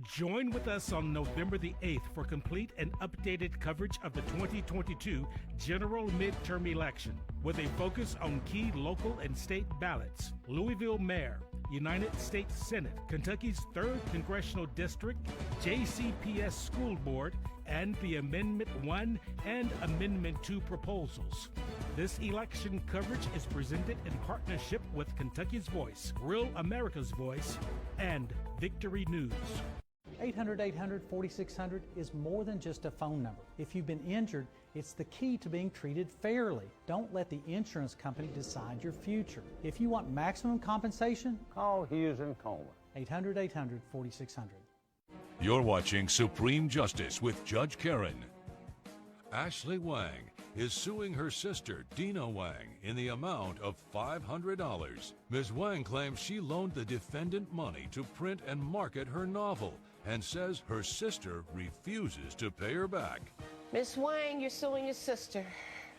Join with us on November the 8th for complete and updated coverage of the 2022 general midterm election with a focus on key local and state ballots, Louisville Mayor, United States Senate, Kentucky's 3rd Congressional District, JCPS School Board, and the Amendment 1 and Amendment 2 proposals. This election coverage is presented in partnership with Kentucky's Voice, Real America's Voice, and Victory News. 800-800-4600 is more than just a phone number. If you've been injured, it's the key to being treated fairly. Don't let the insurance company decide your future. If you want maximum compensation, call Hughes & Coleman. 800-800-4600. You're watching Supreme Justice with Judge Karen. Ashley Wang is suing her sister, Dina Wang, in the amount of $500. Ms. Wang claims she loaned the defendant money to print and market her novel and says her sister refuses to pay her back. Ms. Wang, you're suing your sister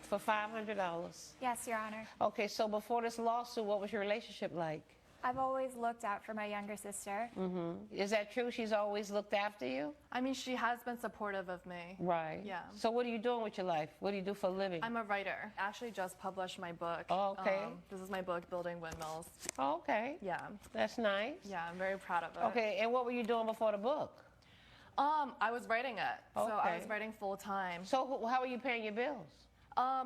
for $500. Yes, Your Honor. Okay, so before this lawsuit, what was your relationship like? I've always looked out for my younger sister. Mm-hmm. Is that true? She's always looked after you? I mean, she has been supportive of me. Right. Yeah. So what are you doing with your life? What do you do for a living? I'm a writer. I actually just published my book. Oh, okay. This is my book, Building Windmills. Oh, okay. Yeah. That's nice. Yeah, I'm very proud of it. Okay, and what were you doing before the book? I was writing it. Okay. So I was writing full time. So how are you paying your bills?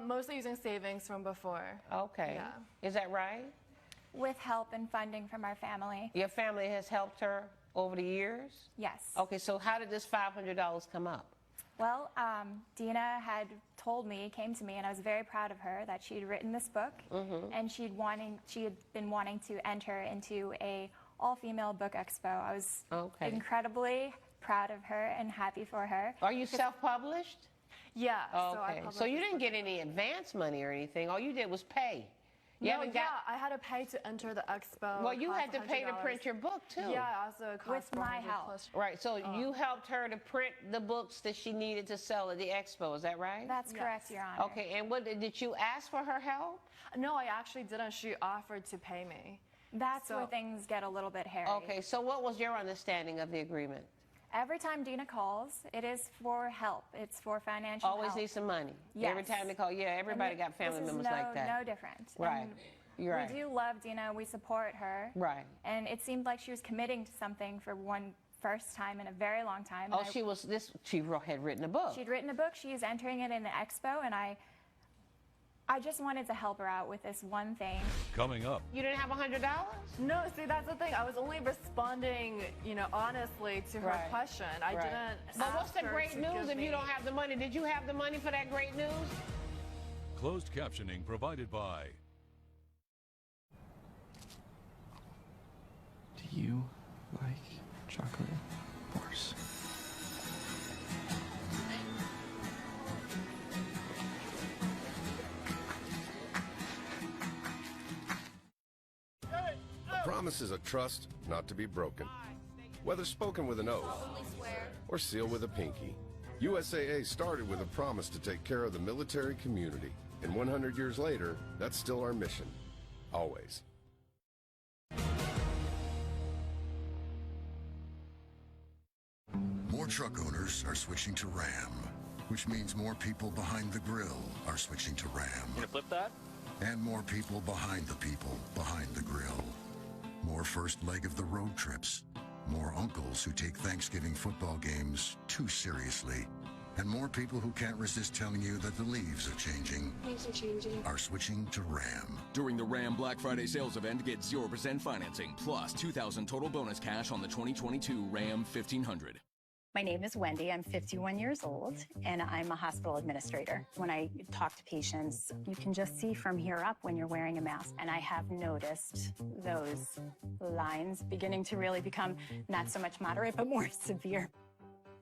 Mostly using savings from before. Okay. Yeah. Is that right? With help and funding from our family. Your family has helped her over the years? Yes. Okay, so how did this $500 come up? Well, Dina had came to me, and I was very proud of her, that she'd written this book, and she had been wanting to enter into a all-female book expo. I was incredibly proud of her and happy for her. Are you self-published? Yeah. Okay. So you didn't get any advance money or anything. All you did was pay. I had to pay to enter the expo. Well, you had to pay to print your book, too. Yeah, also with my help. Right, so you helped her to print the books that she needed to sell at the expo, is that right? That's correct, Your Honor. Okay, and did you ask for her help? No, I actually didn't. She offered to pay me. That's where things get a little bit hairy. Okay, so what was your understanding of the agreement? Every time Dina calls, it is for help. It's for financial help. Always need some money. Yes. Every time they call, everybody got family members like that. No different. Right. You're right. We do love Dina. We support her. Right. And it seemed like she was committing to something for one first time in a very long time. Oh, she had written a book. She'd written a book. She's entering it in the expo, and I just wanted to help her out with this one thing. Coming up. You didn't have $100? No, see, that's the thing. I was only responding, honestly to her question. I didn't But what's the ask her great to news give if me. you don't have the money? Did you have the money for that great news? Closed captioning provided by. Do you like chocolate bars? A promise is a trust not to be broken. Whether spoken with an oath or sealed with a pinky, USAA started with a promise to take care of the military community. And 100 years later, that's still our mission. Always. More truck owners are switching to Ram, which means more people behind the grill are switching to Ram. Gonna flip that? And more people behind the grill. More first leg of the road trips. More uncles who take Thanksgiving football games too seriously. And more people who can't resist telling you that the leaves are changing. Leaves are changing. Are switching to Ram. During the Ram Black Friday sales event, get 0% financing plus $2,000 total bonus cash on the 2022 Ram 1500. My name is Wendy. I'm 51 years old, and I'm a hospital administrator. When I talk to patients, you can just see from here up when you're wearing a mask. And I have noticed those lines beginning to really become not so much moderate, but more severe.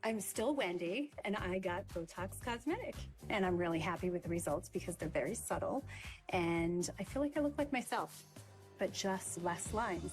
I'm still Wendy, and I got Botox Cosmetic. And I'm really happy with the results because they're very subtle, and I feel like I look like myself, but just less lines.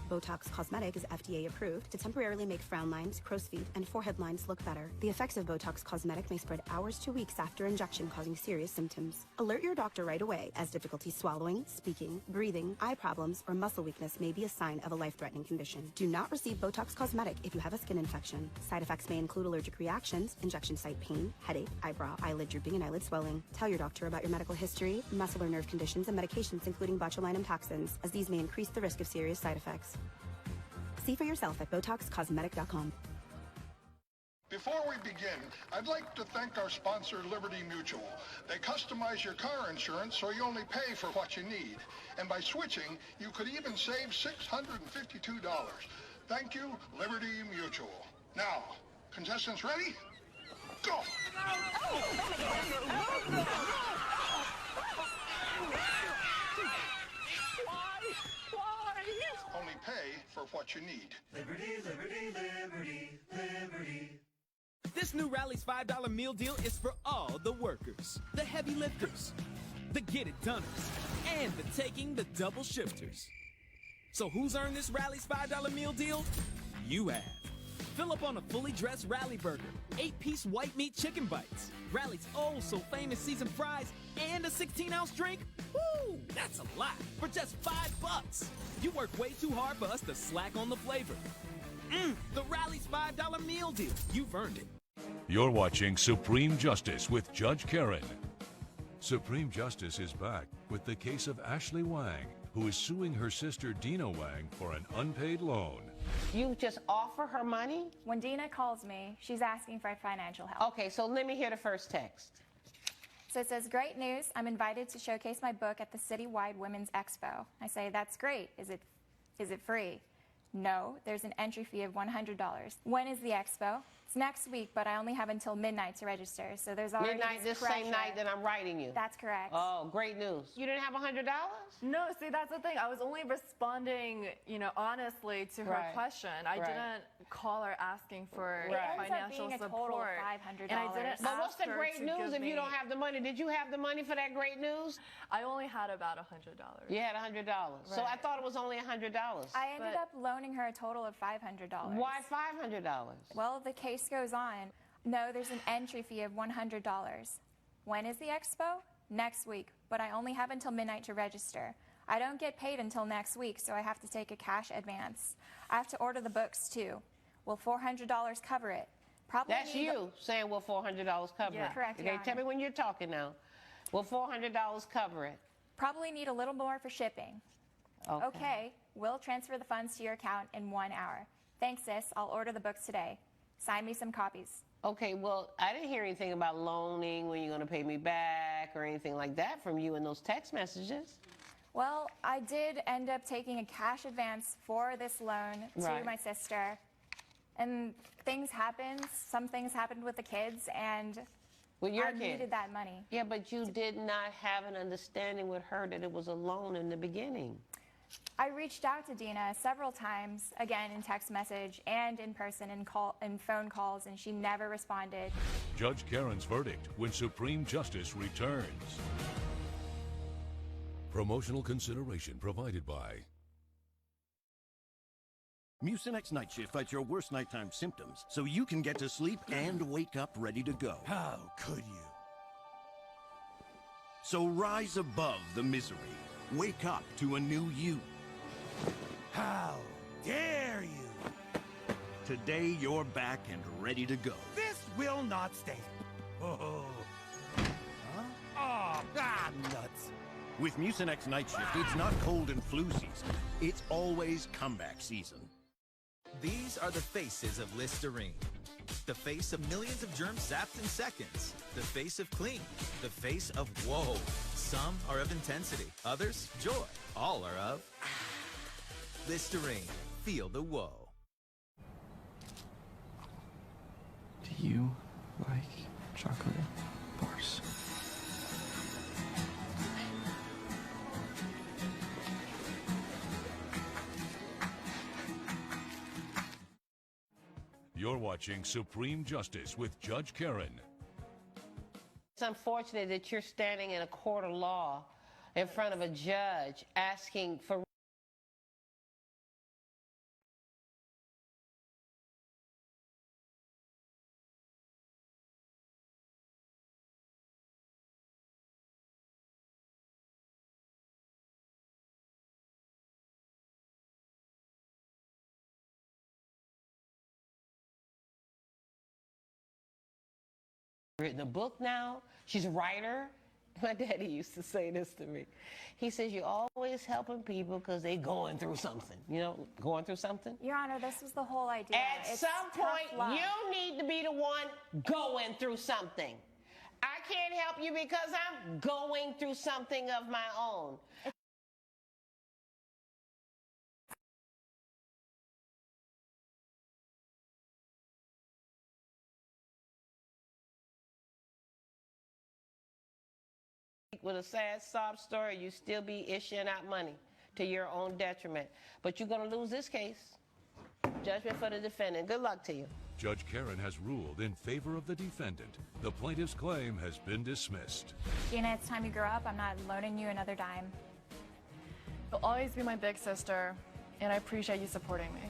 Botox Cosmetic is FDA approved to temporarily make frown lines, crow's feet, and forehead lines look better. The effects of Botox Cosmetic may spread hours to weeks after injection, causing serious symptoms. Alert your doctor right away, as difficulty swallowing, speaking, breathing, eye problems, or muscle weakness may be a sign of a life-threatening condition. Do not receive Botox Cosmetic if you have a skin infection. Side effects may include allergic reactions, injection site pain, headache, eyebrow, eyelid drooping, and eyelid swelling. Tell your doctor about your medical history, muscle or nerve conditions, and medications including botulinum toxins, as these may increase the risk of serious side effects. See for yourself at BotoxCosmetic.com. Before we begin, I'd like to thank our sponsor, Liberty Mutual. They customize your car insurance so you only pay for what you need. And by switching, you could even save $652. Thank you, Liberty Mutual. Now, contestants ready? Go! Only pay for what you need. Liberty, liberty, liberty, liberty. This new Rally's $5 meal deal is for all the workers, the heavy lifters, the get-it-doners, and the taking the double shifters. So who's earned this Rally's $5 meal deal? You have. Fill up on a fully dressed Rally burger, 8-piece white meat chicken bites, Rally's oh-so-famous seasoned fries, and a 16-ounce drink? Woo! That's a lot for just $5. You work way too hard for us to slack on the flavor. The Rally's $5 meal deal. You've earned it. You're watching Supreme Justice with Judge Karen. Supreme Justice is back with the case of Ashley Wang, who is suing her sister Dina Wang for an unpaid loan. You just offer her money? When Dina calls me, she's asking for financial help. Okay, so let me hear the first text. So it says, great news, I'm invited to showcase my book at the Citywide Women's Expo. I say, that's great. Is it free? No, there's an entry fee of $100. When is the expo? It's next week, but I only have until midnight to register, so there's already midnight this same night that I'm writing you? That's correct. Oh, great news. You didn't have $100? No, see, that's the thing. I was only responding, honestly to her question. I didn't call her asking for financial support. Total of $500. And I didn't But what's the ask her great to news give if you me- don't have the money? Did you have the money for that great news? I only had about $100. You had $100. So I thought it was only $100. I ended up loaning her a total of $500. Why $500? Well, the case goes on. No, there's an entry fee of $100. When is the expo? Next week, but I only have until midnight to register. I don't get paid until next week, so I have to take a cash advance. I have to order the books, too. Will $400 cover it? Probably. That's you saying, will $400 cover it? Correct, Okay, Your tell me Honor. when you're talking now. Will $400 cover it? Probably need a little more for shipping. Okay, we'll transfer the funds to your account in 1 hour. Thanks, sis. I'll order the books today. Sign me some copies. Okay, well, I didn't hear anything about loaning, when you're going to pay me back, or anything like that from you in those text messages. Well, I did end up taking a cash advance for this loan to my sister. And things happened. Some things happened with the kids, and with your I kid. needed that money. Yeah, but you did not have an understanding with her that it was a loan in the beginning. I reached out to Dina several times, again in text message and in person and phone calls, and she never responded. Judge Karen's verdict when Supreme Justice returns. Promotional consideration provided by Mucinex Night Shift fights your worst nighttime symptoms so you can get to sleep and wake up ready to go. How could you? So rise above the misery. Wake up to a new you. How dare you? Today you're back and ready to go. This will not stay. Oh. Huh? Oh, nuts. With Mucinex Night Shift, it's not cold and flu season. It's always comeback season. These are the faces of Listerine. The face of millions of germs zapped in seconds. The face of clean. The face of woe. Some are of intensity. Others, joy. All are of Listerine. Feel the woe. Do you like chocolate bars? You're watching Supreme Justice with Judge Karen. It's unfortunate that you're standing in a court of law in front of a judge asking for written a book now. She's a writer. My daddy used to say this to me. He says, you're always helping people because they're going through something. You know, going through something. Your Honor, this was the whole idea. At some point, you need to be the one going through something. I can't help you because I'm going through something of my own. With a sad sob story, you still be issuing out money to your own detriment. But you're going to lose this case. Judgment for the defendant. Good luck to you. Judge Karen has ruled in favor of the defendant. The plaintiff's claim has been dismissed. Gina, it's time you grew up. I'm not loaning you another dime. You'll always be my big sister, and I appreciate you supporting me.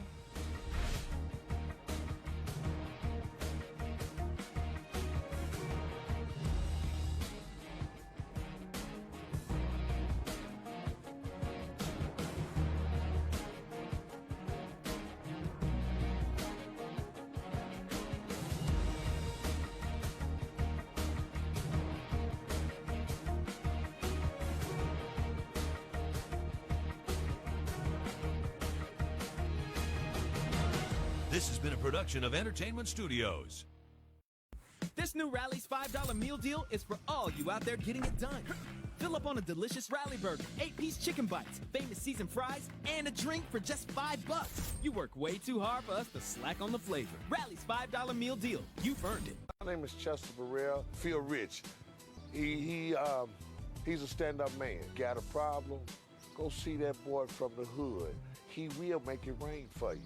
This has been a production of Entertainment Studios. This new Rally's $5 meal deal is for all you out there getting it done. Fill up on a delicious Rally Burger, 8-piece chicken bites, famous seasoned fries, and a drink for just $5. You work way too hard for us to slack on the flavor. Rally's $5 meal deal. You've earned it. My name is Chester Burrell. Feel rich. He's a stand-up man. Got a problem? Go see that boy from the hood. He will make it rain for you.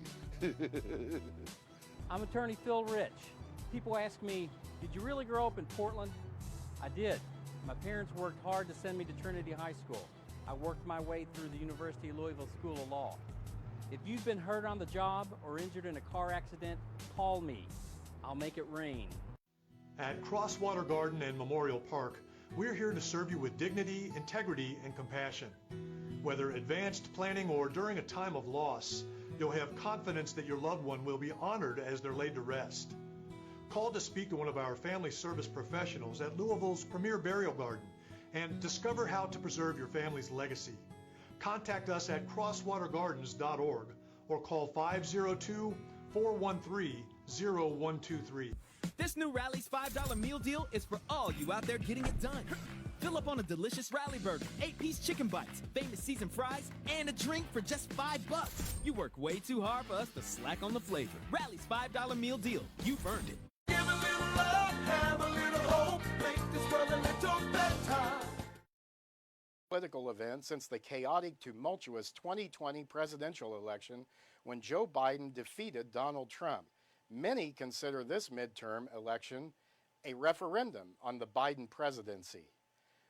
I'm attorney Phil Rich. People ask me, did you really grow up in Portland? I did. My parents worked hard to send me to Trinity High School. I worked my way through the University of Louisville School of Law. If you've been hurt on the job or injured in a car accident, call me. I'll make it rain. At Crosswater Garden and Memorial Park, we're here to serve you with dignity, integrity, and compassion. Whether advanced planning or during a time of loss, you'll have confidence that your loved one will be honored as they're laid to rest. Call to speak to one of our family service professionals at Louisville's premier burial garden and discover how to preserve your family's legacy. Contact us at crosswatergardens.org or call 502-413-0123. This new Rally's $5 meal deal is for all you out there getting it done. Fill up on a delicious Rally Burger, 8-piece chicken bites, famous seasoned fries, and a drink for just $5. You work way too hard for us to slack on the flavor. Rally's $5 meal deal. You've earned it. Give a little love, have a little hope, make this world a little better. Political event since the chaotic, tumultuous 2020 presidential election when Joe Biden defeated Donald Trump. Many consider this midterm election a referendum on the Biden presidency.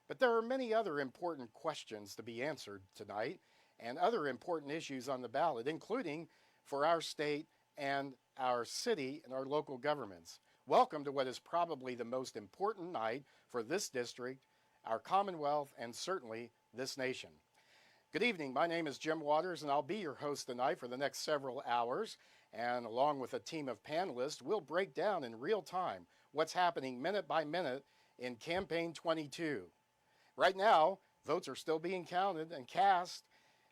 But there are many other important questions to be answered tonight and other important issues on the ballot, including for our state and our city and our local governments. Welcome to what is probably the most important night for this district, our Commonwealth, and certainly this nation. Good evening. My name is Jim Waters, and I'll be your host tonight for the next several hours. And along with a team of panelists, we'll break down in real time what's happening minute by minute in Campaign 22. Right now, votes are still being counted and cast,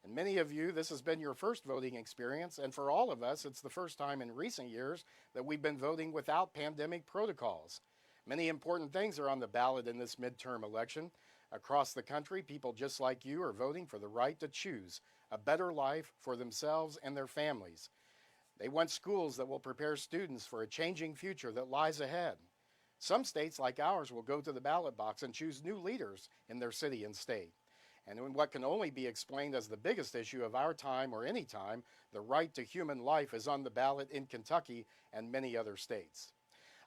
and many of you, this has been your first voting experience, and for all of us, it's the first time in recent years that we've been voting without pandemic protocols. Many important things are on the ballot in this midterm election. Across the country, people just like you are voting for the right to choose a better life for themselves and their families. They want schools that will prepare students for a changing future that lies ahead. Some states like ours will go to the ballot box and choose new leaders in their city and state. And in what can only be explained as the biggest issue of our time or any time, the right to human life is on the ballot in Kentucky and many other states.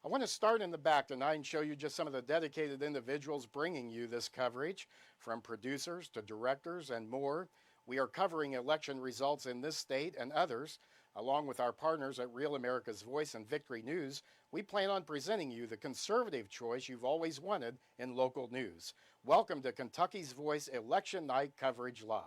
I want to start in the back tonight and show you just some of the dedicated individuals bringing you this coverage, from producers to directors and more. We are covering election results in this state and others. Along with our partners at Real America's Voice and Victory News, we plan on presenting you the conservative choice you've always wanted in local news. Welcome to Kentucky's Voice Election Night Coverage Live.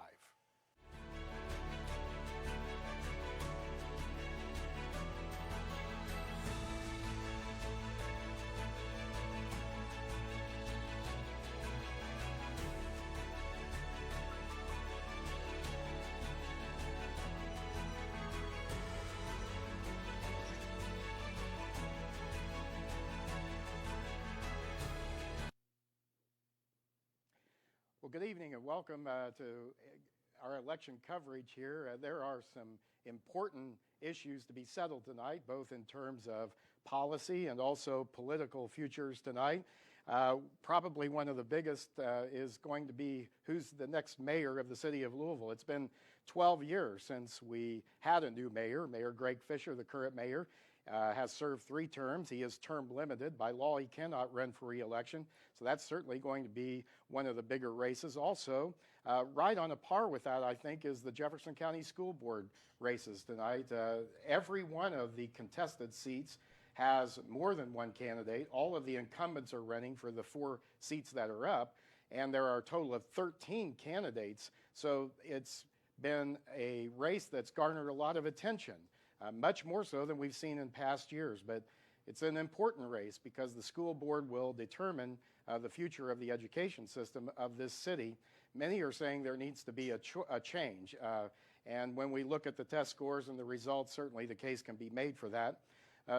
good evening and welcome to our election coverage here. There are some important issues to be settled tonight, both in terms of policy and also political futures tonight. Probably one of the biggest is going to be who's the next mayor of the city of Louisville. It's been 12 years since we had a new mayor. Mayor Greg Fisher, the current mayor, has served 3 terms. He is term limited. By law, he cannot run for re-election. So that's certainly going to be one of the bigger races. Also, right on a par with that, I think, is the Jefferson County School Board races tonight. Every one of the contested seats has more than one candidate. All of the incumbents are running for the 4 seats that are up, and there are a total of 13 candidates. So it's been a race that's garnered a lot of attention. Much more so than we've seen in past years, but it's an important race because the school board will determine the future of the education system of this city. Many are saying there needs to be a change, and when we look at the test scores and the results, certainly the case can be made for that.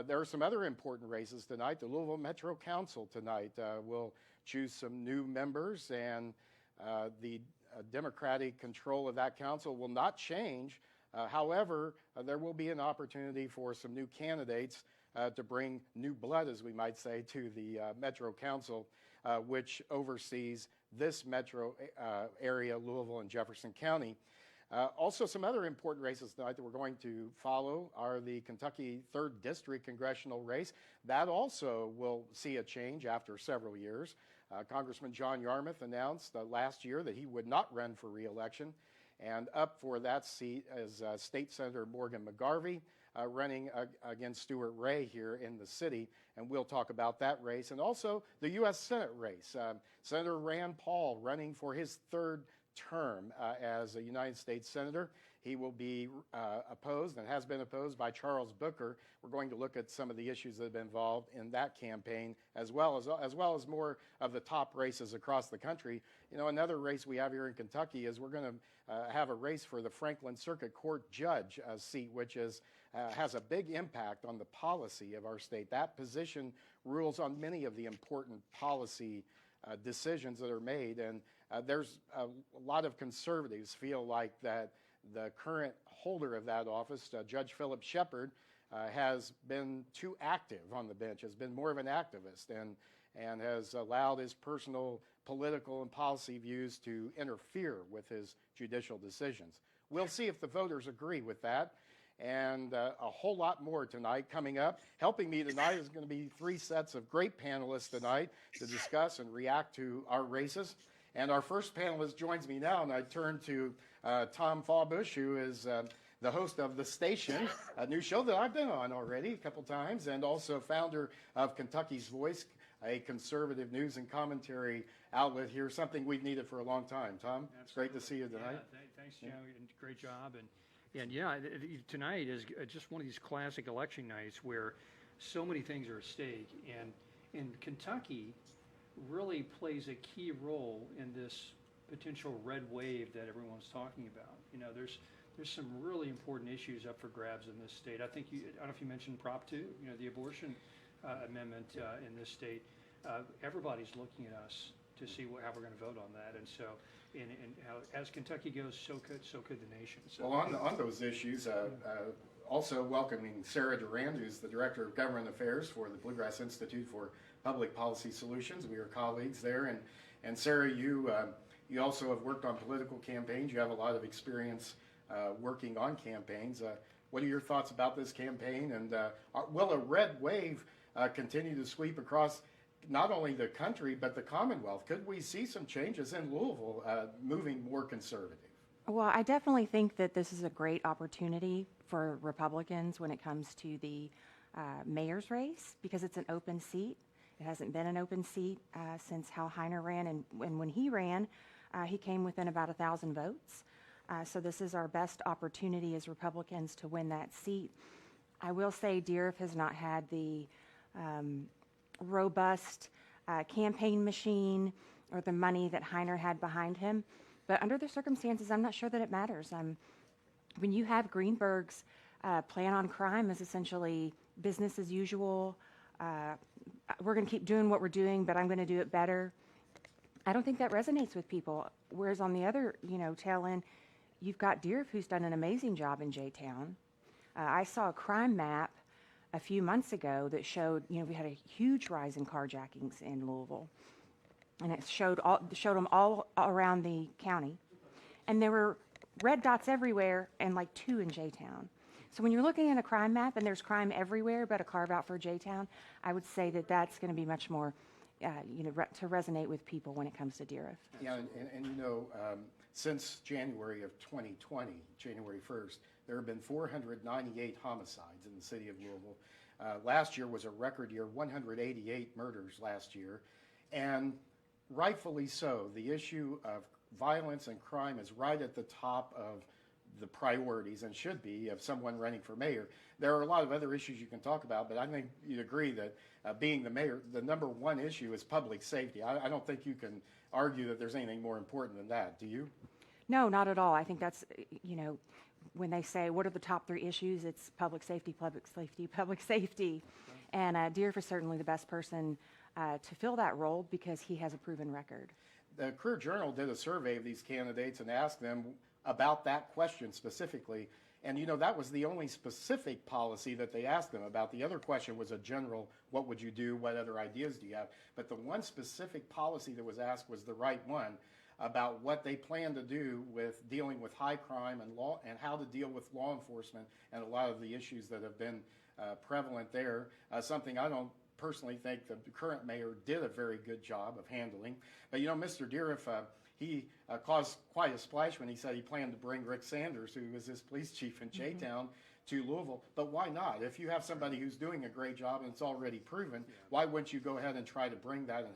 There are some other important races tonight. The Louisville Metro Council tonight will choose some new members, and the Democratic control of that council will not change. However, there will be an opportunity for some new candidates to bring new blood, as we might say, to the Metro Council, which oversees this metro area, Louisville and Jefferson County. Also, some other important races tonight that we're going to follow are the Kentucky 3rd District congressional race. That also will see a change after several years. Congressman John Yarmouth announced last year that he would not run for re-election. And up for that seat is State Senator Morgan McGarvey running against Stuart Ray here in the city. And we'll talk about that race. And also the U.S. Senate race. Senator Rand Paul running for his 3rd term as a United States Senator. He will be opposed and has been opposed by Charles Booker. We're going to look at some of the issues that have been involved in that campaign, as well as more of the top races across the country. You know, another race we have here in Kentucky is we're going to have a race for the Franklin Circuit Court judge seat, which has a big impact on the policy of our state. That position rules on many of the important policy decisions that are made, and there's a lot of conservatives feel like that the current holder of that office, Judge Philip Shepard, has been too active on the bench, has been more of an activist, and has allowed his personal political and policy views to interfere with his judicial decisions. We'll see if the voters agree with that. And a whole lot more tonight coming up. Helping me tonight is going to be 3 sets of great panelists tonight to discuss and react to our races. And our first panelist joins me now, and I turn to Tom Fawbush, who is the host of The Station, a new show that I've been on already a couple times, and also founder of Kentucky's Voice, a conservative news and commentary outlet here, something we've needed for a long time. Tom, it's great to see you tonight. Yeah, thanks, Joe. Great job. And yeah, tonight is just one of these classic election nights where so many things are at stake. And Kentucky really plays a key role in this potential red wave that everyone's talking about. You know, there's some really important issues up for grabs in this state. I don't know if you mentioned Prop 2, you know, the abortion amendment in this state. Everybody's looking at us to see how we're going to vote on that. And so, and how, as Kentucky goes, so could the nation. So, well, on those issues, also welcoming Sarah Durand, who's the Director of Government Affairs for the Bluegrass Institute for Public Policy Solutions. We are colleagues there. And Sarah, you also have worked on political campaigns. You have a lot of experience working on campaigns. What are your thoughts about this campaign? And will a red wave continue to sweep across not only the country, but the Commonwealth? Could we see some changes in Louisville moving more conservative? Well, I definitely think that this is a great opportunity for Republicans when it comes to the mayor's race, because it's an open seat. It hasn't been an open seat since Hal Heiner ran, and when he ran, he came within about 1,000 votes. So this is our best opportunity as Republicans to win that seat. I will say Dearth has not had the robust campaign machine or the money that Heiner had behind him. But under the circumstances, I'm not sure that it matters. When you have Greenberg's plan on crime is essentially business as usual, we're going to keep doing what we're doing, but I'm going to do it better. I don't think that resonates with people. Whereas on the other, tail end, you've got Deeriff, who's done an amazing job in J-Town. I saw a crime map a few months ago that showed, we had a huge rise in carjackings in Louisville. And it showed them all around the county. And there were red dots everywhere and like 2 in J-Town. So when you're looking at a crime map and there's crime everywhere but a carve out for J-Town, I would say that that's going to be much more, to resonate with people when it comes to Deeriff. Yeah, and since January of 2020, January 1st, there have been 498 homicides in the city of Louisville. Last year was a record year, 188 murders last year. And rightfully so, the issue of violence and crime is right at the top of the priorities and should be of someone running for mayor. There are a lot of other issues you can talk about, but I think you'd agree that being the mayor, the number one issue is public safety. I don't think you can argue that there's anything more important than that. Do you? No, not at all. I think that's, when they say, what are the top 3 issues? It's public safety, public safety, public safety. And Deeriff is certainly the best person to fill that role because he has a proven record. The Career Journal did a survey of these candidates and asked them about that question specifically. And, that was the only specific policy that they asked them about. The other question was a general, what would you do? What other ideas do you have? But the one specific policy that was asked was the right one, about what they plan to do with dealing with high crime and law and how to deal with law enforcement and a lot of the issues that have been prevalent there. Something I don't personally think the current mayor did a very good job of handling. But, Mr. Deeriff, he caused quite a splash when he said he planned to bring Rick Sanders, who was his police chief in J-Town, to Louisville. But why not? If you have somebody who's doing a great job and it's already proven, why wouldn't you go ahead and try to bring that and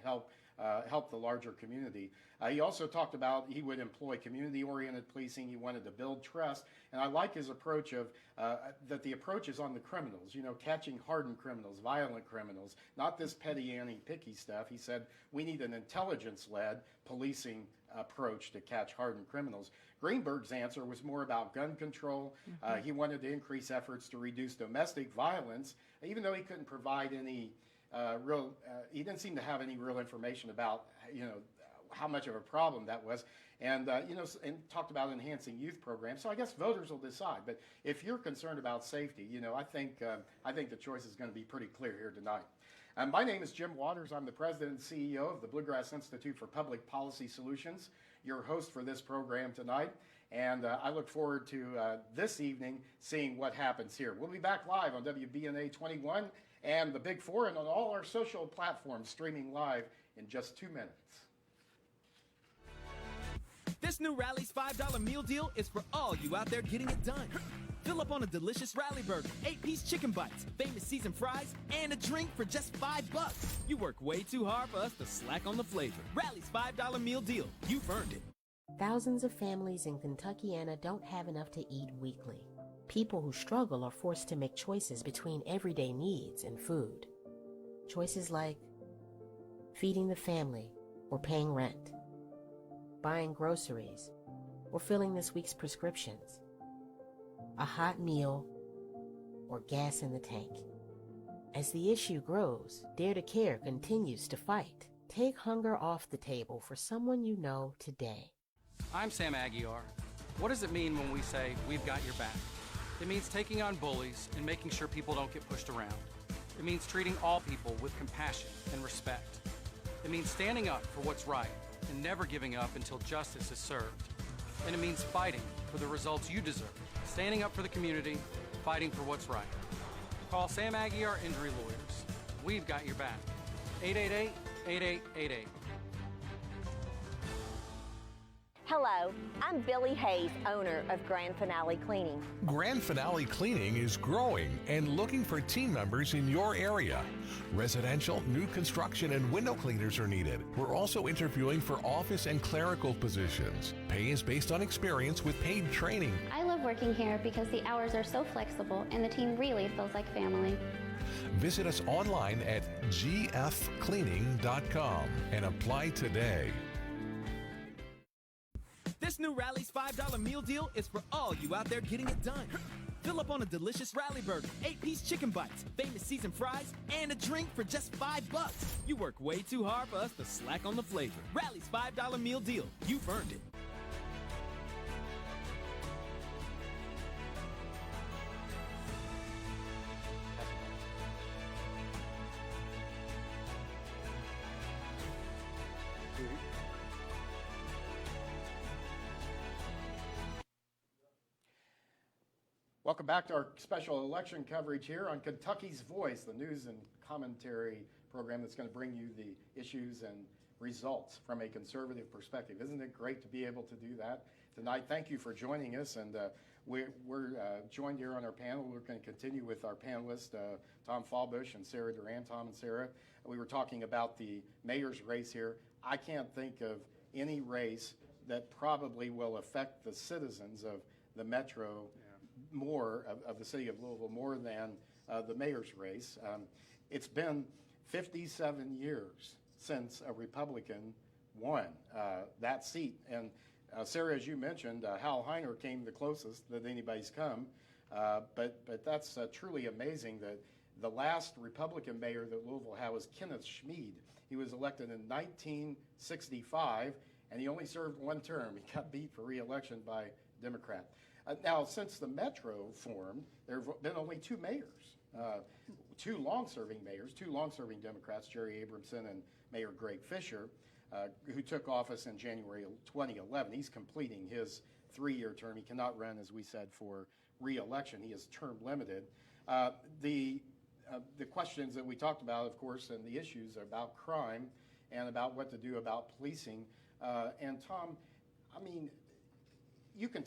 help the larger community? He also talked about he would employ community-oriented policing. He wanted to build trust. And I like his approach of that the approach is on the criminals, catching hardened criminals, violent criminals, not this petty anti-picky stuff. He said we need an intelligence-led policing approach to catch hardened criminals. Greenberg's answer was more about gun control. He wanted to increase efforts to reduce domestic violence, even though he couldn't provide any he didn't seem to have any real information about, how much of a problem that was. And, and talked about enhancing youth programs. So I guess voters will decide. But if you're concerned about safety, I think the choice is going to be pretty clear here tonight. My name is Jim Waters. I'm the president and CEO of the Bluegrass Institute for Public Policy Solutions, your host for this program tonight. And I look forward to this evening seeing what happens here. We'll be back live on WBNA 21 and the Big Four and on all our social platforms streaming live in just 2 minutes. This new Rally's $5 meal deal is for all you out there getting it done. Fill up on a delicious Rally Burger, 8-piece chicken bites, famous seasoned fries, and a drink for just $5. You work way too hard for us to slack on the flavor. Rally's $5 meal deal. You've earned it. Thousands of families in Kentuckiana don't have enough to eat weekly. People who struggle are forced to make choices between everyday needs and food. Choices like feeding the family or paying rent, buying groceries, or filling this week's prescriptions, a hot meal, or gas in the tank. As the issue grows, Dare to Care continues to fight. Take hunger off the table for someone you know today. I'm Sam Aguiar. What does it mean when we say we've got your back? It means taking on bullies and making sure people don't get pushed around. It means treating all people with compassion and respect. It means standing up for what's right and never giving up until justice is served. And it means fighting for the results you deserve, standing up for the community, fighting for what's right. Call Sam Aguiar Injury Lawyers. We've got your back. 888-8888. Hello, I'm Billy Hayes, owner of Grand Finale Cleaning. Grand Finale Cleaning is growing and looking for team members in your area. Residential, new construction, and window cleaners are needed. We're also interviewing for office and clerical positions. Pay is based on experience with paid training. I love working here because the hours are so flexible and the team really feels like family. Visit us online at gfcleaning.com and apply today. This This new Rally's $5 meal deal is for all you out there getting it done. Fill up on a delicious Rally Burger, 8-piece chicken bites, famous seasoned fries, and a drink for just $5. You work way too hard for us to slack on the flavor. Rally's $5 meal deal. You've earned it. Welcome back to our special election coverage here on Kentucky's Voice, the news and commentary program that's going to bring you the issues and results from a conservative perspective. Isn't it great to be able to do that tonight? Thank you for joining us, and we're joined here on our panel. We're going to continue with our panelists, Tom Fallbush and Sarah Duran. Tom and Sarah, we were talking about the mayor's race here. I can't think of any race that probably will affect the citizens of the metro more of the city of Louisville more than the mayor's race. It's been 57 years since a Republican won that seat. And Sarah, as you mentioned, Hal Heiner came the closest that anybody's come. But that's truly amazing that the last Republican mayor that Louisville had was Kenneth Schmid. He was elected in 1965, and he only served one term. He got beat for re-election by a Democrat. Now, since the Metro formed, there have been only two mayors, two long-serving mayors, two long-serving Democrats, Jerry Abramson and Mayor Greg Fisher, who took office in January 2011. He's completing his three-year term. He cannot run, as we said, for re-election. He is term limited. The questions that we talked about, of course, and the issues are about crime and about what to do about policing. And Tom, I mean, we could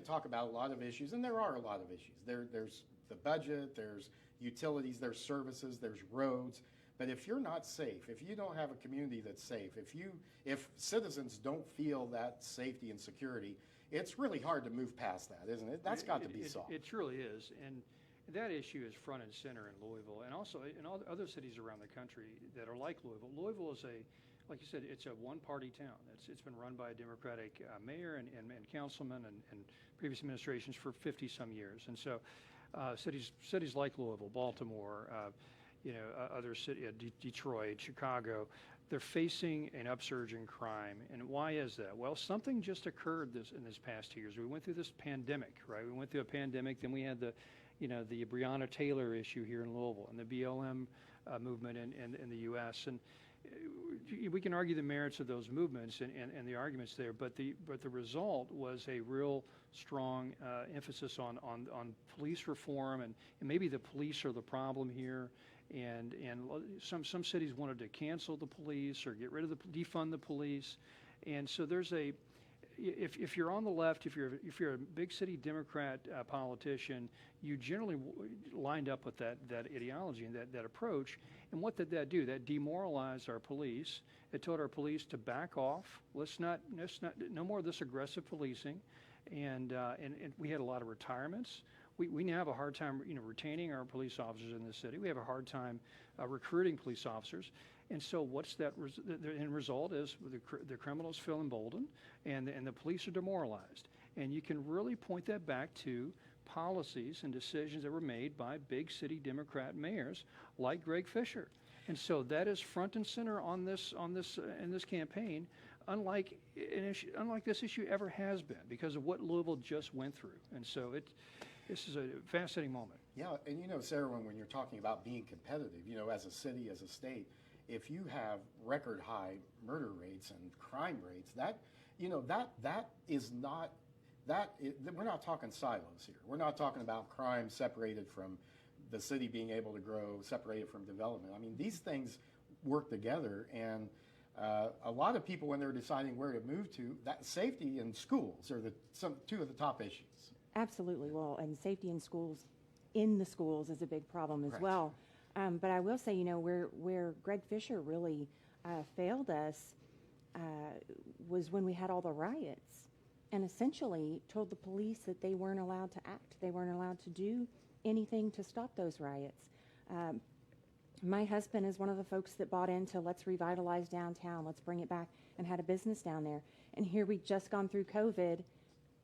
talk about a lot of issues, and there are a lot of issues. There's the budget, there's utilities, there's services, there's roads. But if you're not safe, if you don't have a community that's safe, if citizens don't feel that safety and security, it's really hard to move past that, isn't it? That's got to be solved. It truly is. And that issue is front and center in Louisville, and also in all the other cities around the country that are like Louisville. Louisville is like you said, it's a one-party town. It's been run by a Democratic mayor and councilman and previous administrations for 50-some years. And so cities like Louisville, Baltimore, other cities, Detroit, Chicago, they're facing an upsurge in crime. And why is that? Well, something just occurred in this past 2 years. We went through this pandemic, right? We went through a pandemic, then we had the Breonna Taylor issue here in Louisville and the BLM movement in the U.S. And we can argue the merits of those movements and the arguments there, but the result was a real strong emphasis on police reform, and maybe the police are the problem here, and some cities wanted to cancel the police or get rid of defund the police, and so there's if you're on the left, if you're a big city Democrat politician, you generally lined up with that ideology and that approach. And what did that do? That demoralized our police. It told our police to back off. Let's not no more of this aggressive policing. And we had a lot of retirements. We now have a hard time retaining our police officers in the city. We have a hard time recruiting police officers. And so what's the end result is the criminals feel emboldened and the police are demoralized. And you can really point that back to policies and decisions that were made by big city Democrat mayors like Greg Fisher. And so that is front and center in this campaign, unlike this issue ever has been, because of what Louisville just went through. And so this is a fascinating moment. Yeah, and Sarah, when you're talking about being competitive, as a city, as a state, if you have record high murder rates and crime rates, we're not talking silos here. We're not talking about crime separated from the city being able to grow, separated from development. I mean, these things work together, and a lot of people, when they're deciding where to move to, that safety in schools are two of the top issues. Absolutely. Well, and safety in the schools is a big problem as well. But I will say, where Greg Fisher really failed us was when we had all the riots, and essentially told the police that they weren't allowed to act. They weren't allowed to do anything to stop those riots. My husband is one of the folks that bought into let's revitalize downtown, let's bring it back, and had a business down there. And here we just gone through COVID,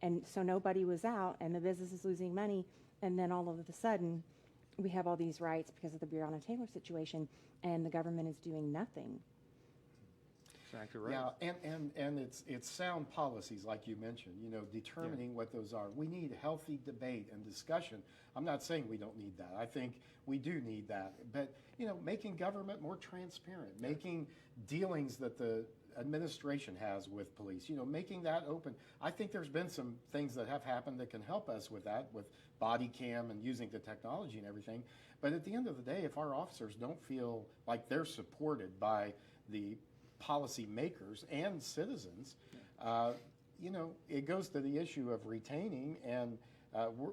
and so nobody was out, and the business is losing money, and then all of a sudden, we have all these rights because of the Breonna Taylor situation, and the government is doing nothing. Exactly right. Yeah, and it's sound policies, like you mentioned, you know, determining what those are. We need healthy debate and discussion. I'm not saying we don't need that. I think we do need that. But, you know, making government more transparent, making dealings that the administration has with police, you know, making that open. I think there's been some things that have happened that can help us with that, with body cam and using the technology and everything. But at the end of the day, if our officers don't feel like they're supported by the policy makers and citizens, you know, it goes to the issue of retaining, and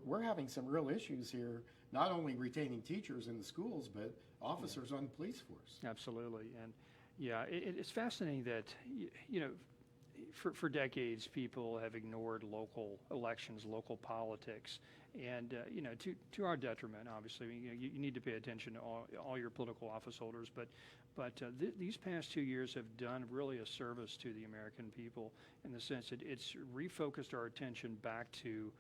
we're having some real issues here, not only retaining teachers in the schools, but officers on the police force. Absolutely. And yeah, it's fascinating that, you know, for decades, people have ignored local elections, local politics, and you know, to our detriment. Obviously, you know, you need to pay attention to all your political office holders, but these past 2 years have done really a service to the American people in the sense that it's refocused our attention back to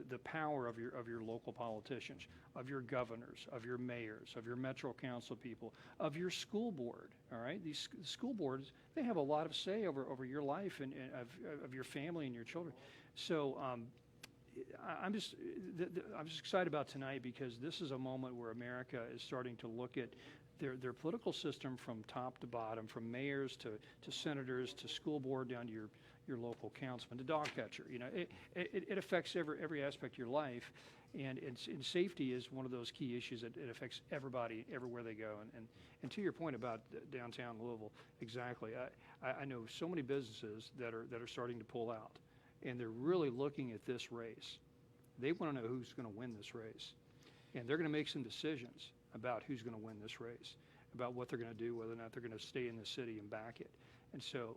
the power of your local politicians, of your governors, of your mayors, of your metro council people, of your school board. All right, these school boards, they have a lot of say over your life and of your family and your children. So I'm just excited about tonight because this is a moment where America is starting to look at their political system from top to bottom, from mayors to senators to school board down to your local councilman, the dog catcher. You know, it affects every aspect of your life, and safety is one of those key issues that it affects everybody everywhere they go. And to your point about downtown Louisville, exactly. I know so many businesses that are starting to pull out, and they're really looking at this race. They want to know who's going to win this race, and they're going to make some decisions about who's going to win this race, about what they're going to do, whether or not they're going to stay in the city and back it. And so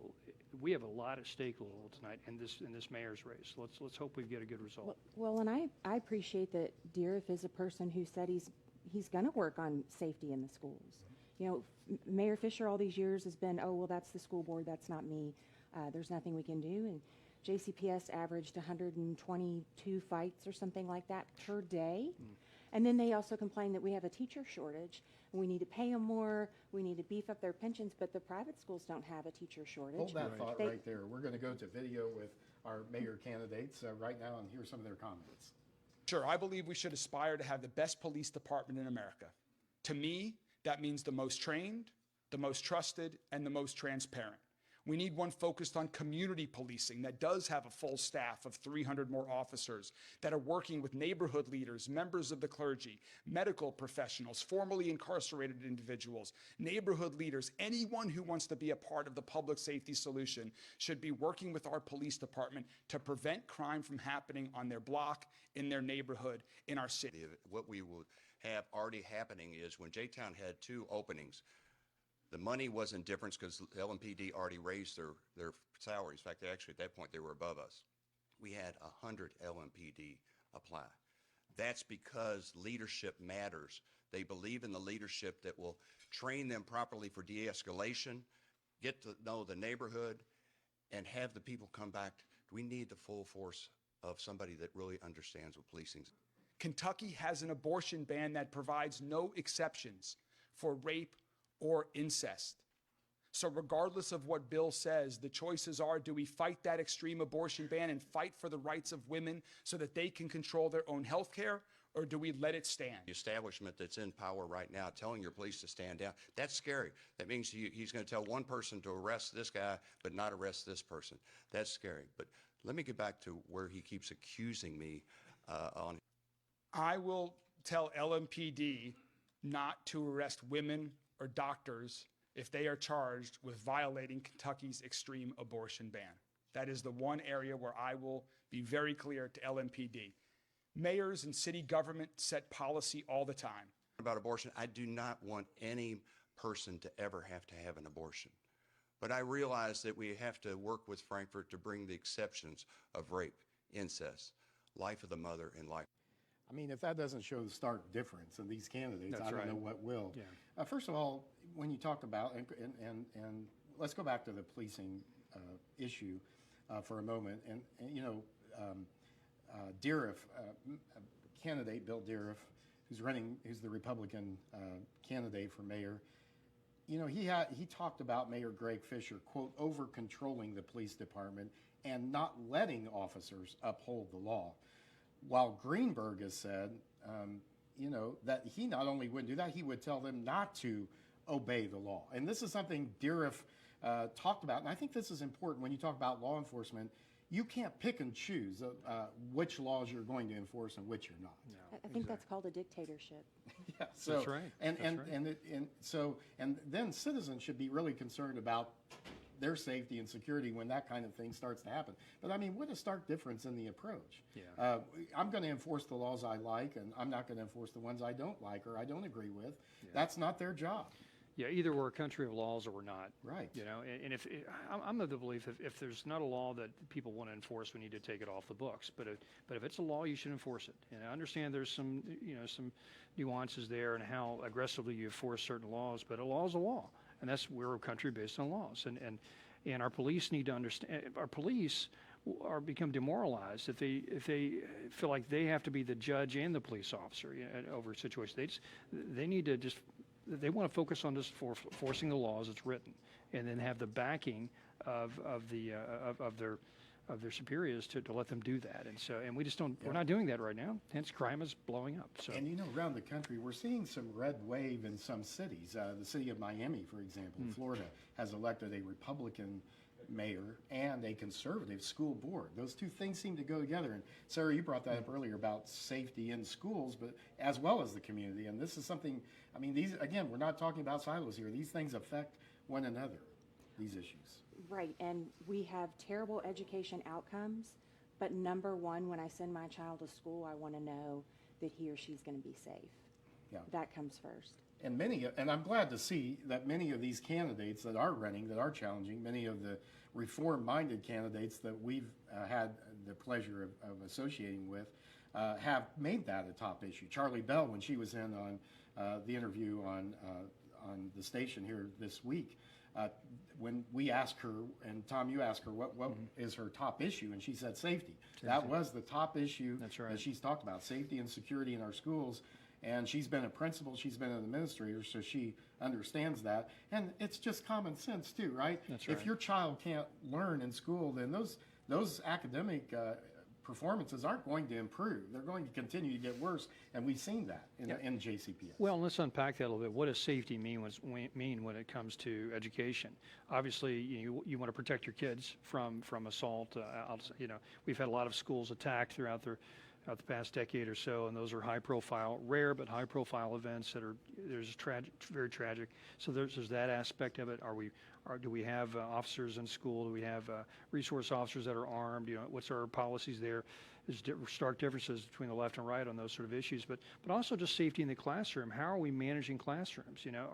we have a lot at stake, Louisville, tonight in this mayor's race. Let's hope we get a good result. Well, and I appreciate that Dearth is a person who said he's going to work on safety in the schools. You know, Mayor Fisher all these years has been, oh, well, that's the school board, that's not me. There's nothing we can do. And JCPS averaged 122 fights or something like that per day. And then they also complain that we have a teacher shortage. We need to pay them more. We need to beef up their pensions, but the private schools don't have a teacher shortage. Hold that thought right there. We're going to go to video with our mayor candidates right now and hear some of their comments. Sure, I believe we should aspire to have the best police department in America. To me, that means the most trained, the most trusted, and the most transparent. We need one focused on community policing that does have a full staff of 300 more officers that are working with neighborhood leaders, members of the clergy, medical professionals, formerly incarcerated individuals, neighborhood leaders. Anyone who wants to be a part of the public safety solution should be working with our police department to prevent crime from happening on their block, in their neighborhood, in our city. What we will have already happening is when J-Town had 2 openings, the money wasn't different because LMPD already raised their salaries. In fact, actually at that point they were above us. We had 100 LMPD apply. That's because leadership matters. They believe in the leadership that will train them properly for de-escalation, get to know the neighborhood, and have the people come back. We need the full force of somebody that really understands what policing is. Kentucky has an abortion ban that provides no exceptions for rape or incest. So regardless of what Bill says, the choices are, do we fight that extreme abortion ban and fight for the rights of women so that they can control their own health care, or do we let it stand? The establishment that's in power right now telling your police to stand down, that's scary. That means he's going to tell one person to arrest this guy but not arrest this person. That's scary. But let me get back to where he keeps accusing me on. I will tell LMPD not to arrest women or doctors if they are charged with violating Kentucky's extreme abortion ban. That is the one area where I will be very clear to LMPD. Mayors and city government set policy all the time. About abortion, I do not want any person to ever have to have an abortion. But I realize that we have to work with Frankfurt to bring the exceptions of rape, incest, life of the mother, and life. I mean, if that doesn't show the stark difference in these candidates, That's I don't right. know what will. Yeah. First of all, when you talked about, and let's go back to the policing issue for a moment. And you know, Deariff, candidate Bill Deariff, who's the Republican candidate for mayor, you know, he talked about Mayor Greg Fisher, quote, over controlling the police department and not letting officers uphold the law. While Greenberg has said, you know, that he not only wouldn't do that, he would tell them not to obey the law. And this is something Deariff talked about. And I think this is important when you talk about law enforcement. You can't pick and choose which laws you're going to enforce and which you're not. I think that's called a dictatorship. Yeah, so, That's right. And then citizens should be really concerned about their safety and security when that kind of thing starts to happen. But I mean, what a stark difference in the approach. Yeah. I'm going to enforce the laws I like, and I'm not going to enforce the ones I don't like or I don't agree with. Yeah. That's not their job. Yeah, either we're a country of laws or we're not. Right. You know, and if I'm of the belief if there's not a law that people want to enforce, we need to take it off the books. But if it's a law, you should enforce it. And I understand there's some nuances there and how aggressively you enforce certain laws. But a law is a law, and we're a country based on laws. And our police need to understand. Our police become demoralized if they feel like they have to be the judge and the police officer over a situation. They need to just. They want to focus on just forcing the laws as written, and then have the backing of their superiors to let them do that. And we just don't. Yeah. We're not doing that right now. Hence, crime is blowing up. So. And you know, around the country, we're seeing some red wave in some cities. The city of Miami, for example, Florida, has elected a Republican mayor and a conservative school board. Those two things seem to go together. And Sarah, you brought that up earlier about safety in schools, but as well as the community. And this is something, I mean, these, again, we're not talking about silos here. These things affect one another, these issues. Right, and we have terrible education outcomes, but number one, when I send my child to school, I want to know that he or she's going to be safe. Yeah. That comes first. And I'm glad to see that many of these candidates that are running, that are challenging, many of the reform-minded candidates that we've had the pleasure of associating with, have made that a top issue. Charlie Bell, when she was in on the interview on the station here this week, when we asked her, and Tom, you asked her, what is her top issue? And she said safety. That was the top issue. That's right. That she's talked about, safety and security in our schools. And she's been a principal, she's been an administrator, so she understands that. And it's just common sense too, right? That's right. If your child can't learn in school, then those academic performances aren't going to improve. They're going to continue to get worse, and we've seen that in JCPS. Well, let's unpack that a little bit. What does safety mean when it comes to education? Obviously, you want to protect your kids from assault. You know, we've had a lot of schools attacked throughout the past decade or so, and those are high-profile, rare but high-profile events that are very tragic. So there's that aspect of it. Do we have officers in school? Do we have resource officers that are armed? You know, what's our policies there? There's stark differences between the left and right on those sort of issues, but also just safety in the classroom. How are we managing classrooms? You know,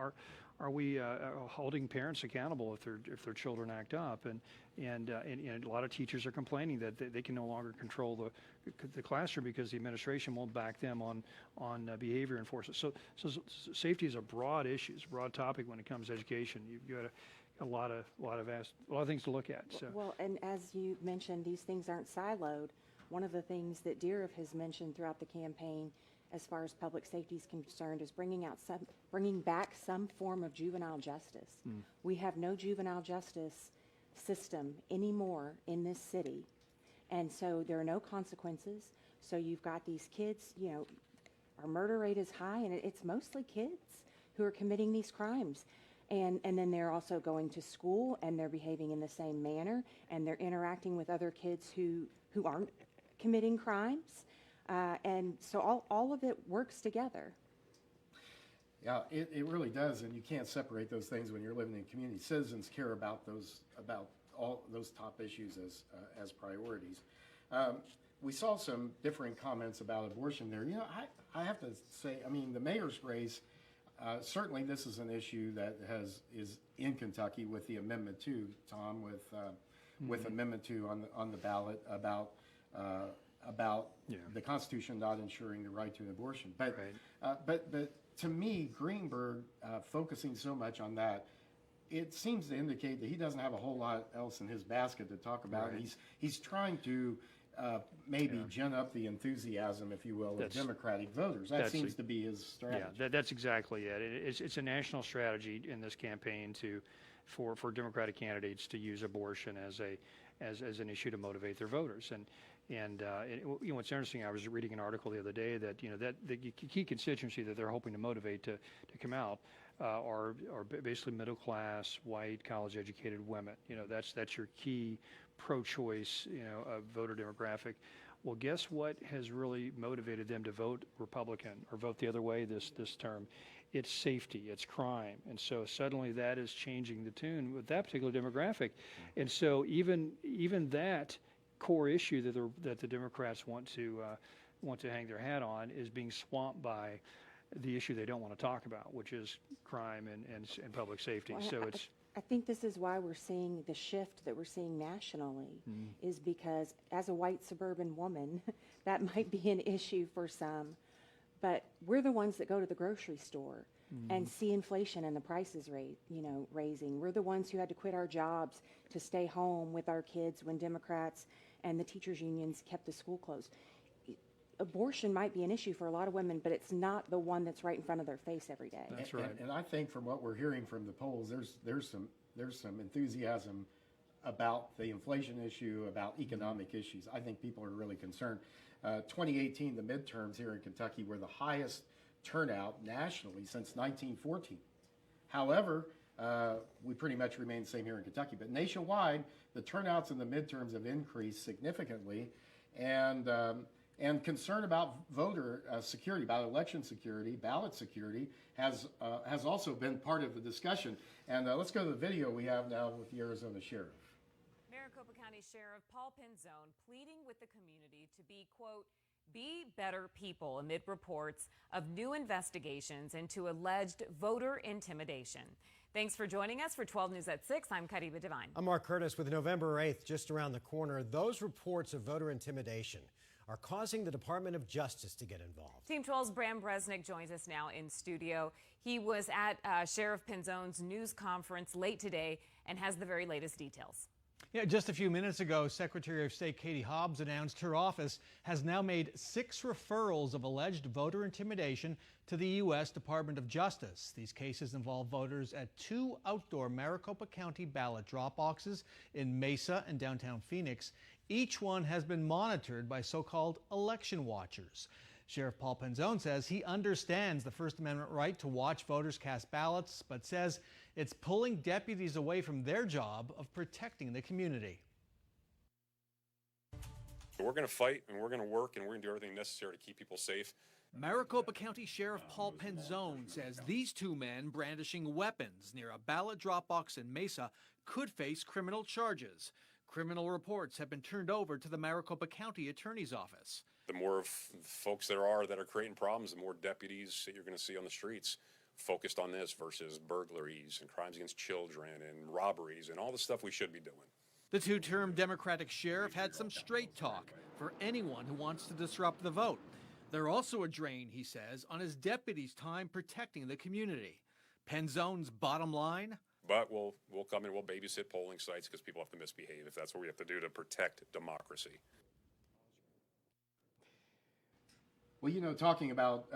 are we holding parents accountable if their children act up? And a lot of teachers are complaining that they can no longer control the classroom because the administration won't back them on behavior enforcement. So safety is a broad issue, it's a broad topic when it comes to education. You've got a lot of things to look at. So. Well, and as you mentioned, these things aren't siloed. One of the things that Deariff has mentioned throughout the campaign, as far as public safety is concerned, is bringing back some form of juvenile justice. We have no juvenile justice system anymore in this city, and so there are no consequences. So you've got these kids, you know, our murder rate is high, and it's mostly kids who are committing these crimes. And then they're also going to school, and they're behaving in the same manner, and they're interacting with other kids who aren't committing crimes. And so all of it works together. Yeah, it really does, and you can't separate those things when you're living in a community. Citizens care about all those top issues as priorities. We saw some differing comments about abortion there. You know, I have to say, I mean, the mayor's race, certainly this is an issue that is in Kentucky with the Amendment 2, Tom, with Amendment 2 on the ballot about about the Constitution not ensuring the right to an abortion. But to me, Greenberg focusing so much on that, it seems to indicate that he doesn't have a whole lot else in his basket to talk about. Right. He's trying to maybe gin up the enthusiasm, if you will, of Democratic voters. That seems to be his strategy. Yeah, that's exactly it. It's a national strategy in this campaign for Democratic candidates to use abortion as an issue to motivate their voters. And what's interesting, I was reading an article the other day that that the key constituency that they're hoping to motivate to come out are basically middle class, white, college educated women. That's your key pro-choice voter demographic. Well, guess what has really motivated them to vote Republican or vote the other way this term? It's safety, it's crime. And so suddenly that is changing the tune with that particular demographic. And so even that core issue that the Democrats want to hang their hat on is being swamped by the issue they don't want to talk about, which is crime and public safety. Well, So it's I think this is why we're seeing the shift that we're seeing nationally, is because as a white suburban woman, that might be an issue for some, but we're the ones that go to the grocery store and see inflation and the prices raising. We're the ones who had to quit our jobs to stay home with our kids when Democrats and the teachers unions kept the school closed. Abortion might be an issue for a lot of women, but it's not the one that's right in front of their face every day. That's right. And I think from what we're hearing from the polls, there's some enthusiasm about the inflation issue, about economic issues. I think people are really concerned. 2018, the midterms here in Kentucky were the highest turnout nationally since 1914. However, we pretty much remain the same here in Kentucky. But nationwide, the turnouts in the midterms have increased significantly, and concern about voter security, about election security, ballot security, has also been part of the discussion. And let's go to the video we have now with the Arizona Sheriff. Maricopa County Sheriff Paul Penzone pleading with the community to be, quote, be better people amid reports of new investigations into alleged voter intimidation. Thanks for joining us for 12 News at 6. I'm Kariba Devine. I'm Mark Curtis with November 8th just around the corner. Those reports of voter intimidation are causing the Department of Justice to get involved. Team 12's Bram Bresnick joins us now in studio. He was at Sheriff Penzone's news conference late today and has the very latest details. Yeah, just a few minutes ago, Secretary of State Katie Hobbs announced her office has now made 6 referrals of alleged voter intimidation to the U.S. Department of Justice. These cases involve voters at 2 outdoor Maricopa County ballot drop boxes in Mesa and downtown Phoenix. Each one has been monitored by so-called election watchers. Sheriff Paul Penzone says he understands the First Amendment right to watch voters cast ballots, but says it's pulling deputies away from their job of protecting the community. We're going to fight and we're going to work and we're going to do everything necessary to keep people safe. Maricopa County Sheriff Paul Penzone says these 2 men brandishing weapons near a ballot drop box in Mesa could face criminal charges. Criminal reports have been turned over to the Maricopa County Attorney's Office. The more folks there are that are creating problems, the more deputies that you're going to see on the streets focused on this versus burglaries and crimes against children and robberies and all the stuff we should be doing. The 2-term Democratic sheriff had some straight talk for anyone who wants to disrupt the vote. They're also a drain, he says, on his deputies' time protecting the community. Penzone's bottom line? But we'll come in, we'll babysit polling sites because people have to misbehave if that's what we have to do to protect democracy. Well, talking about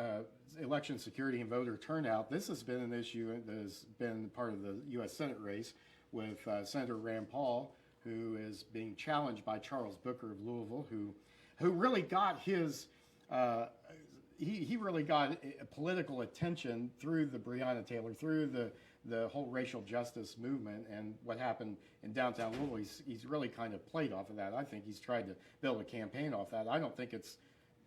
election security and voter turnout, this has been an issue that has been part of the U.S. Senate race with Senator Rand Paul, who is being challenged by Charles Booker of Louisville, who really got his he really got political attention through the Breonna Taylor, through the whole racial justice movement, and what happened in downtown Louisville. He's really kind of played off of that. I think he's tried to build a campaign off that. I don't think it's.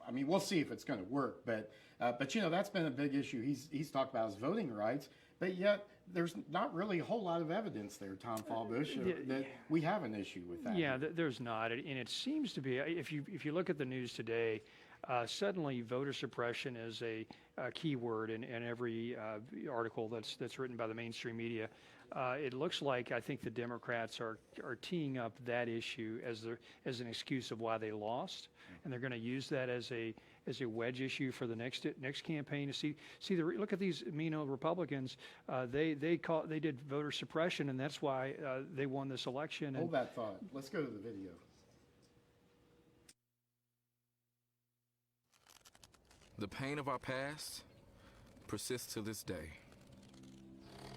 I mean, we'll see if it's going to work, but that's been a big issue. He's talked about his voting rights, but yet there's not really a whole lot of evidence there, Tom Fallbush, that we have an issue with that. Yeah, there's not, and it seems to be. If you look at the news today, suddenly voter suppression is a key word in every article that's written by the mainstream media. It looks like I think the Democrats are teeing up that issue as an excuse of why they lost, and they're going to use that as a wedge issue for the next campaign. Look at these mean old Republicans. They did voter suppression, and that's why they won this election. Hold that thought. Let's go to the video. The pain of our past persists to this day.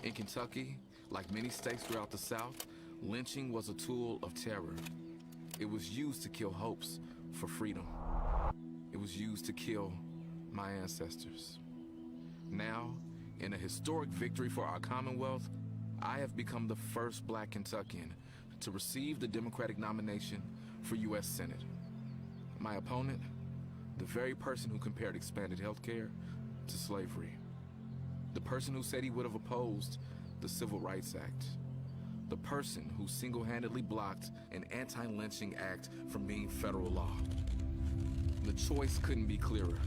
In Kentucky, like many states throughout the South, lynching was a tool of terror. It was used to kill hopes for freedom. It was used to kill my ancestors. Now, in a historic victory for our Commonwealth, I have become the first Black Kentuckian to receive the Democratic nomination for U.S. Senate. My opponent, the very person who compared expanded health care to slavery. The person who said he would have opposed the Civil Rights Act. The person who single-handedly blocked an anti-lynching act from being federal law. The choice couldn't be clearer.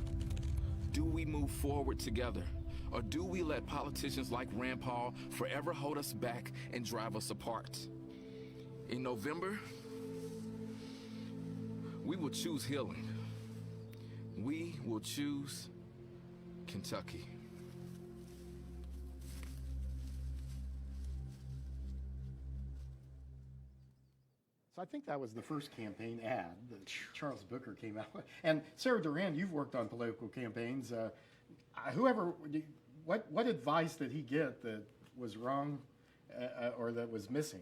Do we move forward together, or do we let politicians like Rand Paul forever hold us back and drive us apart? In November, we will choose healing. We will choose Kentucky. So I think that was the first campaign ad that Charles Booker came out with. And Sarah Duran, you've worked on political campaigns. What advice did he get that was wrong or that was missing?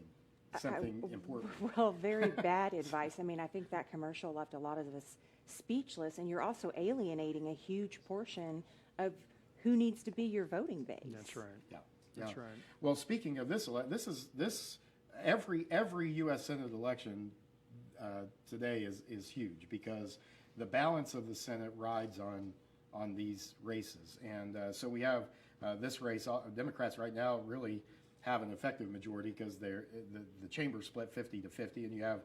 Something important. Well, very bad advice. I mean, I think that commercial left a lot of us speechless, and you're also alienating a huge portion of who needs to be your voting base. That's right. Yeah, that's right. Well, speaking of this every U.S. Senate election today is huge because the balance of the Senate rides on these races, and so we have this race. Democrats right now really have an effective majority because the chamber split 50-50, and you have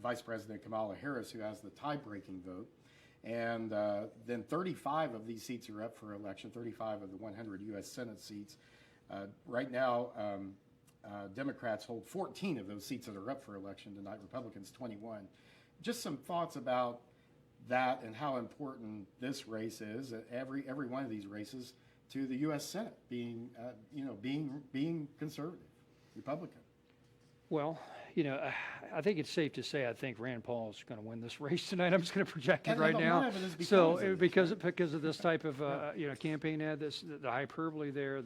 Vice President Kamala Harris who has the tie-breaking vote, and then 35 of these seats are up for election. 35 of the 100 U.S. Senate seats. Right now, Democrats hold 14 of those seats that are up for election tonight. Republicans 21. Just some thoughts about that and how important this race is. Every one of these races to the U.S. Senate being conservative, Republican. Well, I think it's safe to say I think Rand Paul is going to win this race tonight. I'm just going to project it right now. So because of this type of campaign ad, the hyperbole there,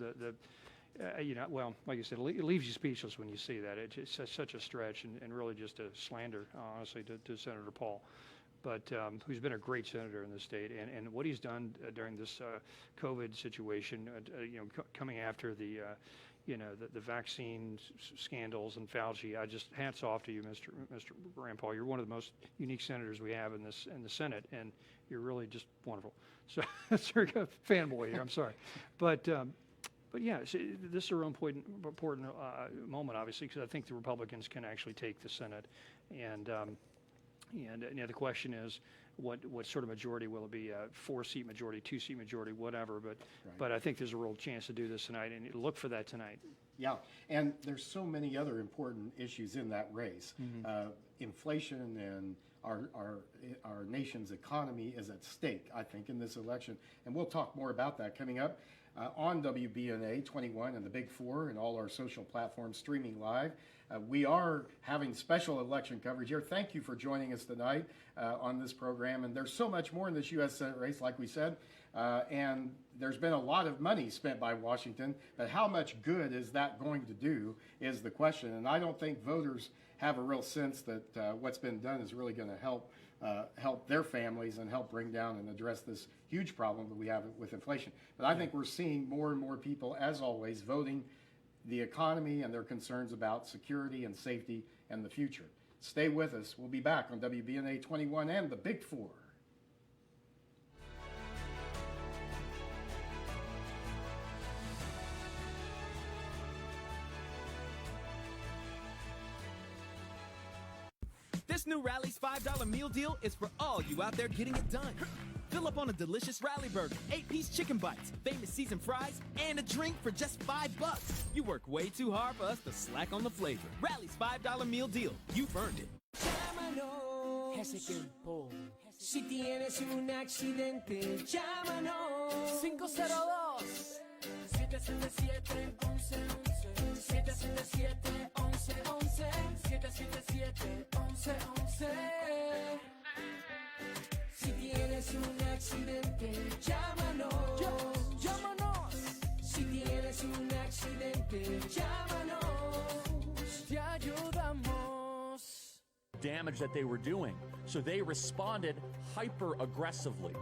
well, like you said, it leaves you speechless when you see that. It's such a stretch and really just a slander, honestly, to Senator Paul, but who's been a great senator in the state, and what he's done during this COVID situation, coming after the vaccine scandals and Fauci. I just hats off to you, Mr. Rand Paul. You're one of the most unique senators we have in the Senate, and you're really just wonderful. So, sorry, fanboy here. I'm sorry, but yeah, this is a real important moment, obviously, because I think the Republicans can actually take the Senate, and the question is, what sort of majority will it be? A 4-seat majority, 2-seat majority, whatever. But I think there's a real chance to do this tonight, and look for that tonight. Yeah, and there's so many other important issues in that race. Mm-hmm. Inflation and our nation's economy is at stake, I think, in this election, and we'll talk more about that coming up on WBNA 21 and the Big Four and all our social platforms streaming live. We are having special election coverage here. Thank you for joining us tonight on this program. And there's so much more in this U.S. Senate race, like we said. And there's been a lot of money spent by Washington. But how much good is that going to do is the question. And I don't think voters have a real sense that what's been done is really going to help their families and help bring down and address this huge problem that we have with inflation. But I think we're seeing more and more people, as always, voting the economy and their concerns about security and safety and the future. Stay with us. We'll be back on WBNA 21 and the Big Four. There's This new Rally's $5 meal deal is for all you out there getting it done. Fill up on a delicious Rally Burger, 8-piece chicken bites, famous seasoned fries, and a drink for just $5. You work way too hard for us to slack on the flavor. Rally's $5 meal deal. You've earned it. Llámanos. Hace tiempo. Si tienes un accidente, llámanos. 502 777 1111 777 1111 777 1111. Si tienes un accidente, llámanos. Llámanos. Si tienes un accidente, llámanos. Te ayudamos. Damage that they were doing, so they responded hyper-aggressively,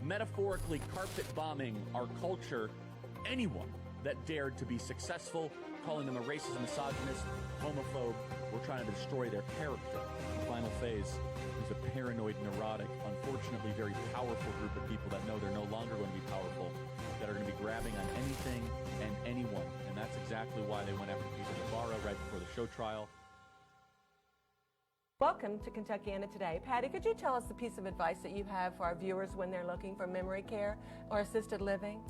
metaphorically carpet bombing our culture, anyone that dared to be successful, calling them a racist, misogynist, homophobe. We're trying to destroy their character. The final phase is a paranoid, neurotic, unfortunately very powerful group of people that know they're no longer going to be powerful, that are going to be grabbing on anything and anyone. And that's exactly why they went after Peter Navarro right before the show trial. Welcome to Kentuckiana Today. Patty, could you tell us the piece of advice that you have for our viewers when they're looking for memory care or assisted living?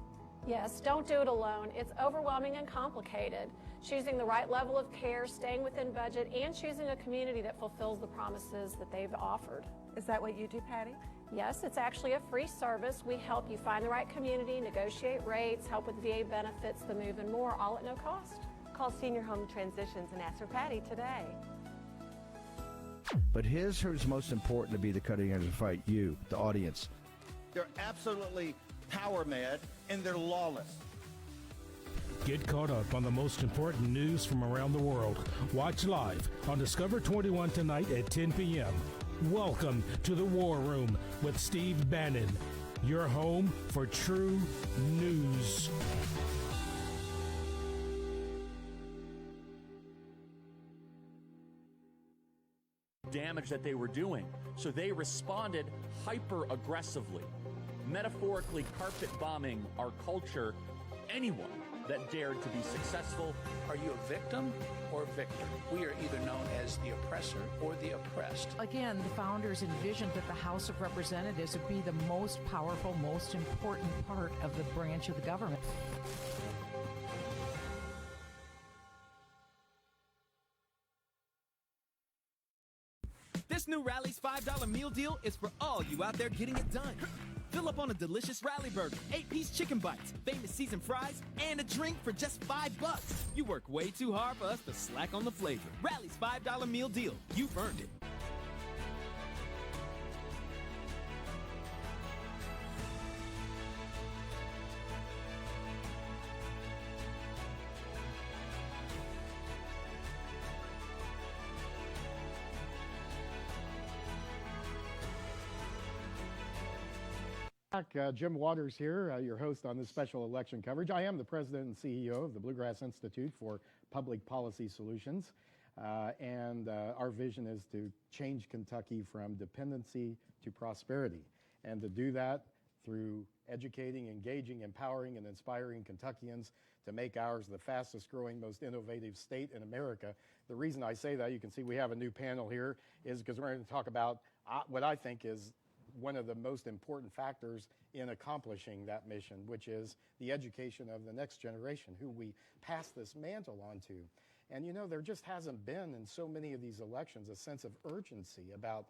Yes, don't do it alone. It's overwhelming and complicated. Choosing the right level of care, staying within budget, and choosing a community that fulfills the promises that they've offered. Is that what you do, Patty? Yes, it's actually a free service. We help you find the right community, negotiate rates, help with VA benefits, the move, and more, all at no cost. Call Senior Home Transitions and ask for Patty today. But here's who's most important to be the cutting edge of the fight, you, the audience. They're absolutely power mad and they're lawless. Get caught up on the most important news from around the world. Watch live on Discover 21 tonight at 10 p.m. Welcome to the War Room with Steve Bannon, your home for true news. Damage that they were doing, so they responded hyper-aggressively, metaphorically carpet bombing our culture, anyone that dared to be successful. Are you a victim or a victor? We are either known as the oppressor or the oppressed. Again, the founders envisioned that the House of Representatives would be the most powerful, most important part of the branch of the government. This new Rally's $5 meal deal is for all you out there getting it done. Fill up on a delicious Rally Burger, 8-piece chicken bites, famous seasoned fries, and a drink for just $5. You work way too hard for us to slack on the flavor. Rally's $5 meal deal. You've earned it. Jim Waters here, your host on this special election coverage. I am the president and CEO of the Bluegrass Institute for Public Policy Solutions, and our vision is to change Kentucky from dependency to prosperity, and to do that through educating, engaging, empowering, and inspiring Kentuckians to make ours the fastest growing, most innovative state in America. The reason I say that, you can see we have a new panel here, is because we're going to talk about what I think is one of the most important factors in accomplishing that mission, which is the education of the next generation, who we pass this mantle on to. And you know, there just hasn't been in so many of these elections a sense of urgency about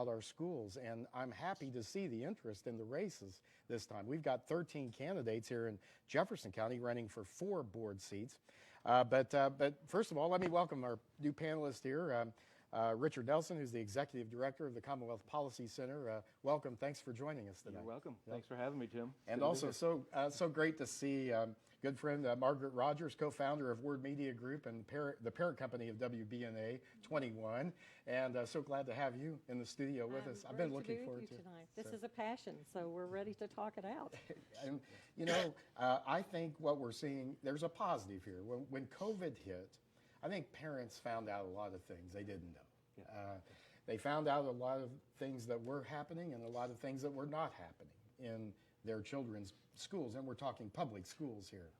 our schools, and I'm happy to see the interest in the races this time. We've got 13 candidates here in Jefferson County running for 4 board seats. But first of all, let me welcome our new panelist here. Richard Nelson, who's the Executive Director of the Commonwealth Policy Center. Welcome. Thanks for joining us today. You're welcome. Thanks for having me, Tim. And also so great to see good friend Margaret Rogers, co-founder of Word Media Group and the parent company of WBNA 21. And so glad to have you in the studio with us. I've been looking forward to it. This is a passion, so we're ready to talk it out. And you know, I think what we're seeing, there's a positive here. When COVID hit, I think parents found out a lot of things they didn't know. They found out a lot of things that were happening and a lot of things that were not happening in their children's schools, and we're talking public schools here.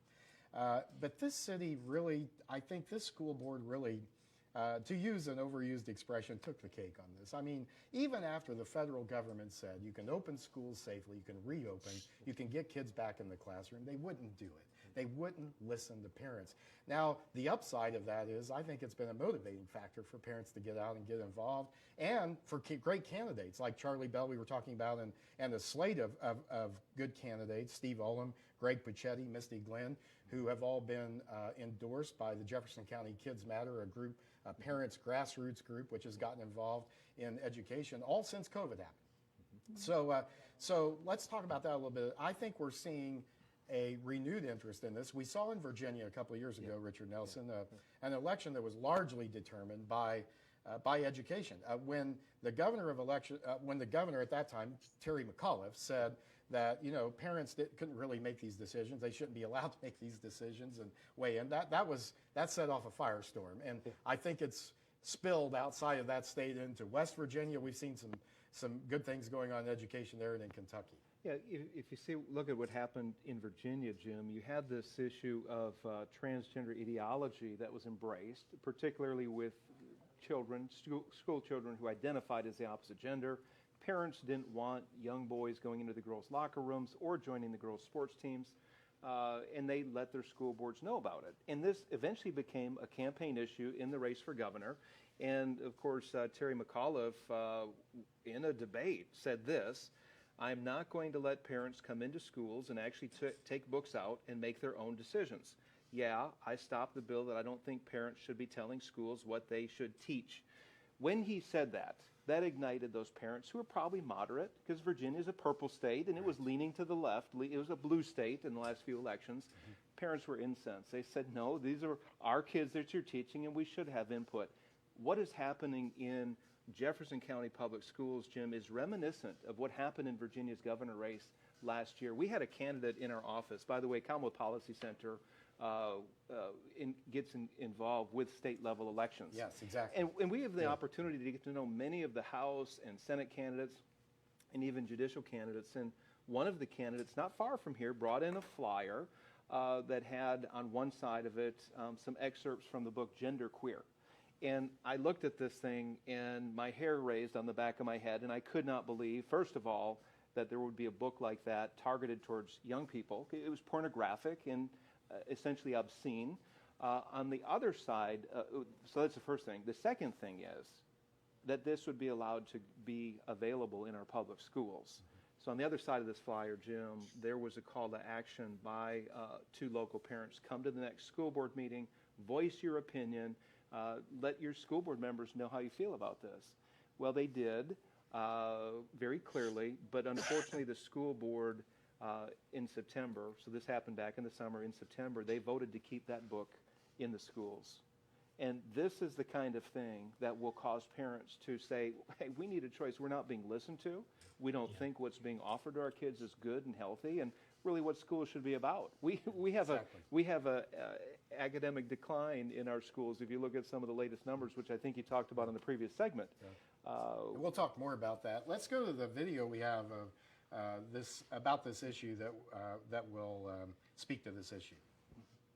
But this city really, I think this school board really to use an overused expression, took the cake on this. I mean, even after the federal government said you can open schools safely, you can reopen, you can get kids back in the classroom, they wouldn't do it. They wouldn't listen to parents. Now, the upside of that is I think it's been a motivating factor for parents to get out and get involved, and for great candidates like Charlie Bell we were talking about, and a slate of good candidates, Steve Ullum, Greg Puccetti, Misty Glenn, who have all been endorsed by the Jefferson County Kids Matter, a group, a parents' grassroots group, which has gotten involved in education all since COVID happened. So let's talk about that a little bit. I think we're seeing a renewed interest in this. We saw in Virginia a couple of years ago, Richard Nelson, an election that was largely determined by education. When the governor at that time, Terry McAuliffe, said that parents couldn't really make these decisions, they shouldn't be allowed to make these decisions and weigh in. That set off a firestorm, and I think it's spilled outside of that state into West Virginia. We've seen some good things going on in education there and in Kentucky. Yeah, if you look at what happened in Virginia, Jim, you had this issue of transgender ideology that was embraced, particularly with children, school children who identified as the opposite gender. Parents didn't want young boys going into the girls' locker rooms or joining the girls' sports teams, and they let their school boards know about it. And this eventually became a campaign issue in the race for governor. And, of course, Terry McAuliffe, in a debate, said this: I'm not going to let parents come into schools and actually take books out and make their own decisions. Yeah, I stopped the bill that I don't think parents should be telling schools what they should teach. When he said that, that ignited those parents who are probably moderate, because Virginia is a purple state and it was leaning to the left. It was a blue state in the last few elections. Parents were incensed. They said, no, these are our kids that you're teaching and we should have input. What is happening in Jefferson County Public Schools, Jim, is reminiscent of what happened in Virginia's governor race last year. We had a candidate in our office. By the way, Commonwealth Policy Center gets involved with state-level elections. Yes, exactly. And we have the opportunity to get to know many of the House and Senate candidates and even judicial candidates. And one of the candidates, not far from here, brought in a flyer that had on one side of it some excerpts from the book Gender Queer. And I looked at this thing and my hair raised on the back of my head, and I could not believe, first of all, that there would be a book like that targeted towards young people. It was pornographic and essentially obscene. On the other side, so that's the first thing. The second thing is that this would be allowed to be available in our public schools. So on the other side of this flyer, Jim, there was a call to action by two local parents. Come to the next school board meeting, voice your opinion, let your school board members know how you feel about this. Well, they did very clearly, but unfortunately the school board in September, so this happened back in the summer, in September, they voted to keep that book in the schools. And this is the kind of thing that will cause parents to say, hey, we need a choice. We're not being listened to. We don't think what's being offered to our kids is good and healthy, and really what schools should be about. We have a academic decline in our schools if you look at some of the latest numbers, which I think you talked about in the previous segment. We'll talk more about that. Let's go to the video we have of this issue that will speak to this issue.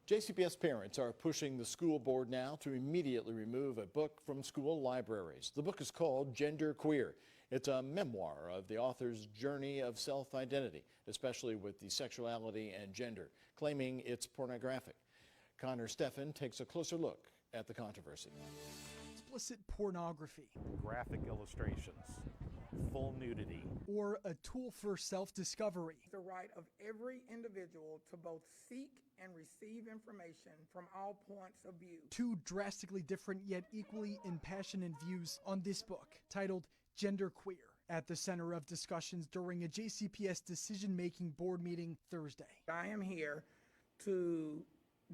JCPS parents are pushing the school board now to immediately remove a book from school libraries. The book is called Gender Queer. It's a memoir of the author's journey of self-identity, especially with the sexuality and gender, claiming it's pornographic. Connor Steffen takes a closer look at the controversy. Explicit pornography. Graphic illustrations. Full nudity. Or a tool for self-discovery. The right of every individual to both seek and receive information from all points of view. Two drastically different yet equally impassioned views on this book, titled Gender Queer, at the center of discussions during a JCPS decision-making board meeting Thursday. I am here to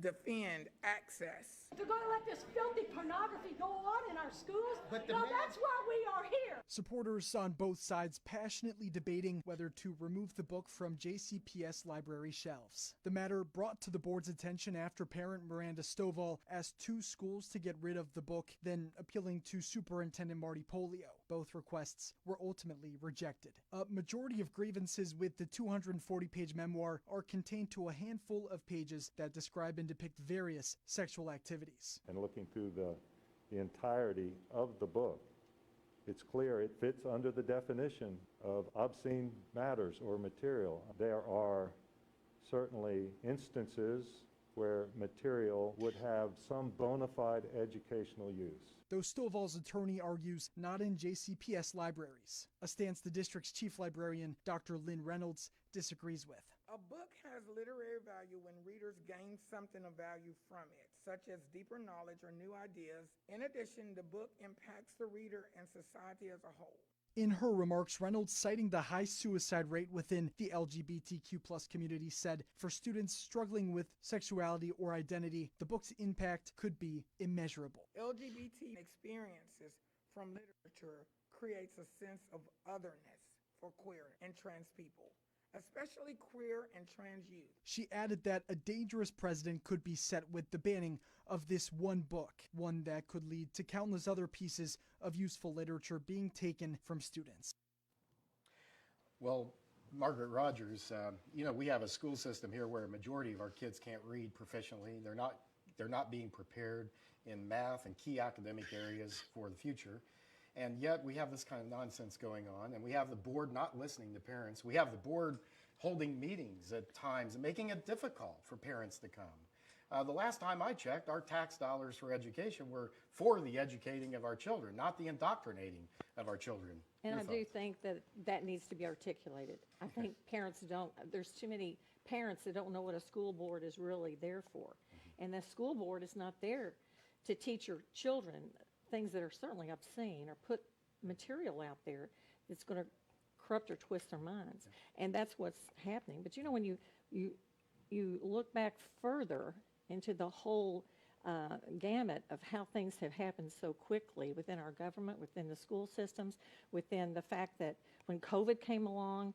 defend access. They're going to let this filthy pornography go on in our schools? That's why we are here. Supporters on both sides passionately debating whether to remove the book from JCPS library shelves. The matter brought to the board's attention after parent Miranda Stovall asked two schools to get rid of the book, then appealing to Superintendent Marty Polio. Both requests were ultimately rejected. A majority of grievances with the 240-page memoir are contained to a handful of pages that describe and depict various sexual activities. And looking through the the entirety of the book. It's clear it fits under the definition of obscene matters or material. There are certainly instances where material would have some bona fide educational use. Though Stovall's attorney argues not in JCPS libraries, a stance the district's chief librarian, Dr. Lynn Reynolds, disagrees with. A book has literary value when readers gain something of value from it, such as deeper knowledge or new ideas. In addition, the book impacts the reader and society as a whole. In her remarks, Reynolds, citing the high suicide rate within the LGBTQ+ community, said for students struggling with sexuality or identity, the book's impact could be immeasurable. LGBT experiences from literature creates a sense of otherness for queer and trans people, especially queer and trans youth. She added that a dangerous precedent could be set with the banning of this one book, one that could lead to countless other pieces of useful literature being taken from students. Well, Margaret Rogers, we have a school system here where a majority of our kids can't read proficiently. They're not being prepared in math and key academic areas for the future. And yet we have this kind of nonsense going on, and we have the board not listening to parents. We have the board holding meetings at times and making it difficult for parents to come. The last time I checked, our tax dollars for education were for the educating of our children, not the indoctrinating of our children. And Your I do thoughts? think that that needs to be articulated. I think parents don't, there's too many parents that don't know what a school board is really there for. And the school board is not there to teach your children things that are certainly obscene or put material out there that's going to corrupt or twist their minds. And that's what's happening. But when you look back further into the whole gamut of how things have happened so quickly within our government, within the school systems, within the fact that when COVID came along,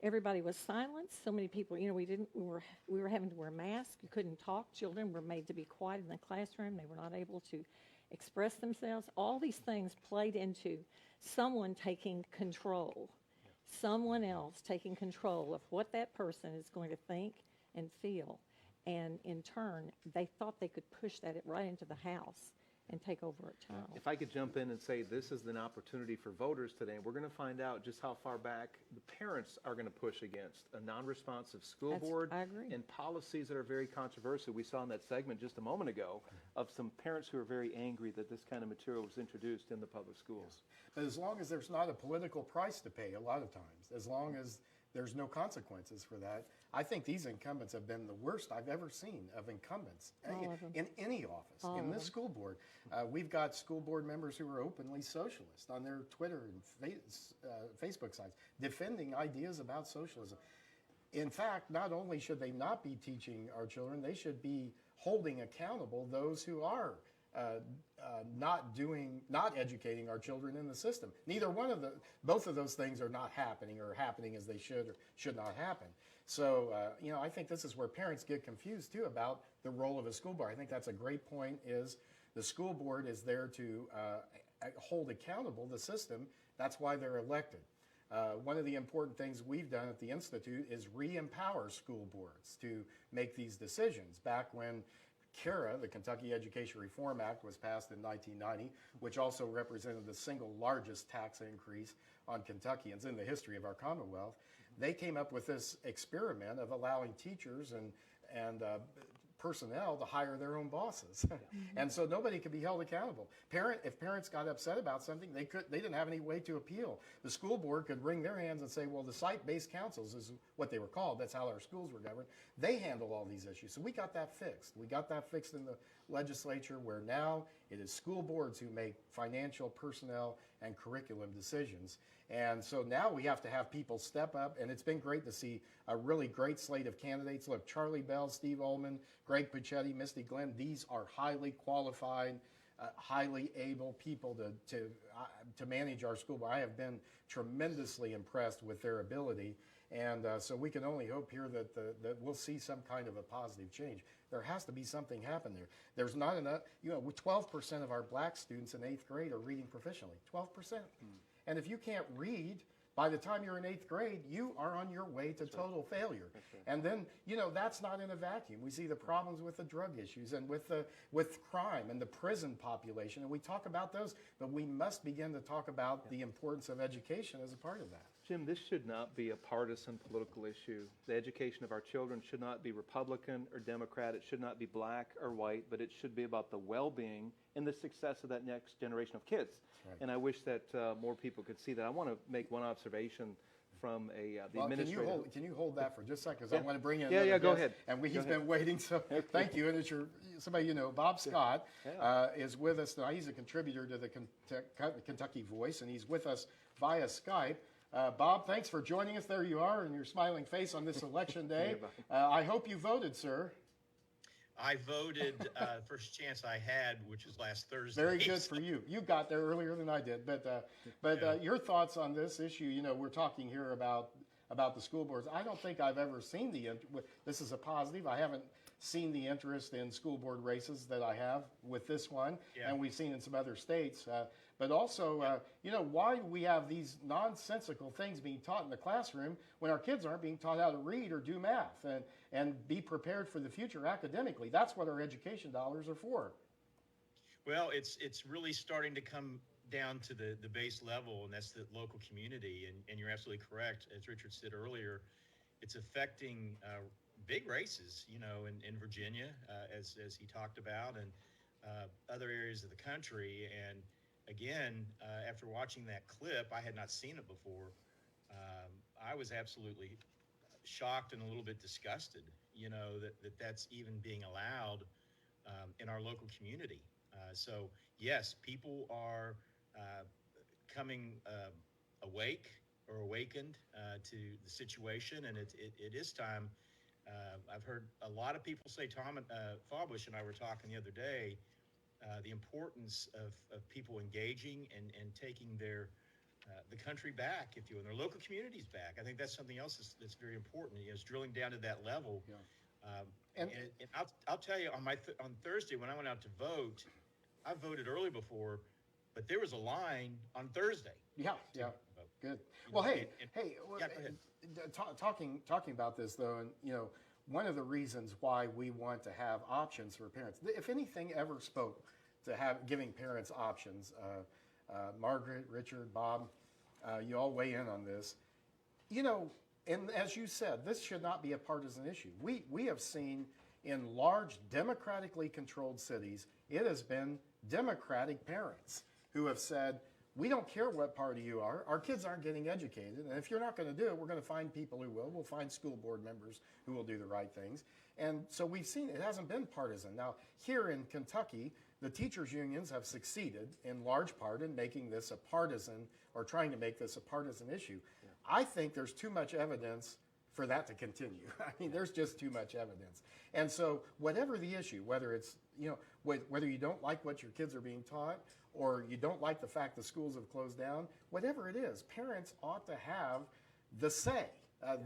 everybody was silenced. So many people, we were having to wear masks. You couldn't talk. Children were made to be quiet in the classroom. They were not able to express themselves. All these things played into someone taking control, someone else taking control of what that person is going to think and feel. And in turn, they thought they could push that right into the house and take over a child. If I could jump in and say this is an opportunity for voters today, and we're going to find out just how far back the parents are going to push against a non-responsive school board I agree. and policies that are very controversial. We saw in that segment just a moment ago of some parents who are very angry that this kind of material was introduced in the public schools. But as long as there's not a political price to pay, a lot of times, as long as there's no consequences for that, I think these incumbents have been the worst I've ever seen of incumbents in any office. In this school board, we've got school board members who are openly socialist on their Twitter and Facebook sites, defending ideas about socialism. In fact, not only should they not be teaching our children, they should be holding accountable those who are not educating our children in the system. Both of those things are not happening or happening as they should or should not happen. So, I think this is where parents get confused too about the role of a school board. I think that's a great point, is the school board is there to hold accountable the system. That's why they're elected. One of the important things we've done at the Institute is re-empower school boards to make these decisions. Back when CARA, the Kentucky Education Reform Act, was passed in 1990, which also represented the single largest tax increase on Kentuckians in the history of our Commonwealth, they came up with this experiment of allowing teachers and personnel to hire their own bosses. And so nobody could be held accountable. If parents got upset about something, they didn't have any way to appeal. The school board could wring their hands and say, well, the site-based councils is what they were called. That's how our schools were governed. They handle all these issues. So we got that fixed. We got that fixed in the legislature, where now it is school boards who make financial, personnel, and curriculum decisions. And so now we have to have people step up, and it's been great to see a really great slate of candidates. Look, Charlie Bell, Steve Ullman, Greg Puccetti, Misty Glenn, these are highly qualified, highly able people to manage our school board. I have been tremendously impressed with their ability, and so we can only hope here that we'll see some kind of a positive change. There has to be something happen there. There's not enough, 12% of our black students in 8th grade are reading proficiently, 12%. And if you can't read by the time you're in 8th grade, you are on your way to total failure. And then, that's not in a vacuum. We see the problems with the drug issues and with crime and the prison population, and we talk about those, but we must begin to talk about the importance of education as a part of that. Jim, this should not be a partisan political issue. The education of our children should not be Republican or Democrat. It should not be black or white, but it should be about the well-being and the success of that next generation of kids. Right. And I wish that more people could see that. I want to make one observation from the administrator. Can you hold that for just a second? Because I want to bring in go ahead. And he's been waiting, so thank you. And it's somebody Bob Scott is with us now. He's a contributor to the Kentucky Voice, and he's with us via Skype. Bob, thanks for joining us. There you are, and your smiling face on this election day. I hope you voted, sir. I voted first chance I had, which was last Thursday. Very good for you. You got there earlier than I did. But your thoughts on this issue? We're talking here about the school boards. I don't think I've ever seen this is a positive. I haven't seen the interest in school board races that I have with this one, and we've seen in some other states. But also, why do we have these nonsensical things being taught in the classroom when our kids aren't being taught how to read or do math and be prepared for the future academically? That's what our education dollars are for. Well, it's really starting to come down to the base level, and that's the local community. And you're absolutely correct. As Richard said earlier, it's affecting big races, in Virginia, as he talked about, and other areas of the country. And again, after watching that clip, I had not seen it before. I was absolutely shocked and a little bit disgusted, that's even being allowed in our local community. So yes, people are coming awake or awakened to the situation, and it is time. I've heard a lot of people say, Tom and Fawbush and I were talking the other day, the importance of people engaging and taking the country back, if you will, and their local communities back. I think that's something else that's very important. Is drilling down to that level. Yeah. And I'll tell you, on Thursday when I went out to vote, I voted early before, but there was a line on Thursday. Yeah. Good. Well, go ahead. Talking about this though, and one of the reasons why we want to have options for parents, if anything ever spoke to giving parents options, Margaret, Richard, Bob, you all weigh in on this. And as you said, this should not be a partisan issue. We have seen in large democratically controlled cities, it has been Democratic parents who have said, we don't care what party you are. Our kids aren't getting educated. And if you're not going to do it, we're going to find people who will. We'll find school board members who will do the right things. And so we've seen it hasn't been partisan. Now, here in Kentucky, the teachers' unions have succeeded in large part in making this a partisan or trying to make this a partisan issue. Yeah. I think there's too much evidence for that to continue. I mean, there's just too much evidence. And so whatever the issue, whether it's, whether you don't like what your kids are being taught or you don't like the fact the schools have closed down, whatever it is, parents ought to have the say.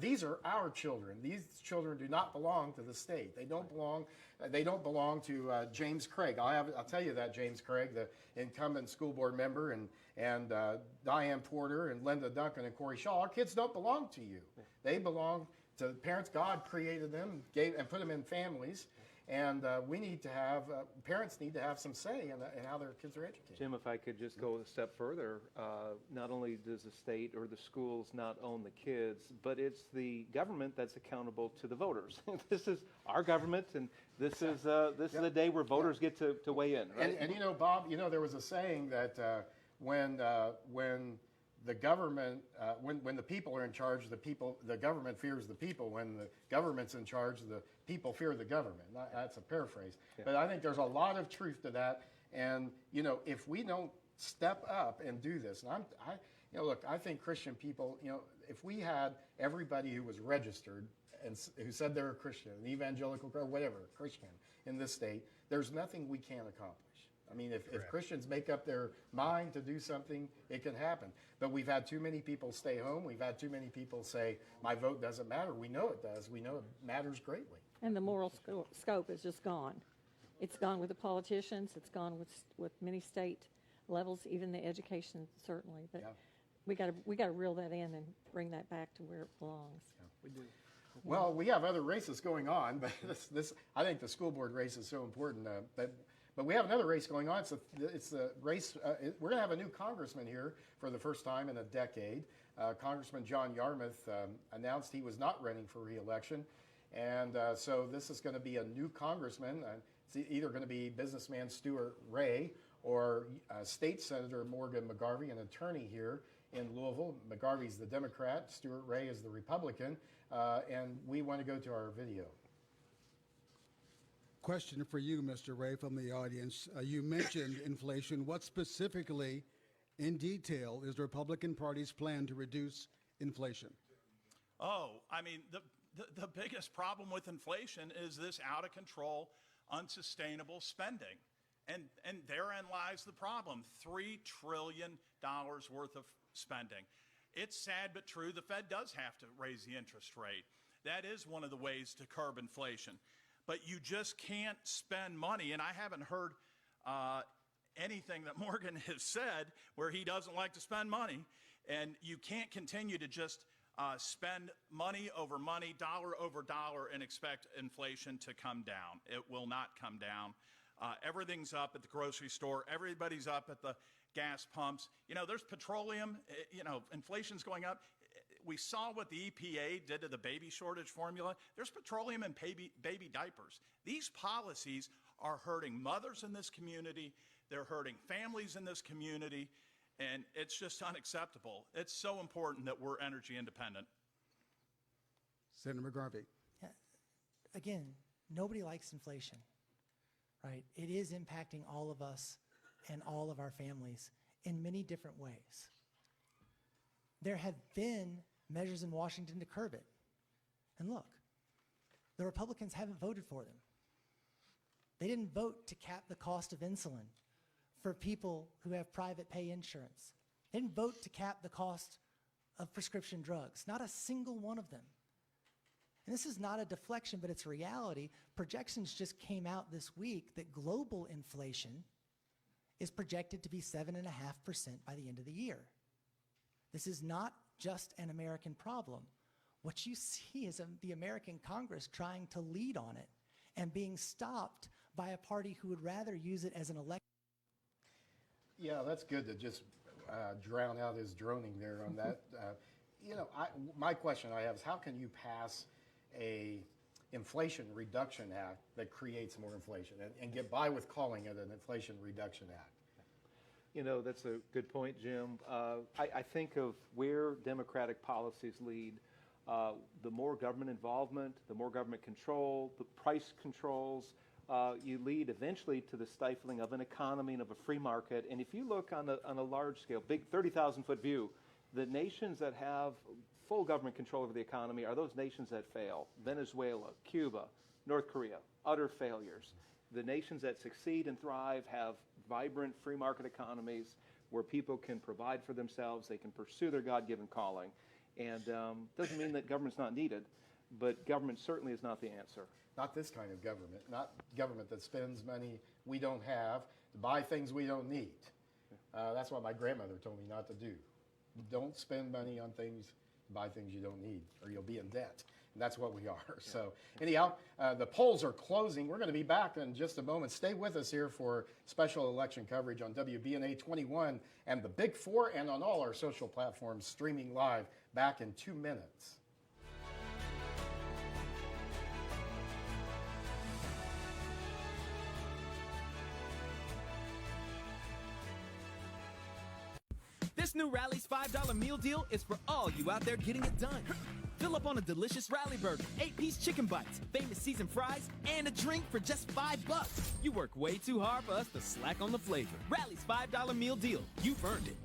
These are our children. These children do not belong to the state. They don't belong. They don't belong to James Craig. I'll tell you that James Craig, the incumbent school board member, and Diane Porter and Linda Duncan and Corey Shaw. Our kids don't belong to you. They belong to the parents. God created them, and put them in families. And we need to have, parents need to have some say in how their kids are educated. Jim, if I could just go a step further, not only does the state or the schools not own the kids, but it's the government that's accountable to the voters. This is our government, and this is the day where voters get to weigh in, right? And Bob, there was a saying that when the government, when the people are in charge, the government fears the people. When the government's in charge, the people fear the government. That's a paraphrase, but I think there's a lot of truth to that. And if we don't step up and do this, and I think Christian people, if we had everybody who was registered and who said they're a Christian, an evangelical or whatever, Christian in this state, there's nothing we can't accomplish. I mean, if Christians make up their mind to do something, it can happen. But we've had too many people stay home. We've had too many people say, my vote doesn't matter. We know it does. We know it matters greatly. And the moral scope is just gone. It's gone with the politicians. It's gone with many state levels, even the education, certainly. But We got to reel that in and bring that back to where it belongs. We do. Well, we have other races going on, but I think the school board race is so important. But we have another race going on. It's the race. We're going to have a new congressman here for the first time in a decade. Congressman John Yarmouth announced he was not running for re-election, and so this is going to be a new congressman. It's either going to be businessman Stuart Ray or State Senator Morgan McGarvey, an attorney here in Louisville. McGarvey's the Democrat, Stuart Ray is the Republican, and we want to go to our video. Question for you, Mr. Ray, from the audience. You mentioned inflation. What specifically, in detail, is the Republican Party's plan to reduce inflation? Oh, I mean, the biggest problem with inflation is this out of control, unsustainable spending. And therein lies the problem. $3 trillion worth of spending. It's sad but true. The Fed does have to raise the interest rate. That is one of the ways to curb inflation. But you just can't spend money. And I haven't heard anything that Morgan has said where he doesn't like to spend money. And you can't continue to just spend money over money, dollar over dollar, and expect inflation to come down. It will not come down. Everything's up at the grocery store. Everybody's up at the gas pumps. You know, there's petroleum. You know, inflation's going up. We saw what the EPA did to the baby shortage formula. There's petroleum in baby diapers. These policies are hurting mothers in this community. They're hurting families in this community. And it's just unacceptable. It's so important that we're energy independent. Senator McGarvey. Yeah. Again, nobody likes inflation, right? It is impacting all of us and all of our families in many different ways. There have been measures in Washington to curb it. And look, the Republicans haven't voted for them. They didn't vote to cap the cost of insulin for people who have private pay insurance. They didn't vote to cap the cost of prescription drugs, not a single one of them. And this is not a deflection, but it's reality. Projections just came out this week that global inflation is projected to be 7.5% by the end of the year. This is not just an American problem. What you see is the American Congress trying to lead on it and being stopped by a party who would rather use it as an election. Yeah, that's good to just drown out his droning there on that. You know, my question I have is how can you pass a Inflation Reduction Act that creates more inflation and get by with calling it an Inflation Reduction Act? You know, that's a good point, Jim. I think of where Democratic policies lead. The more government involvement, the more government control, the price controls, you lead eventually to the stifling of an economy and of a free market. And if you look on a large scale, big 30,000-foot view, the nations that have full government control over the economy are those nations that fail. Venezuela, Cuba, North Korea, utter failures. The nations that succeed and thrive have vibrant free market economies where people can provide for themselves, they can pursue their God-given calling. And doesn't mean that government's not needed, but government certainly is not the answer. Not this kind of government, not government that spends money we don't have to buy things we don't need. That's what my grandmother told me not to do. Don't spend money on things, buy things you don't need, or you'll be in debt. And that's what we are. So anyhow, the polls are closing. We're going to be back in just a moment. Stay with us here for special election coverage on WBNA 21 and the Big Four and on all our social platforms streaming live back in 2 minutes. This new Rally's $5 meal deal is for all you out there getting it done. Fill up on a delicious Rally Burger, 8-piece chicken bites, famous seasoned fries, and a drink for just $5. You work way too hard for us to slack on the flavor. Rally's $5 meal deal. You've earned it.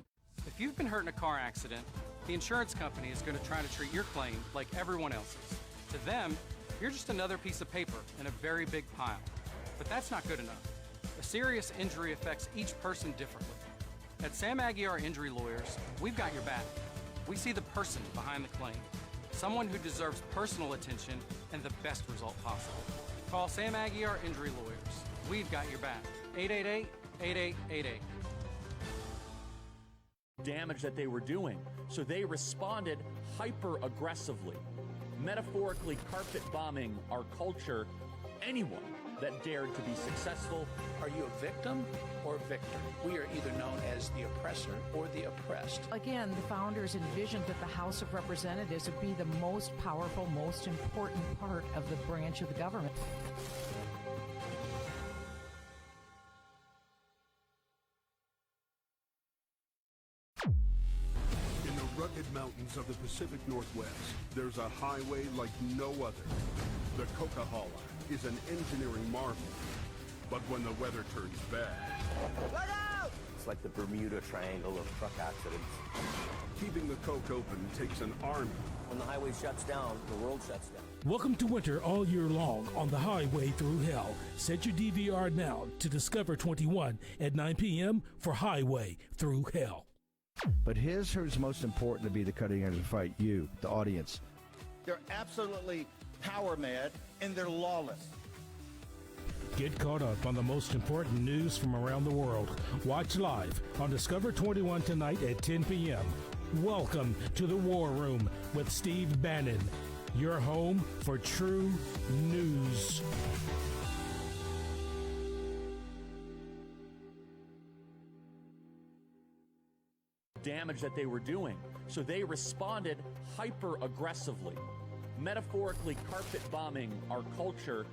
If you've been hurt in a car accident, the insurance company is going to try to treat your claim like everyone else's. To them, you're just another piece of paper in a very big pile. But that's not good enough. A serious injury affects each person differently. At Sam Aguiar Injury Lawyers, we've got your back. We see the person behind the claim, someone who deserves personal attention and the best result possible. Call Sam Aguiar Injury Lawyers. We've got your back. 888-8888. damage that they were doing, so they responded hyper-aggressively, metaphorically carpet bombing our culture, anyone that dared to be successful. Are you a victim or a victor? We are either known as the oppressor or the oppressed. Again, the founders envisioned that the House of Representatives would be the most powerful, most important part of the branch of the government. In the rugged mountains of the Pacific Northwest, there's a highway like no other. The Coca-Cola is an engineering marvel. But when the weather turns bad... Look out! It's like the Bermuda Triangle of truck accidents. Keeping the coke open takes an army. When the highway shuts down, the world shuts down. Welcome to winter all year long on the highway through hell. Set your DVR now to Discover 21 at 9 p.m. for Highway Through Hell. But here's who's most important to be the cutting edge of the fight, you, the audience. They're absolutely power mad and they're lawless. Get caught up on the most important news from around the world. Watch live on Discover 21 tonight at 10 p.m. Welcome to the War Room with Steve Bannon, your home for true news. Damage that they were doing, so they responded hyper-aggressively, metaphorically carpet bombing our culture,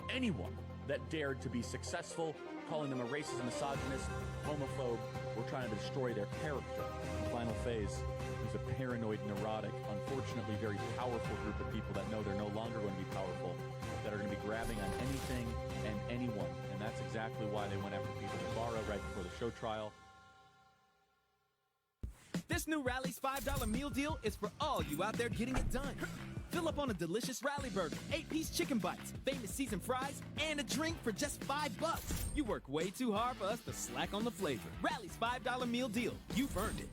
anyone that dared to be successful, calling them a racist, misogynist, homophobe. We're trying to destroy their character. The final phase is a paranoid, neurotic, unfortunately very powerful group of people that know they're no longer going to be powerful, that are going to be grabbing on anything and anyone. And that's exactly why they went after Peter Navarro right before the show trial. This new Rally's $5 meal deal is for all you out there getting it done. Fill up on a delicious Rally Burger, 8-piece chicken bites, famous seasoned fries, and a drink for just $5. You work way too hard for us to slack on the flavor. Rally's $5 meal deal. You've earned it.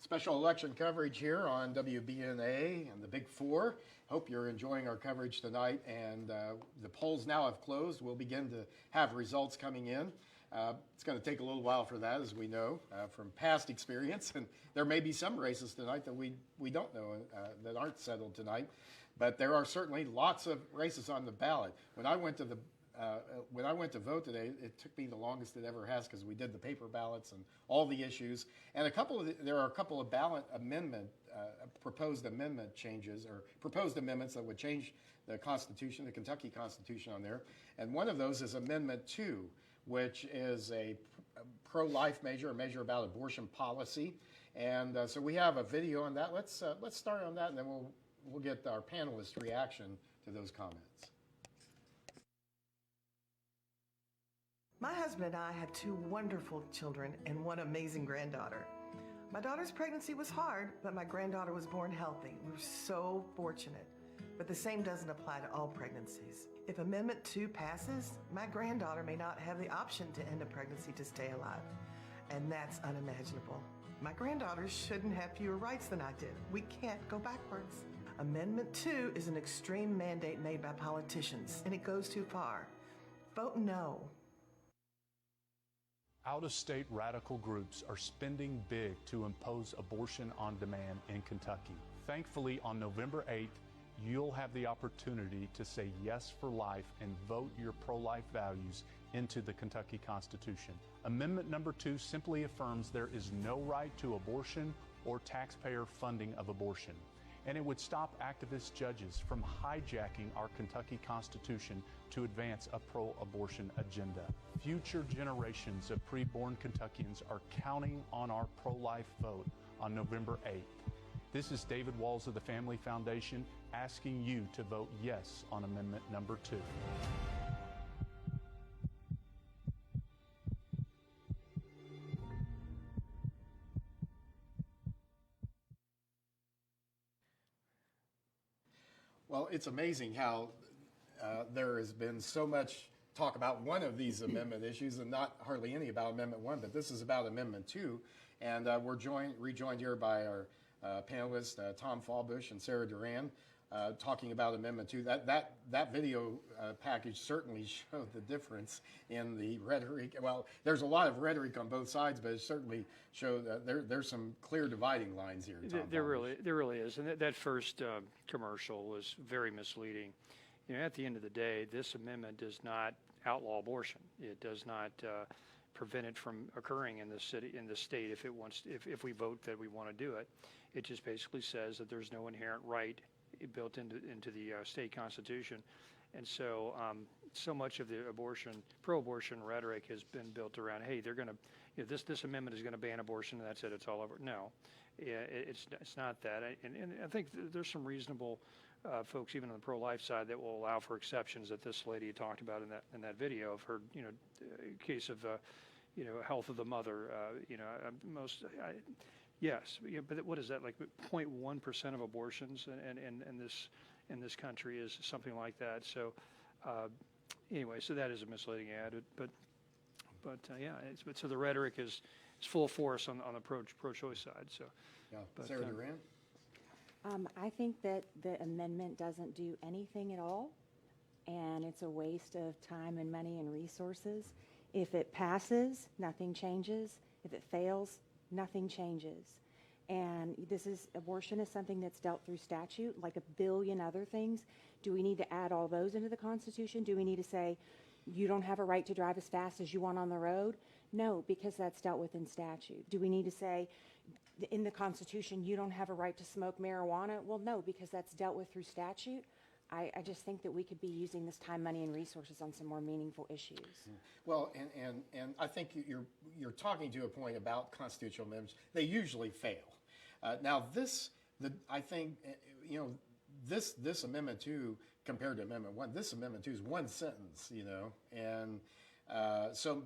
Special election coverage here on WBNA and the Big Four. Hope you're enjoying our coverage tonight. And the polls now have closed. We'll begin to have results coming in. It's going to take a little while for that, as we know from past experience. And there may be some races tonight that we don't know that aren't settled tonight. But there are certainly lots of races on the ballot. When I went to vote today, it took me the longest it ever has because we did the paper ballots and all the issues. And there are a couple of ballot amendment, proposed amendment changes, or proposed amendments that would change the Constitution, the Kentucky Constitution on there. And one of those is Amendment 2, which is a pro-life measure, a measure about abortion policy. And so we have a video on that. Let's start on that, and then we'll get our panelists' reaction to those comments. My husband and I have 2 wonderful children and 1 amazing granddaughter. My daughter's pregnancy was hard, but my granddaughter was born healthy. We were so fortunate. But the same doesn't apply to all pregnancies. If Amendment 2 passes, my granddaughter may not have the option to end a pregnancy to stay alive. And that's unimaginable. My granddaughter shouldn't have fewer rights than I did. We can't go backwards. Amendment 2 is an extreme mandate made by politicians, and it goes too far. Vote no. Out-of-state radical groups are spending big to impose abortion on demand in Kentucky. Thankfully, on November 8th, you'll have the opportunity to say yes for life and vote your pro-life values into the Kentucky Constitution. Amendment number 2 simply affirms there is no right to abortion or taxpayer funding of abortion. And it would stop activist judges from hijacking our Kentucky Constitution to advance a pro-abortion agenda. Future generations of preborn Kentuckians are counting on our pro-life vote on November 8th. This is David Walls of the Family Foundation asking you to vote yes on Amendment number 2. Well, it's amazing how there has been so much talk about one of these amendment issues and not hardly any about Amendment 1, but this is about Amendment 2. And we're rejoined here by our panelists, Tom Fallbush and Sarah Duran, talking about Amendment 2. That video package certainly showed the difference in the rhetoric. Well, there's a lot of rhetoric on both sides, but it certainly showed that there's some clear dividing lines here. Tom There really is. And that first commercial was very misleading. You know, at the end of the day, this amendment does not outlaw abortion. It does not prevent it from occurring in the city, in the state, if we vote that we want to do it. It just basically says that there's no inherent right built into the state constitution. And so so much of the pro-abortion rhetoric has been built around, hey, they're going to, this amendment is going to ban abortion and that's it, it's all over. No, it's not that. And I think there's some reasonable folks, even on the pro-life side, that will allow for exceptions that this lady talked about in that video of her, case of, health of the mother, yes, but what is that, like 0.1% of abortions in this country is something like that. So anyway, so that is a misleading ad, but so the rhetoric is full force on the pro-choice side. So yeah, Sarah Duran. I think that the amendment doesn't do anything at all, and it's a waste of time and money and resources. If it passes, nothing changes. If it fails, nothing changes. And abortion is something that's dealt through statute, like a billion other things. Do we need to add all those into the Constitution? Do we need to say, you don't have a right to drive as fast as you want on the road? No, because that's dealt with in statute. Do we need to say, in the Constitution, you don't have a right to smoke marijuana? Well, no, because that's dealt with through statute. I just think that we could be using this time, money, and resources on some more meaningful issues. Well, and I think you're talking to a point about constitutional amendments. They usually fail. Now, I think this Amendment 2 compared to Amendment 1, this Amendment 2 is one sentence, and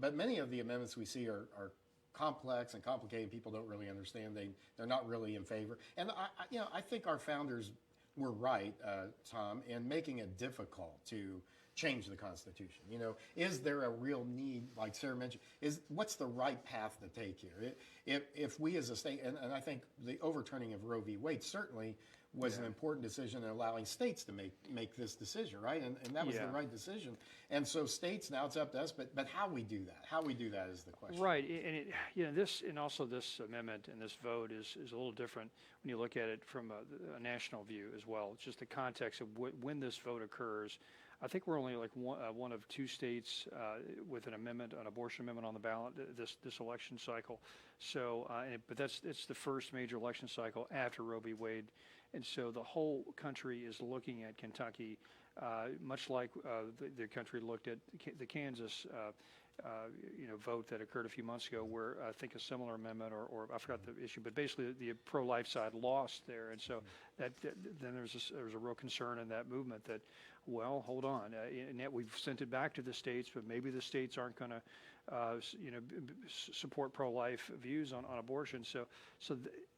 but many of the amendments we see are complex and complicated. People don't really understand. They're not really in favor. And I think our founders were right, Tom, in making it difficult to change the Constitution. Is there a real need, like Sarah mentioned, what's the right path to take here? If we as a state, and I think the overturning of Roe v. Wade certainly was an important decision in allowing states to make this decision, right? And that was the right decision. And so states, now it's up to us, but how we do that is the question. Right, and this amendment and this vote is a little different when you look at it from a national view as well. It's just the context of when this vote occurs. I think we're only like one of two states with an abortion amendment on the ballot this election cycle. So, but it's the first major election cycle after Roe v. Wade, and so the whole country is looking at Kentucky, much like the country looked at the Kansas vote that occurred a few months ago, where I think a similar amendment, or I forgot the issue, but basically the pro-life side lost there, and so then there's a real concern in that movement that, well, hold on, and yet we've sent it back to the states, but maybe the states aren't going to, support pro-life views on abortion. So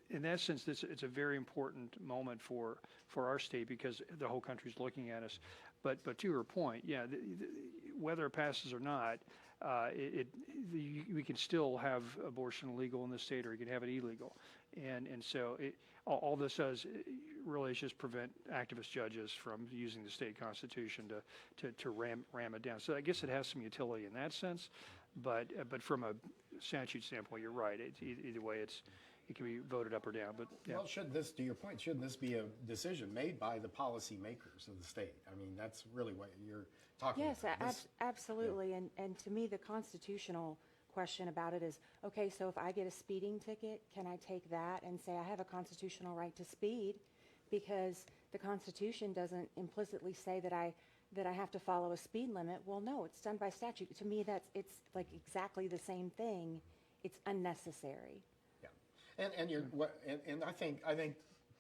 in that sense, it's a very important moment for our state because the whole country's looking at us. But to your point, whether it passes or not, we can still have abortion legal in the state, or you can have it illegal, and so all this does really is just prevent activist judges from using the state constitution to ram it down. So I guess it has some utility in that sense, but from a statute standpoint, you're right. Either way, it can be voted up or down. But well, to your point, shouldn't this be a decision made by the policymakers of the state? I mean, that's really what you're talking about. Yes, absolutely. Yeah. And to me, the constitutional question about it is, okay, so if I get a speeding ticket, can I take that and say I have a constitutional right to speed? Because the Constitution doesn't implicitly say that I have to follow a speed limit. Well, no, it's done by statute. To me, it's like exactly the same thing. It's unnecessary. Yeah, and I think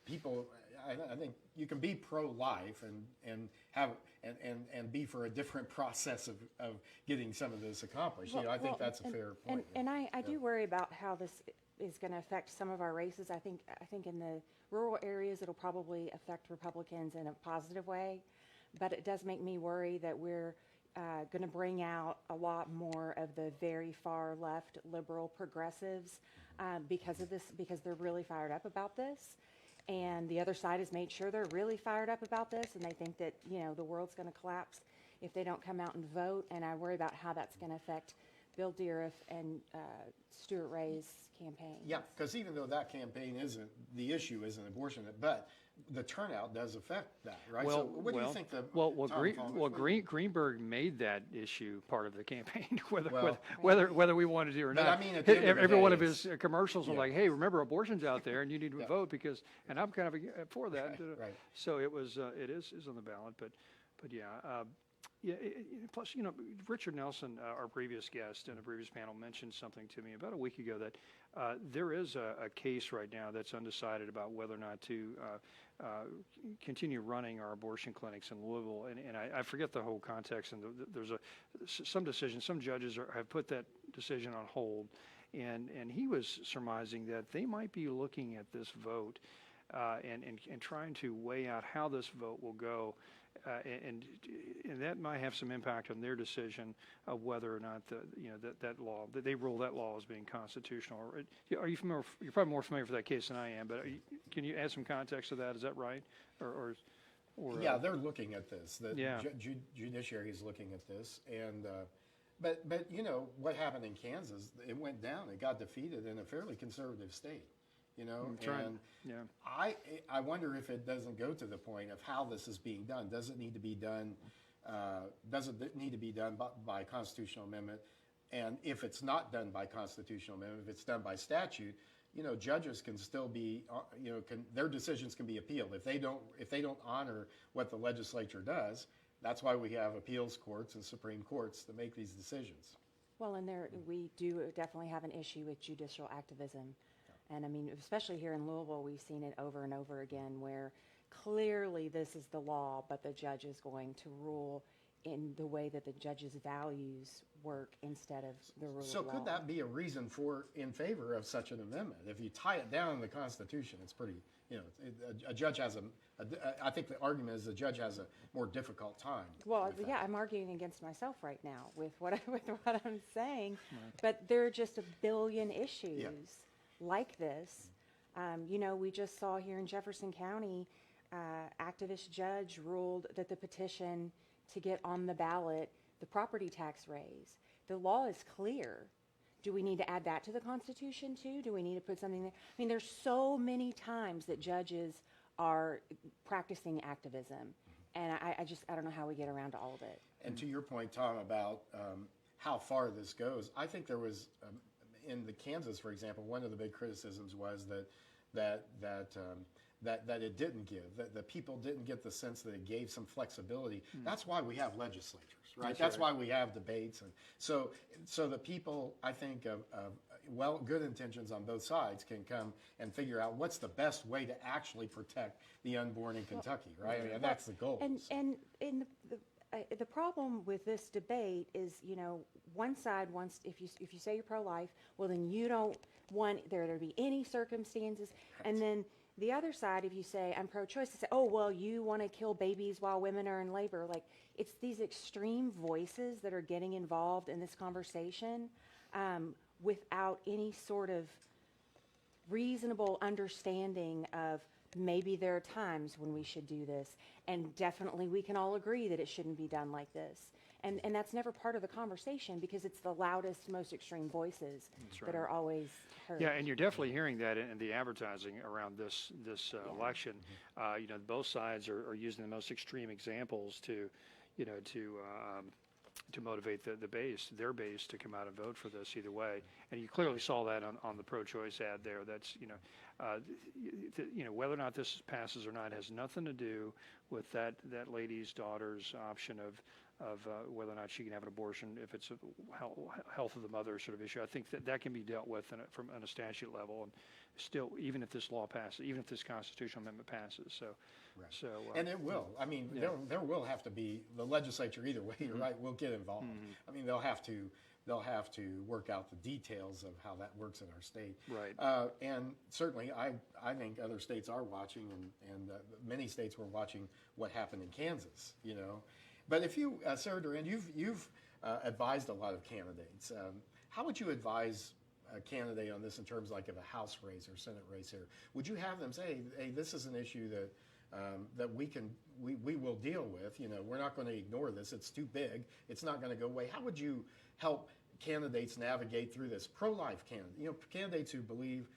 people, I think you can be pro-life and be for a different process of getting some of this accomplished. I think that's a fair point. And I do worry about how this is going to affect some of our races. I think in the rural areas it'll probably affect Republicans in a positive way, but it does make me worry that we're going to bring out a lot more of the very far left liberal progressives because of this, because they're really fired up about this. And the other side has made sure they're really fired up about this, and they think that, you know, the world's going to collapse if they don't come out and vote. And I worry about how that's going to affect Bill Deeriff and Stuart Ray's campaign. Yeah, because even though that campaign isn't, the issue isn't abortion, but the turnout does affect that, right? Well, so what do you think the Greenberg made that issue part of the campaign, whether Well, whether we wanted to or but not. I mean, at the end of the Every day, one of his commercials were yeah. like, "Hey, remember abortion's out there, and you need to vote because." And I'm kind of for that. Right. So it was. It is on the ballot, but yeah. Yeah. Plus, you know, Richard Nelson, our previous guest in a previous panel, mentioned something to me about a week ago that there is a case right now that's undecided about whether or not to continue running our abortion clinics in Louisville. And I forget the whole context. And there's some decision. Some judges have put that decision on hold. And he was surmising that they might be looking at this vote and trying to weigh out how this vote will go. And that might have some impact on their decision of whether or not that law, that they rule that law as being constitutional. Are you familiar? You're probably more familiar with that case than I am, but can you add some context to that? Is that right? Or yeah, they're looking at this. The yeah. Judiciary is looking at this, and but you know what happened in Kansas? It went down. It got defeated in a fairly conservative state. You know, and yeah. I wonder if it doesn't go to the point of how this is being done. Does it need to be done? Does it need to be done by constitutional amendment? And if it's not done by constitutional amendment, if it's done by statute, you know, judges can still be, you know, their decisions can be appealed if they don't honor what the legislature does. That's why we have appeals courts and Supreme Courts to make these decisions. Well, and we do definitely have an issue with judicial activism. And I mean, especially here in Louisville, we've seen it over and over again where clearly this is the law, but the judge is going to rule in the way that the judge's values work instead of the rule So of law. could that be a reason in favor of such an amendment? If you tie it down in the Constitution, it's pretty, you know, a judge has I think the argument is the judge has a more difficult time. Well, yeah, I'm arguing against myself right now with what I'm saying, but there are just a billion issues. Yeah. Like this. You know, we just saw here in Jefferson County, activist judge ruled that the petition to get on the ballot the property tax raise. The law is clear. Do we need to add that to the Constitution too? Do we need to put something there? I mean, there's so many times that judges are practicing activism, and I don't know how we get around to all of it. And to your point, Tom, about how far this goes, I think there was in the Kansas, for example, one of the big criticisms was that it didn't give, that the people didn't get the sense that it gave some flexibility. That's why we have legislatures, right? That's why we have debates, and so the people, I think, of good intentions on both sides can come and figure out what's the best way to actually protect the unborn in Kentucky, right? I mean, that's the goal. And the problem with this debate is, you know, one side wants, if you say you're pro-life, well, then you don't want there to be any circumstances. Right. And then the other side, if you say I'm pro-choice, they say, oh, well, you want to kill babies while women are in labor. Like, it's these extreme voices that are getting involved in this conversation without any sort of reasonable understanding of maybe there are times when we should do this, and definitely we can all agree that it shouldn't be done like this. And that's never part of the conversation because it's the loudest, most extreme voices that are always heard. Yeah, and you're definitely hearing that in the advertising around this election. You know, both sides are using the most extreme examples to motivate the base, their base, to come out and vote for this either way. And you clearly saw that on the pro-choice ad there. That's, whether or not this passes or not has nothing to do with that lady's daughter's option of whether or not she can have an abortion, if it's a health of the mother sort of issue. I think that can be dealt with from on a statute level, and still, even if this law passes, even if this constitutional amendment passes. So, right. And it will. I mean, there will have to be the legislature either way. You're right. Will get involved. I mean, they'll have to work out the details of how that works in our state. Right. And certainly, I think other states are watching, and many states were watching what happened in Kansas. You know. But if you, Sarah Duran, you've advised a lot of candidates. How would you advise a candidate on this in terms like of a House race or Senate race here? Would you have them say, hey, this is an issue that we will deal with? You know, we're not going to ignore this. It's too big. It's not going to go away. How would you help candidates navigate through this? Pro-life candidates, you know, candidates who believe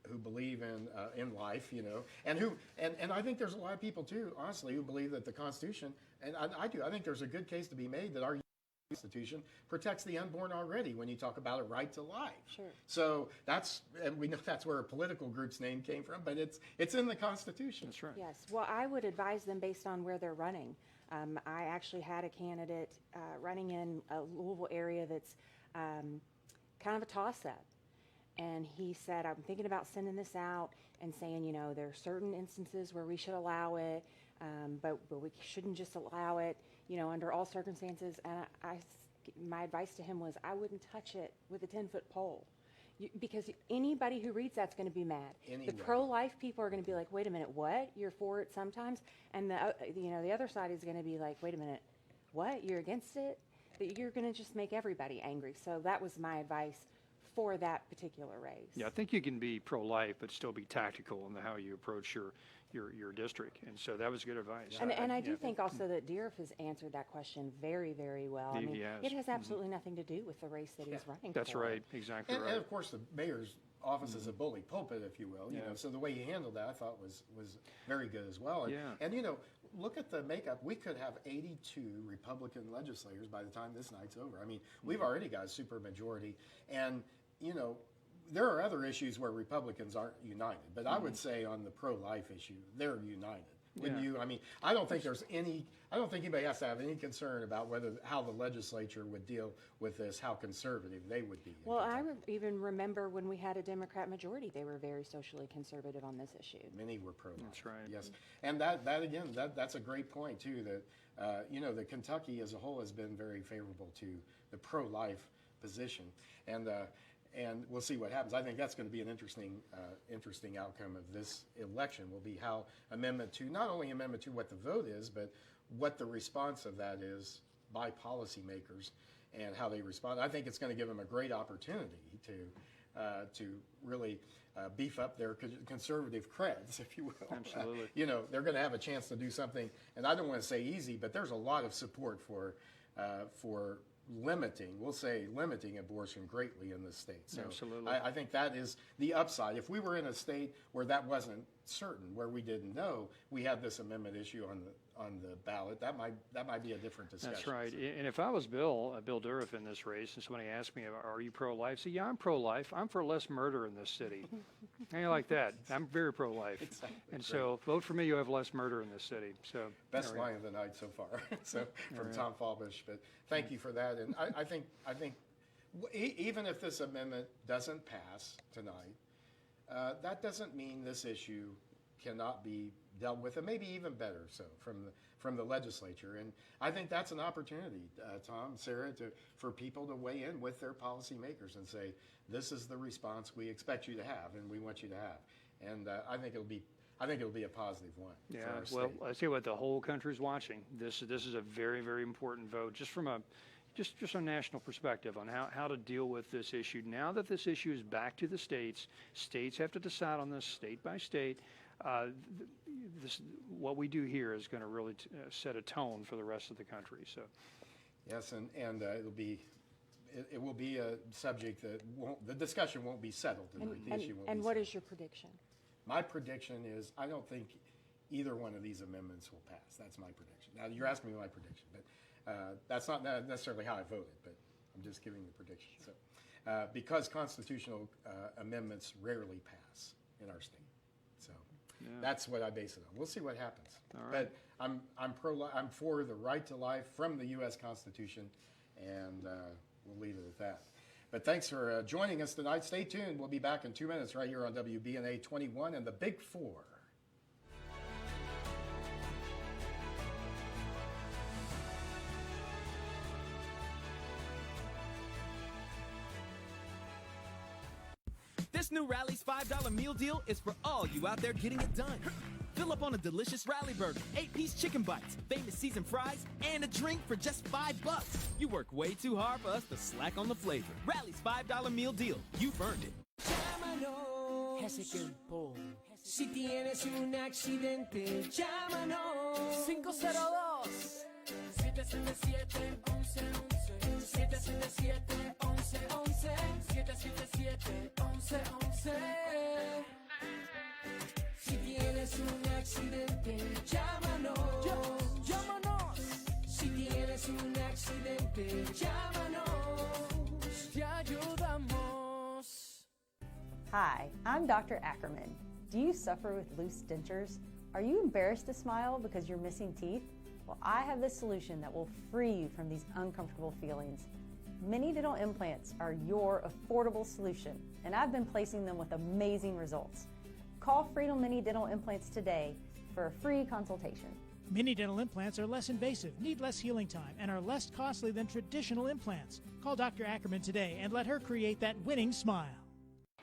who believe in life, you know, and I think there's a lot of people too, honestly, who believe that the Constitution, and I do, I think there's a good case to be made that our Constitution protects the unborn already when you talk about a right to life. Sure. So and we know that's where a political group's name came from, but it's in the Constitution. That's right. Yes. Well, I would advise them based on where they're running. I actually had a candidate running in a Louisville area that's kind of a toss-up. And he said, I'm thinking about sending this out and saying, you know, there are certain instances where we should allow it, but we shouldn't just allow it, you know, under all circumstances. And my advice to him was I wouldn't touch it with a 10-foot pole. Because anybody who reads that's going to be mad. Anyway. The pro-life people are going to be like, wait a minute, what? You're for it sometimes? And the other side is going to be like, wait a minute, what? You're against it? But you're going to just make everybody angry. So that was my advice for that particular race. Yeah, I think you can be pro-life but still be tactical in how you approach your district, and so that was good advice. And I do think also that Dearf has answered that question very, very well. I mean, it has absolutely nothing to do with the race that he's running That's for. right, exactly right. And of course, the mayor's office is a bully pulpit, if you will. You know, so the way he handled that, I thought was very good as well. And you know, look at the makeup. We could have 82 Republican legislators by the time this night's over. I mean, we've already got a super majority, and you know, there are other issues where Republicans aren't united, but I would say on the pro-life issue, they're united. Wouldn't you? I mean, I don't think anybody has to have any concern about how the legislature would deal with this, how conservative they would be. Well, I even remember when we had a Democrat majority, they were very socially conservative on this issue. Many were pro-life. That's right. Yes, and that's a great point too. That you know, the Kentucky as a whole has been very favorable to the pro-life position, and we'll see what happens. I think that's going to be an interesting outcome of this election will be how not only Amendment 2 what the vote is, but what the response of that is by policymakers and how they respond. I think it's going to give them a great opportunity to really beef up their conservative creds, if you will. Absolutely. You know, they're going to have a chance to do something, and I don't want to say easy, but there's a lot of support for limiting abortion greatly in this state. So absolutely. I think that is the upside. If we were in a state where that wasn't certain, where we didn't know, we had this amendment issue on the ballot, that might be a different discussion. That's right. And if I was Bill Durf in this race, and somebody asked me, are you pro-life? I say, yeah, I'm pro-life. I'm for less murder in this city. How you like that? I'm very pro-life. Exactly. And so vote for me, you'll have less murder in this city. So best line of the night so far. So from Tom Falbish, but thank you for that. And I think even if this amendment doesn't pass tonight, that doesn't mean this issue cannot be dealt with, and maybe even better so from the legislature. And I think that's an opportunity, Tom, Sarah, for people to weigh in with their policymakers and say, this is the response we expect you to have and we want you to have. And I think it'll be a positive one. Yeah, for our well, state. I tell you what, the whole country's watching. This is a very, very important vote, just from a national perspective on how to deal with this issue. Now that this issue is back to the states have to decide on this state by state. What we do here is going to really set a tone for the rest of the country. So, yes, and it will be a subject that the discussion won't be settled tonight. The issue won't and be what settled. is your prediction? My prediction is I don't think either one of these amendments will pass. That's my prediction. Now, you're asking me my prediction, but that's not necessarily how I voted, but I'm just giving the prediction. So, because constitutional amendments rarely pass in our state. So that's what I base it on. We'll see what happens. All right. But I'm for the right to life from the U.S. Constitution, and we'll leave it at that. But thanks for joining us tonight. Stay tuned. We'll be back in 2 minutes right here on WBNA 21 and the Big Four. This new Rally's $5 meal deal is for all you out there getting it done. Fill up on a delicious Rally Burger, 8-piece chicken bites, famous seasoned fries, and a drink for just $5. You work way too hard for us to slack on the flavor. Rally's $5 meal deal. You've earned it. Llámanos hace tiempo. Si tienes un accidente, llámanos. 502-777-1111. 777-1111. 777-1111. Si tienes un accidente, llámanos. Llámanos. Si tienes un accidente, llámanos. Te ayudamos. Hi, I'm Dr. Ackerman. Do you suffer with loose dentures? Are you embarrassed to smile because you're missing teeth? Well, I have the solution that will free you from these uncomfortable feelings. Mini dental implants are your affordable solution, and I've been placing them with amazing results. Call Freedom Mini Dental Implants today for a free consultation. Mini dental implants are less invasive, need less healing time, and are less costly than traditional implants. Call Dr. Ackerman today and let her create that winning smile.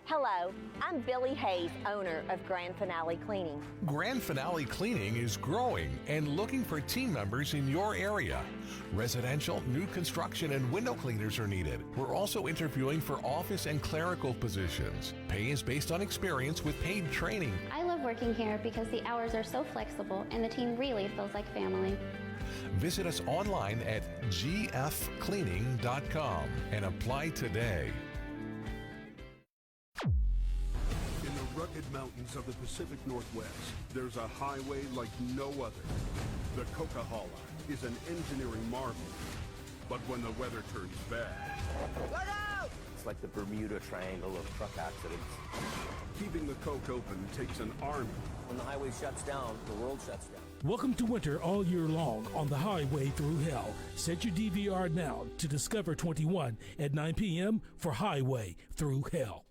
Hello, I'm Billy Hayes, owner of Grand Finale Cleaning. Grand Finale Cleaning is growing and looking for team members in your area. Residential, new construction, and window cleaners are needed. We're also interviewing for office and clerical positions. Pay is based on experience with paid training. I love working here because the hours are so flexible and the team really feels like family. Visit us online at gfcleaning.com and apply today. In the rugged mountains of the Pacific Northwest, there's a highway like no other. The Coca-Cola is an engineering marvel. But when the weather turns bad... Look out! It's like the Bermuda Triangle of truck accidents. Keeping the Coke open takes an army. When the highway shuts down, the world shuts down. Welcome to winter all year long on the highway through hell. Set your DVR now to Discover 21 at 9 p.m. for Highway Through Hell.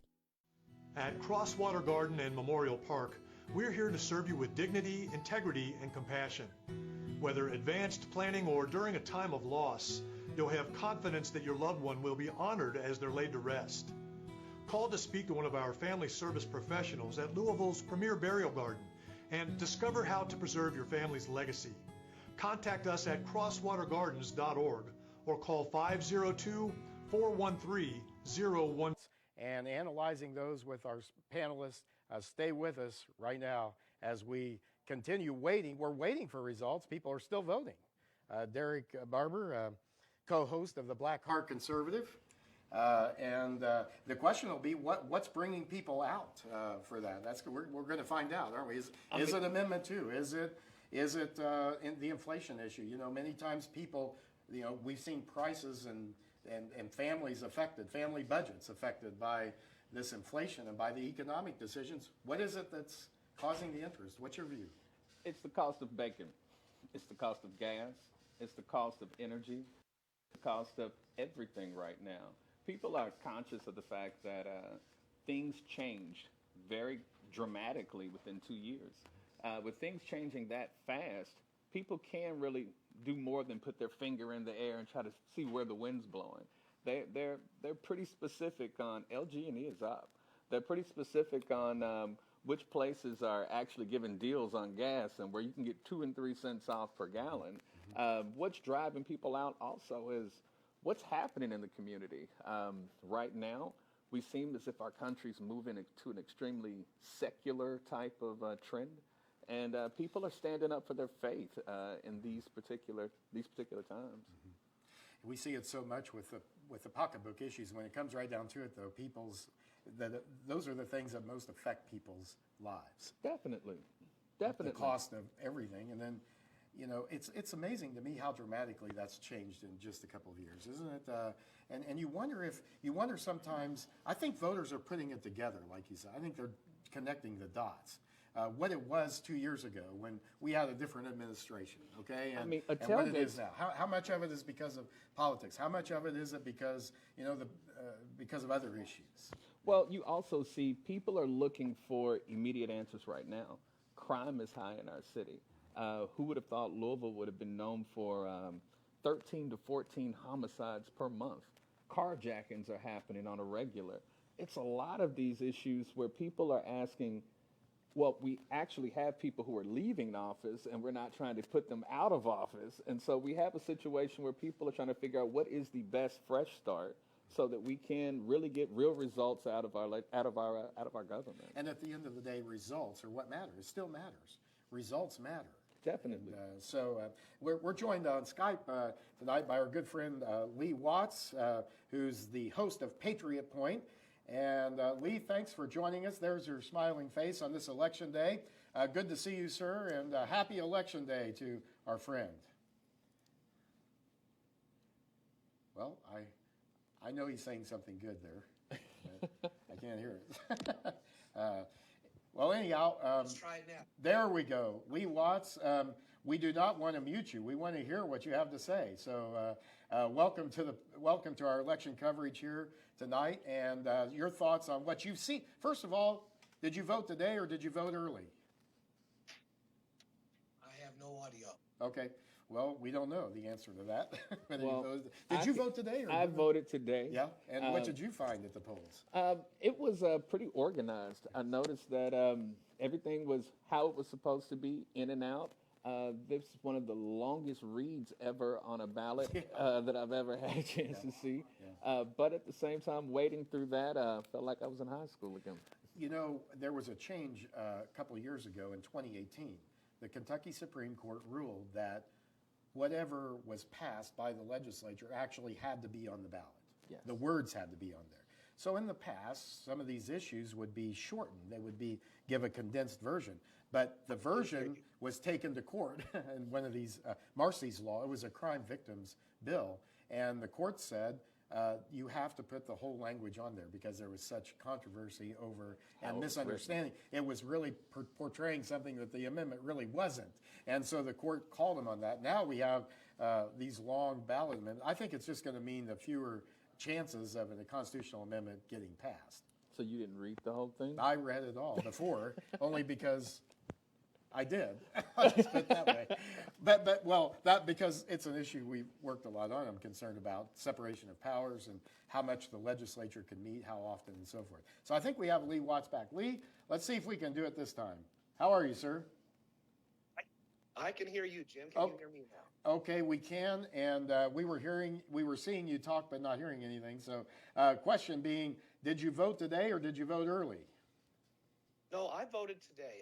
At Crosswater Garden and Memorial Park, we're here to serve you with dignity, integrity, and compassion. Whether advanced planning or during a time of loss, you'll have confidence that your loved one will be honored as they're laid to rest. Call to speak to one of our family service professionals at Louisville's premier burial garden and discover how to preserve your family's legacy. Contact us at crosswatergardens.org or call 502-413-01. And analyzing those with our panelists. Stay with us right now as we continue waiting. We're waiting for results. People are still voting. Derek Barber, co-host of the Black Heart Conservative. And the question will be, what's bringing people out for that? We're going to find out, aren't we? Is it Amendment 2? Is it in the inflation issue? You know, many times people, you know, we've seen prices and families affected, family budgets affected by this inflation and by the economic decisions. What is it that's causing the interest? What's your view? It's the cost of bacon. It's the cost of gas. It's the cost of energy. The cost of everything right now. People are conscious of the fact that things changed very dramatically within 2 years. With things changing that fast, people can really do more than put their finger in the air and try to see where the wind's blowing. They're pretty specific on LG&E is up. They're pretty specific on which places are actually giving deals on gas and where you can get 2 and 3 cents off per gallon. What's driving people out also is what's happening in the community. Right now, we seem as if our country's moving to an extremely secular type of trend. And people are standing up for their faith in these particular times. We see it so much with the pocketbook issues. When it comes right down to it, though, those are the things that most affect people's lives. Definitely. The cost of everything, and then, you know, it's amazing to me how dramatically that's changed in just a couple of years, isn't it? And you wonder sometimes. I think voters are putting it together, like you said. I think they're connecting the dots. What it was 2 years ago when we had a different administration, okay? And, and what it is now. How much of it is because of politics? How much of it is it because, you know, because of other issues? Well, you also see people are looking for immediate answers right now. Crime is high in our city. Who would have thought Louisville would have been known for 13 to 14 homicides per month? Carjackings are happening on a regular. it's a lot of these issues where people are asking, well, we actually have people who are leaving office and we're not trying to put them out of office. And so we have a situation where people are trying to figure out what is the best fresh start so that we can really get real results out of our government. And at the end of the day, results are what matter. It still matters. Results matter. Definitely. And, we're joined on Skype tonight by our good friend Lee Watts, who's the host of Patriot Point. And Lee, thanks for joining us. There's your smiling face on this election day. Good to see you, sir, and happy election day to our friend. Well, I know he's saying something good there. But I can't hear it. Well, anyhow, let's try it now. There we go. Lee Watts, we do not want to mute you. We want to hear what you have to say. So welcome to our election coverage here tonight, and your thoughts on what you've seen. First of all, did you vote today or did you vote early? I have no audio. Okay. Well, we don't know the answer to that. Well, did you vote today? Or I voted today. Yeah. And what did you find at the polls? It was pretty organized. I noticed that everything was how it was supposed to be, in and out. This is one of the longest reads ever on a ballot that I've ever had a chance to see. Yeah. But at the same time, wading through that, felt like I was in high school again. You know, there was a change a couple of years ago in 2018. The Kentucky Supreme Court ruled that whatever was passed by the legislature actually had to be on the ballot. Yes. The words had to be on there. So in the past, some of these issues would be shortened. They would give a condensed version. But the version was taken to court in one of these, Marcy's Law. It was a crime victims bill. And the court said, you have to put the whole language on there because there was such controversy over and misunderstanding. It was really portraying something that the amendment really wasn't. And so the court called him on that. Now we have these long ballot amendments. I think it's just going to mean the fewer chances of a constitutional amendment getting passed. So you didn't read the whole thing? I read it all before, only because I did. I'll just put it that way. That because it's an issue we worked a lot on. I'm concerned about separation of powers and how much the legislature can meet, how often, and so forth. So I think we have Lee Watts back. Lee, let's see if we can do it this time. How are you, sir? I can hear you, Jim. Can you hear me now? Okay, we can, and we were seeing you talk, but not hearing anything. So, question being, did you vote today or did you vote early? No, I voted today.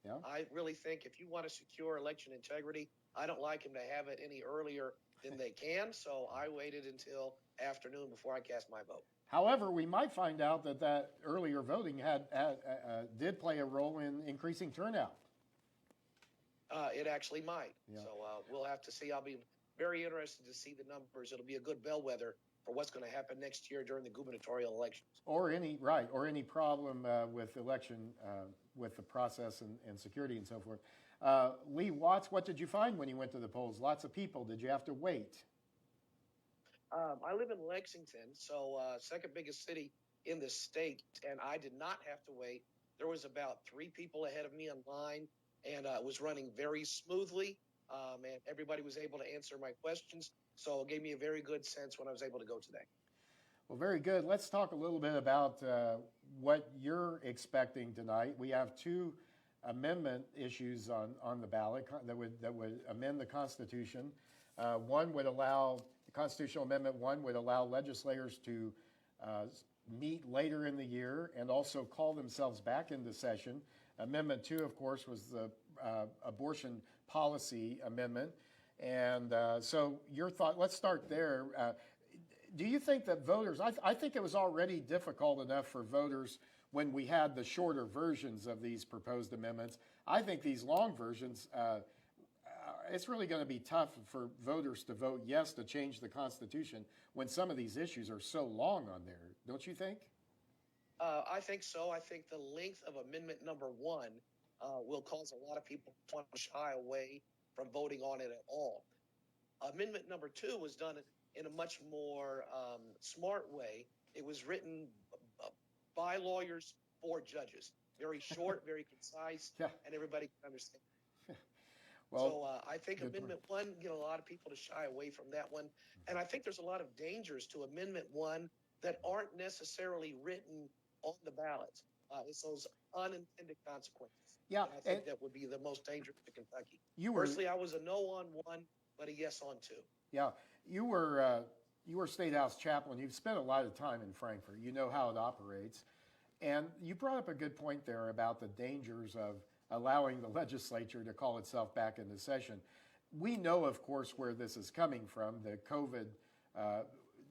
Yeah. I really think if you want to secure election integrity, I don't like them to have it any earlier than they can. So I waited until afternoon before I cast my vote. However, we might find out that earlier voting did play a role in increasing turnout. It actually might. Yeah. So we'll have to see. I'll be very interested to see the numbers. It'll be a good bellwether for what's going to happen next year during the gubernatorial elections. Or any problem with election, with the process and security and so forth. Lee Watts, what did you find when you went to the polls? Lots of people. Did you have to wait? I live in Lexington, so second biggest city in the state, and I did not have to wait. There was about 3 people ahead of me in line, and it was running very smoothly, and everybody was able to answer my questions, so it gave me a very good sense when I was able to go today. Well, very good. Let's talk a little bit about what you're expecting tonight. We have 2 amendment issues on the ballot that would amend the Constitution. Constitutional Amendment 1 would allow legislators to meet later in the year and also call themselves back into session. Amendment 2, of course, was the abortion policy amendment. And so your thought, let's start there. Do you think that voters, I think it was already difficult enough for voters when we had the shorter versions of these proposed amendments. I think these long versions, it's really going to be tough for voters to vote yes to change the Constitution when some of these issues are so long on there. Don't you think? I think so. I think the length of amendment number 1 will cause a lot of people to want to shy away from voting on it at all. Amendment number 2 was done in a much more smart way. It was written by lawyers for judges. Very short, very concise, and everybody can understand. So I think Amendment 1 get a lot of people to shy away from that one. And I think there's a lot of dangers to Amendment 1 that aren't necessarily written on the ballots. It's those unintended consequences. Yeah, And I think that would be the most dangerous to Kentucky. You were- Personally, I was a no on one, but a yes on two. Yeah, you were State House chaplain. You've spent a lot of time in Frankfort. You know how it operates. And you brought up a good point there about the dangers of allowing the legislature to call itself back into session. We know, of course, where this is coming from, the COVID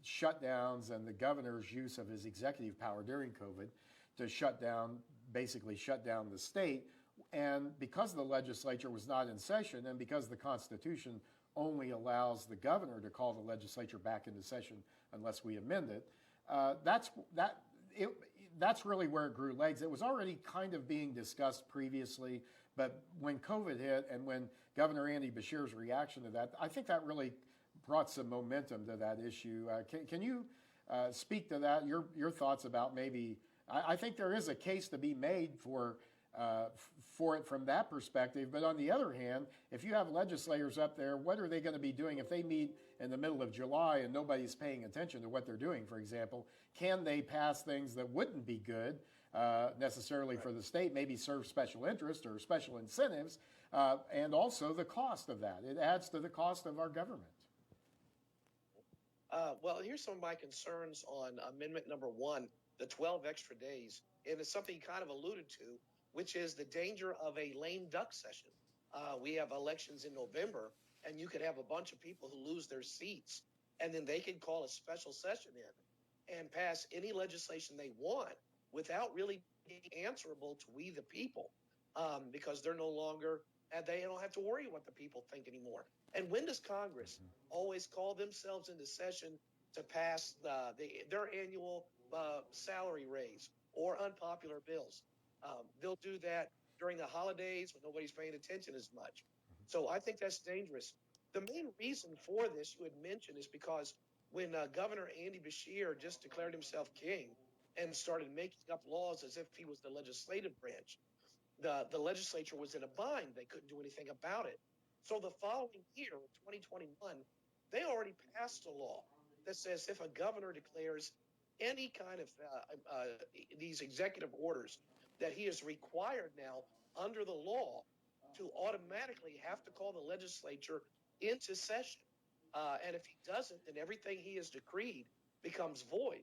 shutdowns and the governor's use of his executive power during COVID to basically shut down the state. And because the legislature was not in session, and because the Constitution only allows the governor to call the legislature back into session unless we amend it, that's really where it grew legs. It was already kind of being discussed previously, but when COVID hit and when Governor Andy Beshear's reaction to that, I think that really brought some momentum to that issue. Can you speak to that, your thoughts about maybe, I think there is a case to be made for it from that perspective. But on the other hand, if you have legislators up there, what are they going to be doing if they meet in the middle of July and nobody's paying attention to what they're doing, for example? Can they pass things that wouldn't be good necessarily for the state, maybe serve special interest or special incentives, and also the cost of that? It adds to the cost of our government. Well, here's some of my concerns on Amendment number 1, the 12 extra days. And it's something you kind of alluded to, which is the danger of a lame duck session. We have elections in November, and you could have a bunch of people who lose their seats, and then they can call a special session in and pass any legislation they want without really being answerable to we the people, because they're no longer, and they don't have to worry what the people think anymore. And when does Congress always call themselves into session to pass their annual salary raise or unpopular bills? They'll do that during the holidays when nobody's paying attention as much. So I think that's dangerous. The main reason for this, you had mentioned, is because when Governor Andy Beshear just declared himself king and started making up laws as if he was the legislative branch, the legislature was in a bind. They couldn't do anything about it. So the following year, 2021, they already passed a law that says if a governor declares any kind of these executive orders, that he is required now under the law to automatically have to call the legislature into session. And if he doesn't, then everything he has decreed becomes void.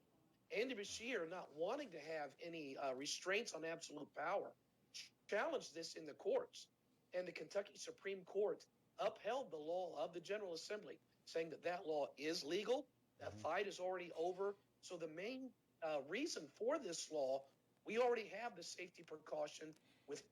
Andy Beshear, not wanting to have any restraints on absolute power, challenged this in the courts. And the Kentucky Supreme Court upheld the law of the General Assembly, saying that that law is legal. That fight is already over. So the main reason for this law, we already have the safety precaution with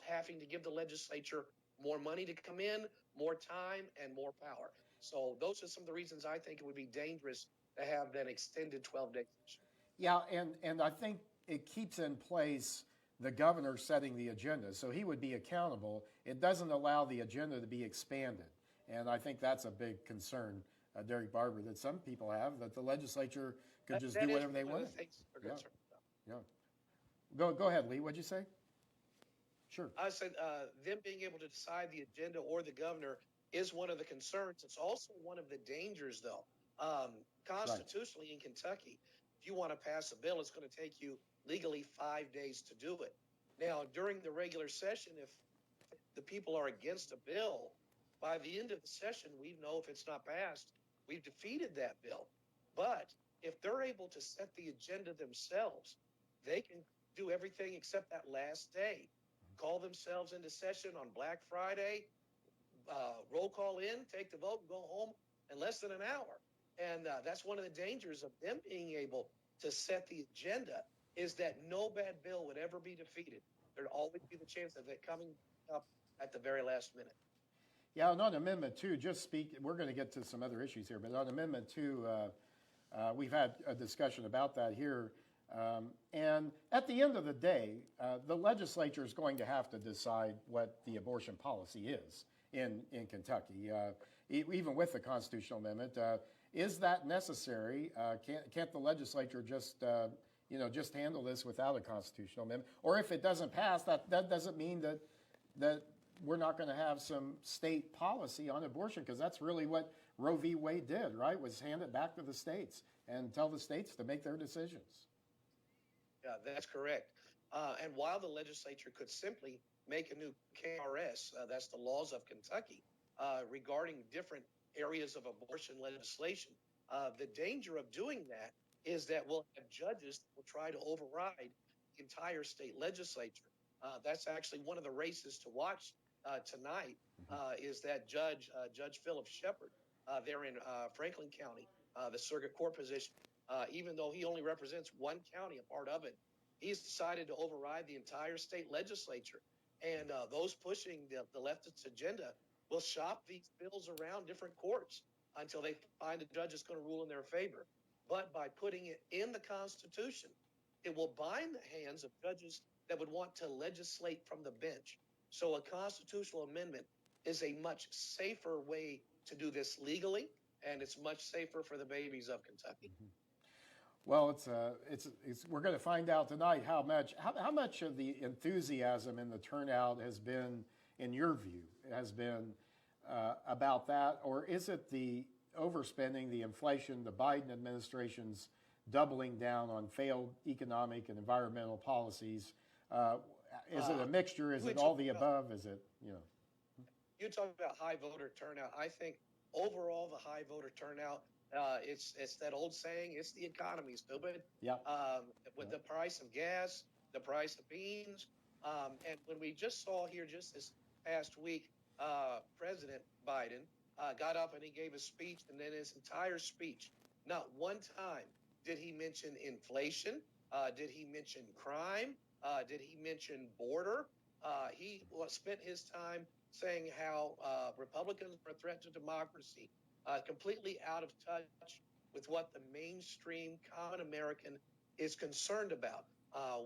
having to give the legislature more money to come in, more time, and more power. So those are some of the reasons I think it would be dangerous to have that extended 12-day session. Yeah, and I think it keeps in place the governor setting the agenda, so he would be accountable. It doesn't allow the agenda to be expanded, and I think that's a big concern, Derek Barber, that some people have, that the legislature could just do whatever they want. Yeah. Go ahead, Lee. What'd you say? Sure. I said them being able to decide the agenda or the governor is one of the concerns. It's also one of the dangers, though. Constitutionally in Kentucky, if you want to pass a bill, it's going to take you legally 5 days to do it. Now, during the regular session, if the people are against a bill, by the end of the session, we know if it's not passed, we've defeated that bill. But if they're able to set the agenda themselves, they can do everything except that last day. Call themselves into session on Black Friday, roll call in, take the vote, and go home in less than an hour. And that's one of the dangers of them being able to set the agenda, is that no bad bill would ever be defeated. There'd always be the chance of it coming up at the very last minute. Yeah, and on Amendment 2, we're going to get to some other issues here, but on Amendment 2, we've had a discussion about that here. And at the end of the day, the legislature is going to have to decide what the abortion policy is in Kentucky, even with the constitutional amendment. Is that necessary? Can't the legislature just handle this without a constitutional amendment? Or if it doesn't pass, that doesn't mean that we're not going to have some state policy on abortion, because that's really what Roe v. Wade did, right? Was hand it back to the states and tell the states to make their decisions. Yeah, that's correct. And while the legislature could simply make a new KRS, that's the laws of Kentucky, regarding different areas of abortion legislation, the danger of doing that is that we'll have judges that will try to override the entire state legislature. That's actually one of the races to watch tonight, is that Judge Philip Shepard there in Franklin County, the circuit court position. Even though he only represents one county, a part of it, he's decided to override the entire state legislature. And those pushing the leftist agenda will shop these bills around different courts until they find a judge that's going to rule in their favor. But by putting it in the Constitution, it will bind the hands of judges that would want to legislate from the bench. So a constitutional amendment is a much safer way to do this legally, and it's much safer for the babies of Kentucky. Well, we're going to find out tonight how much of the enthusiasm and the turnout has been, in your view, has been about that, or is it the overspending, the inflation, the Biden administration's doubling down on failed economic and environmental policies? Is it a mixture? Is it all the above? Is it, You talk about high voter turnout. I think overall the high voter turnout, it's that old saying, it's the economy, stupid. Yeah. With the price of gas, the price of beans, and when we just saw here just this past week, President Biden got up and he gave a speech, and then his entire speech, not one time did he mention inflation, did he mention crime, did he mention border? He spent his time saying how Republicans are a threat to democracy, completely out of touch with what the mainstream common American is concerned about,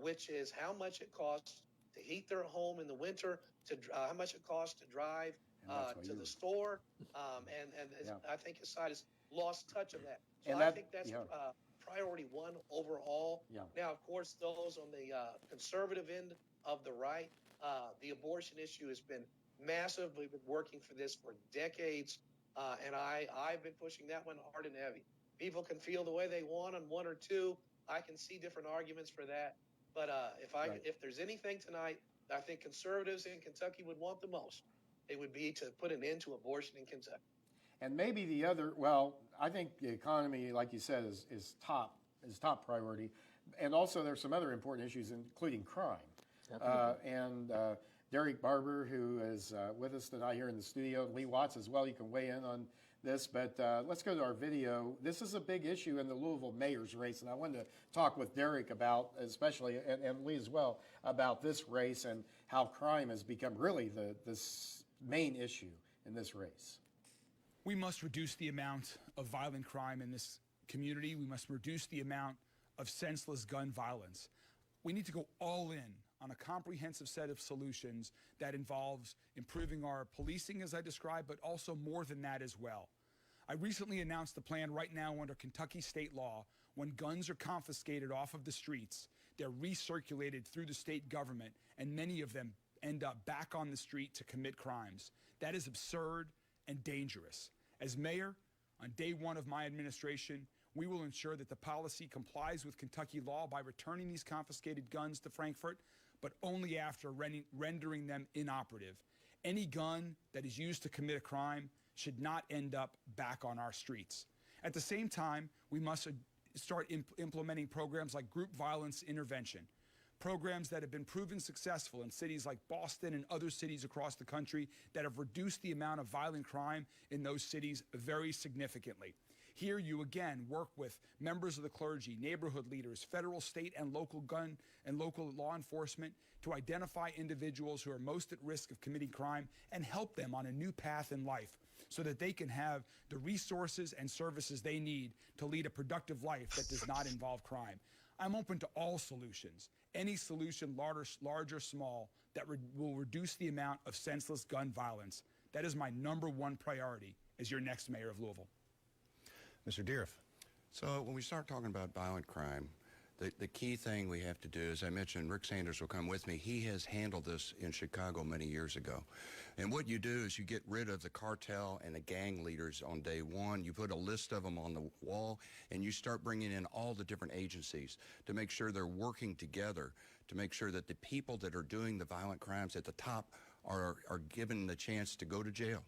which is how much it costs to heat their home in the winter, to how much it costs to drive to the store, and I think his side has lost touch of that. So I think that's priority one overall. Yeah. Now, of course, those on the conservative end of the right, the abortion issue has been massive. We've been working for this for decades, and I've been pushing that one hard and heavy. People can feel the way they want on one or two. I can see different arguments for that. But if there's anything tonight that I think conservatives in Kentucky would want the most, it would be to put an end to abortion in Kentucky. And maybe the other, well, I think the economy, like you said, is top priority. And also there's some other important issues, including crime. Derek Barber, who is with us tonight here in the studio, Lee Watts as well, you can weigh in on this. But let's go to our video. This is a big issue in the Louisville mayor's race, and I wanted to talk with Derek about, especially, and Lee as well, about this race and how crime has become really this main issue in this race. We must reduce the amount of violent crime in this community. We must reduce the amount of senseless gun violence. We need to go all in on a comprehensive set of solutions that involves improving our policing, as I described, but also more than that as well. I recently announced the plan right now under Kentucky state law. When guns are confiscated off of the streets, they're recirculated through the state government, and many of them end up back on the street to commit crimes. That is absurd and dangerous. As mayor, on day one of my administration, we will ensure that the policy complies with Kentucky law by returning these confiscated guns to Frankfort, but only after rendering them inoperative. Any gun that is used to commit a crime should not end up back on our streets. At the same time, we must start implementing programs like group violence intervention, programs that have been proven successful in cities like Boston and other cities across the country that have reduced the amount of violent crime in those cities very significantly. Here you again work with members of the clergy, neighborhood leaders, federal, state, and local gun and local law enforcement to identify individuals who are most at risk of committing crime and help them on a new path in life so that they can have the resources and services they need to lead a productive life that does not involve crime. I'm open to all solutions, any solution, large or small, that will reduce the amount of senseless gun violence. That is my #1 priority as your next mayor of Louisville. Mr. Dearth. So when we start talking about violent crime, The key thing we have to do, as I mentioned, Rick Sanders will come with me. He has handled this in Chicago many years ago. And what you do is you get rid of the cartel and the gang leaders on day one. You put a list of them on the wall, and you start bringing in all the different agencies to make sure they're working together, to make sure that the people that are doing the violent crimes at the top are given the chance to go to jail.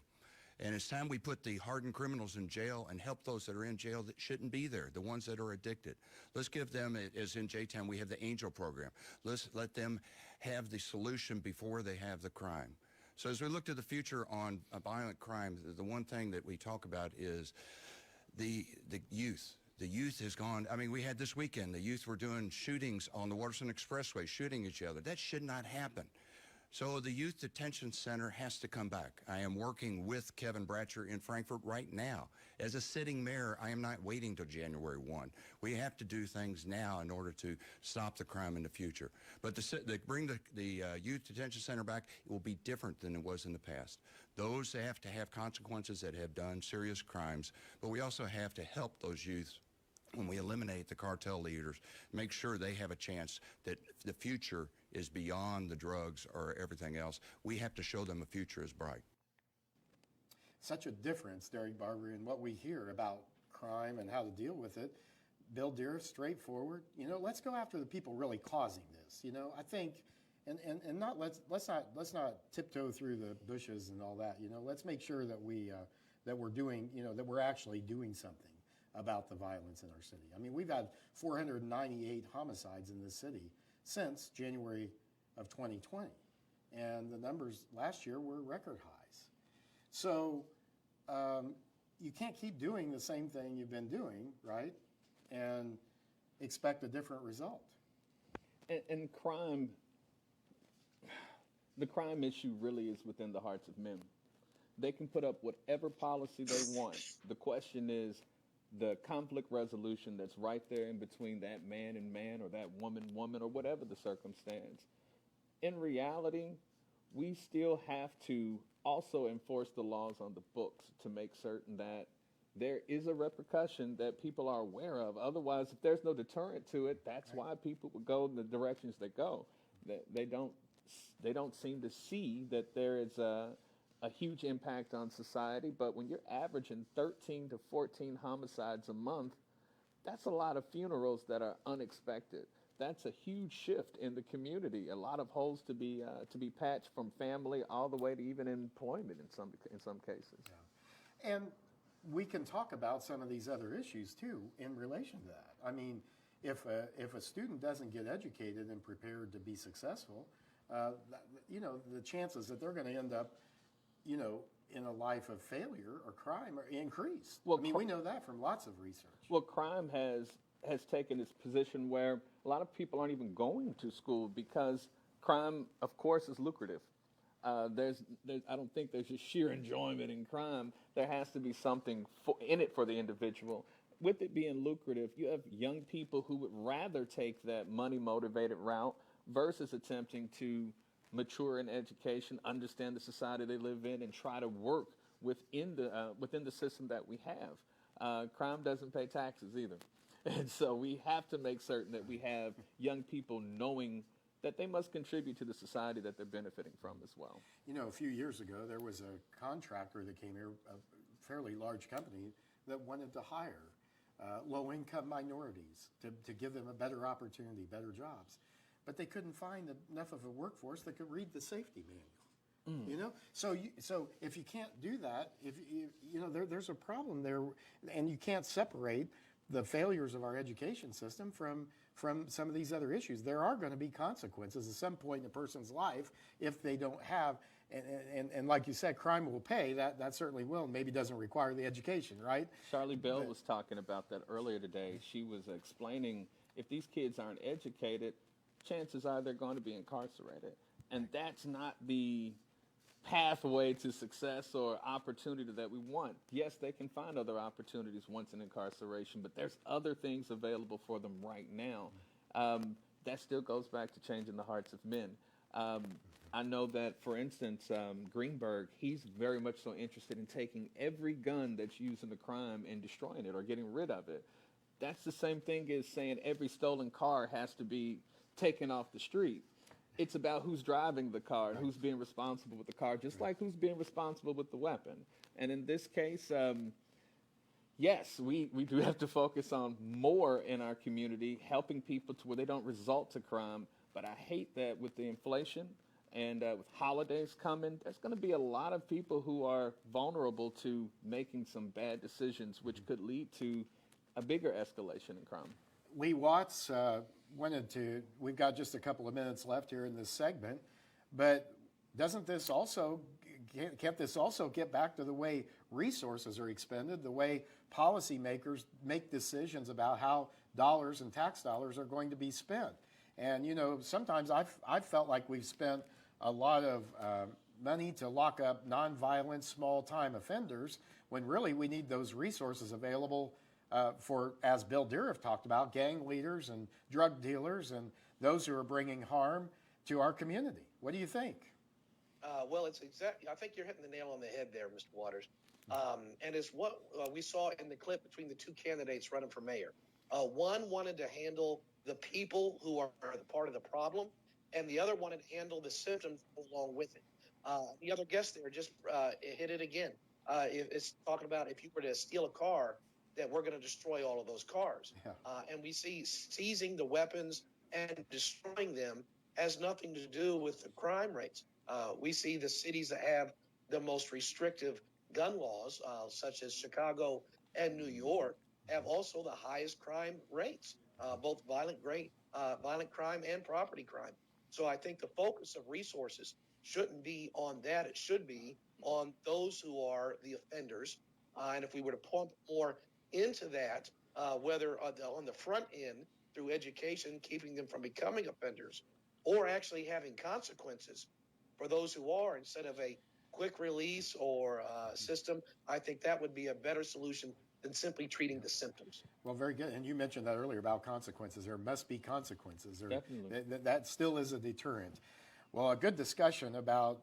And it's time we put the hardened criminals in jail and help those that are in jail that shouldn't be there, the ones that are addicted. Let's give them, as in J-Town, we have the Angel program. Let's let them have the solution before they have the crime. So as we look to the future on violent crime, the one thing that we talk about is the youth. The youth has gone, I mean, we had this weekend, the youth were doing shootings on the Waterson Expressway, shooting each other. That should not happen. So the Youth Detention Center has to come back. I am working with Kevin Bratcher in Frankfurt right now. As a sitting mayor, I am not waiting till January 1. We have to do things now in order to stop the crime in the future. But to bring the Youth Detention Center back, it will be different than it was in the past. Those have to have consequences that have done serious crimes, but we also have to help those youth when we eliminate the cartel leaders, make sure they have a chance that the future is beyond the drugs or everything else. We have to show them a future is bright. Such a difference, Derek Barber, in what we hear about crime and how to deal with it. Bill Deere, straightforward. You know, let's go after the people really causing this. You know, I think, and not let's not tiptoe through the bushes and all that. You know, let's make sure that we're doing, you know, that we're actually doing something about the violence in our city. I mean, we've had 498 homicides in this city since January of 2020. And the numbers last year were record highs. So you can't keep doing the same thing you've been doing, right? And expect a different result. And crime, the crime issue really is within the hearts of men. They can put up whatever policy they want. The question is, the conflict resolution that's right there in between that man and man, or that woman, or whatever the circumstance. In reality, we still have to also enforce the laws on the books to make certain that there is a repercussion that people are aware of. Otherwise, if there's no deterrent to it, that's why people would go in the directions they go. They don't seem to see that there is a huge impact on society, but when you're averaging 13 to 14 homicides a month, that's a lot of funerals that are unexpected. That's a huge shift in the community. A lot of holes to be patched, from family all the way to even employment in some cases. Yeah. And we can talk about some of these other issues too in relation to that. I mean, if a student doesn't get educated and prepared to be successful, you know, the chances that they're going to end up, you know, in a life of failure or crime are increased. Well, I mean, we know that from lots of research. Well, crime has taken its position where a lot of people aren't even going to school because crime, of course, is lucrative. I don't think there's just sheer enjoyment in crime. There has to be something in it for the individual. With it being lucrative, you have young people who would rather take that money-motivated route versus attempting to mature in education, understand the society they live in, and try to work within the system that we have. Crime doesn't pay taxes either. And so we have to make certain that we have young people knowing that they must contribute to the society that they're benefiting from as well. You know, a few years ago, there was a contractor that came here, a fairly large company, that wanted to hire low-income minorities to give them a better opportunity, better jobs. But they couldn't find enough of a workforce that could read the safety manual. You know, so if you can't do that, if you know, there's a problem there, and you can't separate the failures of our education system from some of these other issues. There are going to be consequences at some point in a person's life if they don't have, and like you said, crime will pay. That certainly will. Maybe doesn't require the education, right? Charlie Bell was talking about that earlier today. She was explaining if these kids aren't educated, chances are they're going to be incarcerated. And that's not the pathway to success or opportunity that we want. Yes, they can find other opportunities once in incarceration, but there's other things available for them right now. That still goes back to changing the hearts of men. I know that, for instance, Greenberg, he's very much so interested in taking every gun that's used in a crime and destroying it or getting rid of it. That's the same thing as saying every stolen car has to be taken off the street. It's about who's driving the car and who's being responsible with the car, just like who's being responsible with the weapon. And in this case, yes, we do have to focus on more in our community, helping people to where they don't result to crime. But I hate that with the inflation and with holidays coming, there's going to be a lot of people who are vulnerable to making some bad decisions, which could lead to a bigger escalation in crime. Lee Watts we've got just a couple of minutes left here in this segment, but can't this also get back to the way resources are expended, the way policymakers make decisions about how dollars and tax dollars are going to be spent? And, you know, sometimes I've felt like we've spent a lot of money to lock up nonviolent, small-time offenders when really we need those resources available for, as Bill Deeriff talked about, gang leaders and drug dealers and those who are bringing harm to our community. What do you think? Well, it's exactly. I think you're hitting the nail on the head there, Mr. Waters. And it's what we saw in the clip between the two candidates running for mayor. One wanted to handle the people who are the part of the problem, and the other wanted to handle the symptoms along with it. The other guest there just hit it again. It's talking about if you were to steal a car, that we're going to destroy all of those cars. Yeah. And we see seizing the weapons and destroying them has nothing to do with the crime rates. We see the cities that have the most restrictive gun laws, such as Chicago and New York, have also the highest crime rates, both violent crime and property crime. So I think the focus of resources shouldn't be on that. It should be on those who are the offenders. And if we were to pump more into that, whether on the front end through education, keeping them from becoming offenders, or actually having consequences for those who are instead of a quick release or system, I think that would be a better solution than simply treating the symptoms. Well, very good. And you mentioned that earlier about consequences. There must be consequences. Definitely. That still is a deterrent. Well, a good discussion about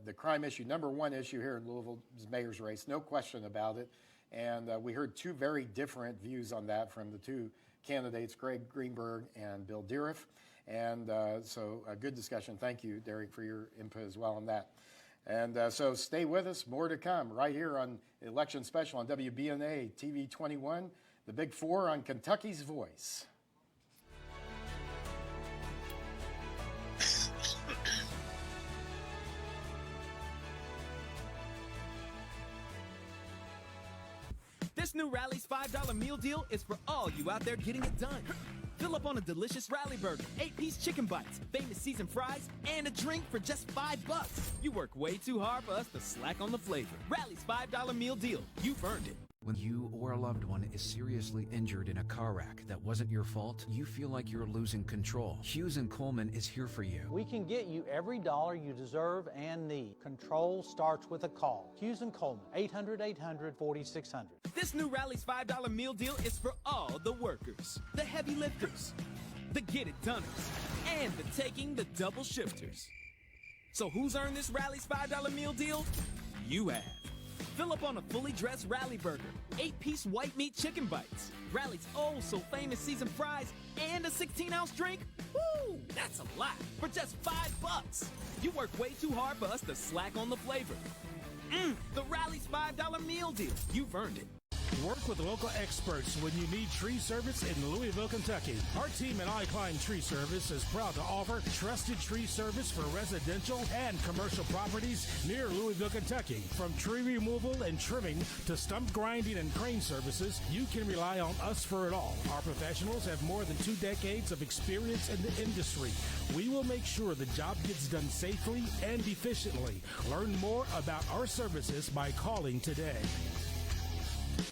the crime issue, number one issue here in Louisville's mayor's race, no question about it. And we heard two very different views on that from the two candidates, Greg Greenberg and Bill Deeriff. And so a good discussion. Thank you, Derek, for your input as well on that. And so stay with us. More to come right here on Election Special on WBNA TV 21, the Big Four on Kentucky's Voice. This new Rally's $5 meal deal is for all you out there getting it done. Fill up on a delicious Rally Burger, 8-piece chicken bites, famous seasoned fries, and a drink for just $5. You work way too hard for us to slack on the flavor. Rally's $5 meal deal. You've earned it. When you or a loved one is seriously injured in a car wreck that wasn't your fault, you feel like you're losing control. Hughes & Coleman is here for you. We can get you every dollar you deserve and need. Control starts with a call. Hughes & Coleman, 800-800-4600. This new Rally's $5 meal deal is for all the workers, the heavy lifters, the get-it-doners, and the taking the double shifters. So who's earned this Rally's $5 meal deal? You have. Fill up on a fully dressed Rally Burger, 8-piece white meat chicken bites, Rally's oh-so-famous seasoned fries, and a 16-ounce drink? Woo! That's a lot for just $5. You work way too hard for us to slack on the flavor. The Rally's $5 meal deal. You've earned it. Work with local experts when you need tree service in Louisville, Kentucky. Our team at iClimb Tree Service is proud to offer trusted tree service for residential and commercial properties near Louisville, Kentucky. From tree removal and trimming to stump grinding and crane services, you can rely on us for it all. Our professionals have more than 2 decades of experience in the industry. We will make sure the job gets done safely and efficiently. Learn more about our services by calling today.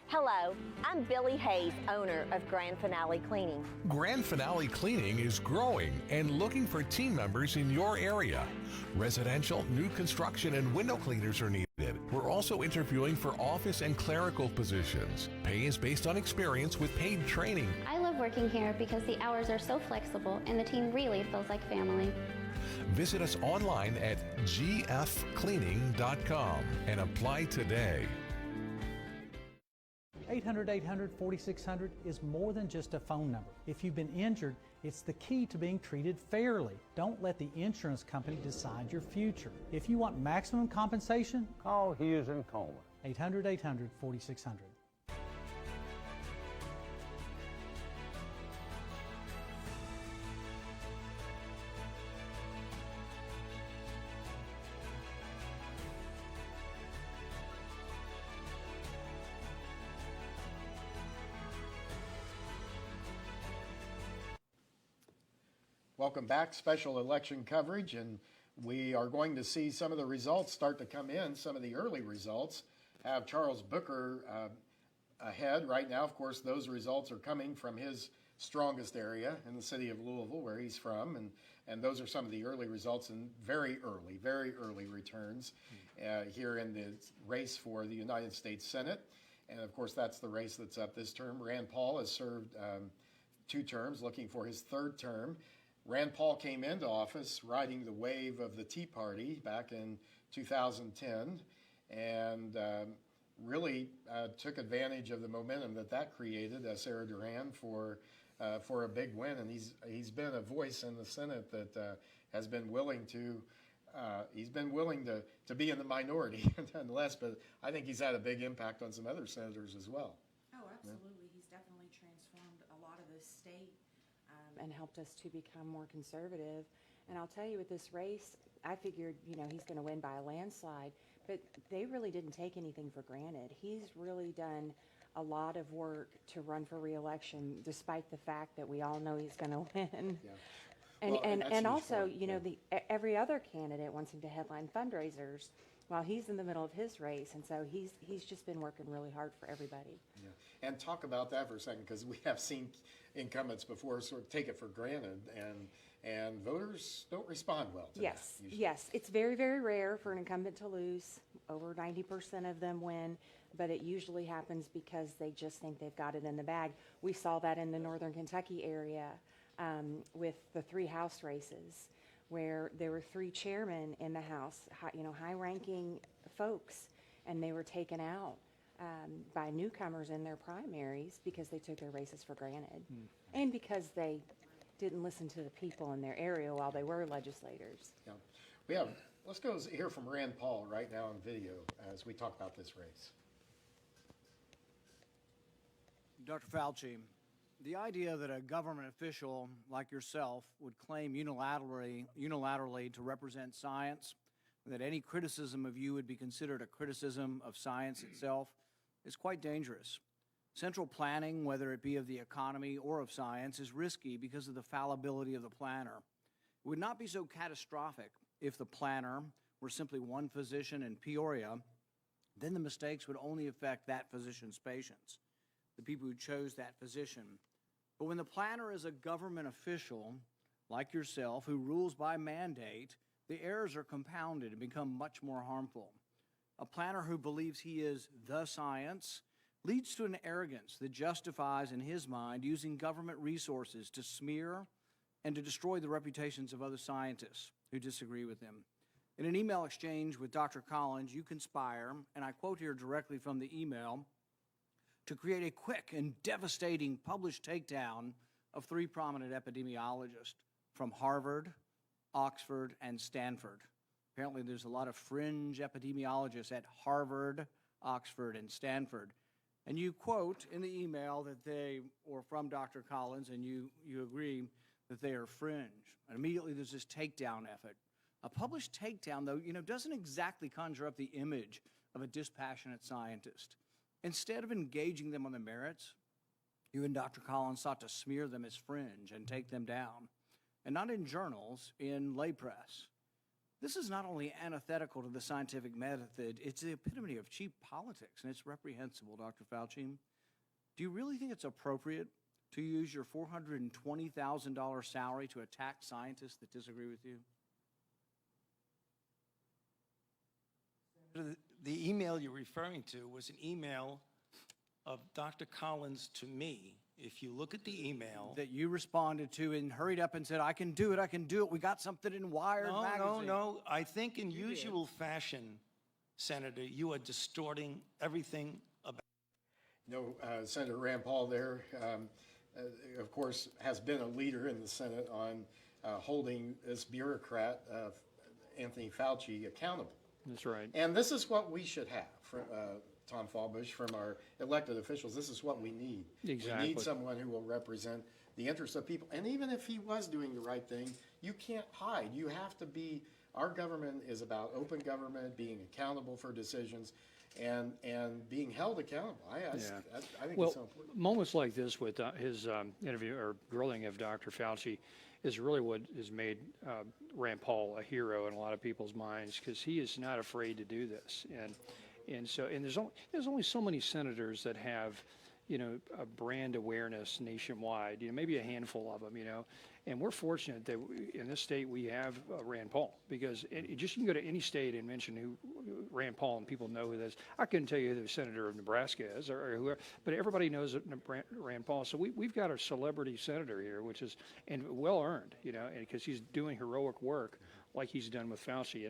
Hello, I'm Billy Hayes, owner of Grand Finale Cleaning. Grand Finale Cleaning is growing and looking for team members in your area. Residential, new construction, and window cleaners are needed. We're also interviewing for office and clerical positions. Pay is based on experience with paid training. I love working here because the hours are so flexible and the team really feels like family. Visit us online at gfcleaning.com and apply today. 800-800-4600 is more than just a phone number. If you've been injured, it's the key to being treated fairly. Don't let the insurance company decide your future. If you want maximum compensation, call Hughes and Coleman. 800-800-4600. Welcome back. Special election coverage, and we are going to see some of the results start to come in. Some of the early results have Charles Booker ahead right now. Of course, those results are coming from his strongest area in the city of Louisville, where he's from, and those are some of the early results and very early returns here in the race for the United States Senate. And of course, that's the race that's up this term. Rand Paul has served 2 terms, looking for his 3rd term. Rand Paul came into office riding the wave of the Tea Party back in 2010 and really took advantage of the momentum that created, Sarah Duran, for a big win. And he's been a voice in the Senate that has been willing to be in the minority nonetheless, but I think he's had a big impact on some other senators as well. Oh, absolutely. He's definitely transformed a lot of this state and helped us to become more conservative. And I'll tell you, with this race, I figured, he's going to win by a landslide, but they really didn't take anything for granted. He's really done a lot of work to run for re-election, despite the fact that we all know he's going to win. Yeah. And also, every other candidate wants him to headline fundraisers while he's in the middle of his race, and so he's just been working really hard for everybody. Yeah. And talk about that for a second, because we have seen incumbents before sort of take it for granted, and voters don't respond well to that. Yes. It's very, very rare for an incumbent to lose. Over 90% of them win, but it usually happens because they just think they've got it in the bag. We saw that in the Northern Kentucky area with the 3 House races, where there were 3 chairmen in the House, high-ranking folks, and they were taken out by newcomers in their primaries because they took their races for granted, and because they didn't listen to the people in their area while they were legislators. Yeah, let's go hear from Rand Paul right now on video as we talk about this race. Dr. Fauci, the idea that a government official like yourself would claim unilaterally to represent science, that any criticism of you would be considered a criticism of science itself, is quite dangerous. Central planning, whether it be of the economy or of science, is risky because of the fallibility of the planner. It would not be so catastrophic if the planner were simply one physician in Peoria. Then the mistakes would only affect that physician's patients, the people who chose that physician. But when the planner is a government official like yourself who rules by mandate, the errors are compounded and become much more harmful. A planner who believes he is the science leads to an arrogance that justifies, in his mind, using government resources to smear and to destroy the reputations of other scientists who disagree with him. In an email exchange with Dr. Collins, you conspire, and I quote here directly from the email, to create a quick and devastating published takedown of 3 prominent epidemiologists from Harvard, Oxford, and Stanford. Apparently there's a lot of fringe epidemiologists at Harvard, Oxford, and Stanford. And you quote in the email that they, or from Dr. Collins, and you agree that they are fringe. And immediately there's this takedown effort. A published takedown, though, doesn't exactly conjure up the image of a dispassionate scientist. Instead of engaging them on the merits, you and Dr. Collins sought to smear them as fringe and take them down. And not in journals, in lay press. This is not only antithetical to the scientific method, it's the epitome of cheap politics, and it's reprehensible, Dr. Fauci. Do you really think it's appropriate to use your $420,000 salary to attack scientists that disagree with you? The email you're referring to was an email of Dr. Collins to me. If you look at the email that you responded to and hurried up and said, I can do it. We got something in Wired magazine. No. I think in usual fashion, Senator, you are distorting everything about. Senator Rand Paul there, of course, has been a leader in the Senate on holding this bureaucrat, Anthony Fauci, accountable. That's right. And this is what we should have, Tom Fallbush, from our elected officials. This is what we need. Exactly. We need someone who will represent the interests of people. And even if he was doing the right thing, you can't hide. You have to be, our government is about open government, being accountable for decisions, and being held accountable. I think it's so important. Moments like this with his interview or grilling of Dr. Fauci is really what has made Rand Paul a hero in a lot of people's minds, because he is not afraid to do this. And there's only so many senators that have, a brand awareness nationwide. Maybe a handful of them. And we're fortunate that in this state we have Rand Paul, because you can go to any state and mention who Rand Paul and people know who that is. I couldn't tell you who the senator of Nebraska is or whoever, but everybody knows Rand Paul. So we've got a celebrity senator here, which is and well earned, and because he's doing heroic work like he's done with Fauci,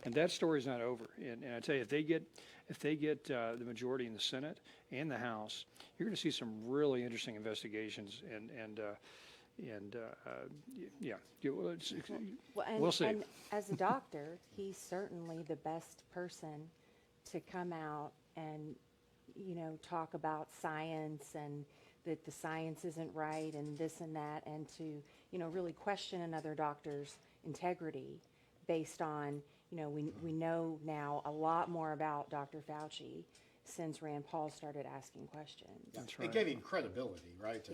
and that story's not over. And I tell you, if they get the majority in the Senate and the House, you're going to see some really interesting investigations we'll see. And as a doctor, he's certainly the best person to come out and, talk about science and that the science isn't right and this and that, and to, really question another doctor's integrity based on, we know now a lot more about Dr. Fauci since Rand Paul started asking questions. That's right. It gave him credibility, right,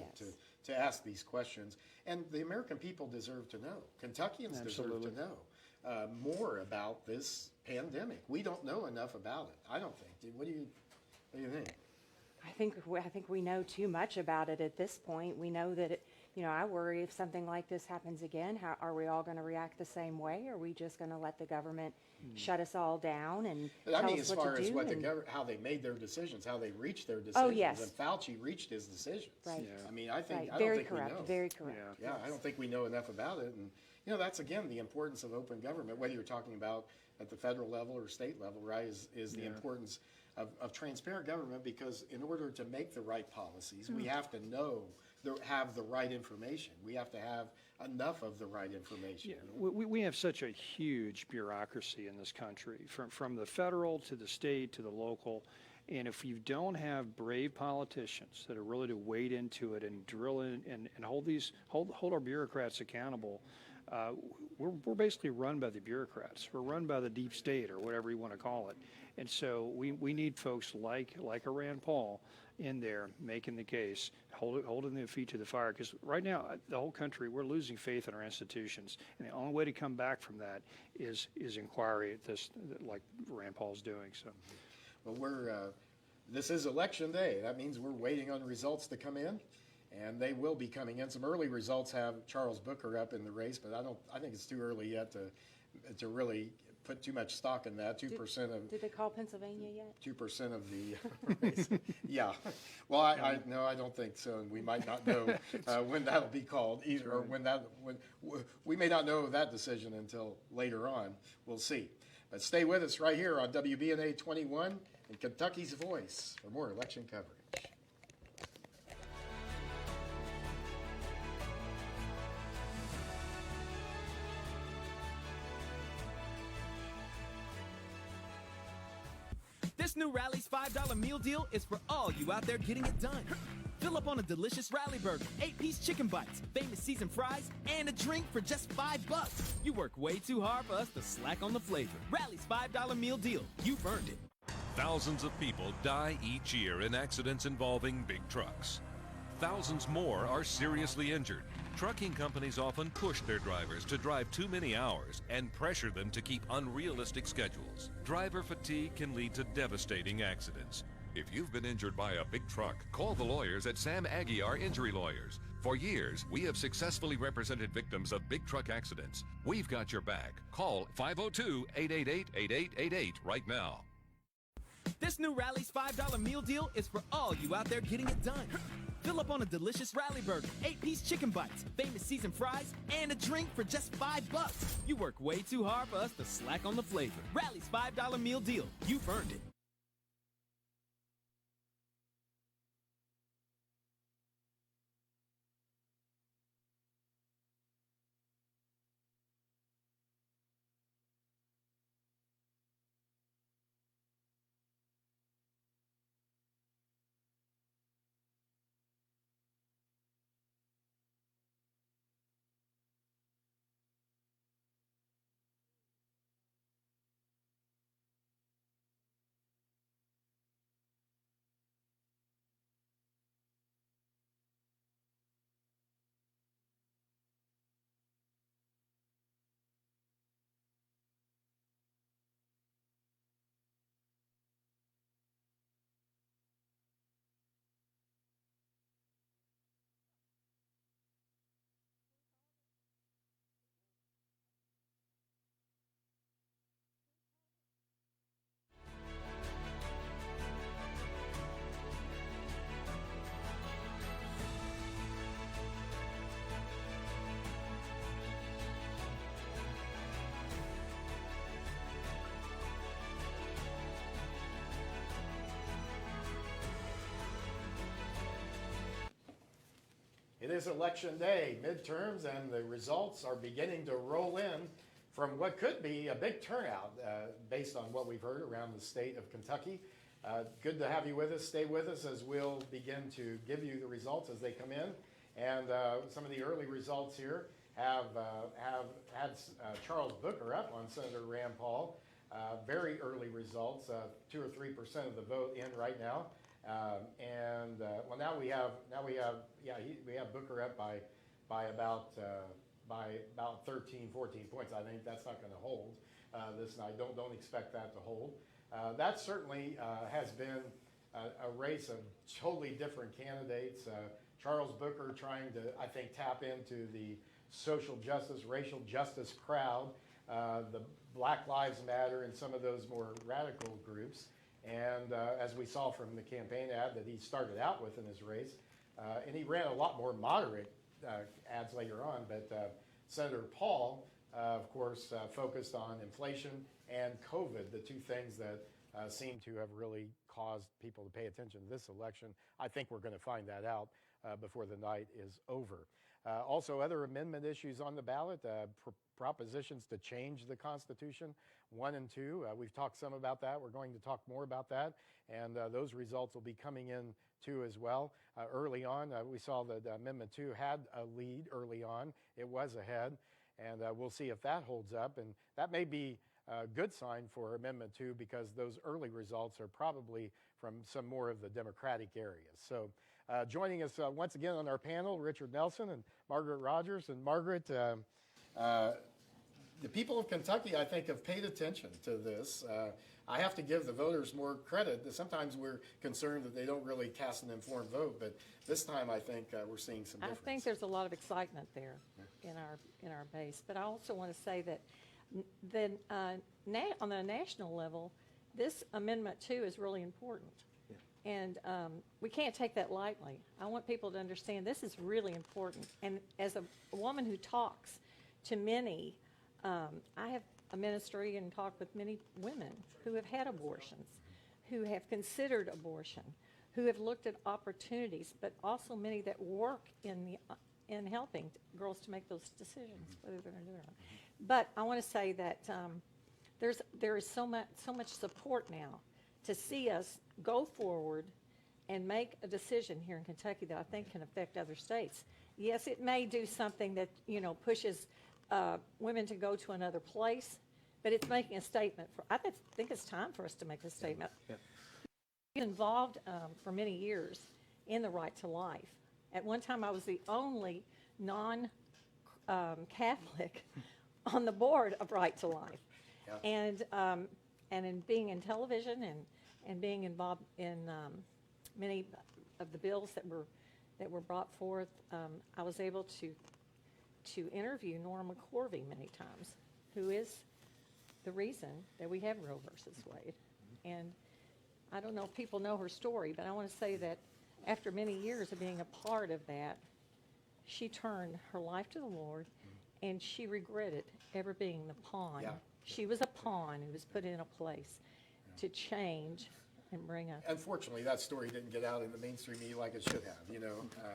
to ask these questions. And the American people deserve to know. Kentuckians deserve to know more about this pandemic. We don't know enough about it, I don't think. What do you think? I think we know too much about it at this point. We know that I worry if something like this happens again, how are we all going to react the same way? Are we just going to let the government shut us all down and tell us what to do? As far as how they made their decisions, how they reached their decisions. Oh, yes. And Fauci reached his decisions. Right. Yeah. I mean, I don't think we know. Very correct. Yeah, I don't think we know enough about it. And, that's, again, the importance of open government, whether you're talking about at the federal level or state level, right, is the importance of transparent government, because in order to make the right policies, we have to have the right information. We have to have enough of the right information. Yeah, we have such a huge bureaucracy in this country, from the federal to the state to the local. And if you don't have brave politicians that are willing to wade into it and drill in and hold our bureaucrats accountable, we're basically run by the bureaucrats. We're run by the deep state, or whatever you want to call it. And so we need folks like a Rand Paul in there making the case, holding their feet to the fire. Because right now, the whole country, we're losing faith in our institutions. And the only way to come back from that is inquiry at this, like Rand Paul's doing. So, well, this is election day. That means we're waiting on results to come in. And they will be coming in. Some early results have Charles Booker up in the race, but I think it's too early yet to really put too much stock in that. 2% of. Did they call Pennsylvania yet? 2% of the race. Yeah. Well, I don't think so, and we might not know when that'll be called either, or when we may not know that decision until later on. We'll see. But stay with us right here on WBNA 21 and Kentucky's Voice for more election coverage. This new Rally's $5 meal deal is for all you out there getting it done. Fill up on a delicious Rally Burger, 8-piece chicken bites, famous seasoned fries, and a drink for just $5. You work way too hard for us to slack on the flavor. Rally's $5 meal deal. You've earned it. Thousands of people die each year in accidents involving big trucks. Thousands more are seriously injured. Trucking companies often push their drivers to drive too many hours and pressure them to keep unrealistic schedules. Driver fatigue can lead to devastating accidents. If you've been injured by a big truck, call the lawyers at Sam Aguiar Injury Lawyers. For years, we have successfully represented victims of big truck accidents. We've got your back. Call 502-888-8888 right now. This new Rally's $5 meal deal is for all you out there getting it done. Fill up on a delicious Rally Burger, 8-piece chicken bites, famous seasoned fries, and a drink for just $5. You work way too hard for us to slack on the flavor. Rally's $5 meal deal. You've earned it. is election day, midterms, and the results are beginning to roll in from what could be a big turnout based on what we've heard around the state of Kentucky. Good to have you with us. Stay with us as we'll begin to give you the results as they come in. And some of the early results here have had Charles Booker up on Senator Rand Paul. Very early results, 2 or 3% of the vote in right now. Well, now we have Booker up by about 13, 14 points. I think that's not going to hold this night. Don't expect that to hold. That certainly has been a race of totally different candidates. Charles Booker trying to, I think, tap into the social justice, racial justice crowd, the Black Lives Matter and some of those more radical groups. And as we saw from the campaign ad that he started out with in his race, and he ran a lot more moderate ads later on, but Senator Paul, of course, focused on inflation and COVID, the two things that seem to have really caused people to pay attention to this election. I think we're going to find that out before the night is over. Also, other amendment issues on the ballot, propositions to change the Constitution, 1 and 2. We've talked some about that. We're going to talk more about that, and those results will be coming in too as well. Early on, we saw that Amendment 2 had a lead early on. It was ahead, and we'll see if that holds up, and that may be a good sign for Amendment 2 because those early results are probably from some more of the Democratic areas. So joining us once again on our panel, Richard Nelson and Margaret Rogers. And Margaret, the people of Kentucky, I think, have paid attention to this. I have to give the voters more credit. Sometimes we're concerned that they don't really cast an informed vote, but this time I think we're seeing some difference. I think there's a lot of excitement there in our base. But I also want to say that on the national level, this Amendment 2 is really important. Yeah. And we can't take that lightly. I want people to understand this is really important. And as a woman who talks to many, I have a ministry and talk with many women who have had abortions, who have considered abortion, who have looked at opportunities, but also many that work in helping girls to make those decisions, whether they're going to do it or not. But I want to say that there is so much support now to see us go forward and make a decision here in Kentucky that I think can affect other states. Yes, it may do something that pushes women to go to another place, but it's making a statement. I think it's time for us to make a statement. Yeah. I've been involved for many years in the right to life. At one time, I was the only non-Catholic on the board of Right to Life. Yeah. And in being in television and being involved in many of the bills that were brought forth, I was able to interview Norma Corvey many times, who is the reason that we have Roe versus Wade. And I don't know if people know her story, but I want to say that after many years of being a part of that, she turned her life to the Lord, and she regretted ever being the pawn. Yeah. She was a pawn who was put in a place to change and bring up. Unfortunately, that story didn't get out in the mainstream media like it should have,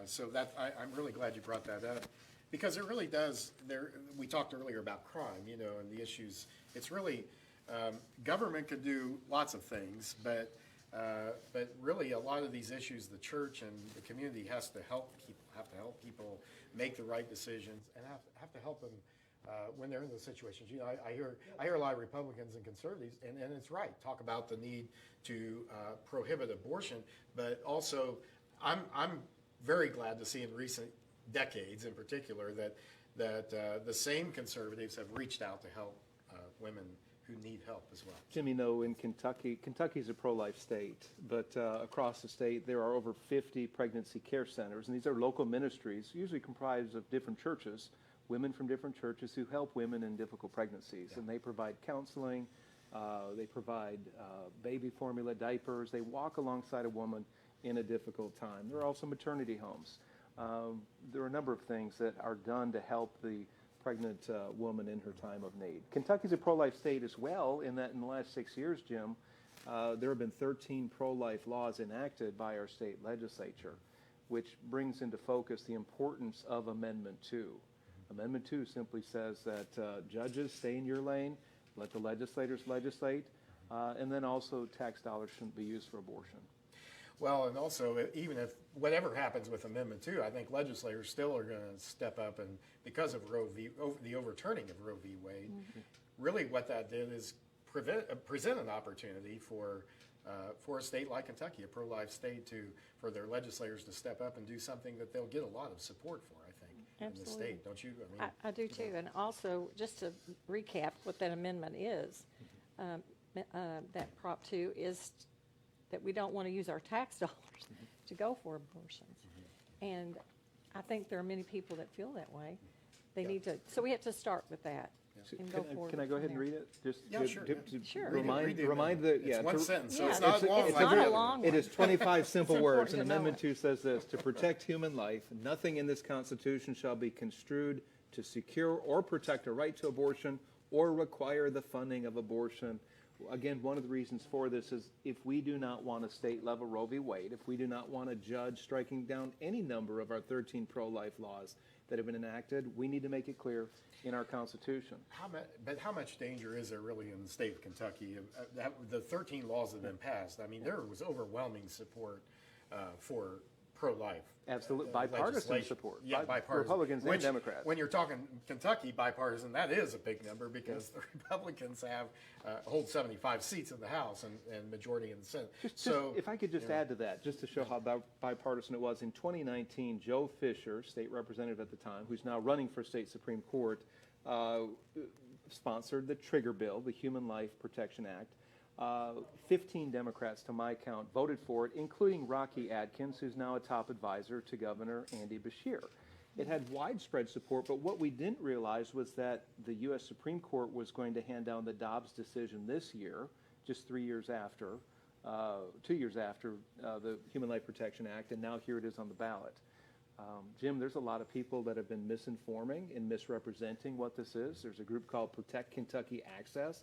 So I'm really glad you brought that up. Because it really does, we talked earlier about crime, and the issues. It's really, government could do lots of things, but really a lot of these issues, the church and the community have to help people make the right decisions and have to help them when they're in those situations. I hear a lot of Republicans and conservatives, and it's right, talk about the need to prohibit abortion, but also I'm very glad to see in recent decades in particular that the same conservatives have reached out to help women who need help as well. Jim, in Kentucky's a pro-life state, but across the state there are over 50 pregnancy care centers, and these are local ministries, usually comprised of different churches, women from different churches who help women in difficult pregnancies, and they provide counseling, they provide baby formula, diapers, they walk alongside a woman in a difficult time. There are also maternity homes. There are a number of things that are done to help the pregnant woman in her time of need. Kentucky's a pro-life state as well, in that in the last 6 years, Jim, there have been 13 pro-life laws enacted by our state legislature. which brings into focus the importance of Amendment 2. Amendment 2 simply says that judges stay in your lane, let the legislators legislate, and then also tax dollars shouldn't be used for abortion. Well, and also, even if whatever happens with Amendment 2, I think legislators still are going to step up, and because of the overturning of Roe v. Wade, really what that did is present an opportunity for a state like Kentucky, a pro-life state, for their legislators to step up and do something that they'll get a lot of support for, I think, in the state. Don't you? I mean, I do too. And also, just to recap what that amendment is, that Prop 2 is that we don't want to use our tax dollars to go for abortions. And I think there are many people that feel that way. They need to, so we have to start with that. And go forward. Can I go ahead and read it? Just Sure. Remind the it's one sentence, so Yeah. it's not long. It's not a long one. It is 25 simple words, and important to know Amendment it. 2 says this: to protect human life, nothing in this Constitution shall be construed to secure or protect a right to abortion or require the funding of abortion. Again, one of the reasons for this is if we do not want a state-level Roe v. Wade, if we do not want a judge striking down any number of our 13 pro-life laws that have been enacted, we need to make it clear in our Constitution. But how much danger is there really in the state of Kentucky? The 13 laws that have been passed, I mean, there was overwhelming support for pro-life. Absolute bipartisan support. Yeah, bipartisan. Republicans and Democrats. When you're talking Kentucky bipartisan, that is a big number because the Republicans hold 75 seats in the House and majority in the Senate. If I could just add to that, just to show how bipartisan it was, in 2019, Joe Fisher, state representative at the time, who's now running for state Supreme Court, sponsored the trigger bill, the Human Life Protection Act. 15 Democrats, to my count, voted for it, including Rocky Adkins, who's now a top advisor to Governor Andy Beshear. It had widespread support, but what we didn't realize was that the U.S. Supreme Court was going to hand down the Dobbs decision this year, just 3 years after, 2 years after the Human Life Protection Act, and now here it is on the ballot. Jim, there's a lot of people that have been misinforming and misrepresenting what this is. There's a group called Protect Kentucky Access,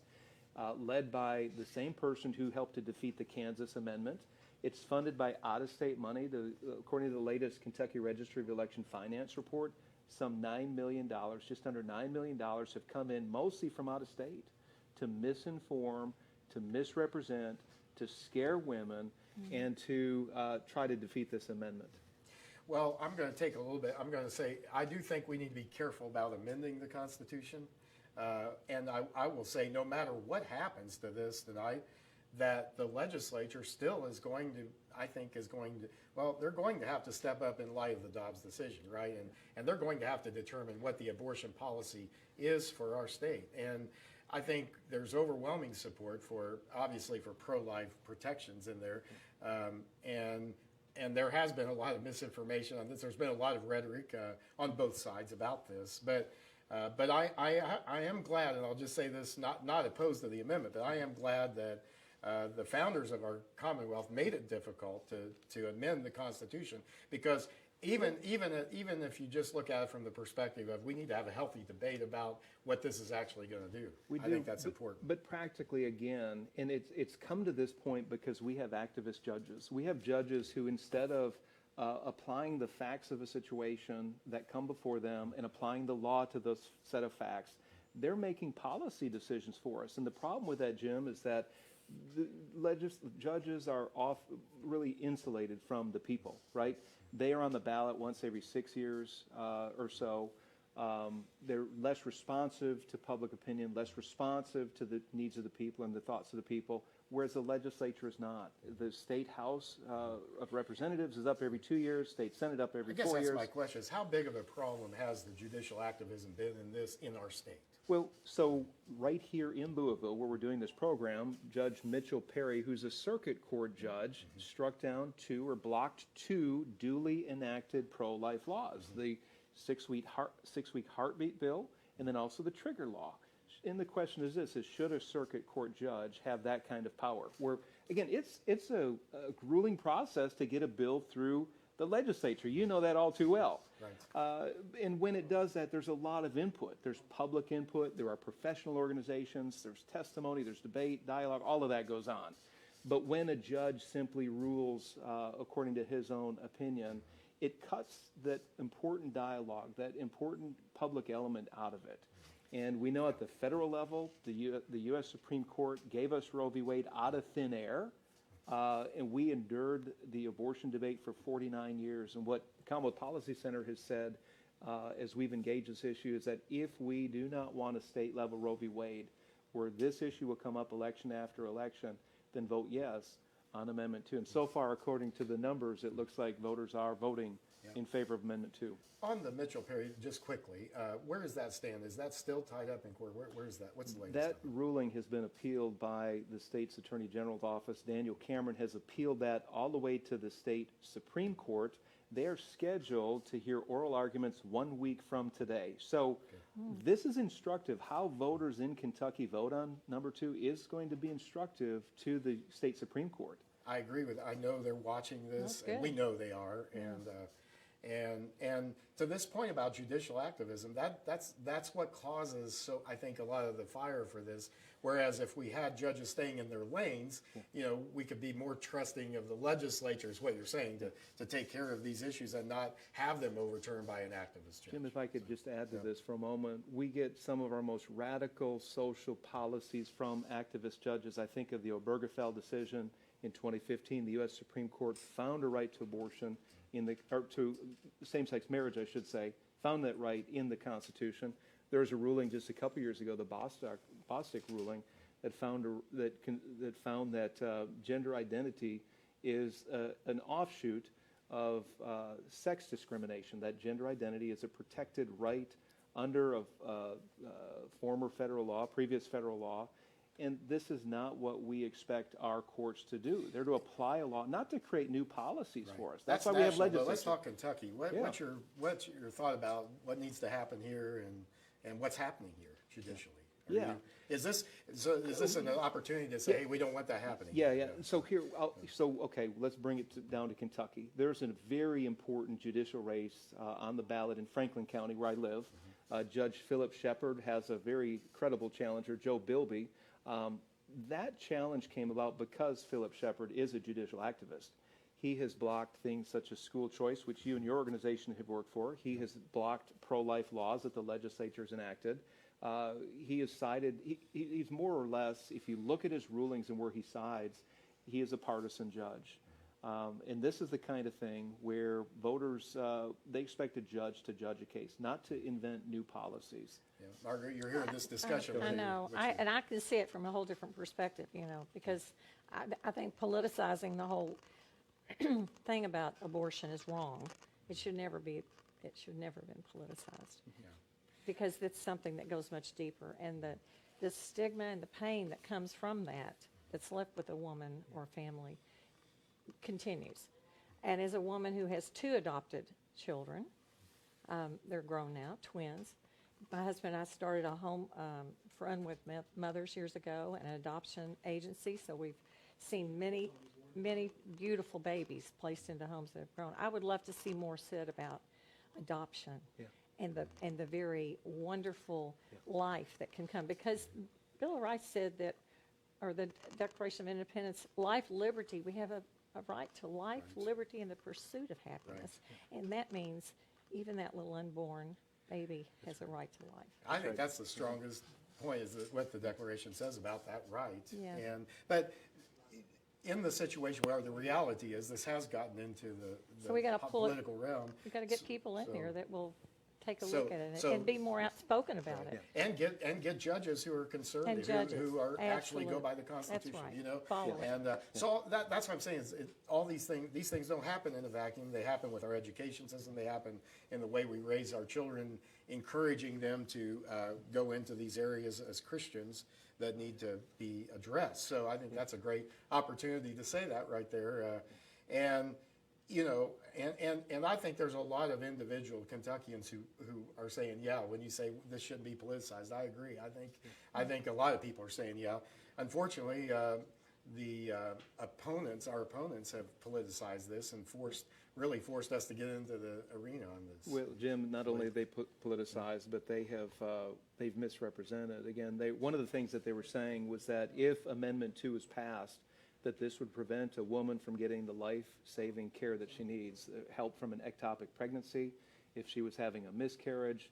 led by the same person who helped to defeat the Kansas Amendment. It's funded by out-of-state money. According to the latest Kentucky Registry of Election Finance report, some $9 million, just under $9 million, have come in mostly from out of state to misinform, to misrepresent, to scare women, and to try to defeat this amendment. Well, I'm going to take a little bit. I'm going to say I do think we need to be careful about amending the Constitution. And I will say, no matter what happens to this tonight, that the legislature still is going to, I think, well, they're going to have to step up in light of the Dobbs decision, right? And they're going to have to determine what the abortion policy is for our state. And I think there's overwhelming support obviously, for pro-life protections in there. And there has been a lot of misinformation on this. There's been a lot of rhetoric on both sides about this. But I am glad, and I'll just say this, not opposed to the amendment, but I am glad that the founders of our Commonwealth made it difficult to amend the Constitution, because even if you just look at it from the perspective of we need to have a healthy debate about what this is actually going to do. I think that's important. But practically, again, and it's come to this point because we have activist judges. We have judges who, instead of applying the facts of a situation that come before them and applying the law to those set of facts, they're making policy decisions for us. And the problem with that, Jim, is that the judges are really insulated from the people, right? They are on the ballot once every 6 years or so. They're less responsive to public opinion, less responsive to the needs of the people and the thoughts of the people, whereas the legislature is not. The state House of Representatives is up every 2 years, state Senate up every 4 years. I guess that's my question, is how big of a problem has the judicial activism been in our state? Well, so right here in Louisville, where we're doing this program, Judge Mitchell Perry, who's a circuit court judge, struck down blocked two duly enacted pro-life laws, the six-week heartbeat bill and then also the trigger law. And the question is this, should a circuit court judge have that kind of power? Where, again, it's a grueling process to get a bill through the legislature. You know that all too well. Right. And when it does that, there's a lot of input. There's public input. There are professional organizations. There's testimony. There's debate, dialogue. All of that goes on. But when a judge simply rules according to his own opinion, it cuts that important dialogue, that important public element out of it. And we know at the federal level, the U.S. Supreme Court gave us Roe v. Wade out of thin air, and we endured the abortion debate for 49 years. And what the Commonwealth Policy Center has said as we've engaged this issue is that if we do not want a state-level Roe v. Wade, where this issue will come up election after election, then vote yes on Amendment 2. And so far, according to the numbers, it looks like voters are voting in favor of Amendment 2. On the Mitchell period, just quickly, where does that stand? Is that still tied up in court? Where is that? What's the latest? That ruling has been appealed by the state's Attorney General's office. Daniel Cameron has appealed that all the way to the state Supreme Court. They're scheduled to hear oral arguments 1 week from today. So this is instructive. How voters in Kentucky vote on number 2 is going to be instructive to the state Supreme Court. I agree with. I know they're watching this, and we know they are. And to this point about judicial activism, that's what causes, so I think, a lot of the fire for this. Whereas if we had judges staying in their lanes, we could be more trusting of the legislature, is what you're saying, to take care of these issues and not have them overturned by an activist judge. Jim, if I could just add to this for a moment, we get some of our most radical social policies from activist judges. I think of the Obergefell decision in 2015. The U.S. Supreme Court found a right to abortion or to same-sex marriage, I should say, found that right in the Constitution. There was a ruling just a couple years ago, the Bostock ruling, that found that gender identity is an offshoot of sex discrimination. That gender identity is a protected right under a former federal law, previous federal law. And this is not what we expect our courts to do. They're to apply a law, not to create new policies for us. That's why we have legislation. Let's talk Kentucky. What's your thought about what needs to happen here and what's happening here judicially? Is this an opportunity to say, hey, we don't want that happening? Yeah. So okay, let's bring it down to Kentucky. There's a very important judicial race on the ballot in Franklin County, where I live. Judge Philip Shepard has a very credible challenger, Joe Bilby. That challenge came about because Philip Shepard is a judicial activist. He has blocked things such as school choice, which you and your organization have worked for. He has blocked pro-life laws that the legislature has enacted. He has sided, he's more or less, if you look at his rulings and where he sides, he is a partisan judge. And this is the kind of thing where voters, they expect a judge to judge a case, not to invent new policies. Yeah. Margaret, you're hearing this discussion. I know, and I can see it from a whole different perspective, because I think politicizing the whole thing about abortion is wrong. It should never have been politicized. Yeah. Because it's something that goes much deeper, and the stigma and the pain that comes from that's left with a woman or family continues. And as a woman who has 2 adopted children, they're grown now, twins. My husband and I started a home for unwed mothers years ago, an adoption agency, so we've seen many beautiful babies placed into homes that have grown. I would love to see more said about adoption and the very wonderful life that can come, because Bill of Rights said that, or the Declaration of Independence, life, liberty, we have a right to life, liberty, and the pursuit of happiness. And that means even that little unborn baby has a right to life. I think that's the strongest point, is what the Declaration says about that right. Yeah. But in the situation where the reality is this has gotten into the so we gotta political realm. We've got to get people in here that will take a look at it and be more outspoken about it. And get judges who are conservative, who are actually go by the Constitution. That's right. And so that's what I'm saying is all these things don't happen in a vacuum. They happen with our education system. They happen in the way we raise our children, encouraging them to go into these areas as Christians that need to be addressed. So I think that's a great opportunity to say that right there. And I think there's a lot of individual Kentuckians who are saying, yeah, when you say this shouldn't be politicized, I agree. I think a lot of people are saying, yeah. Unfortunately, our opponents have politicized this and really forced us to get into the arena on this. Well, Jim, not only have they politicized, but they've misrepresented. Again, one of the things that they were saying was that if Amendment 2 is passed, that this would prevent a woman from getting the life-saving care that she needs, help from an ectopic pregnancy, if she was having a miscarriage,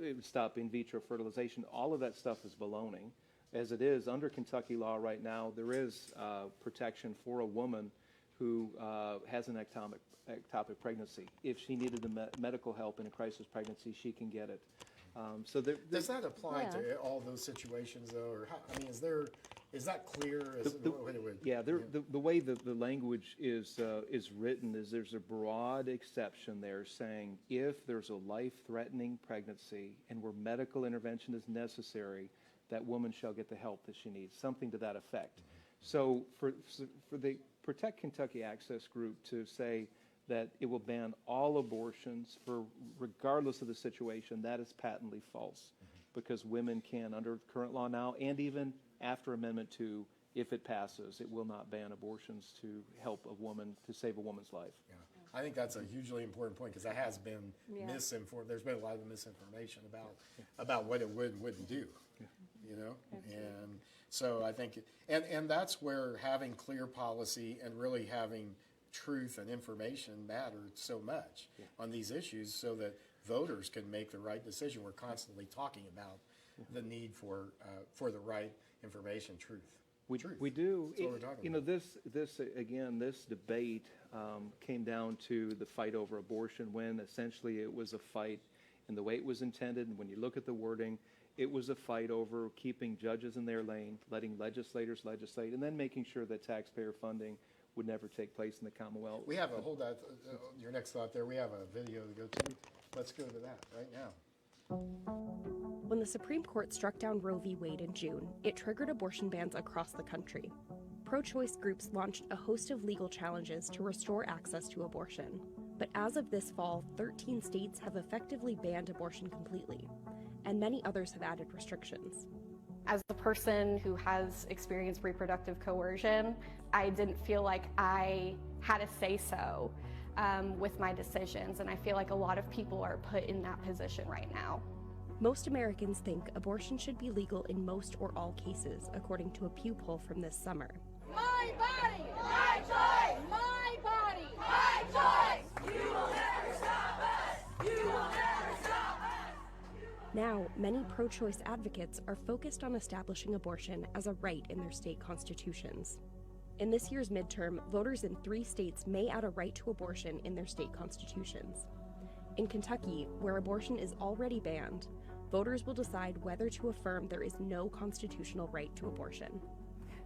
it would stop in vitro fertilization. All of that stuff is baloney. As it is, under Kentucky law right now, there is protection for a woman who has an ectopic pregnancy. If she needed the medical help in a crisis pregnancy, she can get it. So does that apply to all those situations, though, or how, I mean, is that clear? The way the language is written is there's a broad exception there saying if there's a life-threatening pregnancy and where medical intervention is necessary, that woman shall get the help that she needs, something to that effect. So for the Protect Kentucky Access group to say that it will ban all abortions regardless of the situation, that is patently false, because women can, under current law now, and even after Amendment 2, if it passes, it will not ban abortions to help a woman, to save a woman's life. Yeah. I think that's a hugely important point, because that has been misinformed. There's been a lot of misinformation about what it would and wouldn't do, you know? Absolutely. And so I think, and that's where having clear policy and really having truth and information matter so much on these issues, so that voters can make the right decision. We're constantly talking about the need for the right information, truth. We do. That's what we're talking you about. know, this debate came down to the fight over abortion, when essentially it was a fight in the way it was intended. And when you look at the wording, it was a fight over keeping judges in their lane, letting legislators legislate, and then making sure that taxpayer funding would never take place in the Commonwealth. We have hold that, your next thought there, we have a video to go to. Let's go to that right now. When the Supreme Court struck down Roe v. Wade in June, it triggered abortion bans across the country. Pro-choice groups launched a host of legal challenges to restore access to abortion. But as of this fall, 13 states have effectively banned abortion completely, and many others have added restrictions. As a person who has experienced reproductive coercion, I didn't feel like I had a say-so with my decisions, and I feel like a lot of people are put in that position right now. Most Americans think abortion should be legal in most or all cases, according to a Pew poll from this summer. My body, my choice! My body, my choice! You will never stop us! You will never stop us! Now, many pro-choice advocates are focused on establishing abortion as a right in their state constitutions. In this year's midterm, voters in 3 states may add a right to abortion in their state constitutions. In Kentucky, where abortion is already banned, voters will decide whether to affirm there is no constitutional right to abortion.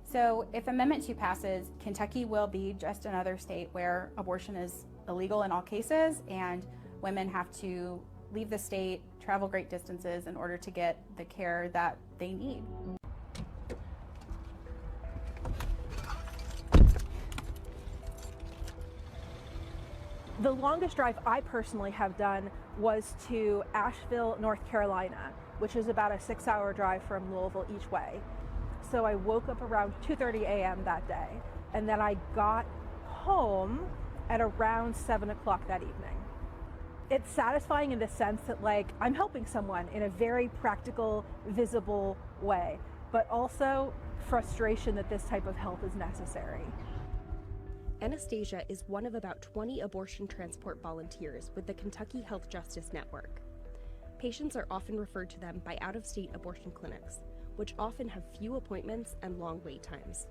So if Amendment 2 passes, Kentucky will be just another state where abortion is illegal in all cases, and women have to leave the state, travel great distances in order to get the care that they need. The longest drive I personally have done was to Asheville, North Carolina, which is about a 6-hour drive from Louisville each way. So I woke up around 2:30 a.m. that day, and then I got home at around 7 o'clock that evening. It's satisfying in the sense that, like, I'm helping someone in a very practical, visible way, but also frustration that this type of help is necessary. Anastasia is one of about 20 abortion transport volunteers with the Kentucky Health Justice Network. Patients are often referred to them by out-of-state abortion clinics, which often have few appointments and long wait times.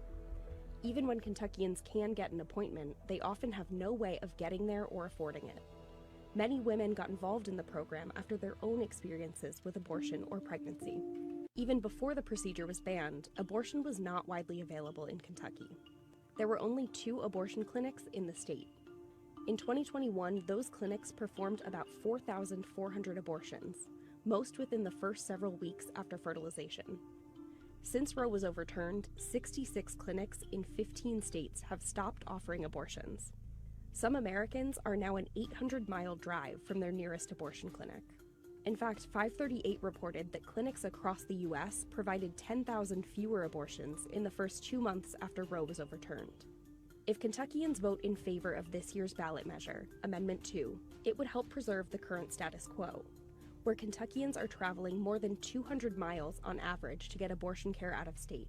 Even when Kentuckians can get an appointment, they often have no way of getting there or affording it. Many women got involved in the program after their own experiences with abortion or pregnancy. Even before the procedure was banned, abortion was not widely available in Kentucky. There were only 2 abortion clinics in the state. In 2021, those clinics performed about 4,400 abortions, most within the first several weeks after fertilization. Since Roe was overturned, 66 clinics in 15 states have stopped offering abortions. Some Americans are now an 800-mile drive from their nearest abortion clinic. In fact, 538 reported that clinics across the U.S. provided 10,000 fewer abortions in the first 2 months after Roe was overturned. If Kentuckians vote in favor of this year's ballot measure, Amendment 2, it would help preserve the current status quo, where Kentuckians are traveling more than 200 miles on average to get abortion care out of state.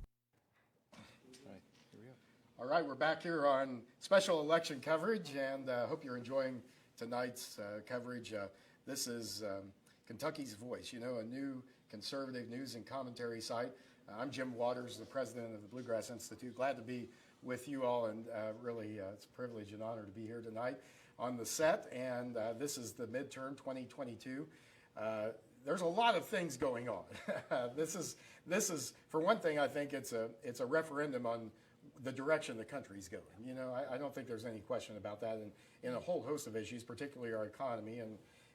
All right, we're back here on special election coverage, and hope you're enjoying tonight's coverage. This is Kentucky's Voice, you know, a new conservative news and commentary site. I'm Jim Waters, the president of the Bluegrass Institute. Glad to be with you all, and really it's a privilege and honor to be here tonight on the set. And this is the midterm 2022. There's a lot of things going on. This is for one thing, I think it's a referendum on the direction the country's going. You know, I don't think there's any question about that, and in a whole host of issues, particularly our economy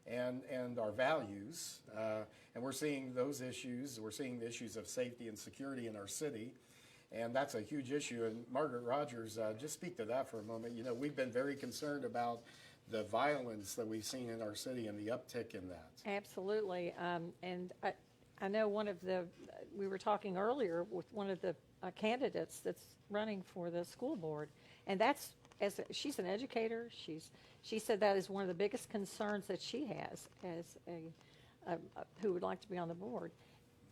and our values. And we're seeing those issues. We're seeing the issues of safety and security in our city, and that's a huge issue. And Margaret Rogers, just speak to that for a moment. You know, we've been very concerned about the violence that we've seen in our city and the uptick in that. Absolutely. And I know we were talking earlier with one of the candidates that's running for the school board, and she's an educator. She said that is one of the biggest concerns that she has as who would like to be on the board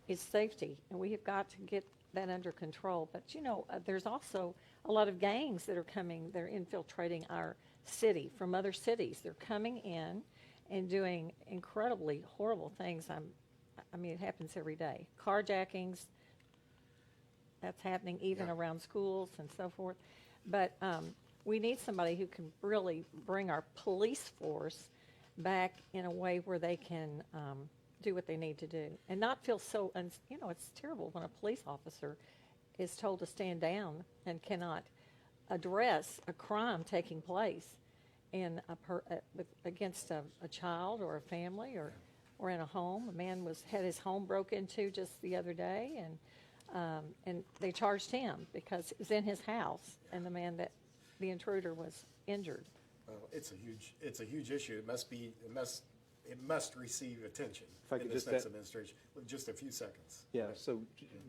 is safety, and we have got to get that under control. But you know, there's also a lot of gangs that are coming. They're infiltrating our city from other cities. They're coming in and doing incredibly horrible things. I mean, it happens every day. Carjackings, that's happening even around schools and so forth. But we need somebody who can really bring our police force back in a way where they can do what they need to do and not feel so, you know, it's terrible when a police officer is told to stand down and cannot address a crime taking place in against a child or a family or in a home. A man had his home broke into just the other day, and they charged him because it was in his house, and the intruder was injured. Well, it's a huge issue. It must receive attention in this next administration. With just a few seconds. Yeah. So,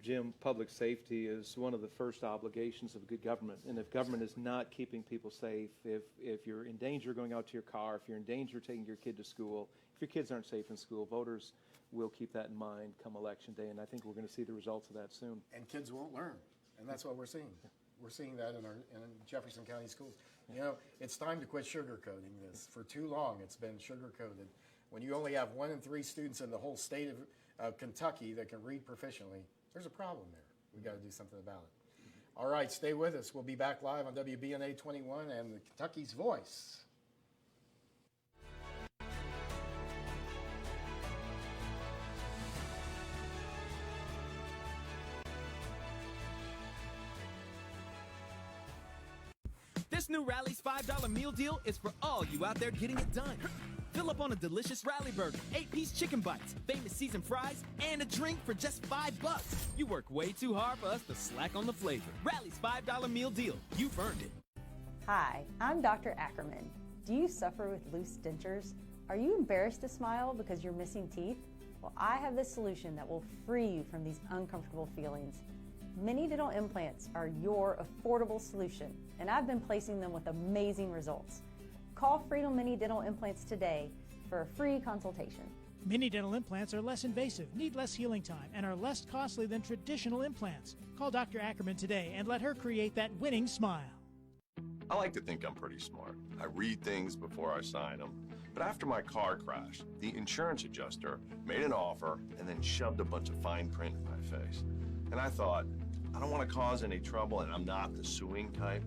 Jim, public safety is one of the first obligations of good government, and if government is not keeping people safe, if you're in danger going out to your car, if you're in danger taking your kid to school, if your kids aren't safe in school, voters will keep that in mind come election day, and I think we're going to see the results of that soon. And kids won't learn, and that's what we're seeing. We're seeing that in Jefferson County schools. You know, it's time to quit sugarcoating this. For too long, it's been sugarcoated. When you only have 1 in 3 students in the whole state of Kentucky that can read proficiently, there's a problem there. We've got to do something about it. All right, stay with us. We'll be back live on WBNA 21 and the Kentucky's Voice. This new Rally's $5 meal deal is for all you out there getting it done. Fill up on a delicious Rally Burger, 8-piece chicken bites, famous seasoned fries, and a drink for just $5. You work way too hard for us to slack on the flavor. Rally's $5 meal deal. You've earned it. Hi, I'm Dr. Ackerman. Do you suffer with loose dentures? Are you embarrassed to smile because you're missing teeth? Well, I have the solution that will free you from these uncomfortable feelings. Mini dental implants are your affordable solution, and I've been placing them with amazing results. Call Freedom Mini Dental Implants today for a free consultation. Mini dental implants are less invasive, need less healing time, and are less costly than traditional implants. Call Dr. Ackerman today and let her create that winning smile. I like to think I'm pretty smart. I read things before I sign them. But after my car crashed, the insurance adjuster made an offer and then shoved a bunch of fine print in my face. And I thought, I don't want to cause any trouble, and I'm not the suing type,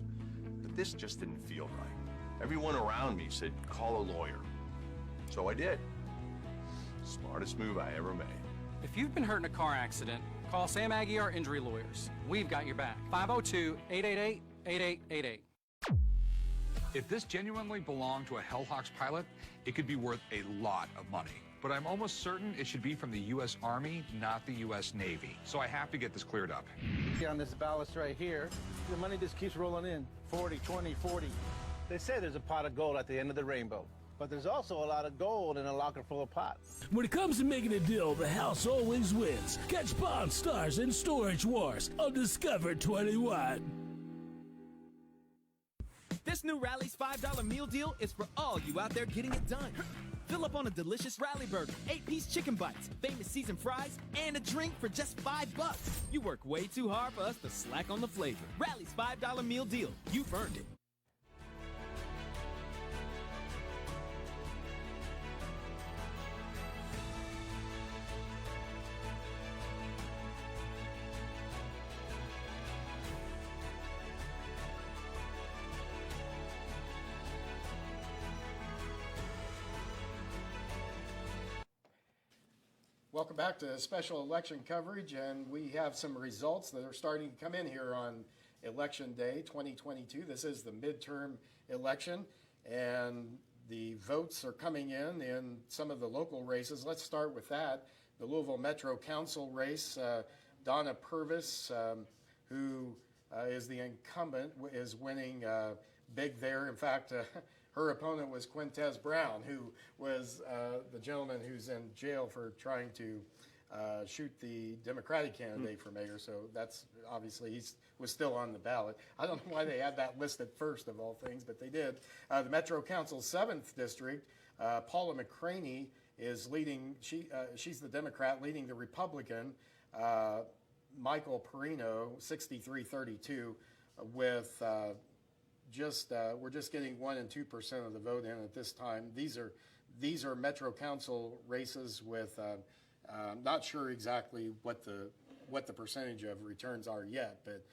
but this just didn't feel right. Everyone around me said, call a lawyer. So I did. Smartest move I ever made. If you've been hurt in a car accident, call Sam Aguiar Injury Lawyers. We've got your back. 502-888-8888. If this genuinely belonged to a Hellhawks pilot, it could be worth a lot of money. But I'm almost certain it should be from the U.S. Army, not the U.S. Navy. So I have to get this cleared up. On this ballast right here, the money just keeps rolling in. 40, 20, 40. They say there's a pot of gold at the end of the rainbow. But there's also a lot of gold in a locker full of pots. When it comes to making a deal, the house always wins. Catch Pawn Stars and Storage Wars on Discover 21. This new Rally's $5 meal deal is for all you out there getting it done. Fill up on a delicious rally burger, 8-piece chicken bites, famous seasoned fries, and a drink for just $5. You work way too hard for us to slack on the flavor. Rally's $5 meal deal. You've earned it. Welcome back to special election coverage, and we have some results that are starting to come in here on Election Day 2022. This is the midterm election, and the votes are coming in some of the local races. Let's start with that. The Louisville Metro Council race, Donna Purvis, who is the incumbent, is winning big there. In fact, her opponent was Quintez Brown, who was the gentleman who's in jail for trying to shoot the Democratic candidate for mayor. So that's obviously he was still on the ballot. I don't know why they had that listed first of all things, but they did. The Metro Council's 7th district, Paula McCraney is leading. She's the Democrat leading the Republican, Michael Perino, 63-32, with we're just getting 1% and 2% of the vote in at this time. These are Metro Council races with not sure exactly what the percentage of returns are yet, but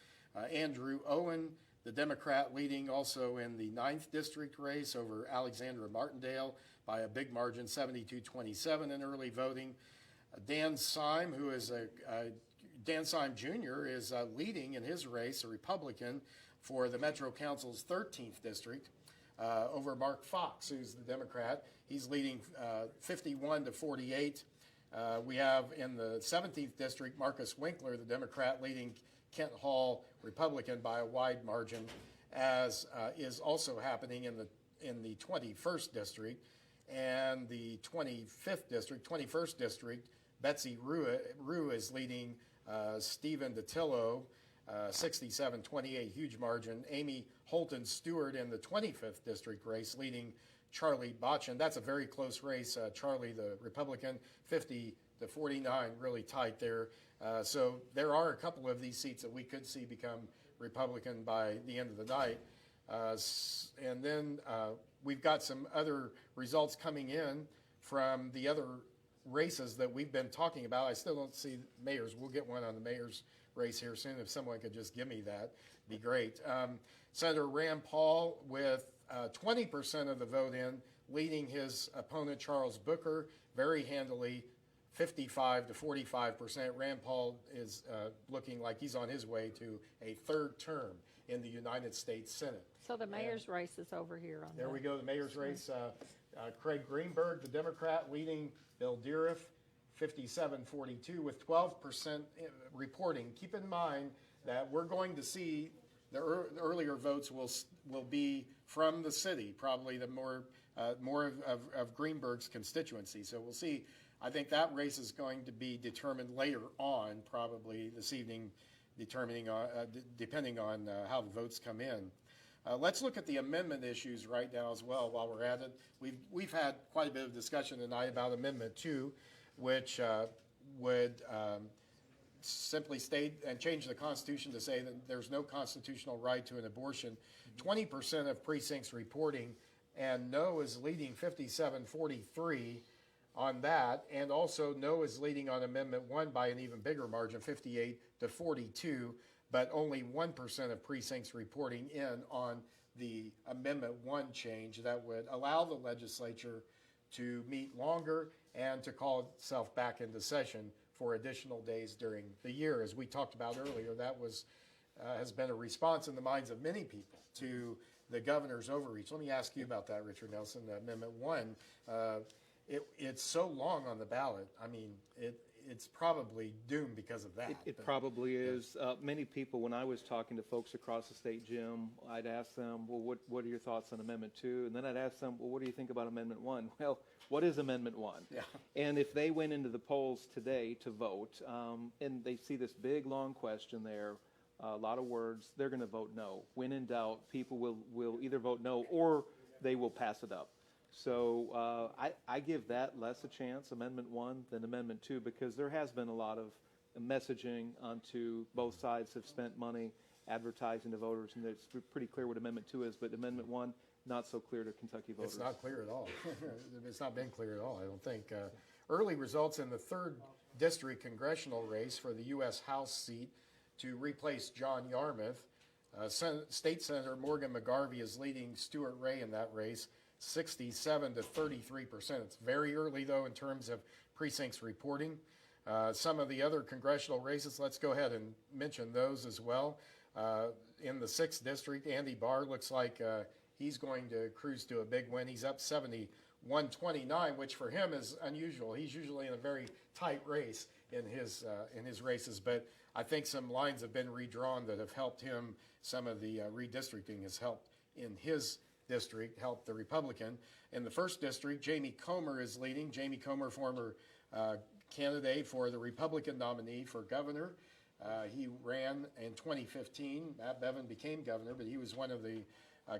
Andrew Owen, the Democrat, leading also in the 9th district race over Alexandra Martindale by a big margin, 72-27 in early voting. Dan Syme, who is Dan Syme Jr. is leading in his race, a Republican, for the Metro Council's 13th district over Mark Fox, who's the Democrat. He's leading 51-48. We have in the 17th district, Marcus Winkler, the Democrat, leading Kent Hall, Republican, by a wide margin, as is also happening in the 21st district. And the 21st district, Betsy Rue is leading Stephen DeTillo, 67-28, huge margin. Amy Holton Stewart in the 25th district race, leading Charlie Botchin. That's a very close race. Charlie, the Republican, 50-49, really tight there. So there are a couple of these seats that we could see become Republican by the end of the night. And then we've got some other results coming in from the other races that we've been talking about. I still don't see mayors. We'll get one on the mayor's race here soon. If someone could just give me that, be great. Senator Rand Paul with 20% of the vote in, leading his opponent Charles Booker very handily, 55-45%. Rand Paul is looking like he's on his way to a third term in the United States Senate. So the mayor's race is over here on there we go, the mayor's race. Craig Greenberg, the Democrat, leading Bill Deeriff, 57-42 with 12% reporting. Keep in mind that we're going to see the earlier votes will be from the city, probably the more of Greenberg's constituency. So we'll see. I think that race is going to be determined later on, probably this evening, depending on how the votes come in. Let's look at the amendment issues right now as well while we're at it. We've had quite a bit of discussion tonight about Amendment 2, which would simply state and change the Constitution to say that there's no constitutional right to an abortion. 20% of precincts reporting, and no is leading 57-43 on that, and also no is leading on Amendment 1 by an even bigger margin, 58-42, but only 1% of precincts reporting in on the Amendment 1 change that would allow the legislature to meet longer and to call itself back into session for additional days during the year. As we talked about earlier, that has been a response in the minds of many people to the governor's overreach. Let me ask you about that, Richard Nelson. Amendment 1, it's so long on the ballot. I mean, it's probably doomed because of that. It probably is. Many people, when I was talking to folks across the state, Jim, I'd ask them, well, what are your thoughts on Amendment 2? And then I'd ask them, well, what do you think about Amendment 1? Well, what is Amendment 1? Yeah. And if they went into the polls today to vote, and they see this big, long question there, a lot of words, they're going to vote no. When in doubt, people will either vote no or they will pass it up. So I give that less a chance, Amendment 1, than Amendment 2, because there has been a lot of messaging onto both sides have spent money advertising to voters, and it's pretty clear what Amendment 2 is, but Amendment 1, not so clear to Kentucky voters. It's not clear at all. It's not been clear at all, I don't think. Early results in the 3rd District congressional race for the U.S. House seat to replace John Yarmouth. State Senator Morgan McGarvey is leading Stuart Ray in that race, 67 to 33%. It's very early, though, in terms of precincts reporting. Some of the other congressional races, let's go ahead and mention those as well. In the 6th District, Andy Barr looks like he's going to cruise to a big win. He's up 71-29, which for him is unusual. He's usually in a very tight race in his races, but I think some lines have been redrawn that have helped him. Some of the redistricting has helped in his district, helped the Republican. In the 1st District, Jamie Comer is leading. Jamie Comer, former candidate for the Republican nominee for governor. He ran in 2015. Matt Bevin became governor, but he was one of the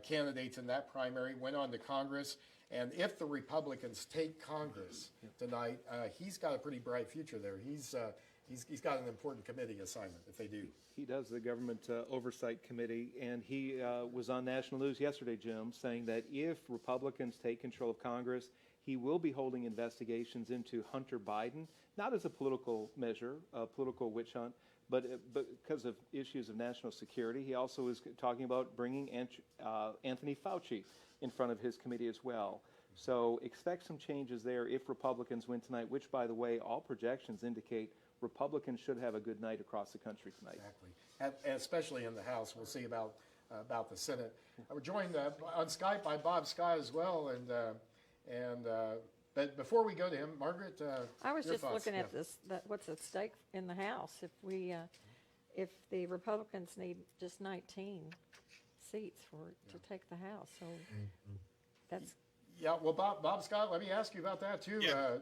candidates in that primary, went on to Congress. And if the Republicans take Congress tonight, he's got a pretty bright future there. He's got an important committee assignment if they do. He does the Government Oversight Committee, and he was on national news yesterday, Jim, saying that if Republicans take control of Congress, he will be holding investigations into Hunter Biden, not as a political measure, a political witch hunt, but because of issues of national security. He also is talking about bringing Anthony Fauci in front of his committee as well. So expect some changes there if Republicans win tonight, which, by the way, all projections indicate Republicans should have a good night across the country tonight. Exactly, and especially in the House. We'll see about the Senate. We're joined on Skype by Bob Scott as well, but before we go to him, Margaret, I was just thoughts. looking at what's at stake in the House. If the Republicans need just 19 seats to take the House, so that's. Yeah, well, Bob Scott, let me ask you about that too. Yeah.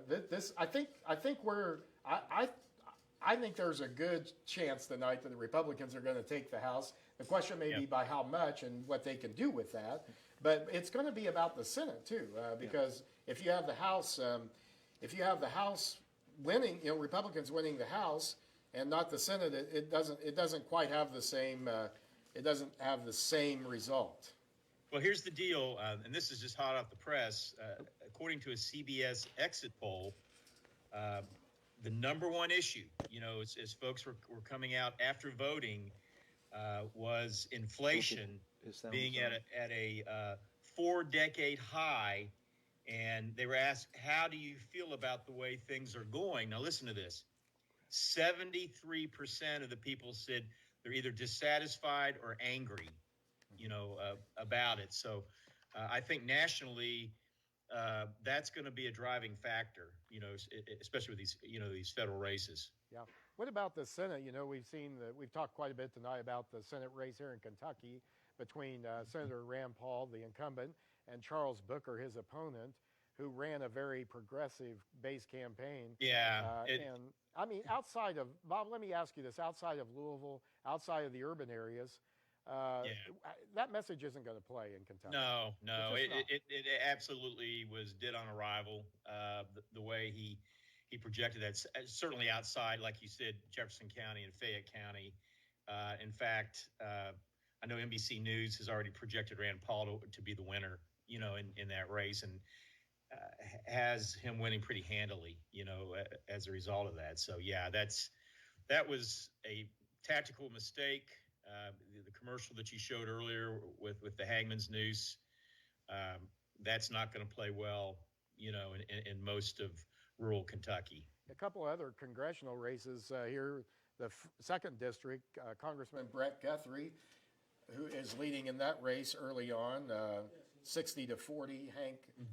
I think there's a good chance tonight that the Republicans are going to take the House. The question may be by how much and what they can do with that. But it's going to be about the Senate too, because if you have the House, winning, Republicans winning the House and not the Senate, it doesn't quite have the same. It doesn't have the same result. Well, here's the deal, and this is just hot off the press. According to a CBS exit poll, the number one issue, as folks were coming out after voting, was inflation being at a 4-decade high. And they were asked, how do you feel about the way things are going? Now, listen to this. 73% of the people said they're either dissatisfied or angry, about it. So I think nationally, that's going to be a driving factor, especially with these federal races. Yeah. What about the Senate? We've talked quite a bit tonight about the Senate race here in Kentucky between Senator Rand Paul, the incumbent, and Charles Booker, his opponent, who ran a very progressive base campaign. Yeah. And I mean, outside of, Bob, let me ask you this, outside of Louisville, outside of the urban areas, that message isn't going to play in Kentucky. No. It absolutely was dead on arrival. The way he projected that, certainly outside, like you said, Jefferson County and Fayette County. In fact, I know NBC News has already projected Rand Paul to be the winner, in that race, and has him winning pretty handily, as a result of that. So yeah, that was a tactical mistake. The commercial that you showed earlier with the hangman's noose, that's not going to play well, in most of rural Kentucky. A couple other congressional races here. The 2nd District, Congressman Brett Guthrie, who is leading in that race early on, 60 to 40,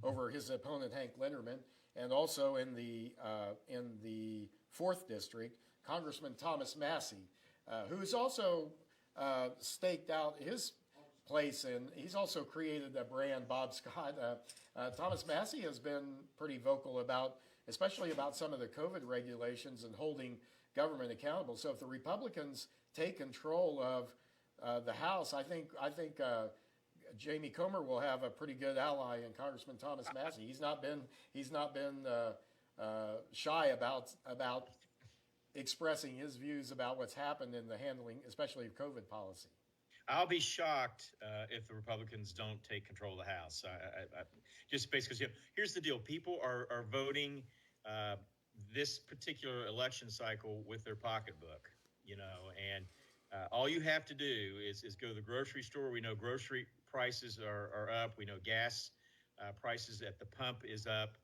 over his opponent Hank Linderman, and also in the 4th District, Congressman Thomas Massey, who's also staked out his place, and he's also created a brand, Bob Scott. Thomas Massey has been pretty vocal especially about some of the COVID regulations and holding government accountable. So if the Republicans take control of the House, I think Jamie Comer will have a pretty good ally in Congressman Thomas Massey. He's not been shy about expressing his views about what's happened in the handling, especially of COVID policy. I'll be shocked if the Republicans don't take control of the House. Just basically, here's the deal: people are voting this particular election cycle with their pocketbook, and all you have to do is go to the grocery store. We know grocery prices are up. We know gas prices at the pump is up.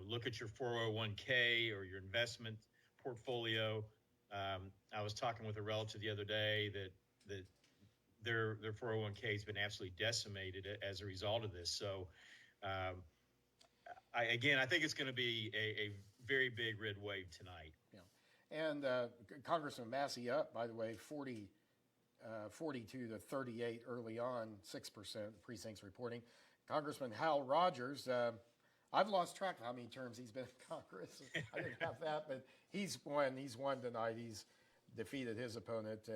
Look at your 401k or your investment portfolio. I was talking with a relative the other day that their 401k has been absolutely decimated as a result of this. So, I think it's going to be a very big red wave tonight. Yeah. And Congressman Massey up, by the way, 42 to 38 early on, 6% precincts reporting. Congressman Hal Rogers, I've lost track of how many terms he's been in Congress. I didn't have that, but he's won tonight. He's defeated his opponent,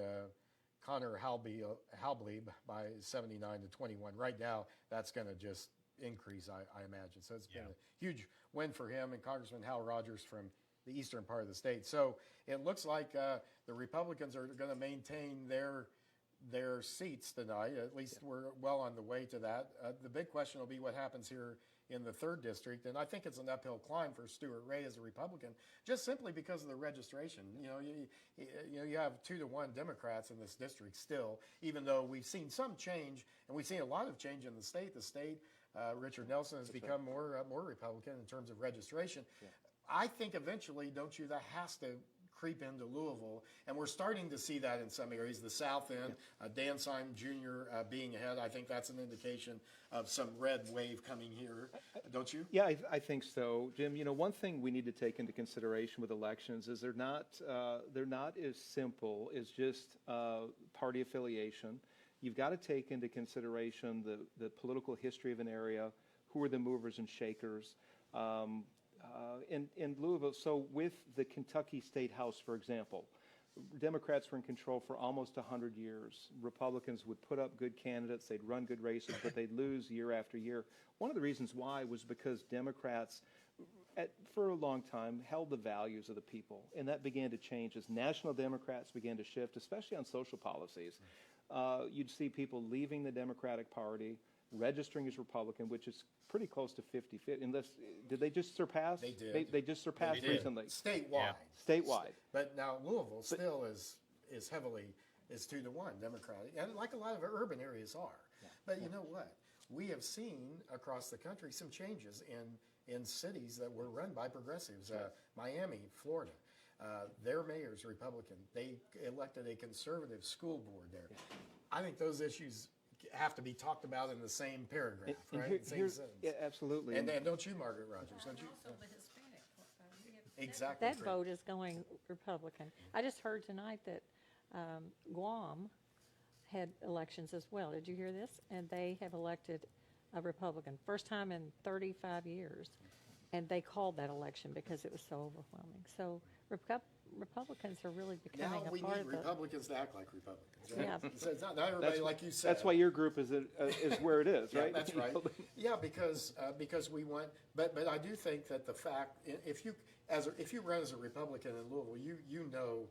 Connor Halblieb, by 79 to 21. Right now, that's going to just increase, I imagine. So it's been a huge win for him and Congressman Hal Rogers from the eastern part of the state. So it looks like the Republicans are going to maintain their seats tonight. At least we're well on the way to that. The big question will be what happens here in the 3rd district, and I think it's an uphill climb for Stuart Ray as a Republican, just simply because of the registration. You have 2-1 Democrats in this district still, even though we've seen some change, and we've seen a lot of change in the state. Richard Nelson has become more Republican in terms of registration. Yeah. I think eventually, don't you, that has to creep into Louisville, and we're starting to see that in some areas. The South End, Dan Syme Jr. Being ahead, I think that's an indication of some red wave coming here, don't you? Yeah, I think so, Jim. One thing we need to take into consideration with elections is they're not as simple as just party affiliation. You've got to take into consideration the political history of an area, who are the movers and shakers. In Louisville, so with the Kentucky State House, for example, Democrats were in control for almost 100 years. Republicans would put up good candidates, they'd run good races, but they'd lose year after year. One of the reasons why was because Democrats, for a long time, held the values of the people, and that began to change as national Democrats began to shift, especially on social policies. You'd see people leaving the Democratic Party, registering as Republican, which is pretty close to 50-50. Did they just surpass? They did. They just surpassed recently. Statewide. Yeah. Statewide. But now Louisville still is 2-1 Democratic, and like a lot of urban areas are. Yeah. But you know what? We have seen across the country some changes in cities that were run by progressives. Miami, Florida. Their mayor's Republican. They elected a conservative school board there. Yeah. I think those issues have to be talked about in the same paragraph, right? Same sentence. Yeah, absolutely. And don't you, Margaret Rogers? Don't you? Also the Hispanic. Exactly. That vote is going Republican. I just heard tonight that Guam had elections as well. Did you hear this? And they have elected a Republican. First time in 35 years. And they called that election because it was so overwhelming. So Republicans are really becoming now a part of we need Republicans to act like Republicans, right? Yeah. So it's not everybody like you said. That's why your group is where it is, right? Yeah, that's right. Yeah, because we want, but I do think that the fact, if you run as a Republican in Louisville, you know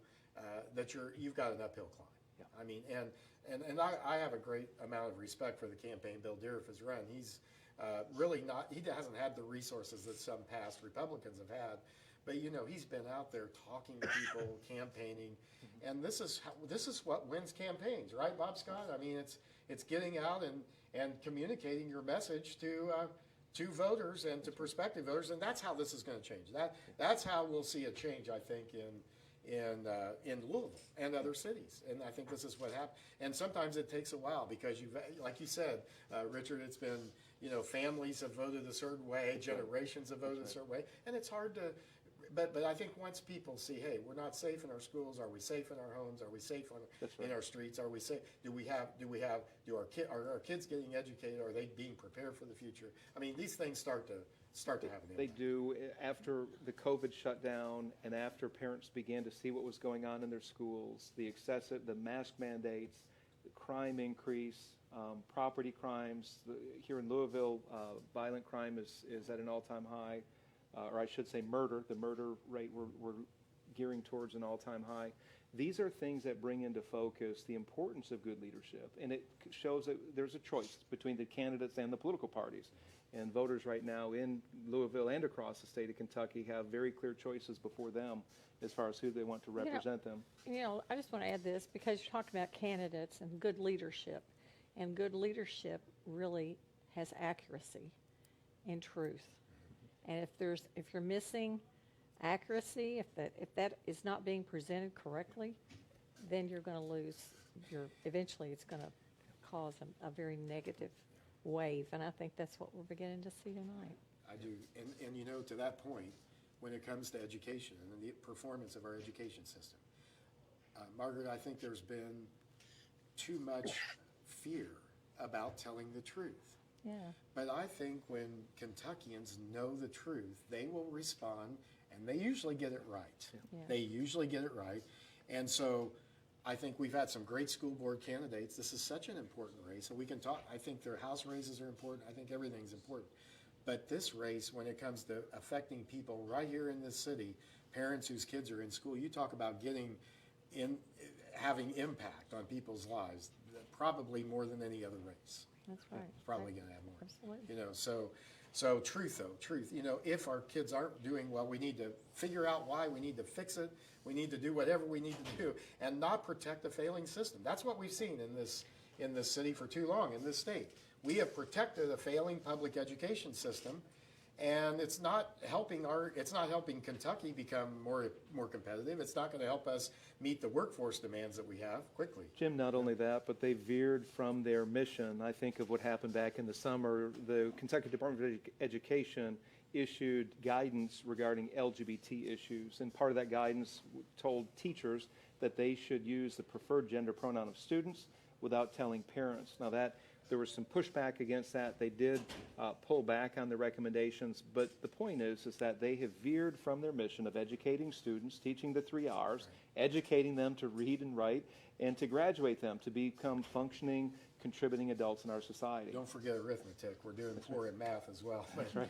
that you've got an uphill climb. Yeah. I mean, and I have a great amount of respect for the campaign Bill Dearf has run. He's really not, he hasn't had the resources that some past Republicans have had. But he's been out there talking to people, campaigning, and this is what wins campaigns, right, Bob Scott? I mean, it's getting out and communicating your message to voters and to prospective voters, and that's how this is going to change. That's how we'll see a change, I think, in Louisville and other cities. And I think this is what happened. And sometimes it takes a while because like you said, Richard, it's been families have voted a certain way, generations have voted a certain way, and it's hard to. But I think once people see, hey, we're not safe in our schools. Are we safe in our homes? Are we safe in our streets? Are we safe? Are our kids getting educated? Are they being prepared for the future? I mean, these things start to have an impact. They do. After the COVID shutdown and after parents began to see what was going on in their schools, the mask mandates, the crime increase, Property crimes, here in Louisville, violent crime is at an all-time high, or I should say murder. The murder rate we're gearing towards an all-time high. These are things that bring into focus the importance of good leadership, and it shows that there's a choice between the candidates and the political parties. And voters right now in Louisville and across the state of Kentucky have very clear choices before them as far as who they want to represent them. I just want to add this because you're talking about candidates and good leadership. And good leadership really has accuracy and truth. And if you're missing accuracy, if that is not being presented correctly, then you're going to lose eventually it's going to cause a very negative wave. And I think that's what we're beginning to see tonight. I do. And to that point, when it comes to education and the performance of our education system, Margaret, I think there's been too much fear about telling the truth. Yeah. But I think when Kentuckians know the truth, they will respond, and they usually get it right. Yeah. They usually get it right. And so I think we've had some great school board candidates. This is such an important race, and we can talk. I think their House races are important. I think everything's important. But this race, when it comes to affecting people right here in this city, parents whose kids are in school, you talk about having impact on people's lives, probably more than any other race. That's right. It's probably going to have more. Absolutely. So truth. If our kids aren't doing well, we need to figure out why. We need to fix it. We need to do whatever we need to do, and not protect a failing system. That's what we've seen in this city for too long, in this state. We have protected a failing public education system, and it's not helping Kentucky become more competitive. It's not going to help us meet the workforce demands that we have quickly. Jim, not only that, but they veered from their mission. I think of what happened back in the summer. The Kentucky Department of Education issued guidance regarding LGBT issues, and part of that guidance told teachers that they should use the preferred gender pronoun of students without telling parents. Now there was some pushback against that. They did pull back on the recommendations, but the point is that they have veered from their mission of educating students, teaching the 3 R's, educating them to read and write, and to graduate them to become functioning, contributing adults in our society. Don't forget arithmetic. We're doing poor in math as well. That's right.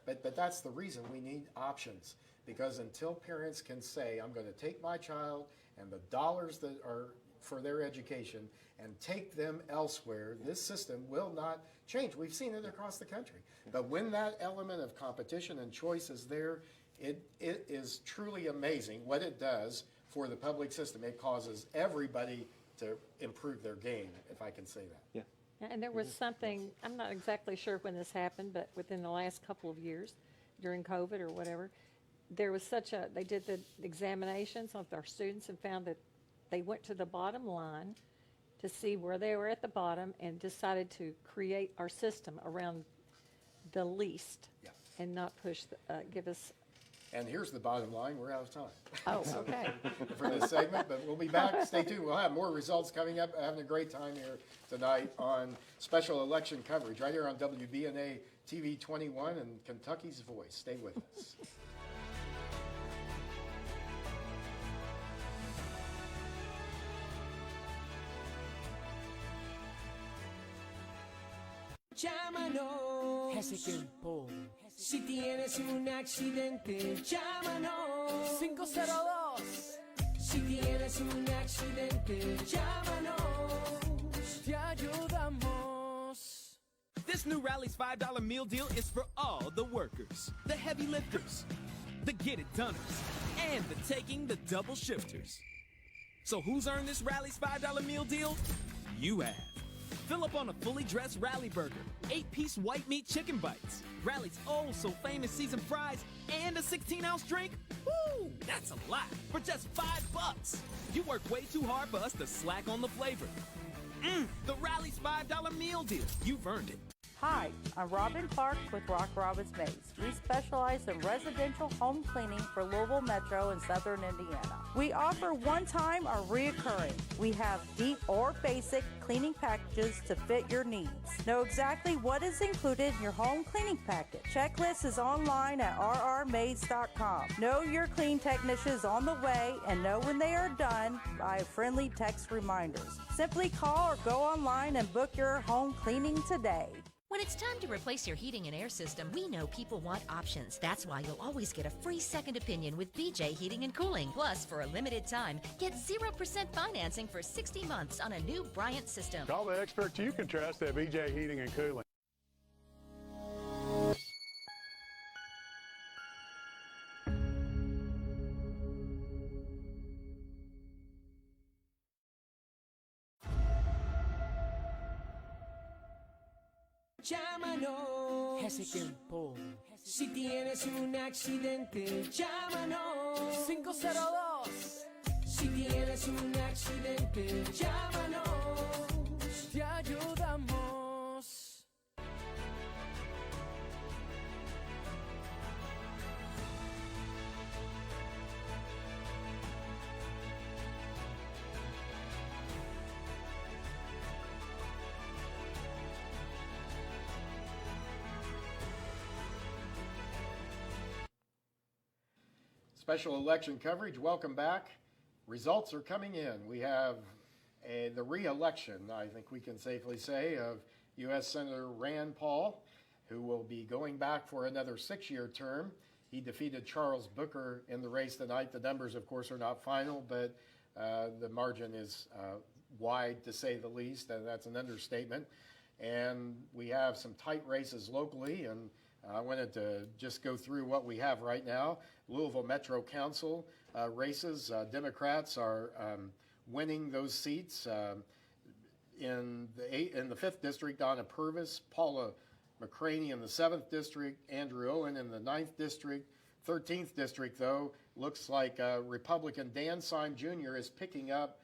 But that's the reason we need options, because until parents can say, I'm going to take my child and the dollars that are for their education and take them elsewhere, this system will not change. We've seen it across the country. But when that element of competition and choice is there, it is truly amazing what it does for the public system. It causes everybody to improve their game, if I can say that. Yeah. And there was something, I'm not exactly sure when this happened, but within the last couple of years, during COVID or whatever, there was they did the examinations of our students and found that they went to the bottom line to see where they were at the bottom and decided to create our system around the least and not give us. And here's the bottom line, we're out of time. Oh, okay. For this segment, but we'll be back. Stay tuned. We'll have more results coming up. Having a great time here tonight on special election coverage right here on WBNA TV 21 and Kentucky's Voice. Stay with us. Llámanos. Paul. Si tienes un accidente, llámanos. 502. Si tienes un accidente, llámanos. Te ayudamos. This new Rally's $5 meal deal is for all the workers, the heavy lifters, the get-it-doners, and the taking the double shifters. So who's earned this Rally's $5 meal deal? You have. Fill up on a fully dressed Rally Burger, 8-piece white meat chicken bites, Rally's oh-so-famous seasoned fries, and a 16-ounce drink? Woo! That's a lot for just $5. You work way too hard for us to slack on the flavor. The Rally's $5 meal deal. You've earned it. Hi, I'm Robin Clark with Rock Robin's Maze. We specialize in residential home cleaning for Louisville Metro and Southern Indiana. We offer one-time or reoccurring. We have deep or basic cleaning packages to fit your needs. Know exactly what is included in your home cleaning package. Checklist is online at rrmaze.com. Know your clean technician is on the way and know when they are done by friendly text reminders. Simply call or go online and book your home cleaning today. When it's time to replace your heating and air system, we know people want options. That's why you'll always get a free second opinion with BJ Heating and Cooling. Plus, for a limited time, get 0% financing for 60 months on a new Bryant system. Call the experts you can trust at BJ Heating and Cooling. Llámanos. Hace tiempo. Si tienes un accidente, llámanos. 502. Si tienes un accidente, llámanos. Te ayudamos. Special election coverage, welcome back. Results are coming in. We have the re-election, I think we can safely say, of U.S. Senator Rand Paul, who will be going back for another 6-year term. He defeated Charles Booker in the race tonight. The numbers, of course, are not final, but the margin is wide, to say the least, and that's an understatement. And we have some tight races locally, and I wanted to just go through what we have right now. Louisville Metro Council races. Democrats are winning those seats. In the 5th District, Donna Purvis, Paula McCraney in the 7th District, Andrew Owen in the 9th District. 13th District, though, looks like Republican Dan Syme Jr. is picking up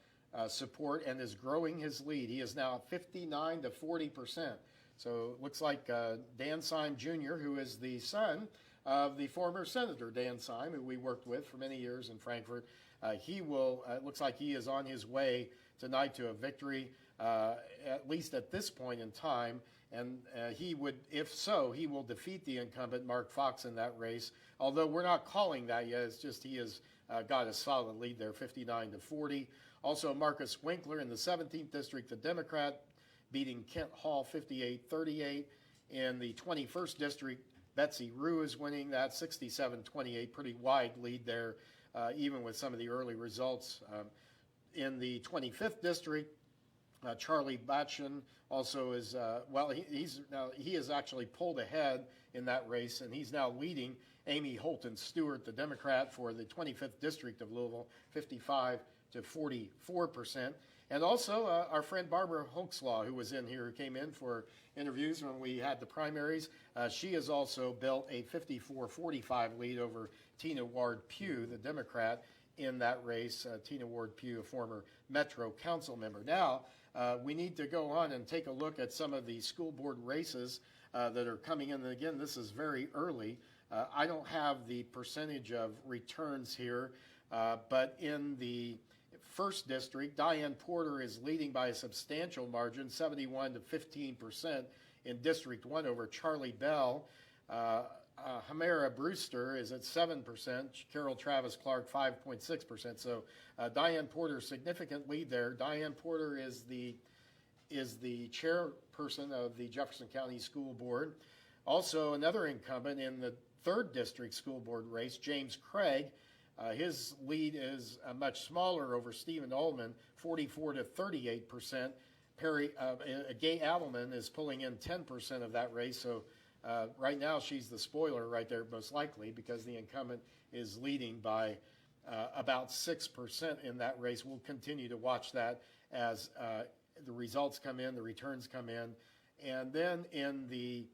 support and is growing his lead. He is now 59 to 40%. So it looks like Dan Syme Jr., who is the son of the former Senator Dan Syme, who we worked with for many years in Frankfort, he will, it looks like he is on his way tonight to a victory, at least at this point in time. And he would, if so, he will defeat the incumbent Mark Fox in that race. Although we're not calling that yet, it's just he has got a solid lead there, 59 to 40. Also, Marcus Winkler in the 17th District, the Democrat, beating Kent Hall 58-38. In the 21st District, Betsy Rue is winning that 67-28, pretty wide lead there, even with some of the early results. In the 25th District, Charlie Batchen also is, he has actually pulled ahead in that race, and he's now leading Amy Holton Stewart, the Democrat, for the 25th District of Louisville, 55 to 44%. And also our friend Barbara Hoekslaw, who was in here, who came in for interviews when we had the primaries. She has also built a 54-45 lead over Tina Ward Pugh, the Democrat, in that race. Tina Ward Pugh, a former Metro Council member. Now, we need to go on and take a look at some of the school board races that are coming in. And again, this is very early. I don't have the percentage of returns here, but in the 1st District, Diane Porter is leading by a substantial margin, 71 to 15% in District 1 over Charlie Bell. Hamera Brewster is at 7%, Carol Travis Clark 5.6%. So Diane Porter, significant lead there. Diane Porter is the chairperson of the Jefferson County School Board. Also, another incumbent in the 3rd District School Board race, James Craig. His lead is much smaller over Stephen Ullman, 44 to 38%. Gay Adelman is pulling in 10% of that race. So right now she's the spoiler right there, most likely, because the incumbent is leading by about 6% in that race. We'll continue to watch that as the results come in, the returns come in. And then in the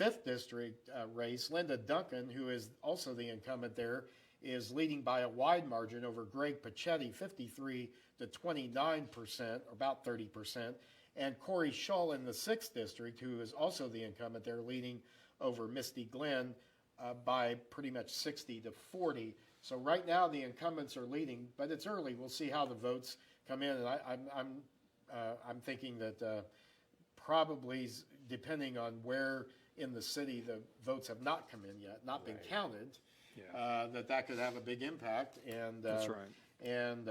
5th District race, Linda Duncan, who is also the incumbent there, is leading by a wide margin over Greg Pachetti, 53 to 29%, about 30%. And Corey Shull in the 6th District, who is also the incumbent, they're leading over Misty Glenn by pretty much 60-40. So right now the incumbents are leading, but it's early. We'll see how the votes come in. And I'm thinking that probably, depending on where in the city the votes have not come in yet, not been counted, that could have a big impact. And that's right. And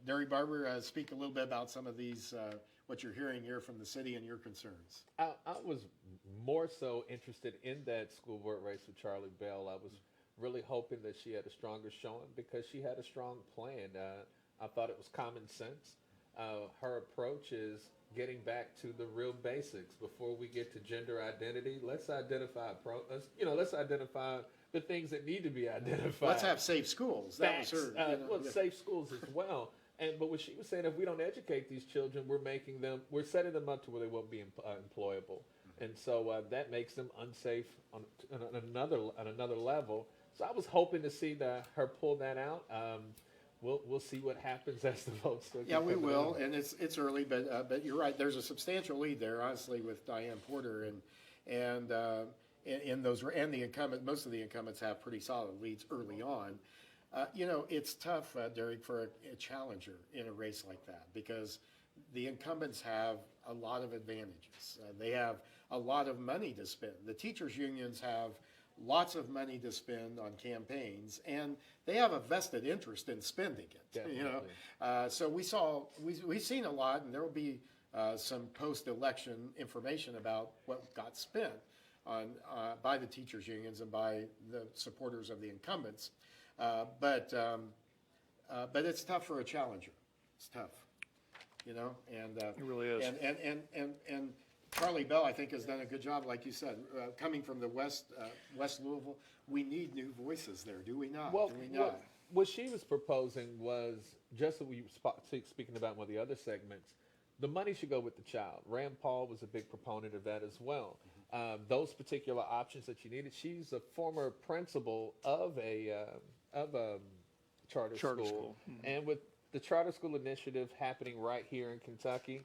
Derry Barber, speak a little bit about some of these, what you're hearing here from the city and your concerns. I was more so interested in that school board race with Charlie Bell. I was really hoping that she had a stronger showing because she had a strong plan. I thought it was common sense. Her approach is getting back to the real basics before we get to gender identity. Let's identify the things that need to be identified. Let's have safe schools. That was her. Safe schools as well. But what she was saying, if we don't educate these children, we're setting them up to where they won't be employable, and so that makes them unsafe on another level. So I was hoping to see her pull that out. We'll see what happens as the votes. Yeah, we will, and it's early, but you're right. There's a substantial lead there, honestly, with Diane Porter and in those, and the incumbent. Most of the incumbents have pretty solid leads early on. It's tough, Derek, for a challenger in a race like that because the incumbents have a lot of advantages. They have a lot of money to spend. The teachers' unions have lots of money to spend on campaigns, and they have a vested interest in spending it. Definitely. So we've seen a lot, and there will be some post-election information about what got spent on by the teachers' unions and by the supporters of the incumbents. But it's tough for a challenger. It's tough, and it really is. And Charlie Bell, I think, has done a good job, like you said, coming from the West Louisville. We need new voices there, do we not? Well, do we not? What she was proposing was just what we were speaking about in one of the other segments. The money should go with the child. Rand Paul was a big proponent of that as well. Those particular options that you needed. She's a former principal of a charter school. And with the charter school initiative happening right here in Kentucky,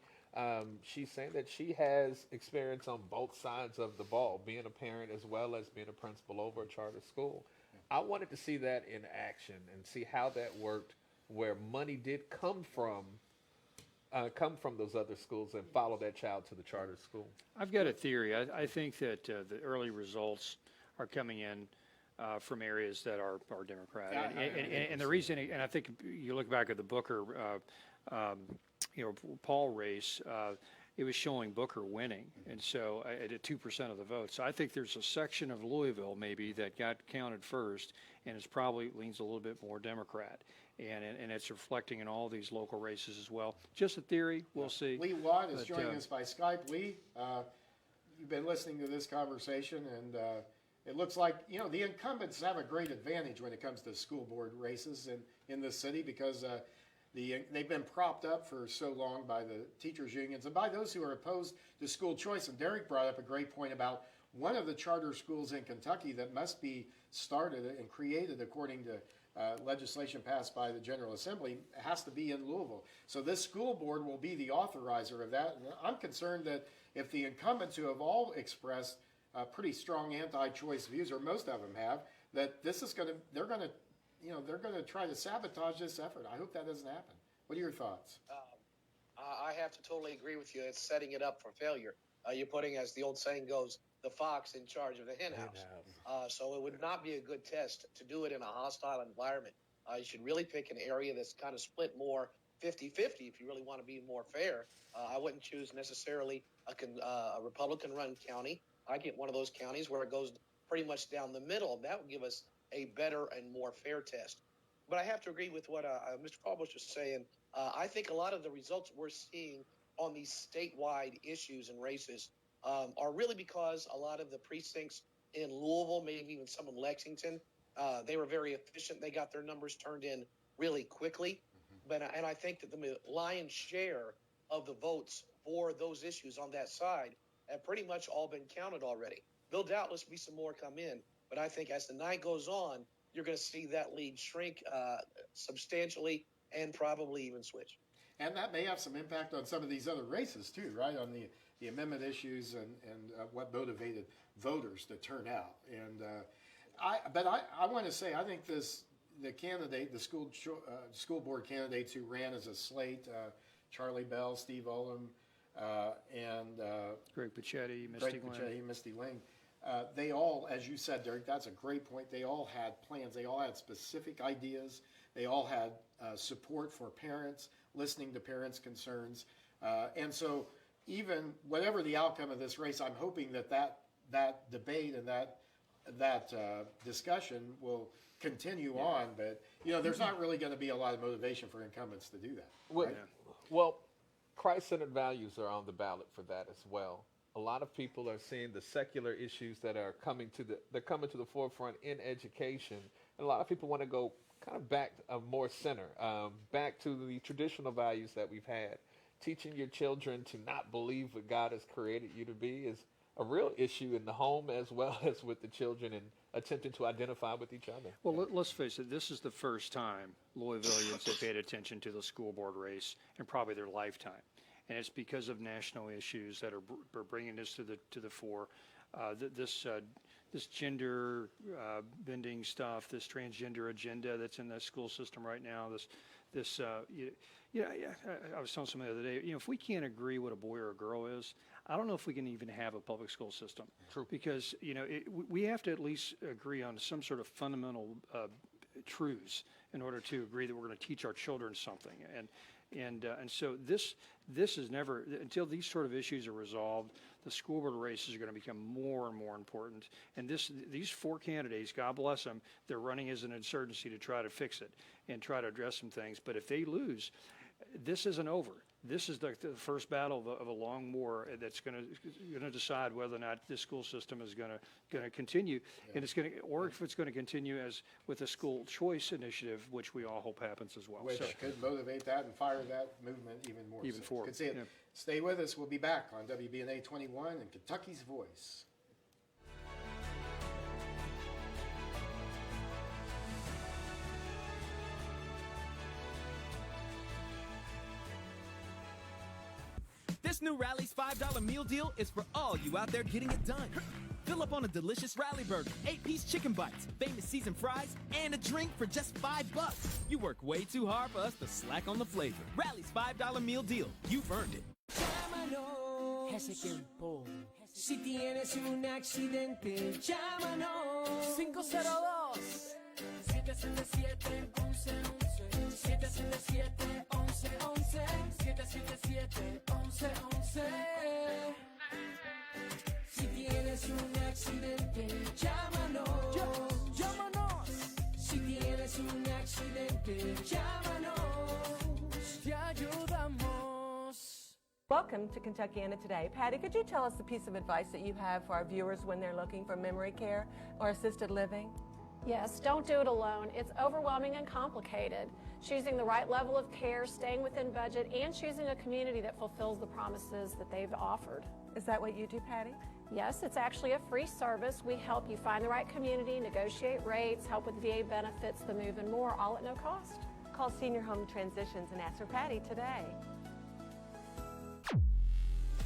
she's saying that she has experience on both sides of the ball, being a parent as well as being a principal over a charter school. I wanted to see that in action and see how that worked, where money did come from those other schools and follow that child to the charter school. I've got a theory. I think that the early results are coming in from areas that are Democrat. And the reason, and I think you look back at the Booker, Paul race, it was showing Booker winning, and so at 2% of the vote. So I think there's a section of Louisville maybe that got counted first, and it's probably leans a little bit more Democrat, and it's reflecting in all these local races as well. Just a theory, we'll see. Lee Watt is joining us by Skype. Lee, you've been listening to this conversation, and it looks like the incumbents have a great advantage when it comes to school board races in this city because. They've been propped up for so long by the teachers' unions and by those who are opposed to school choice. And Derek brought up a great point about one of the charter schools in Kentucky that must be started and created according to legislation passed by the General Assembly has to be in Louisville. So this school board will be the authorizer of that. And I'm concerned that if the incumbents who have all expressed pretty strong anti-choice views, or most of them have, that this is they're going to try to sabotage this effort. I hope that doesn't happen. What are your thoughts? I have to totally agree with you. It's setting it up for failure. You're putting, as the old saying goes, the fox in charge of the hen house. So it would not be a good test to do it in a hostile environment. You should really pick an area that's kind of split more 50-50 if you really want to be more fair. I wouldn't choose necessarily a Republican-run county. I get one of those counties where it goes pretty much down the middle. That would give us a better and more fair test. But I have to agree with what Mr. Paul was just saying. I think a lot of the results we're seeing on these statewide issues and races are really because a lot of the precincts in Louisville, maybe even some in Lexington, they were very efficient. They got their numbers turned in really quickly. And I think that the lion's share of the votes for those issues on that side have pretty much all been counted already. There'll doubtless be some more come in. But I think as the night goes on, you're going to see that lead shrink substantially and probably even switch. And that may have some impact on some of these other races too, right? On the amendment issues and what motivated voters to turn out. And I want to say, I think the school board candidates who ran as a slate, Charlie Bell, Steve Olam, and Greg Pachetti, Misty Ling. They all, as you said, Derek, that's a great point. They all had plans. They all had specific ideas. They all had support for parents, listening to parents' concerns. And so even whatever the outcome of this race, I'm hoping that debate and that discussion will continue on. But, there's not really going to be a lot of motivation for incumbents to do that. Well, Christ-centered values are on the ballot for that as well. A lot of people are seeing the secular issues that are coming to the forefront in education, and a lot of people want to go kind of back more center, back to the traditional values that we've had. Teaching your children to not believe what God has created you to be is a real issue in the home as well as with the children, and attempting to identify with each other. Well, let's face it, this is the first time Louisvillians have paid attention to the school board race in probably their lifetime. And it's because of national issues that are bringing this to the fore. This gender bending stuff, this transgender agenda that's in the school system right now. I was telling somebody the other day, if we can't agree what a boy or a girl is, I don't know if we can even have a public school system. True. Because we have to at least agree on some sort of fundamental truths in order to agree that we're going to teach our children something. And so this is never, until these sort of issues are resolved, the school board races are going to become more and more important. And these four candidates, God bless them, they're running as an insurgency to try to fix it and try to address some things. But if they lose, this isn't over. This is the first battle of a long war that's going to decide whether or not this school system is going to continue, and or if it's going to continue as with the school choice initiative, which we all hope happens as well. Which could motivate that and fire that movement even more. Even forward. Could see it. Yeah. Stay with us. We'll be back on WBNA 21 and Kentucky's Voice. This new Rally's $5 meal deal is for all you out there getting it done. Fill up on a delicious Rally Burger, 8-piece chicken bites, famous seasoned fries, and a drink for just $5. You work way too hard for us to slack on the flavor. Rally's $5 meal deal. You've earned it. Llámanos, ese tiempo. Si tienes un accidente, llámanos. 502 777 1111 777 1111 777 1111. Si tienes un accidente, llámanos. Llámanos. Si tienes un accidente, llámanos. Te ayudamos. Welcome to Kentuckiana Today. Patty, could you tell us the piece of advice that you have for our viewers when they're looking for memory care or assisted living? Yes, don't do it alone. It's overwhelming and complicated. Choosing the right level of care, staying within budget, and choosing a community that fulfills the promises that they've offered. Is that what you do, Patty? Yes, it's actually a free service. We help you find the right community, negotiate rates, help with VA benefits, the move, and more, all at no cost. Call Senior Home Transitions and ask for Patty today.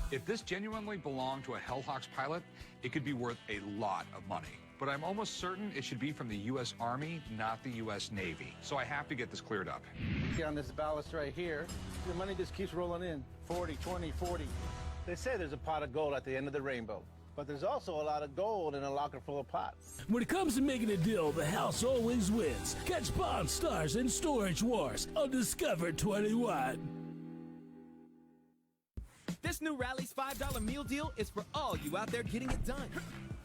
If this genuinely belonged to a Hellhawks pilot, it could be worth a lot of money. But I'm almost certain it should be from the U.S. Army, not the U.S. Navy. So I have to get this cleared up. See, on this ballast right here, the money just keeps rolling in. 40, 20, 40. They say there's a pot of gold at the end of the rainbow. But there's also a lot of gold in a locker full of pots. When it comes to making a deal, the house always wins. Catch Pawn Stars and Storage Wars on Discover 21. This new Rally's $5 meal deal is for all you out there getting it done.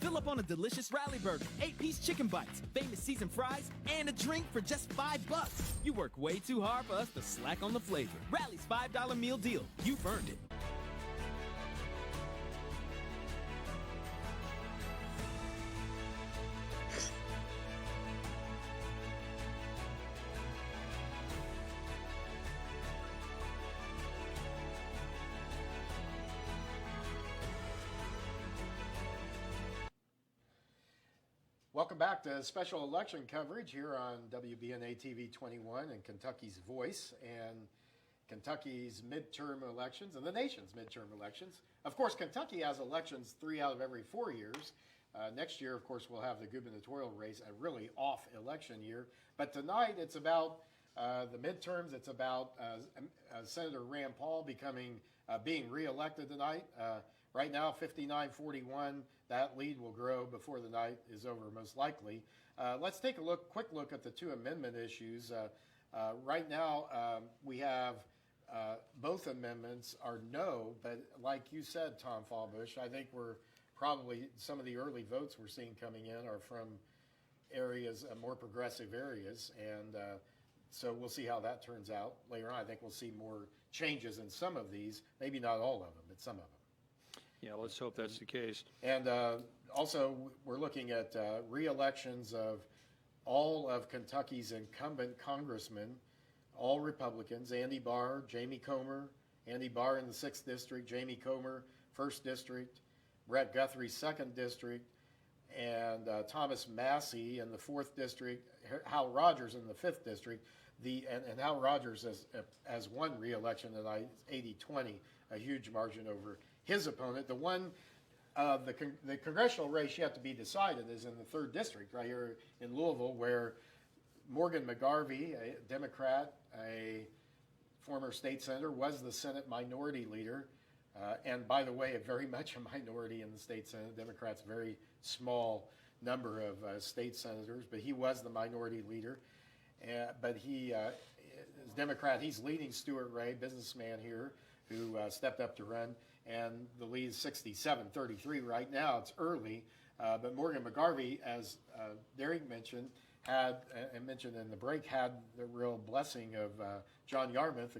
Fill up on a delicious Rally Burger, 8-piece chicken bites, famous seasoned fries, and a drink for just $5. You work way too hard for us to slack on the flavor. Rally's $5 meal deal. You've earned it. Welcome back to special election coverage here on WBNA TV 21 and Kentucky's Voice. And Kentucky's midterm elections and the nation's midterm elections. Of course, Kentucky has elections 3 out of every 4 years. Next year, of course, we'll have the gubernatorial race, a really off election year. But tonight, it's about the midterms. It's about Senator Rand Paul being reelected tonight. Right now, 59-41. That lead will grow before the night is over, most likely. Let's take a quick look at the two amendment issues. Right now, we have both amendments are no, but like you said, Tom Fallbush, I think we're probably some of the early votes we're seeing coming in are from areas, more progressive areas, and so we'll see how that turns out later on. I think we'll see more changes in some of these, maybe not all of them, but some of them. Yeah, let's hope that's the case. And also, we're looking at re-elections of all of Kentucky's incumbent congressmen, all Republicans: Andy Barr, Jamie Comer, Andy Barr in the 6th District, Jamie Comer, 1st District, Brett Guthrie, 2nd District, and Thomas Massey in the 4th District, Hal Rogers in the 5th District. And Hal Rogers has won re-election tonight, 80-20, a huge margin over his opponent. The one, the congressional race yet to be decided is in the 3rd District, right here in Louisville, where Morgan McGarvey, a Democrat, a former state senator, was the Senate minority leader. And by the way, very much a minority in the state Senate. Democrats, very small number of state senators, but he was the minority leader. But he, as Democrat, he's leading Stuart Ray, businessman here, who stepped up to run. And the lead is 67-33 right now. It's early. But Morgan McGarvey, as Derek mentioned, and mentioned in the break, had the real blessing of John Yarmouth,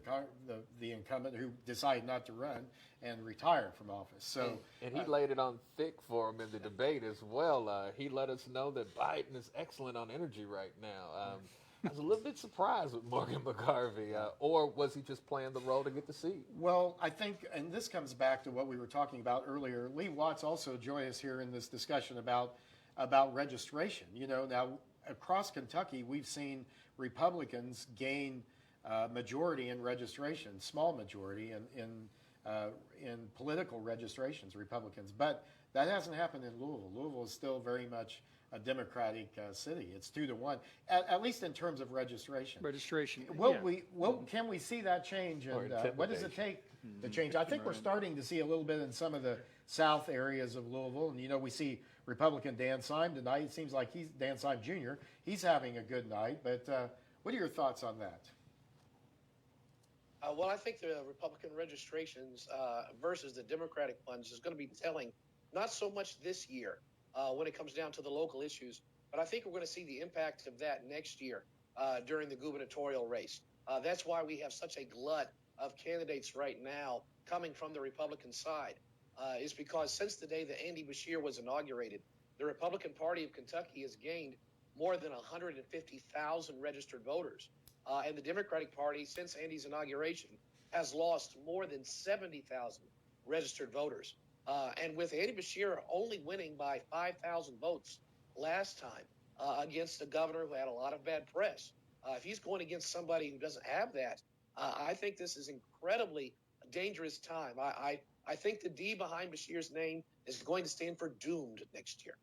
the incumbent, who decided not to run and retired from office. So, and he laid it on thick for him in the debate as well. He let us know that Biden is excellent on energy right now. I was a little bit surprised with Morgan McGarvey, or was he just playing the role to get the seat? Well, I think, and this comes back to what we were talking about earlier. Lee Watts also joined us here in this discussion about registration. You know, now across Kentucky, we've seen Republicans gain majority in registration, small majority in political registrations, Republicans. But that hasn't happened in Louisville. Louisville is still very much a Democratic city. It's 2-1, at least in terms of registration. Registration. Can we see that change? And what does it take to change? I think we're starting to see a little bit in some of the south areas of Louisville. And, you know, we see Republican Dan Syme tonight. It seems like Dan Syme Jr., he's having a good night. But what are your thoughts on that? Well, I think the Republican registrations versus the Democratic ones is going to be telling, not so much this year when it comes down to the local issues, but I think we're going to see the impact of that next year during the gubernatorial race. That's why we have such a glut of candidates right now coming from the Republican side, is because since the day that Andy Beshear was inaugurated, the Republican Party of Kentucky has gained more than 150,000 registered voters. And the Democratic Party, since Andy's inauguration, has lost more than 70,000 registered voters. And with Andy Beshear only winning by 5,000 votes last time against a governor who had a lot of bad press, if he's going against somebody who doesn't have that, I think this is incredibly dangerous time. I think the D behind Beshear's name is going to stand for doomed next year.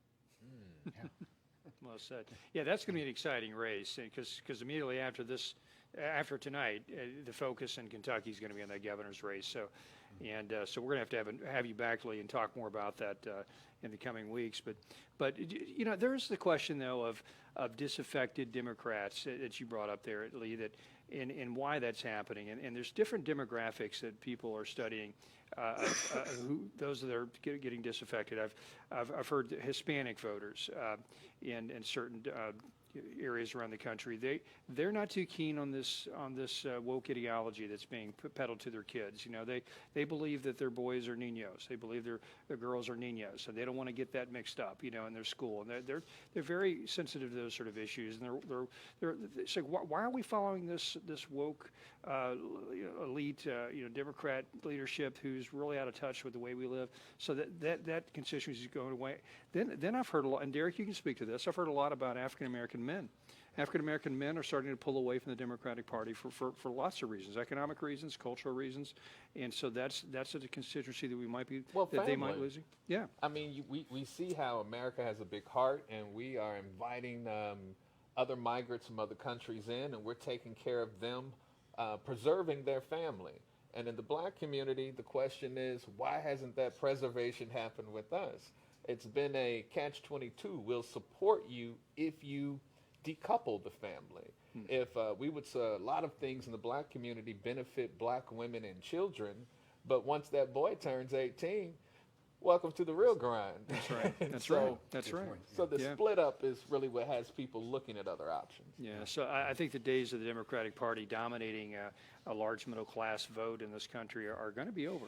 Well said. Yeah, that's going to be an exciting race because immediately after tonight, the focus in Kentucky is going to be on that governor's race. So we're going to have you back, Lee, and talk more about that in the coming weeks. But you know, there's the question though of disaffected Democrats that you brought up there, Lee, and why that's happening. And there's different demographics that people are studying. Those that are getting disaffected. I've heard Hispanic voters in certain areas around the country. They're not too keen on this woke ideology that's being peddled to their kids. You know, they believe that their boys are niños. They believe their girls are niños, so they don't want to get that mixed up. You know, in their school, and they're very sensitive to those sort of issues. And they're so why are we following this woke elite, Democrat leadership who's really out of touch with the way we live. So that constituency is going away. Then I've heard a lot, and Derek, you can speak to this. I've heard a lot about African American men. African American men are starting to pull away from the Democratic Party for lots of reasons, economic reasons, cultural reasons, and so that's a constituency that we might be they might be losing. Yeah, I mean, we see how America has a big heart, and we are inviting other migrants from other countries in, and we're taking care of them, preserving their family. And in the black community, the question is, why hasn't that preservation happened with us? It's been a catch-22. We'll support you if you decouple the family. If we would say a lot of things in the black community benefit black women and children, but once that boy turns 18, welcome to the real grind. That's right. That's so, right. That's right. So the split up is really what has people looking at other options. Yeah. So I think the days of the Democratic Party dominating a large middle class vote in this country are going to be over.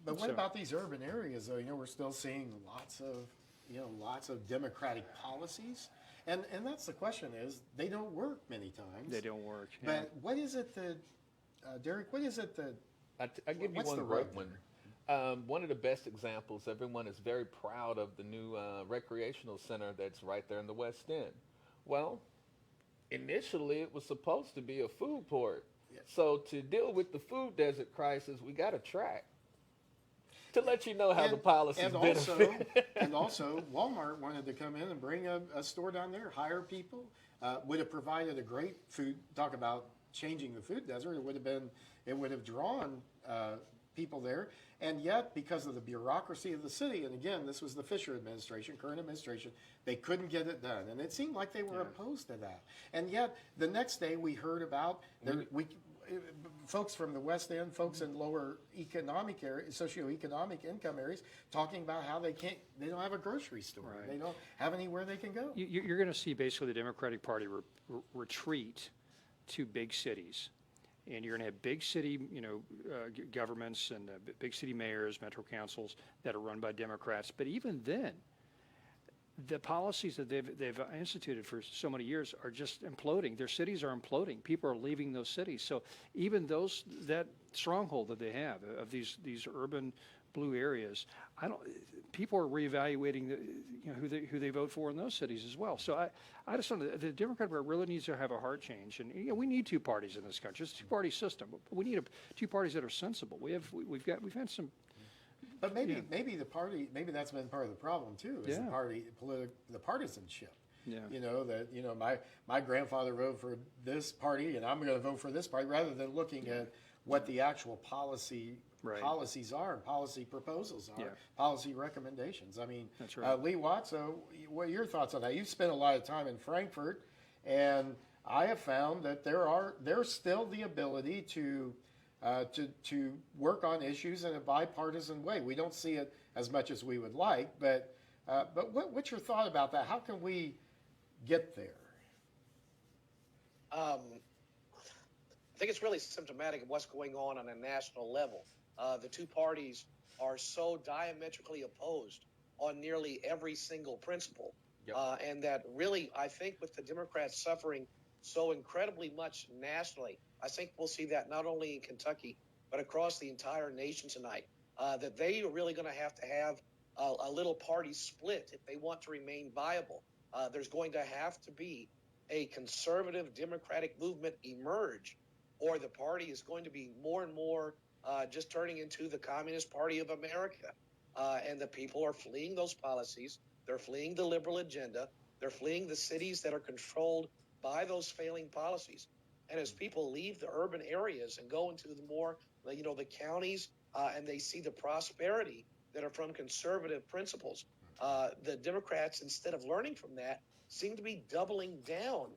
But what about these urban areas, though? We're still seeing lots of Democratic policies. And that's the question is, they don't work many times. They don't work. Yeah. But what is it that, Derek, what is it that... I'll give you one great one. One of the best examples, everyone is very proud of the new recreational center that's right there in the West End. Well, initially it was supposed to be a food port. Yes. So to deal with the food desert crisis, we got a track. To let you know how the policies benefit. And also, Walmart wanted to come in and bring a store down there, hire people, would have provided a great food, talk about changing the food desert, it would have drawn people there. And yet, because of the bureaucracy of the city, and again, this was the Fisher administration, current administration, they couldn't get it done. And it seemed like they were opposed to that. And yet, the next day we heard about, folks from the West End, folks in lower economic areas, socioeconomic income areas, talking about how they don't have a grocery store. Right. They don't have anywhere they can go. You're going to see basically the Democratic Party retreat to big cities. And you're going to have big city, governments and big city mayors, metro councils that are run by Democrats. But even then, the policies that they've instituted for so many years are just imploding. Their cities are imploding. People are leaving those cities. So even that stronghold that they have of these urban blue areas, people are reevaluating who they vote for in those cities as well. So I just don't. The Democrat Party really needs to have a heart change, and we need two parties in this country. It's a two-party system, but we need two parties that are sensible. We've had some. But maybe that's been part of the problem too. Is the partisanship. Yeah. My grandfather voted for this party, and I'm going to vote for this party, rather than looking at what the actual policies are, and policy proposals are, policy recommendations. I mean, that's right. Lee Watts, what are your thoughts on that? You've spent a lot of time in Frankfurt, and I have found that there's still the ability to work on issues in a bipartisan way. We don't see it as much as we would like, but what's your thought about that? How can we get there? I think it's really symptomatic of what's going on a national level. The two parties are so diametrically opposed on nearly every single principle. Yep. And that really, I think with the Democrats suffering so incredibly much nationally, I think we'll see that not only in Kentucky, but across the entire nation tonight, that they are really going to have a little party split if they want to remain viable. There's going to have to be a conservative Democratic movement emerge, or the party is going to be more and more just turning into the Communist Party of America. And the people are fleeing those policies. They're fleeing the liberal agenda. They're fleeing the cities that are controlled by those failing policies. And as people leave the urban areas and go into the more, the counties, and they see the prosperity that are from conservative principles, the Democrats, instead of learning from that, seem to be doubling down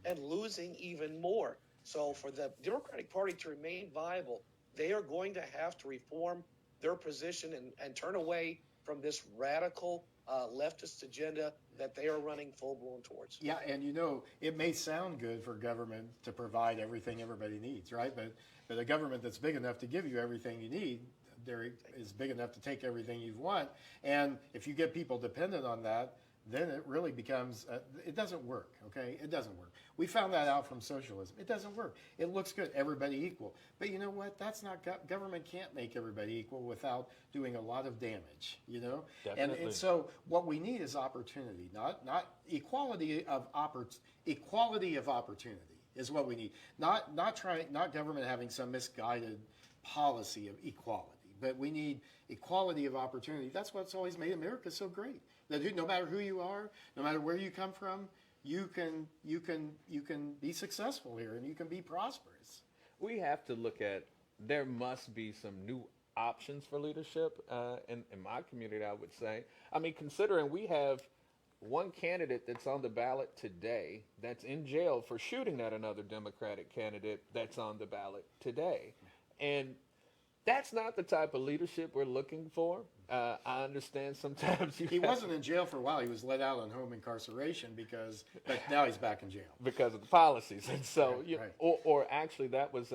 and losing even more. So for the Democratic Party to remain viable, they are going to have to reform their position and turn away from this radical leftist agenda that they are running full-blown towards. Yeah, and it may sound good for government to provide everything everybody needs, right? But a government that's big enough to give you everything you need, there is big enough to take everything you want. And if you get people dependent on that, then it really becomes, it doesn't work, okay? It doesn't work. We found that out from socialism. It doesn't work. It looks good, everybody equal. But you know what? That's not, government can't make everybody equal without doing a lot of damage, you know? And so what we need is opportunity, not equality of opportunity is what we need. Not government having some misguided policy of equality, but we need equality of opportunity. That's what's always made America so great. That no matter who you are, no matter where you come from, you can be successful here and you can be prosperous. We have to look at, there must be some new options for leadership in my community, I would say. I mean, considering we have one candidate that's on the ballot today that's in jail for shooting at another Democratic candidate that's on the ballot today. And that's not the type of leadership we're looking for. I understand sometimes he wasn't in jail for a while. He was let out on home incarceration but now he's back in jail because of the policies. And so, right. Or actually, that was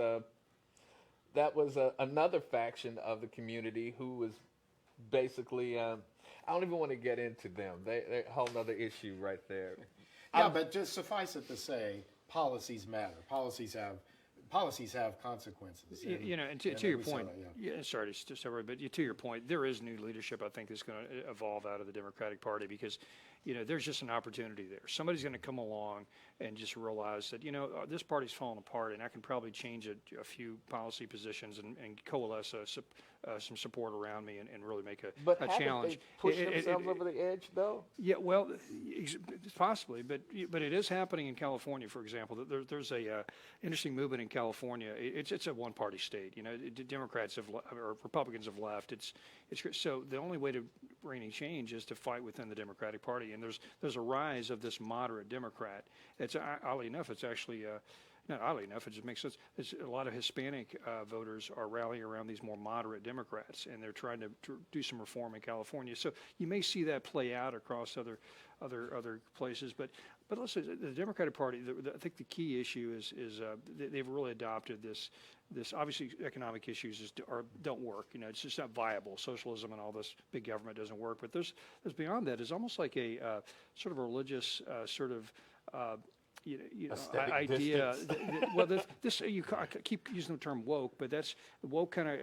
another faction of the community who was basically. I don't even want to get into them. They're a whole other issue right there. Yeah, but just suffice it to say, policies matter. Policies have consequences. And to your point, sorry to start, but to your point, there is new leadership I think that's going to evolve out of the Democratic Party because, there's just an opportunity there. Somebody's going to come along and just realize that, this party's falling apart and I can probably change a few policy positions and coalesce some support around me and really make a challenge. They push themselves over the edge, though? Yeah, well, possibly, but it is happening in California, for example. There's a interesting movement in California. It's a one-party state. Democrats or Republicans have left. So the only way to bring any change is to fight within the Democratic Party. And there's a rise of this moderate Democrat. It's oddly enough, it's actually. Not oddly enough, it just makes sense. A lot of Hispanic voters are rallying around these more moderate Democrats, and they're trying to do some reform in California. So you may see that play out across other places. But listen, the Democratic Party, I think the key issue is they've really adopted this. Obviously, economic issues don't work. It's just not viable. Socialism and all this big government doesn't work. But there's beyond that. It's almost like a sort of a religious sort of. Idea. I keep using the term woke, but that's woke kind of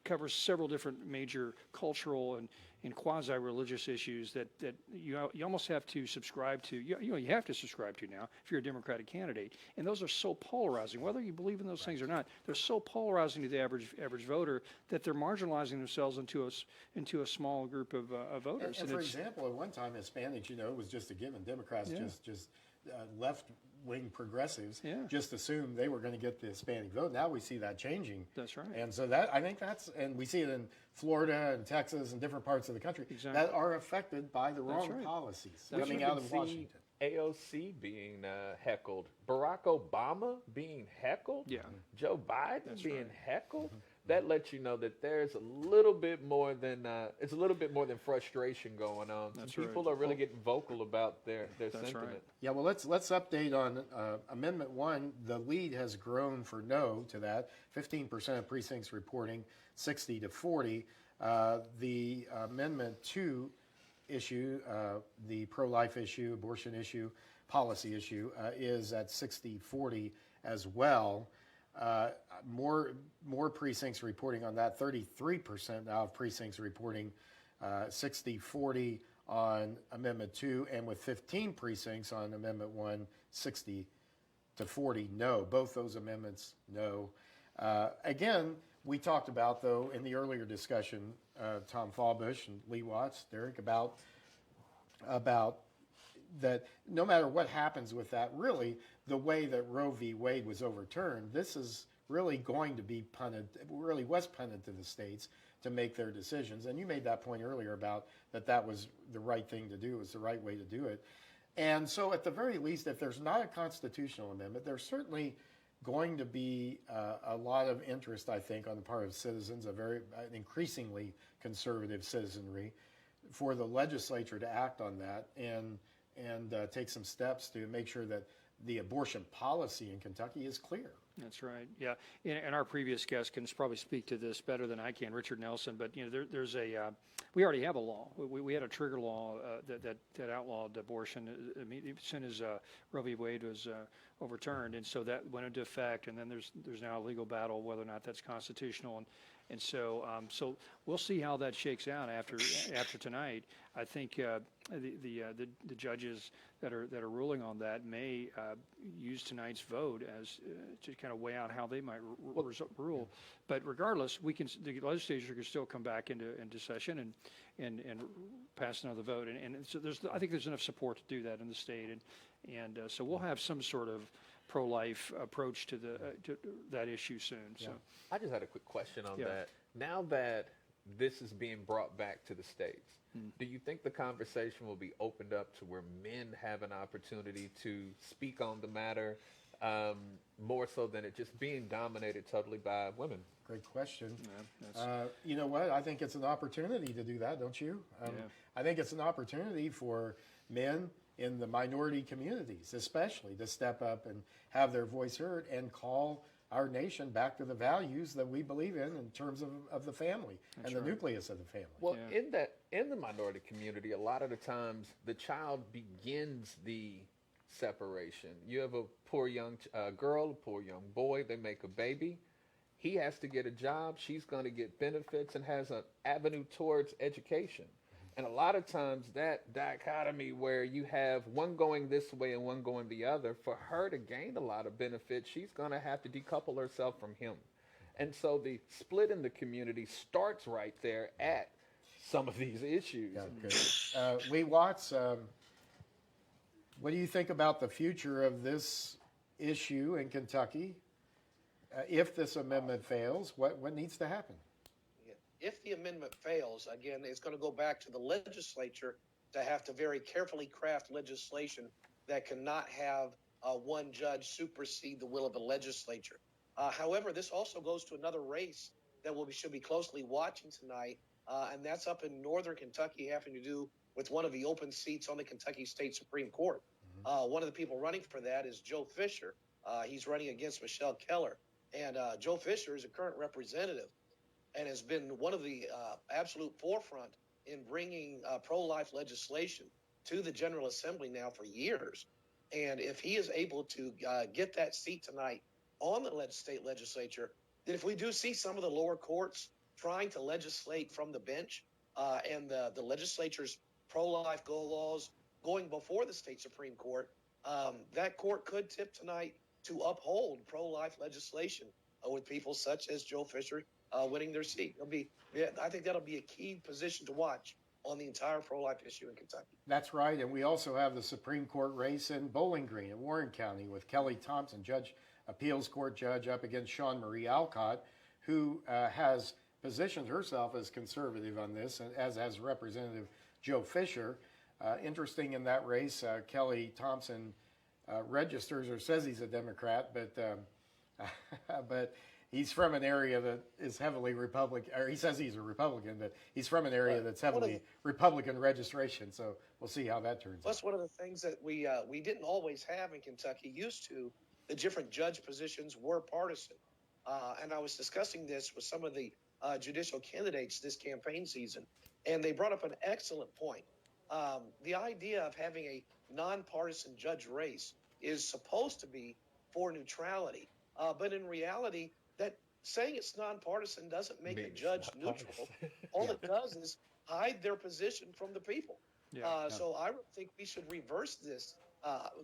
covers several different major cultural and quasi-religious issues that you almost have to subscribe to. You have to subscribe to now if you're a Democratic candidate, and those are so polarizing. Whether you believe in those things or not, they're so polarizing to the average voter that they're marginalizing themselves into a small group of voters. And for example, at one time, Hispanics, was just a given. Democrats just left-wing progressives just assumed they were going to get the Hispanic vote. Now we see that changing. That's right. And so I think and we see it in Florida and Texas and different parts of the country that are affected by the wrong policies coming out of Washington. AOC being heckled, Barack Obama being heckled, Joe Biden being heckled. That lets you know that there's a little bit more than frustration going on. People are really getting vocal about their sentiment. Right. Yeah, well, let's update on Amendment 1. The lead has grown for no to that. 15% of precincts reporting 60 to 40. The Amendment 2 issue, the pro-life issue, abortion issue, policy issue, is at 60-40 as well. More precincts reporting on that. 33% now of precincts reporting 60-40 on Amendment 2, and with 15 precincts on Amendment 1, 60 to 40 no. Both those amendments no. Again, we talked about, though, in the earlier discussion, Tom Fallbush and Lee Watts, Derek, about that no matter what happens with that, really, the way that Roe v. Wade was overturned, this is really going to be punted, really was punted to the states to make their decisions. And you made that point earlier about that was the right thing to do, it was the right way to do it. And so at the very least, if there's not a constitutional amendment, there's certainly going to be a lot of interest, I think, on the part of citizens, an increasingly conservative citizenry, for the legislature to act on that and take some steps to make sure that the abortion policy in Kentucky is clear. That's right. Yeah, and our previous guest can probably speak to this better than I can, Richard Nelson. But there's a we already have a law. We had a trigger law that outlawed abortion as soon as Roe v. Wade was overturned, and so that went into effect. And then there's now a legal battle whether or not that's constitutional. And so we'll see how that shakes out after tonight. I think the judges that are ruling on that may use tonight's vote as to kind of weigh out how they might rule. But regardless, the legislature can still come back into session and pass another vote. And so I think there's enough support to do that in the state. And so we'll have some sort of pro-life approach to that issue soon. Yeah. So I just had a quick question on that. Now that this is being brought back to the states, do you think the conversation will be opened up to where men have an opportunity to speak on the matter more so than it just being dominated totally by women? Great question. Yeah, you know what? I think it's an opportunity to do that, don't you? I think it's an opportunity for men in the minority communities, especially, to step up and have their voice heard and call our nation back to the values that we believe in terms of the family and the nucleus of the family. Well, in the minority community, a lot of the times the child begins the separation. You have a poor young girl, a poor young boy, they make a baby. He has to get a job, she's going to get benefits and has an avenue towards education. And a lot of times that dichotomy where you have one going this way and one going the other, for her to gain a lot of benefits, she's going to have to decouple herself from him. And so the split in the community starts right there at some of these issues. Yeah, good. Lee Watts, what do you think about the future of this issue in Kentucky? If this amendment fails, what needs to happen? If the amendment fails, again, it's going to go back to the legislature to have to very carefully craft legislation that cannot have one judge supersede the will of the legislature. However, this also goes to another race that we should be closely watching tonight, and that's up in northern Kentucky, having to do with one of the open seats on the Kentucky State Supreme Court. One of the people running for that is Joe Fisher. He's running against Michelle Keller. And Joe Fisher is a current representative and has been one of the absolute forefront in bringing pro-life legislation to the General Assembly now for years. And if he is able to get that seat tonight on the state legislature, then if we do see some of the lower courts trying to legislate from the bench and the legislature's pro-life laws going before the state Supreme Court, that court could tip tonight to uphold pro-life legislation with people such as Joe Fisher winning their seat. I think that'll be a key position to watch on the entire pro-life issue in Kentucky. That's right, and we also have the Supreme Court race in Bowling Green in Warren County with Kelly Thompson, appeals court judge, up against Sean Marie Alcott, who has positioned herself as conservative on this, as has Representative Joe Fisher. Interesting in that race, Kelly Thompson registers or says he's a Democrat, but he's from an area that is heavily Republican, or he says he's a Republican, but he's from an area that's heavily Republican registration. So we'll see how that turns out. Plus, one of the things that we didn't always have in Kentucky, used to, the different judge positions were partisan. And I was discussing this with some of the judicial candidates this campaign season, and they brought up an excellent point. The idea of having a nonpartisan judge race is supposed to be for neutrality, but in reality, that saying it's nonpartisan doesn't make a judge neutral. All it does is hide their position from the people. So I think we should reverse this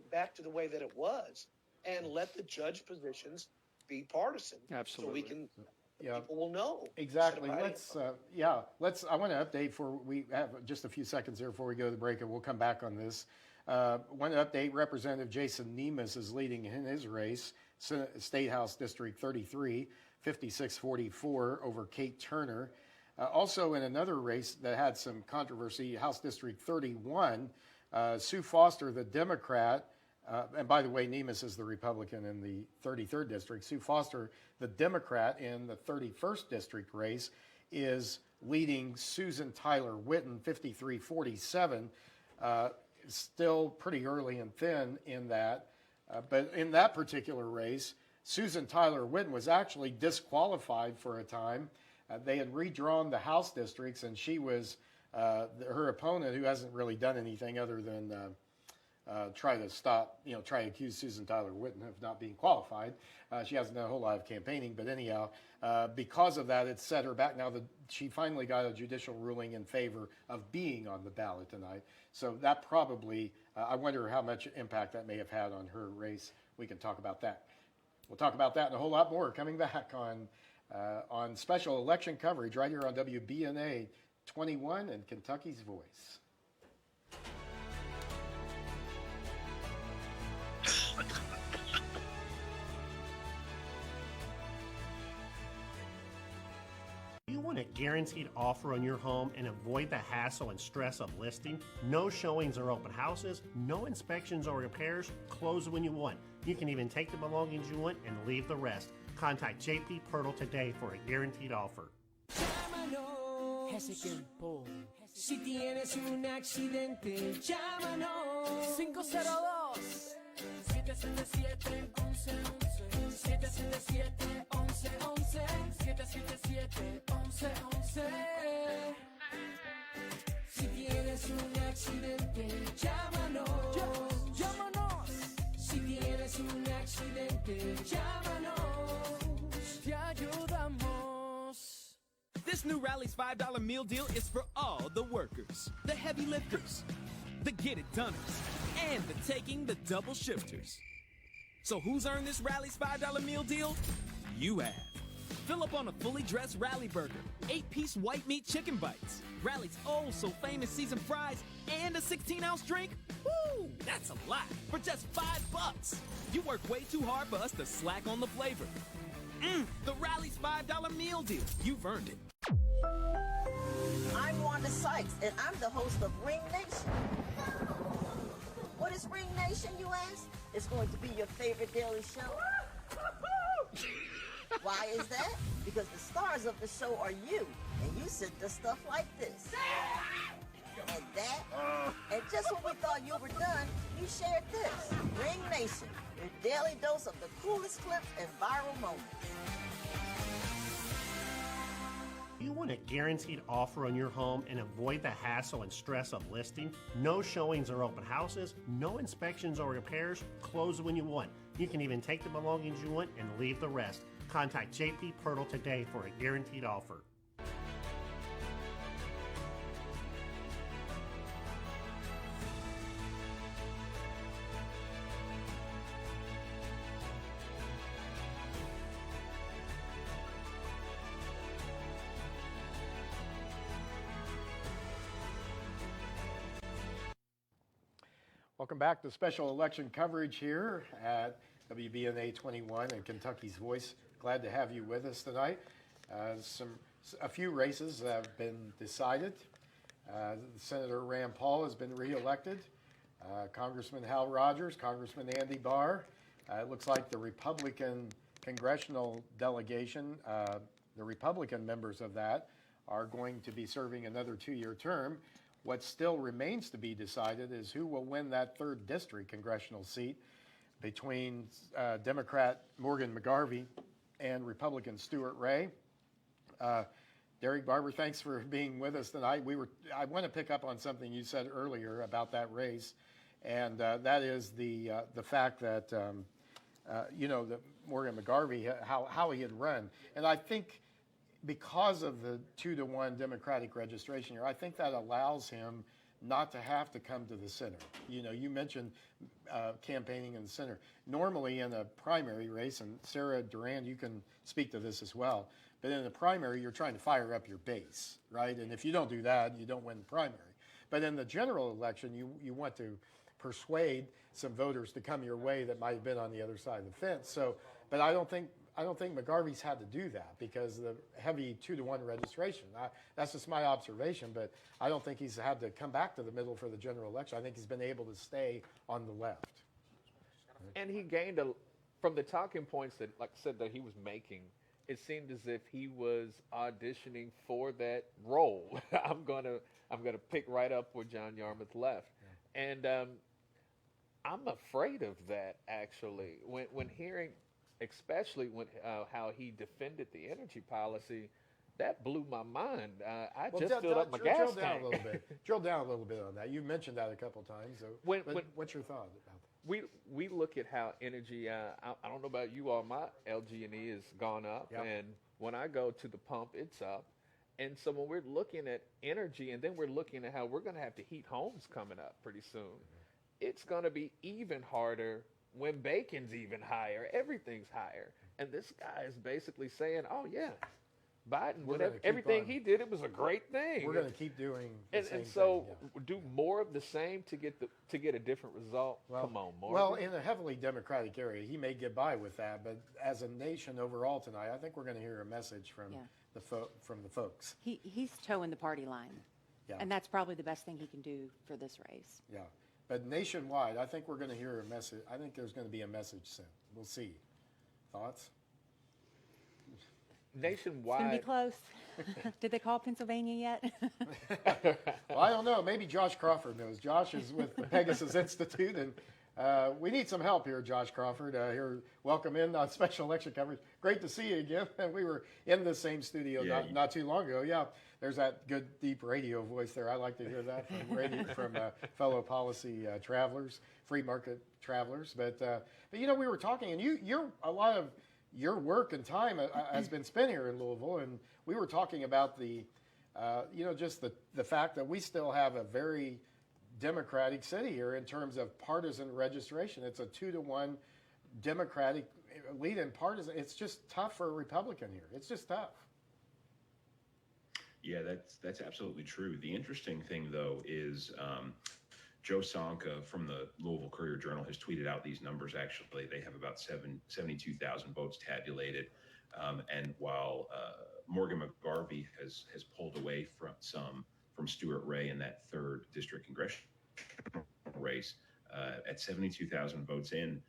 back to the way that it was and let the judge positions be partisan. Absolutely. So we can. People will know. Exactly. I want to update we have just a few seconds here before we go to the break, and we'll come back on this. Want to update Representative Jason Nemes is leading in his race, State House District 33, 5644 over Kate Turner. Also in another race that had some controversy, House District 31, Sue Foster, the Democrat, and by the way, Nemes is the Republican in the 33rd district. Sue Foster, the Democrat in the 31st district race, is leading Susan Tyler Witten, 5347. Still pretty early and thin in that. But in that particular race, Susan Tyler Witten was actually disqualified for a time. They had redrawn the House districts, and she was her opponent, who hasn't really done anything other than try to accuse Susan Tyler Witten of not being qualified. She hasn't done a whole lot of campaigning, but anyhow, because of that, it's set her back. Now she finally got a judicial ruling in favor of being on the ballot tonight. So that probably, I wonder how much impact that may have had on her race. We can talk about that. We'll talk about that and a whole lot more coming back on special election coverage right here on WBNA 21 and Kentucky's Voice. You want a guaranteed offer on your home and avoid the hassle and stress of listing? No showings or open houses, no inspections or repairs, close when you want. You can even take the belongings you want and leave the rest. Contact JP Pirtle today for a guaranteed offer. Llámanos. Ese tiempo. Si tienes un accidente, llámanos. 502 777 1111 777 1111 777 1111. Si tienes un accidente, llámanos. Llámanos. Si tienes un accidente, llámanos. Te ayudamos. This new Rally's $5 meal deal is for all the workers, the heavy lifters, the get-it-doners, and the taking the double shifters. So who's earned this Rally's $5 meal deal? You have. Fill up on a fully dressed Rally burger, 8-piece white meat chicken bites, Rally's oh so famous seasoned fries, and a 16-ounce drink? Woo! That's a lot for just $5. You work way too hard for us to slack on the flavor. The Rally's $5 meal deal. You've earned it. I'm Wanda Sykes, and I'm the host of Ring Nation. What is Ring Nation, you ask? It's going to be your favorite daily show. Why is that? Because the stars of the show are you, and you sent us stuff like this. And that. And just when we thought you were done, you shared this. Ring Nation, your daily dose of the coolest clips and viral moments. You want a guaranteed offer on your home and avoid the hassle and stress of listing? No showings or open houses, no inspections or repairs, close when you want. You can even take the belongings you want and leave the rest. Contact JP Pirtle today for a guaranteed offer. Welcome back to special election coverage here at WBNA 21 and Kentucky's Voice. Glad to have you with us tonight. A few races have been decided. Senator Rand Paul has been reelected. Congressman Hal Rogers, Congressman Andy Barr. It looks like the Republican congressional delegation, the Republican members of that, are going to be serving another 2-year term. What still remains to be decided is who will win that 3rd district congressional seat between Democrat Morgan McGarvey and Republican Stuart Ray. Derek Barber, thanks for being with us tonight. I want to pick up on something you said earlier about that race, and that is the fact that that Morgan McGarvey, how he had run, and I think, because of the 2-to-1 Democratic registration here, I think that allows him not to have to come to the center. You mentioned campaigning in the center. Normally in a primary race, and Sarah Durand, you can speak to this as well, but in a primary, you're trying to fire up your base, right? And if you don't do that, you don't win the primary. But in the general election, you want to persuade some voters to come your way that might have been on the other side of the fence. So, but I don't think McGarvey's had to do that because of the heavy 2-to-1 registration. That's just my observation, but I don't think he's had to come back to the middle for the general election. I think he's been able to stay on the left. And he gained from the talking points that, like I said, that he was making, it seemed as if he was auditioning for that role. I'm gonna pick right up where John Yarmouth left. Yeah. And I'm afraid of that, actually. When hearing especially when how he defended the energy policy. That blew my mind. I just filled up my gas tank. Drill down a little bit on that. You mentioned that a couple times. So what's your thought about that? We look at how energy. I don't know about you all. My LG&E has gone up, and when I go to the pump, it's up. And so when we're looking at energy, and then we're looking at how we're going to have to heat homes coming up pretty soon, it's going to be even harder when bacon's even higher. Everything's higher, and this guy is basically saying, "Oh yeah." Biden, whatever, everything he did, it was a great thing. We're going to keep doing the same and so thing, do more of the same to get a different result. Come on, Morgan. Well, in a heavily Democratic area, he may get by with that, but as a nation overall tonight, I think we're going to hear a message from the folks. He's towing the party line, and that's probably the best thing he can do for this race. Yeah, but nationwide, I think we're going to hear a message. I think there's going to be a message sent. We'll see. Thoughts? Nationwide. It's going to be close. Did they call Pennsylvania yet? Well, I don't know. Maybe Josh Crawford knows. Josh is with the Pegasus Institute, and we need some help here, Josh Crawford. Welcome in on special election coverage. Great to see you again. We were in the same studio not too long ago. Yeah, there's that good, deep radio voice there. I like to hear that from fellow policy travelers, free market travelers. But we were talking, and you're a lot of your work and time has been spent here in Louisville, and we were talking about just the fact that we still have a very Democratic city here in terms of partisan registration. It's a 2-to-1 Democratic lead in partisan. It's just tough for a Republican here. It's just tough. Yeah, that's absolutely true. The interesting thing, though, is Joe Sonka from the Louisville Courier-Journal has tweeted out these numbers. Actually, they have about 72,000 votes tabulated. And while Morgan McGarvey has pulled away from Stuart Ray in that 3rd district congressional race, at 72,000 votes in,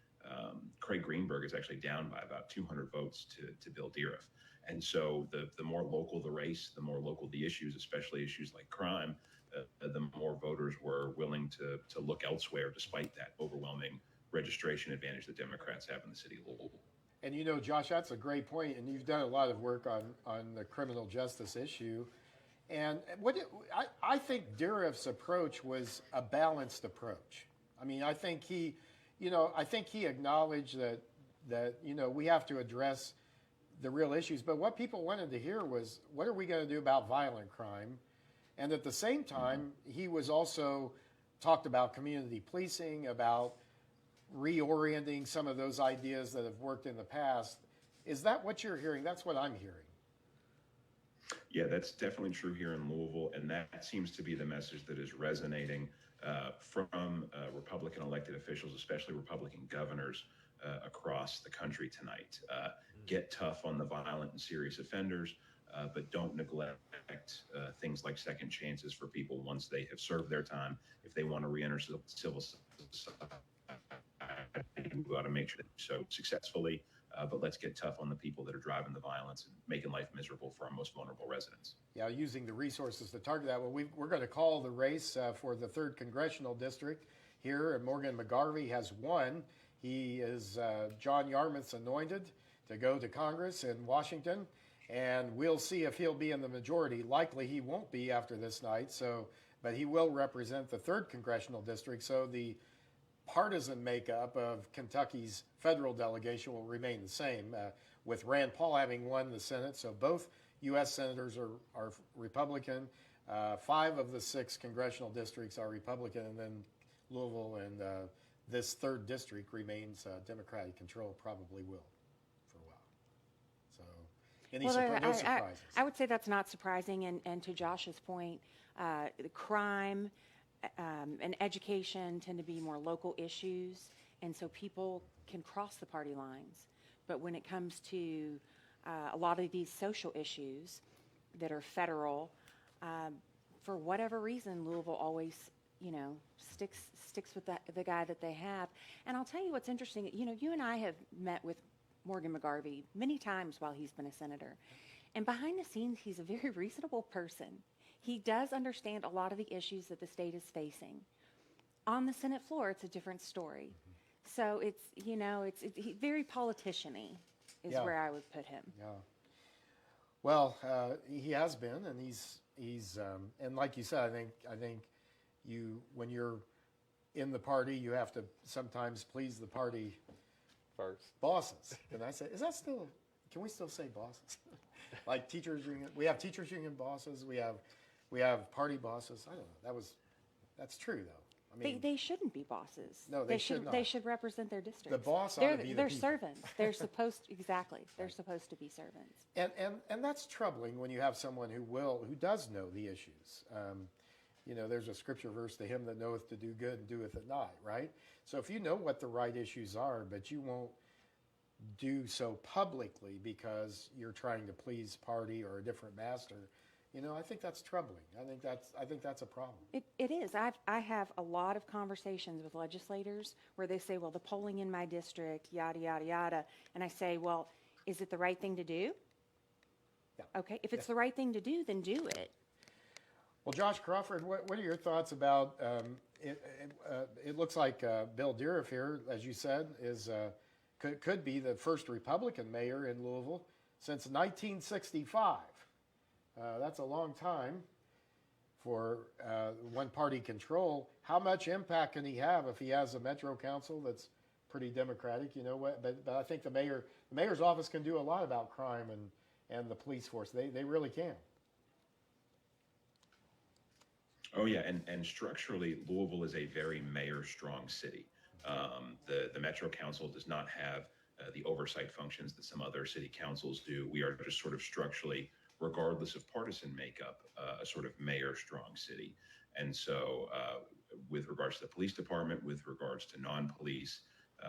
Craig Greenberg is actually down by about 200 votes to Bill Deeriff. And so the more local the race, the more local the issues, especially issues like crime, the more voters were willing to look elsewhere, despite that overwhelming registration advantage that Democrats have in the city of Louisville. And Josh, that's a great point, and you've done a lot of work on the criminal justice issue. And I think Deeriff's approach was a balanced approach. I mean, I think he acknowledged that we have to address the real issues. But what people wanted to hear was, what are we going to do about violent crime? And at the same time, he was also talked about community policing, about reorienting some of those ideas that have worked in the past. Is that what you're hearing? That's what I'm hearing. Yeah, that's definitely true here in Louisville, and that seems to be the message that is resonating from Republican elected officials, especially Republican governors across the country tonight. Get tough on the violent and serious offenders, but don't neglect things like second chances for people once they have served their time. If they want to reenter civil society, we've got to make sure they do so successfully. But let's get tough on the people that are driving the violence and making life miserable for our most vulnerable residents. Yeah, using the resources to target that. Well, we're going to call the race for the 3rd Congressional District here, and Morgan McGarvey has won. He is John Yarmouth's anointed to go to Congress in Washington, and we'll see if he'll be in the majority. Likely he won't be after this night, but he will represent the 3rd Congressional District, so the partisan makeup of Kentucky's federal delegation will remain the same, with Rand Paul having won the Senate. So both U.S. senators are Republican. 5 of the 6 congressional districts are Republican, and then Louisville and this 3rd district remains Democratic control, probably will for a while. So no surprises? I would say that's not surprising, and to Josh's point, the crime and education tend to be more local issues, and so people can cross the party lines. But when it comes to a lot of these social issues that are federal, for whatever reason, Louisville always, sticks with the guy that they have. And I'll tell you what's interesting. You and I have met with Morgan McGarvey many times while he's been a senator, and behind the scenes, he's a very reasonable person. He does understand a lot of the issues that the state is facing. On the Senate floor, it's a different story. So it's very politician-y is Yeah. where I would put him. Yeah. Well, he has been, and he's and like you said, I think when you're in the party, you have to sometimes please the party first bosses. And I say, can we still say bosses? Like teachers union, we have teachers union bosses, we have party bosses. I don't know. That's true though. I mean, They shouldn't be bosses. No, they should not. They should represent their districts. The boss ought to be the They're people. servants. They're supposed they're supposed to be servants. And that's troubling when you have someone who does know the issues. There's a scripture verse, to him that knoweth to do good and doeth it not, right? So if you know what the right issues are, but you won't do so publicly because you're trying to please party or a different master, I think that's troubling. I think that's a problem. It is. I have a lot of conversations with legislators where they say, well, the polling in my district, yada, yada, yada. And I say, well, is it the right thing to do? Yeah. Okay. If it's the right thing to do, then do it. Well, Josh Crawford, what are your thoughts about, it looks like Bill Deeriff here, as you said, could be the first Republican mayor in Louisville since 1965. That's a long time for one-party control. How much impact can he have if he has a Metro Council that's pretty Democratic? But I think the mayor's office can do a lot about crime and the police force. They really can. Oh yeah, and structurally, Louisville is a very mayor-strong city. The Metro Council does not have the oversight functions that some other city councils do. We are just sort of structurally, regardless of partisan makeup, a sort of mayor-strong city. And so with regards to the police department, with regards to non-police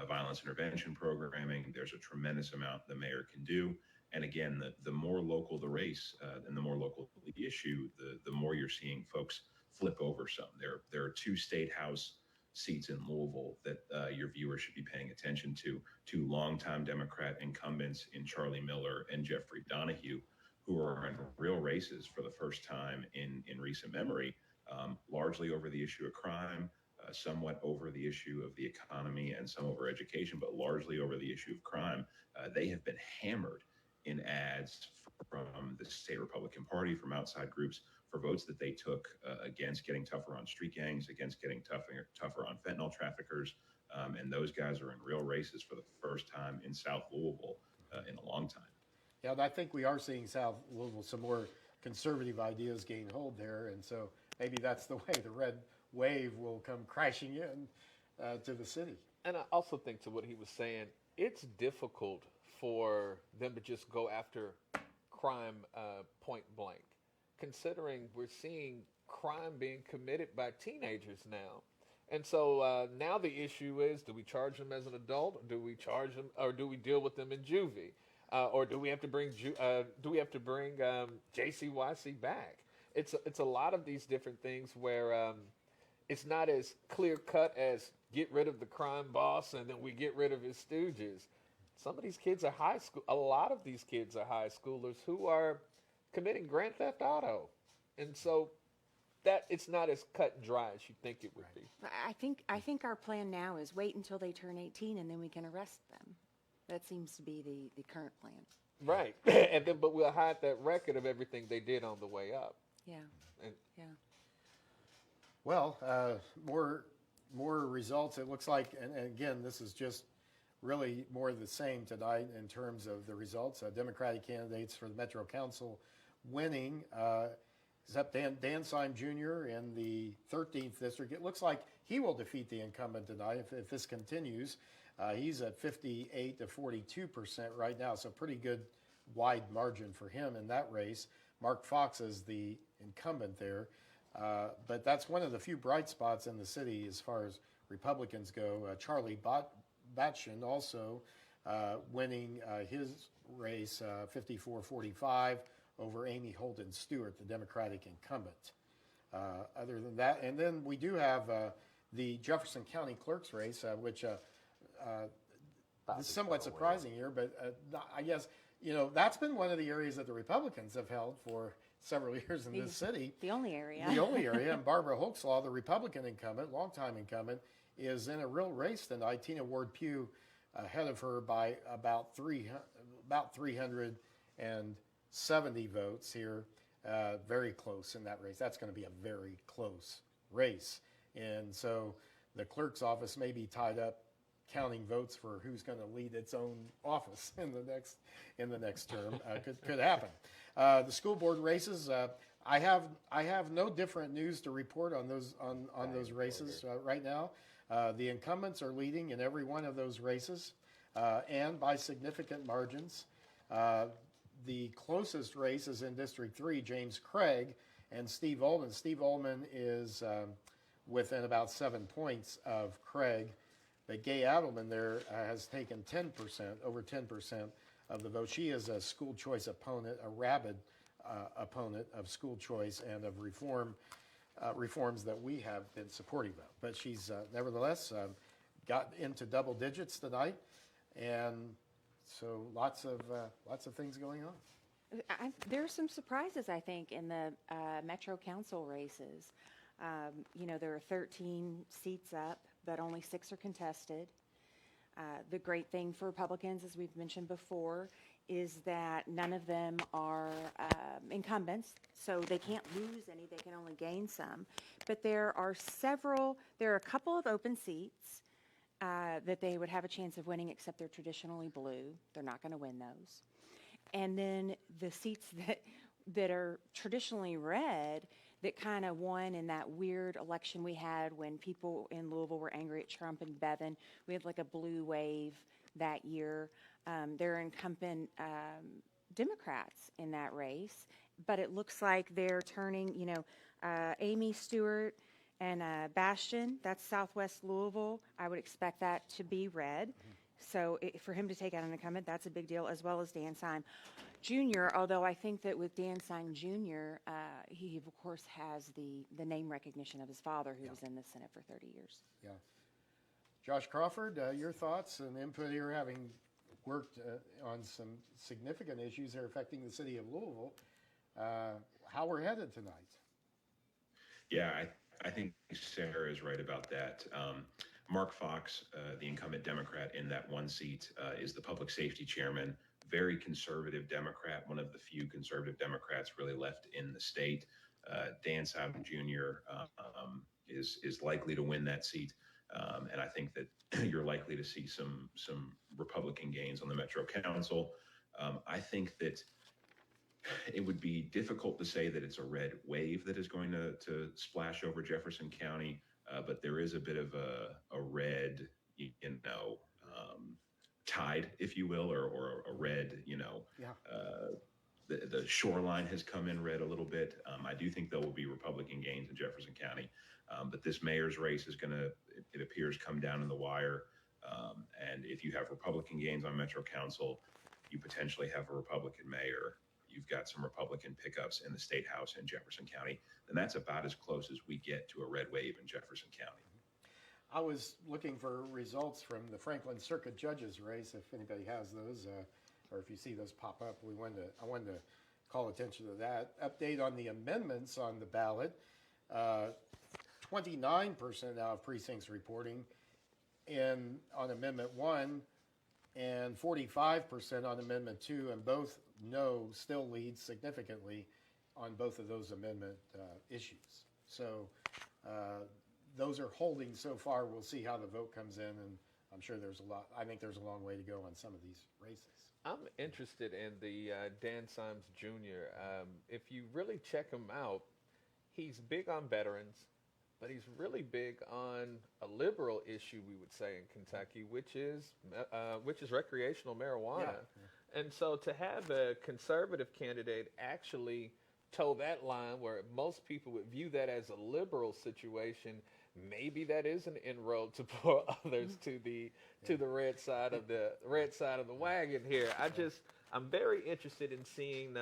violence intervention programming, there's a tremendous amount the mayor can do. And again, the more local the race and the more local the issue, the more you're seeing folks flip over some. There are 2 state house seats in Louisville that your viewers should be paying attention to. 2 longtime Democrat incumbents in Charlie Miller and Jeffrey Donahue, who are in real races for the first time in recent memory, largely over the issue of crime, somewhat over the issue of the economy, and some over education, but largely over the issue of crime. They have been hammered in ads from the state Republican Party, from outside groups, for votes that they took against getting tougher on street gangs, against getting tougher on fentanyl traffickers. And those guys are in real races for the first time in South Louisville in a long time. Yeah, and I think we are seeing South Louisville, some more conservative ideas gain hold there. And so maybe that's the way the red wave will come crashing in to the city. And I also think, to what he was saying, it's difficult for them to just go after crime point blank, considering we're seeing crime being committed by teenagers now. And so now the issue is, do we charge them as an adult, or do we charge them, or do we deal with them in juvie, or do we have to bring JCYC back? It's a lot of these different things where it's not as clear cut as get rid of the crime boss and then we get rid of his stooges. Some of these kids are a lot of these kids are high schoolers who are committing grand theft auto. And so that it's not as cut and dry as you think it would be. I think our plan now is wait until they turn 18 and then we can arrest them. That seems to be the current plan. Right. But we'll hide that record of everything they did on the way up. Yeah. Yeah. Well, more results. It looks like, and again, this is just really more of the same tonight in terms of the results. Democratic candidates for the Metro Council winning, except Dan Syme Jr. in the 13th district. It looks like he will defeat the incumbent tonight if this continues. He's at 58 to 42% right now, so pretty good wide margin for him in that race. Mark Fox is the incumbent there. But that's one of the few bright spots in the city as far as Republicans go. Charlie Batchin also winning his race 54-45 over Amy Holden Stewart, the Democratic incumbent. Other than that, and then we do have the Jefferson County Clerk's race, which is somewhat surprising here, but I guess, that's been one of the areas that the Republicans have held for several years in this city. The only area. The only area. And Barbara Hoekstra, the Republican incumbent, longtime incumbent, is in a real race tonight. Tina Ward Pugh ahead of her by about 370 votes here. Very close in that race. That's going to be a very close race. And so the clerk's office may be tied up counting votes for who's going to lead its own office in the next term. Could happen. The school board races. I have no different news to report on those races right now. The incumbents are leading in every one of those races, and by significant margins. The closest race is in District 3, James Craig and Steve Ullman. Steve Ullman is within about 7 points of Craig. But Gay Adelman there has taken over 10% of the vote. She is a school choice opponent, a rabid opponent of school choice and of reforms that we have been supportive of. But she's nevertheless got into double digits tonight, and so lots of things going on. There are some surprises, I think, in the Metro Council races. There are 13 seats up, but only 6 are contested. The great thing for Republicans, as we've mentioned before, is that none of them are incumbents, so they can't lose any, they can only gain some. But there are a couple of open seats that they would have a chance of winning, except they're traditionally blue. They're not going to win those. And then the seats that are traditionally red, that kind of won in that weird election we had when people in Louisville were angry at Trump and Bevin. We had like a blue wave that year. There are incumbent Democrats in that race, but it looks like they're turning, Amy Stewart and Bastion, that's Southwest Louisville. I would expect that to be red. So for him to take out an incumbent, that's a big deal, as well as Dan Syme Jr., although I think that with Dan Syme Jr., he, of course, has the name recognition of his father, who was in the Senate for 30 years. Yeah. Josh Crawford, your thoughts and input here, having worked on some significant issues that are affecting the city of Louisville, how we're headed tonight. Yeah, I think Sarah is right about that. Mark Fox, the incumbent Democrat in that one seat, is the public safety chairman, very conservative Democrat, one of the few conservative Democrats really left in the state. Dan Syme Jr. Is likely to win that seat. And I think that you're likely to see some Republican gains on the Metro Council. I think that it would be difficult to say that it's a red wave that is going to splash over Jefferson County, but there is a bit of a red, tide, if you will, or a red, the shoreline has come in red a little bit. I do think there will be Republican gains in Jefferson County, but this mayor's race is going to, it appears, come down in the wire. And if you have Republican gains on Metro Council, you potentially have a Republican mayor. You've got some Republican pickups in the State House in Jefferson County, and that's about as close as we get to a red wave in Jefferson County. I was looking for results from the Franklin Circuit Judges race, if anybody has those, or if you see those pop up. I wanted to call attention to that. Update on the amendments on the ballot. 29% now of precincts reporting on Amendment 1, and 45% on Amendment 2, and both no still leads significantly on both of those amendment issues. So those are holding so far. We'll see how the vote comes in, and I'm sure I think there's a long way to go on some of these races. I'm interested in the Dan Syme Jr. If you really check him out, he's big on veterans, but he's really big on a liberal issue, we would say, in Kentucky, which is recreational marijuana. Yeah. And so to have a conservative candidate actually toe that line, where most people would view that as a liberal situation, maybe that is an inroad to pull others to the red side of the wagon here. I'm very interested in seeing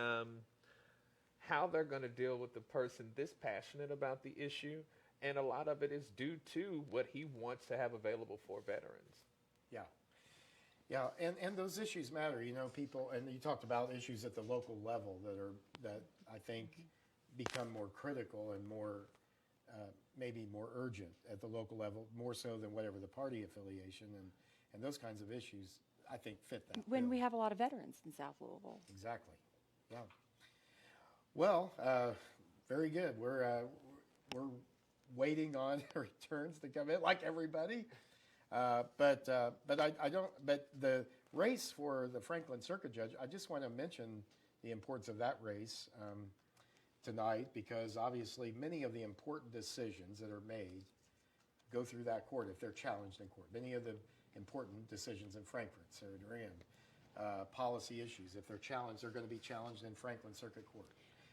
how they're going to deal with the person this passionate about the issue. And a lot of it is due to what he wants to have available for veterans. Yeah. Yeah, and those issues matter. You know, people, and you talked about issues at the local level that I think become more critical and more maybe more urgent at the local level, more so than whatever the party affiliation and those kinds of issues. I think fit that. When bill. we have a lot of veterans in South Louisville. Exactly. Yeah. Well, very good. We're waiting on returns to come in, like everybody. But I don't. But the race for the Franklin Circuit Judge, I just want to mention the importance of that race tonight, because obviously many of the important decisions that are made go through that court if they're challenged in court. Many of the important decisions in Frankfurt, Sarah Duran, policy issues, if they're challenged, they're going to be challenged in Franklin Circuit Court.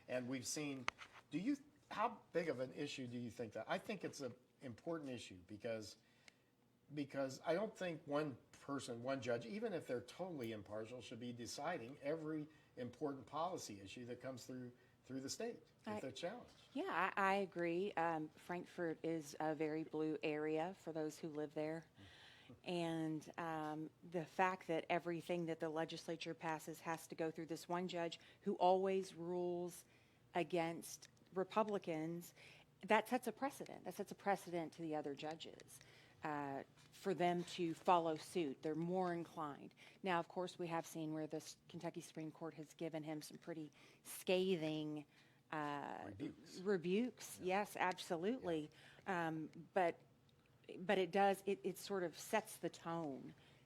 And we've seen. How big of an issue do you think that? I think it's an important issue because I don't think one person, one judge, even if they're totally impartial, should be deciding every important policy issue that comes through the state if they're challenged. Yeah, I agree. Frankfurt is a very blue area for those who live there. And the fact that everything that the legislature passes has to go through this one judge who always rules against Republicans, that sets a precedent. That sets a precedent to the other judges for them to follow suit. They're more inclined. Now, of course, we have seen where the Kentucky Supreme Court has given him some pretty scathing rebukes. Yes, absolutely. But it does, it sort of sets the tone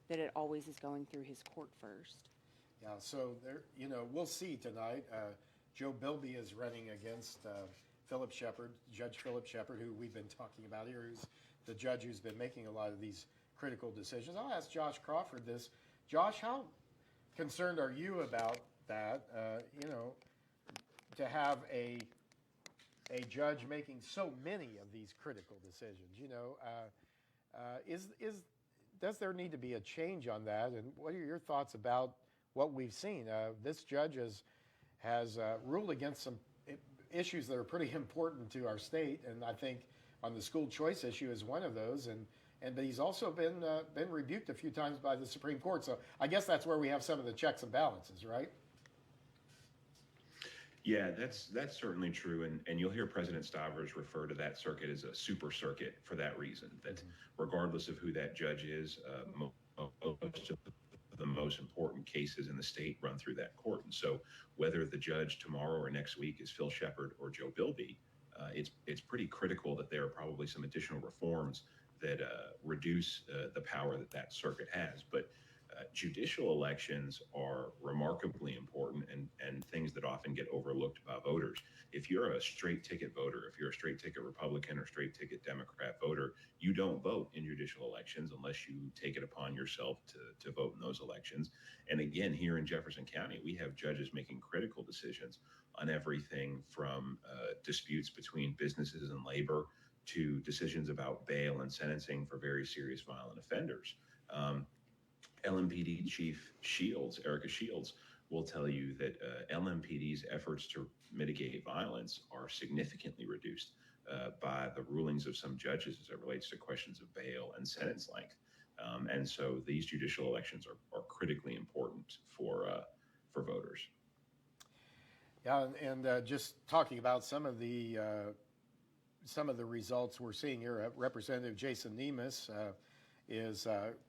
that it always is going through his court first. Yeah, so there, we'll see tonight. Joe Bilby is running against Philip Shepard, Judge Philip Shepard, who we've been talking about here, who's the judge who's been making a lot of these critical decisions. I'll ask Josh Crawford this. Josh, how concerned are you about that? To have a judge making so many of these critical decisions. Does there need to be a change on that? And what are your thoughts about what we've seen? This judge has ruled against some issues that are pretty important to our state, and I think on the school choice issue is one of those. But he's also been rebuked a few times by the Supreme Court. So I guess that's where we have some of the checks and balances, right? Yeah, that's certainly true, and you'll hear President Stavros refer to that circuit as a super circuit for that reason. That regardless of who that judge is, most of the most important cases in the state run through that court. And so, whether the judge tomorrow or next week is Phil Shepard or Joe Bilby, it's pretty critical that there are probably some additional reforms that reduce the power that circuit has. But judicial elections are remarkably important and things that often get overlooked by voters. If you're a straight ticket voter, if you're a straight ticket Republican or straight ticket Democrat voter, you don't vote in judicial elections unless you take it upon yourself to vote in those elections. And again, here in Jefferson County, we have judges making critical decisions on everything from disputes between businesses and labor to decisions about bail and sentencing for very serious violent offenders. LMPD Chief Shields, Erica Shields, will tell you that LMPD's efforts to mitigate violence are significantly reduced by the rulings of some judges as it relates to questions of bail and sentence length. And so these judicial elections are critically important for voters. Yeah, and just talking about some of the results we're seeing here, Representative Jason Nemes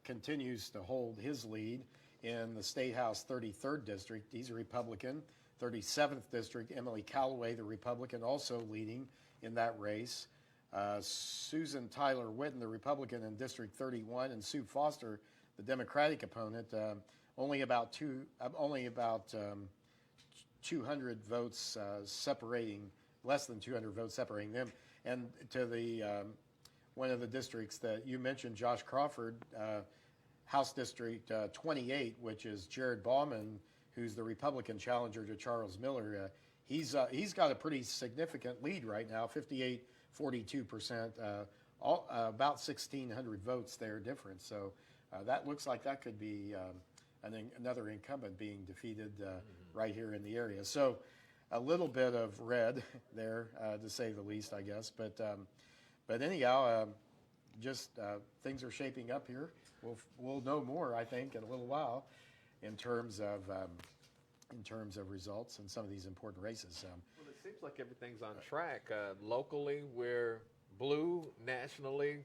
continues to hold his lead in the State House 33rd District. He's a Republican. 37th District, Emily Callaway, the Republican, also leading in that race. Susan Tyler Witten, the Republican in District 31, and Sue Foster, the Democratic opponent, only about 200 votes separating, less than 200 votes separating them. And to the one of the districts that you mentioned, Josh Crawford, House District 28, which is Jared Bauman, who's the Republican challenger to Charles Miller. He's got a pretty significant lead right now, 58-42%, about 1,600 votes there difference. So that looks like that could be another incumbent being defeated right here in the area. So a little bit of red there, to say the least, I guess. But anyhow, things are shaping up here. We'll know more, I think, in a little while in terms of results in some of these important races. Well, it seems like everything's on track. Locally, we're blue. Nationally,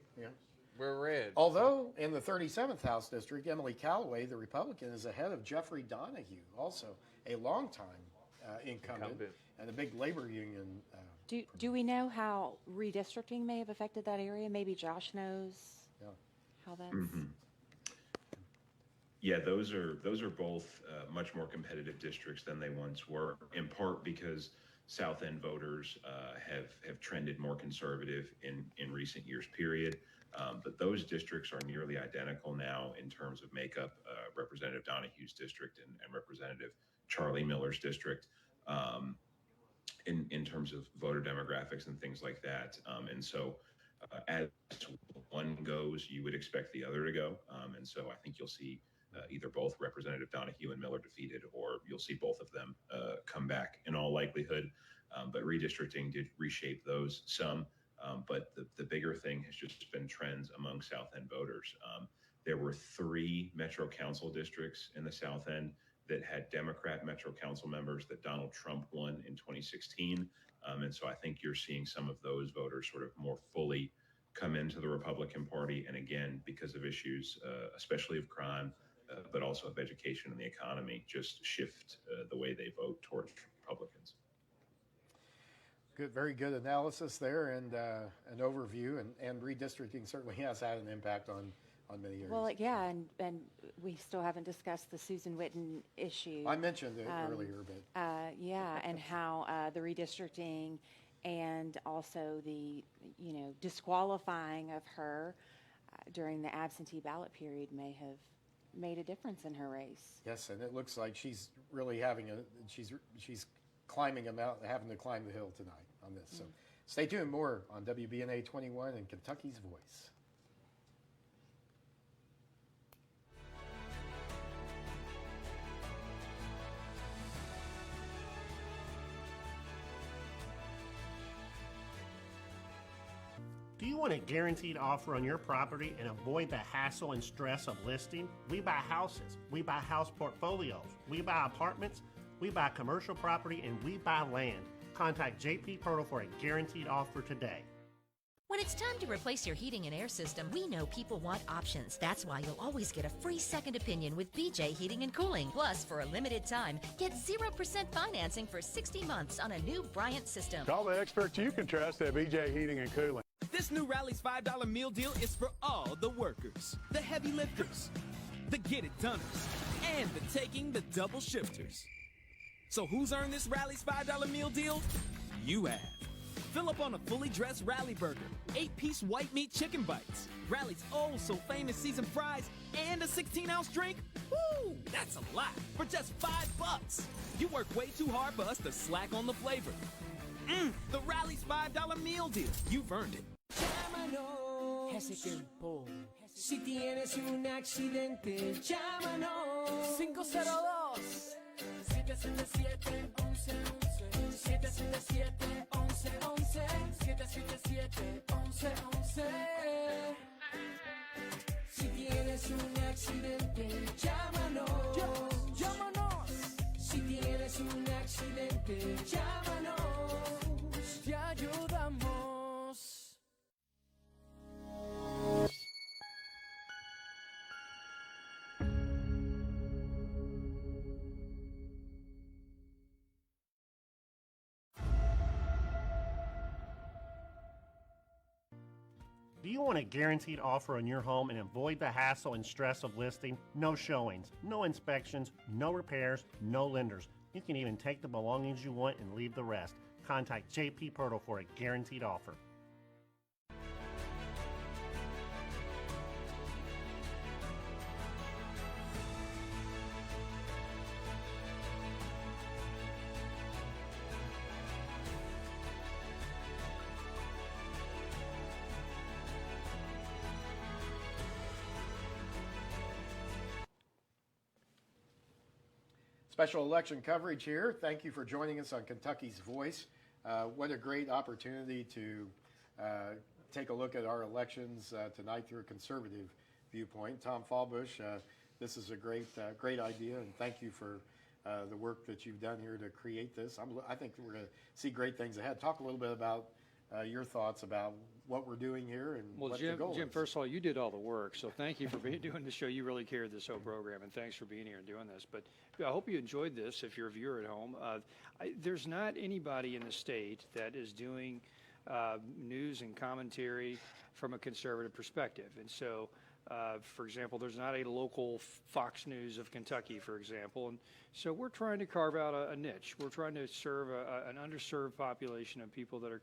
we're red. Although in the 37th House District, Emily Callaway, the Republican, is ahead of Jeffrey Donahue, also a longtime incumbent and a big labor union. Do we know how redistricting may have affected that area? Maybe Josh knows how that's. Mm-hmm. Yeah, those are both much more competitive districts than they once were, in part because South End voters have trended more conservative in recent years, period. But those districts are nearly identical now in terms of makeup. Representative Donahue's district and Representative Charlie Miller's district, in terms of voter demographics and things like that. And so as one goes, you would expect the other to go. And so I think you'll see either both Representative Donahue and Miller defeated, or you'll see both of them come back in all likelihood. But redistricting did reshape those some. But the bigger thing has just been trends among South End voters. There were 3 Metro Council districts in the South End that had Democrat Metro Council members that Donald Trump won in 2016. And so I think you're seeing some of those voters sort of more fully come into the Republican Party. And again, because of issues, especially of crime, but also of education and the economy, just shift the way they vote towards Republicans. Good, very good analysis there, and an overview, and redistricting certainly has had an impact on many areas. Well, yeah, and we still haven't discussed the Susan Witten issue. I mentioned it earlier, but yeah, and how the redistricting and also the disqualifying of her during the absentee ballot period may have made a difference in her race. Yes, and it looks like she's really having she's climbing a mountain, having to climb the hill tonight on this. So stay tuned. More on WBNA 21 and Kentucky's Voice. Do you want a guaranteed offer on your property and avoid the hassle and stress of listing? We buy houses, we buy house portfolios, we buy apartments, we buy commercial property, and we buy land. Contact JP Pirtle for a guaranteed offer today. When it's time to replace your heating and air system, we know people want options. That's why you'll always get a free second opinion with BJ Heating and Cooling. Plus, for a limited time, get 0% financing for 60 months on a new Bryant system. Call the experts you can trust at BJ Heating and Cooling. This new Rally's $5 meal deal is for all the workers, the heavy lifters, the get-it-doners, and the taking the double shifters. So who's earned this Rally's $5 meal deal? You have. Fill up on a fully dressed Rally burger, 8-piece white meat chicken bites, Rally's oh-so-famous seasoned fries, and a 16-ounce drink? Woo! That's a lot for just $5. You work way too hard for us to slack on the flavor. The Rally's $5 meal deal. You've earned it. Llámanos. Hace tiempo. Si tienes un accidente, llámanos. 502 777 1111 777 1111 777 1111. Si tienes un accidente, llámanos. Llámanos. Si tienes un accidente, llámanos. Te ayudamos. Do you want a guaranteed offer on your home and avoid the hassle and stress of listing? No showings, no inspections, no repairs, no lenders. You can even take the belongings you want and leave the rest. Contact JP Pirtle for a guaranteed offer. Special election coverage here. Thank you for joining us on Kentucky's Voice. What a great opportunity to take a look at our elections tonight through a conservative viewpoint. Tom Fallbush, this is a great idea, and thank you for the work that you've done here to create this. I think we're going to see great things ahead. Talk a little bit about your thoughts about what we're doing here and what the goal is. Jim, first of all, you did all the work, so thank you for doing the show. You really carried this whole program, and thanks for being here and doing this. But I hope you enjoyed this if you're a viewer at home. There's not anybody in the state that is doing news and commentary from a conservative perspective. And so, for example, there's not a local Fox News of Kentucky, for example. And so we're trying to carve out a niche. We're trying to serve an underserved population of people that are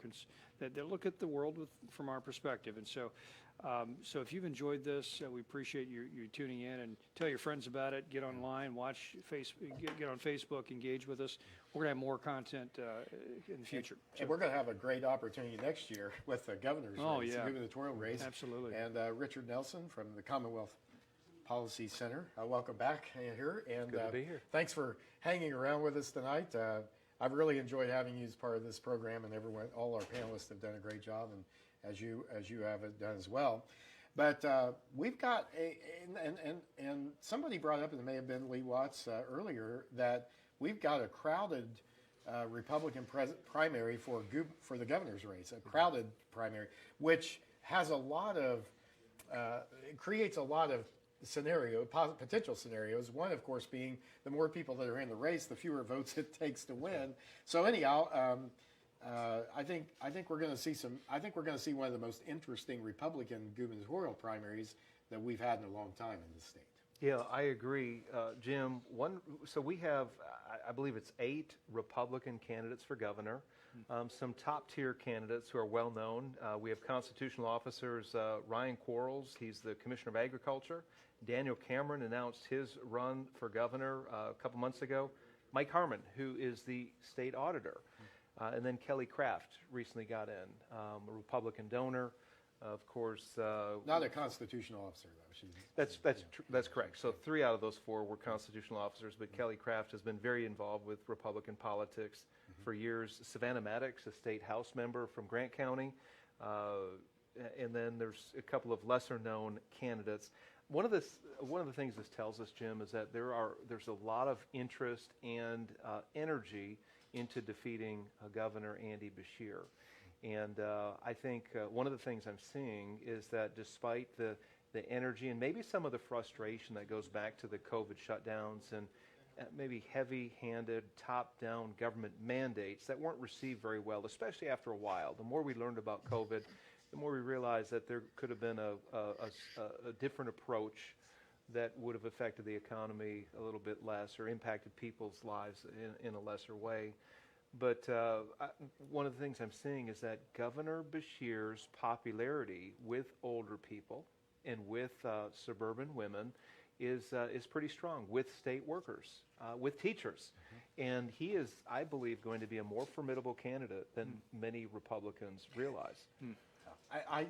that look at the world from our perspective. And so, so if you've enjoyed this, we appreciate you tuning in, and tell your friends about it. Get online, watch get on Facebook, engage with us. We're going to have more content in the future. And we're going to have a great opportunity next year with the governor's race, the gubernatorial race. Absolutely. And Richard Nelson from the Commonwealth Policy Center. Welcome back here. And Good to be here. Thanks for hanging around with us tonight. I've really enjoyed having you as part of this program, and all our panelists have done a great job, and as you have done as well. But we've got and somebody brought up, and it may have been Lee Watts earlier, that we've got a crowded Republican primary for the governor's race, a crowded primary, which has a lot of it creates a lot of potential scenarios. One, of course, being the more people that are in the race, the fewer votes it takes to win. So anyhow, I think we're going to see see one of the most interesting Republican gubernatorial primaries that we've had in a long time in this state. Yeah, I agree, Jim. So we have, I believe it's 8 Republican candidates for governor. Some top-tier candidates who are well-known. We have constitutional officers, Ryan Quarles, he's the Commissioner of Agriculture. Daniel Cameron announced his run for governor a couple months ago. Mike Harmon, who is the state auditor. And then Kelly Craft recently got in, a Republican donor. Of course, not a constitutional officer, though. That's correct. So 3 out of those 4 were constitutional officers, but Kelly Craft has been very involved with Republican politics for years. Savannah Maddox, a state House member from Grant County, and then there's a couple of lesser-known candidates. One of the things this tells us, Jim, is that there's a lot of interest and energy into defeating Governor Andy Beshear. And I think one of the things I'm seeing is that despite the energy and maybe some of the frustration that goes back to the COVID shutdowns and maybe heavy-handed, top-down government mandates that weren't received very well, especially after a while. The more we learned about COVID, the more we realized that there could have been a different approach that would have affected the economy a little bit less or impacted people's lives in a lesser way. But one of the things I'm seeing is that Governor Beshear's popularity with older people and with suburban women is pretty strong, with state workers, with teachers. And he is, I believe, going to be a more formidable candidate than many Republicans realize. I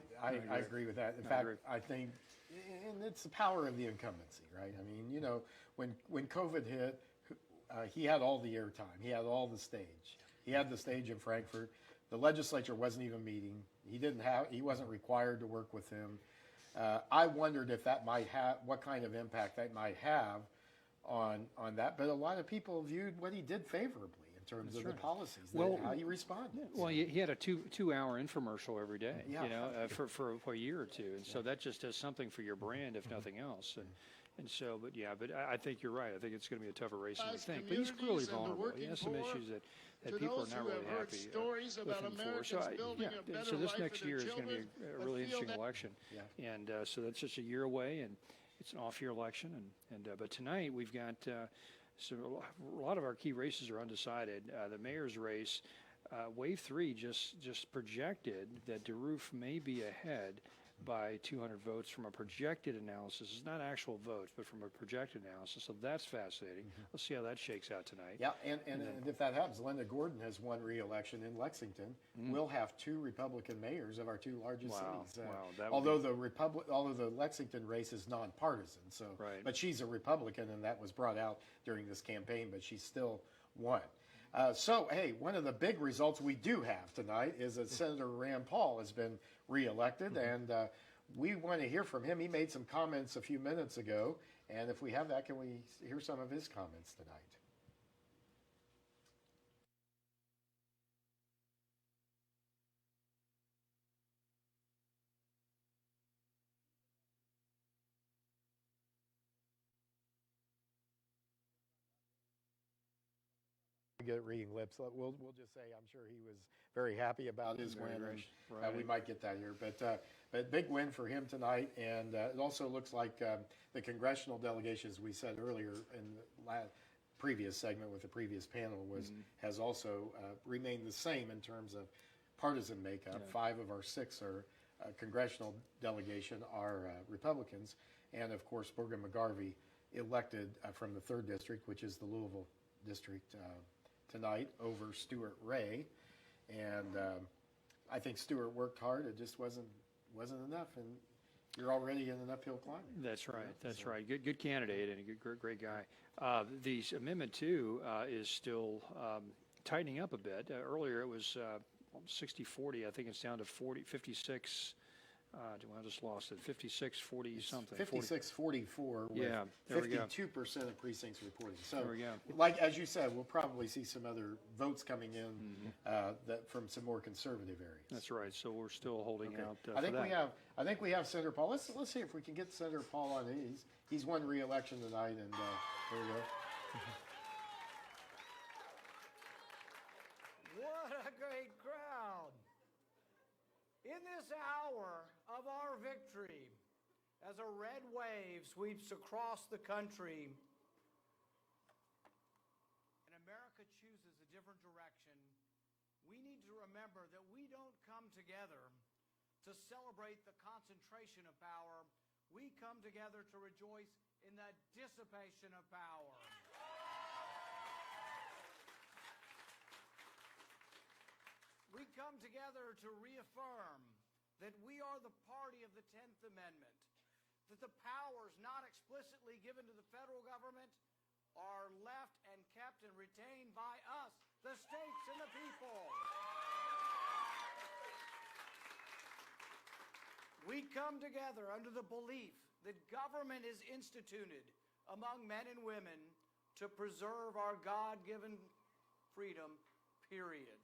agree with that. In fact, I think, and it's the power of the incumbency, right? I mean, you know, when COVID hit, he had all the airtime. He had all the stage. He had the stage in Frankfurt. The legislature wasn't even meeting. He wasn't required to work with him. I wondered if that might have, what kind of impact that might have on that. But a lot of people viewed what he did favorably in terms of the policies, how he responded. Well, he had a two-hour infomercial every day, for a year or two. And so that just does something for your brand, if nothing else. And so, but I think you're right. I think it's going to be a tougher race than we think. But he's really vulnerable. He has some issues that people are not really happy with him for. So this next year is going to be a really interesting election. And so that's just a year away, and it's an off-year election. But tonight we've got a lot of our key races are undecided. The mayor's race, Wave 3 just projected that DeRoof may be ahead by 200 votes from a projected analysis. It's not actual votes, but from a projected analysis. So that's fascinating. Let's see how that shakes out tonight. Yeah, and if that happens, Linda Gordon has won re-election in Lexington. We'll have 2 Republican mayors of our 2 largest cities. Although the Lexington race is nonpartisan, but she's a Republican, and that was brought out during this campaign. But she still won. So, hey, one of the big results we do have tonight is that Senator Rand Paul has been reelected, and we want to hear from him. He made some comments a few minutes ago, and if we have that, can we hear some of his comments tonight? Get reading lips. We'll just say I'm sure he was very happy about his win. And, we might get that here, but big win for him tonight. And it also looks like the congressional delegation, as we said earlier in the previous segment with the previous panel, has also remained the same in terms of partisan makeup. Yeah. 5 of our 6 are congressional delegation are Republicans, and of course Morgan McGarvey elected from the 3rd district, which is the Louisville district. Tonight over Stuart Ray, and I think Stuart worked hard. It just wasn't enough, and you're already in an uphill climb. That's right. That's right. Good candidate and a great guy. The Amendment 2 is still tightening up a bit. Earlier it was 60-40. I think it's down to 56. I just lost it. 56-40 something. 56-44 with 52% of precincts reporting. So, there we go. Like as you said, we'll probably see some other votes coming in that from some more conservative areas. That's right. So we're still holding out. I think we have Senator Paul. Let's see if we can get Senator Paul on. He's won re-election tonight, and there we go. What a great crowd! In this hour of our victory, as a red wave sweeps across the country, and America chooses a different direction, we need to remember that we don't come together to celebrate the concentration of power. We come together to rejoice in the dissipation of power. We come together to reaffirm that we are the party of the 10th Amendment, that the powers not explicitly given to the federal government are left and kept and retained by us, the states and the people. We come together under the belief that government is instituted among men and women to preserve our God-given freedom, period.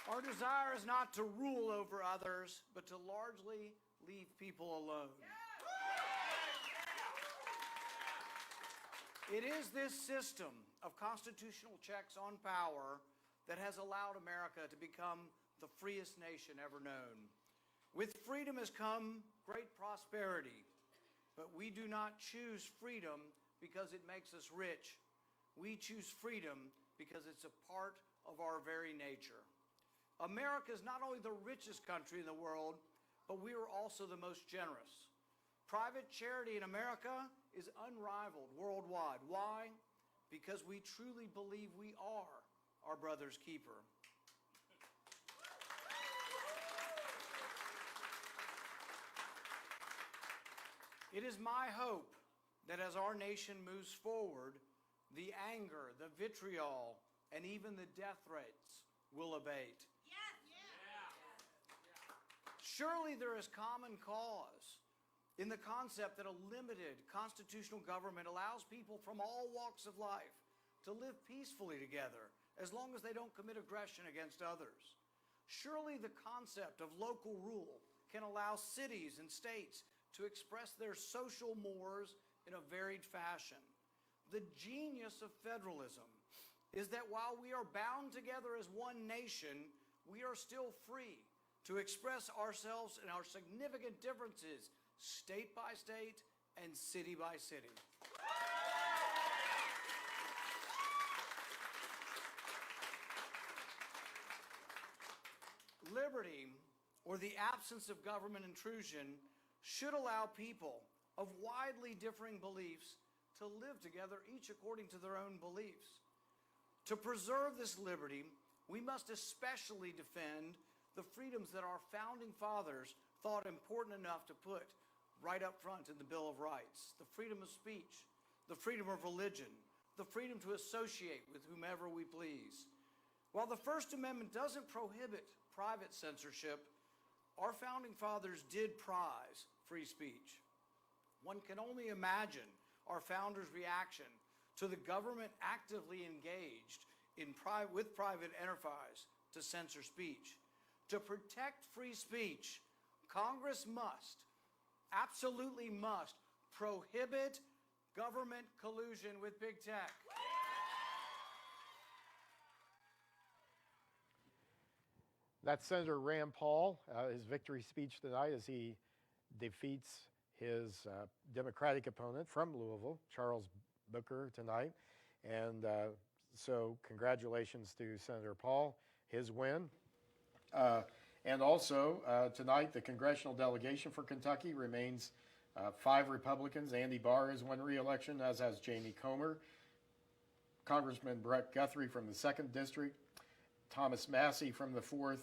Our desire is not to rule over others, but to largely leave people alone. It is this system of constitutional checks on power that has allowed America to become the freest nation ever known. With freedom has come great prosperity, but we do not choose freedom because it makes us rich. We choose freedom because it's a part of our very nature. America is not only the richest country in the world, but we are also the most generous. Private charity in America is unrivaled worldwide. Why? Because we truly believe we are our brother's keeper. It is my hope that as our nation moves forward, the anger, the vitriol, and even the death threats will abate. Surely there is common cause in the concept that a limited constitutional government allows people from all walks of life to live peacefully together as long as they don't commit aggression against others. Surely the concept of local rule can allow cities and states to express their social mores in a varied fashion. The genius of federalism is that while we are bound together as one nation, we are still free to express ourselves and our significant differences state by state and city by city. Liberty, or the absence of government intrusion, should allow people of widely differing beliefs to live together, each according to their own beliefs. To preserve this liberty, we must especially defend the freedoms that our founding fathers thought important enough to put right up front in the Bill of Rights. The freedom of speech, the freedom of religion, the freedom to associate with whomever we please. While the First Amendment doesn't prohibit private censorship, our founding fathers did prize free speech. One can only imagine our founders' reaction to the government actively engaged with private enterprise to censor speech. To protect free speech, Congress must, absolutely must, prohibit government collusion with big tech. That's Senator Rand Paul, his victory speech tonight as he defeats his Democratic opponent from Louisville, Charles Booker, tonight. And so congratulations to Senator Paul, his win. And also tonight, the congressional delegation for Kentucky remains 5 Republicans. Andy Barr has won re-election, as has Jamie Comer. Congressman Brett Guthrie from the 2nd District, Thomas Massey from the 4th,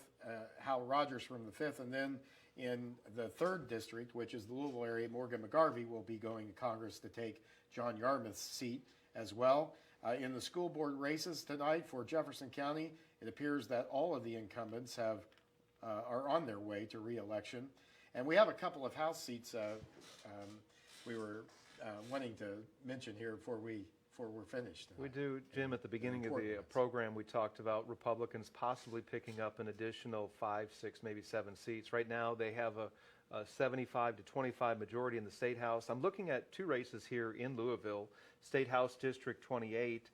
Hal Rogers from the 5th, and then in the 3rd District, which is the Louisville area, Morgan McGarvey will be going to Congress to take John Yarmouth's seat as well. In the school board races tonight for Jefferson County, it appears that all of the incumbents are on their way to re-election. And we have a couple of House seats we were wanting to mention here before we're finished. We do, Jim, at the beginning of the program, we talked about Republicans possibly picking up an additional 5, 6, maybe 7 seats. Right now, they have a 75 to 25 majority in the State House. I'm looking at 2 races here in Louisville. State House District 28,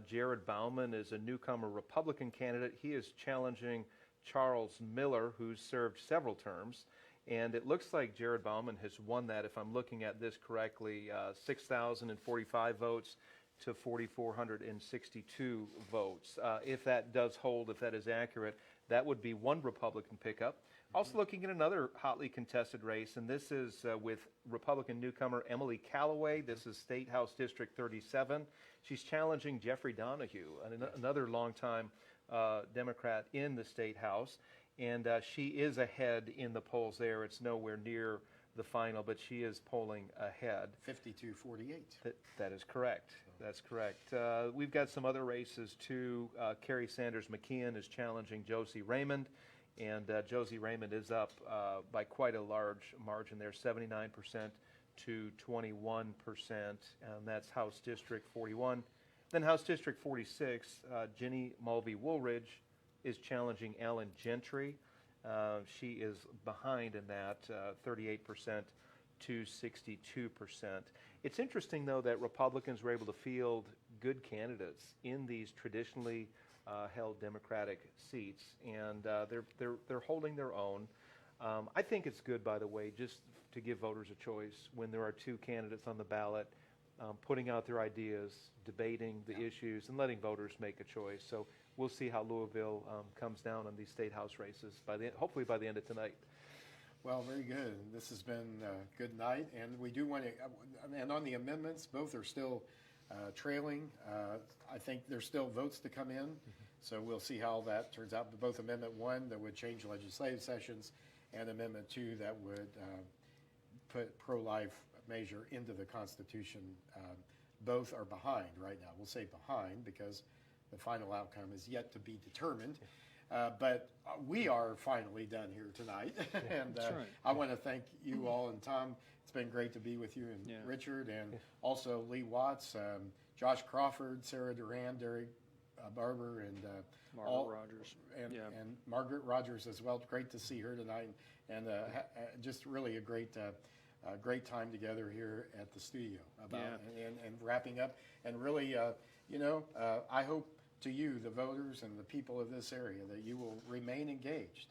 Jared Bauman is a newcomer Republican candidate. He is challenging Charles Miller, who's served several terms. And it looks like Jared Bauman has won that, if I'm looking at this correctly, 6,045 votes to 4,462 votes. If that does hold, if that is accurate, that would be one Republican pickup. Also looking at another hotly contested race, and this is with Republican newcomer Emily Callaway. This is State House District 37. She's challenging Jeffrey Donahue, another longtime Democrat in the State House. And she is ahead in the polls there. It's nowhere near the final, but she is polling ahead. 52-48. That is correct. That's correct. We've got some other races too. Carrie Sanders McKeon is challenging Josie Raymond, and Josie Raymond is up by quite a large margin there, 79% to 21%, and that's House District 41. Then House District 46, Ginny Mulvey Woolridge is challenging Alan Gentry. She is behind in that, 38% to 62%. It's interesting, though, that Republicans were able to field good candidates in these traditionally held Democratic seats, and they're holding their own. I think it's good, by the way, just to give voters a choice when there are 2 candidates on the ballot, putting out their ideas, debating the issues, and letting voters make a choice. So we'll see how Louisville comes down on these State House races hopefully by the end of tonight. Well, very good. This has been a good night, and we do want to, and on the amendments, both are still trailing. I think there's still votes to come in, so we'll see how that turns out. But both Amendment 1 that would change legislative sessions and Amendment 2 that would put pro-life measure into the Constitution, both are behind right now. We'll say behind because the final outcome is yet to be determined. But we are finally done here tonight. And That's right. I want to thank you all, and Tom, it's been great to be with you, and Richard, and also Lee Watts, Josh Crawford, Sarah Duran, Derek Barber, and Margaret Rogers. And Margaret Rogers as well. Great to see her tonight, and just really a great time together here at the studio and wrapping up. And really, I hope to you, the voters and the people of this area, that you will remain engaged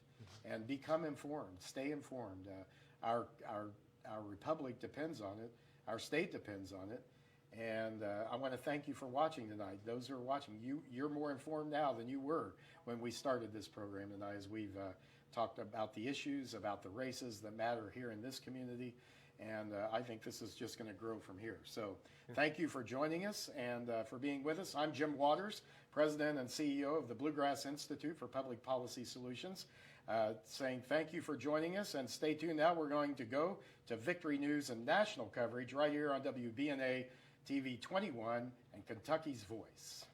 and become informed, stay informed. Our republic depends on it. Our state depends on it. And I want to thank you for watching tonight. Those who are watching, you're more informed now than you were when we started this program tonight, as we've talked about the issues, about the races that matter here in this community. And I think this is just going to grow from here. So thank you for joining us and for being with us. I'm Jim Waters, President and CEO of the Bluegrass Institute for Public Policy Solutions, saying thank you for joining us, and stay tuned now. We're going to go to Victory News and national coverage right here on WBNA TV 21 and Kentucky's Voice.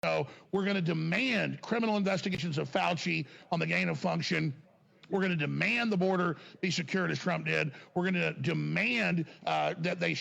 So we're going to demand criminal investigations of Fauci on the gain of function. We're going to demand the border be secured as Trump did. We're going to demand that they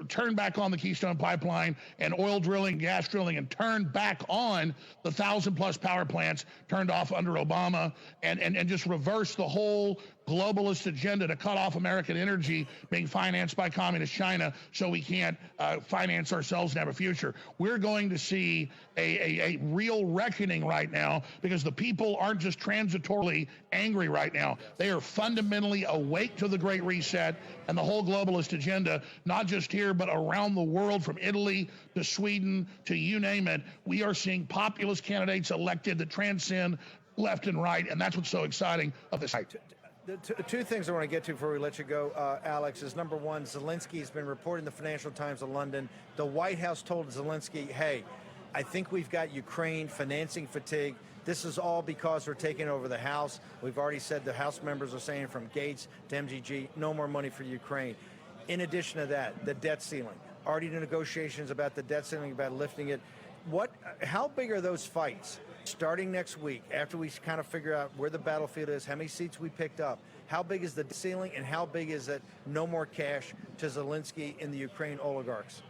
turn back on the Keystone Pipeline and oil drilling, gas drilling, and turn back on the 1,000+ power plants turned off under Obama, and just reverse the whole globalist agenda to cut off American energy being financed by communist China so we can't finance ourselves and have a future. We're going to see a real reckoning right now, because the people aren't just transitorily angry right now. They are fundamentally awake to the Great Reset and the whole globalist agenda, not just here, but around the world, from Italy to Sweden to you name it. We are seeing populist candidates elected that transcend left and right, and that's what's so exciting of this. The two things I want to get to before we let you go, Alex, is number one, Zelensky has been reporting in the Financial Times of London. The White House told Zelensky, hey, I think we've got Ukraine financing fatigue. This is all because we're taking over the House. We've already said the House members are saying, from Gates to MGG, no more money for Ukraine. In addition to that, the debt ceiling. Already negotiations about the debt ceiling, about lifting it. How big are those fights? Starting next week, after we kind of figure out where the battlefield is, how many seats we picked up, how big is the ceiling, and how big is that no more cash to Zelensky and the Ukraine oligarchs?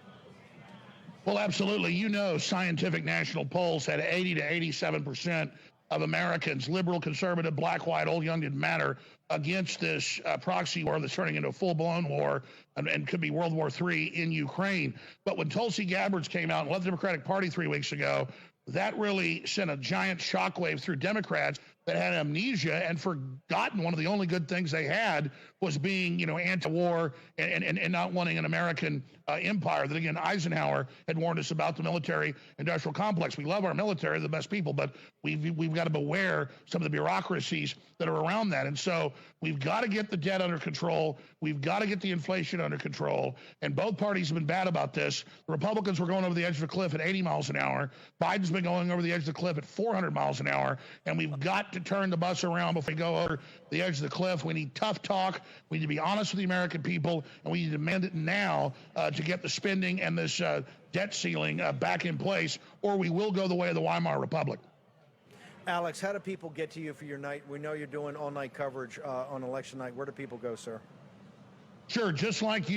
Well, absolutely. You know, Scientific National polls had 80 to 87% of Americans, liberal, conservative, black, white, old, young, didn't matter, against this proxy war that's turning into a full-blown war and could be World War III in Ukraine. But when Tulsi Gabbard came out and led the Democratic Party 3 weeks ago, that really sent a giant shockwave through Democrats that had amnesia and forgotten one of the only good things they had was being, anti-war and not wanting an American empire. That, again, Eisenhower had warned us about the military-industrial complex. We love our military, the best people, but we've got to beware some of the bureaucracies that are around that. And so we've got to get the debt under control. We've got to get the inflation under control. And both parties have been bad about this. The Republicans were going over the edge of the cliff at 80 miles an hour. Biden's been going over the edge of the cliff at 400 miles an hour. And we've got to turn the bus around before we go over the edge of the cliff. We need tough talk. We need to be honest with the American people, and we need to demand it now to get the spending and this debt ceiling back in place, or we will go the way of the Weimar Republic. Alex, how do people get to you for your night? We know you're doing all-night coverage on election night. Where do people go, sir? Sure, just like you.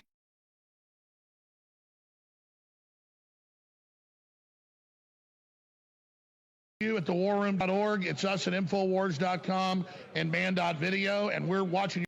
At thewarroom.org. It's us at Infowars.com and man.video, and we're watching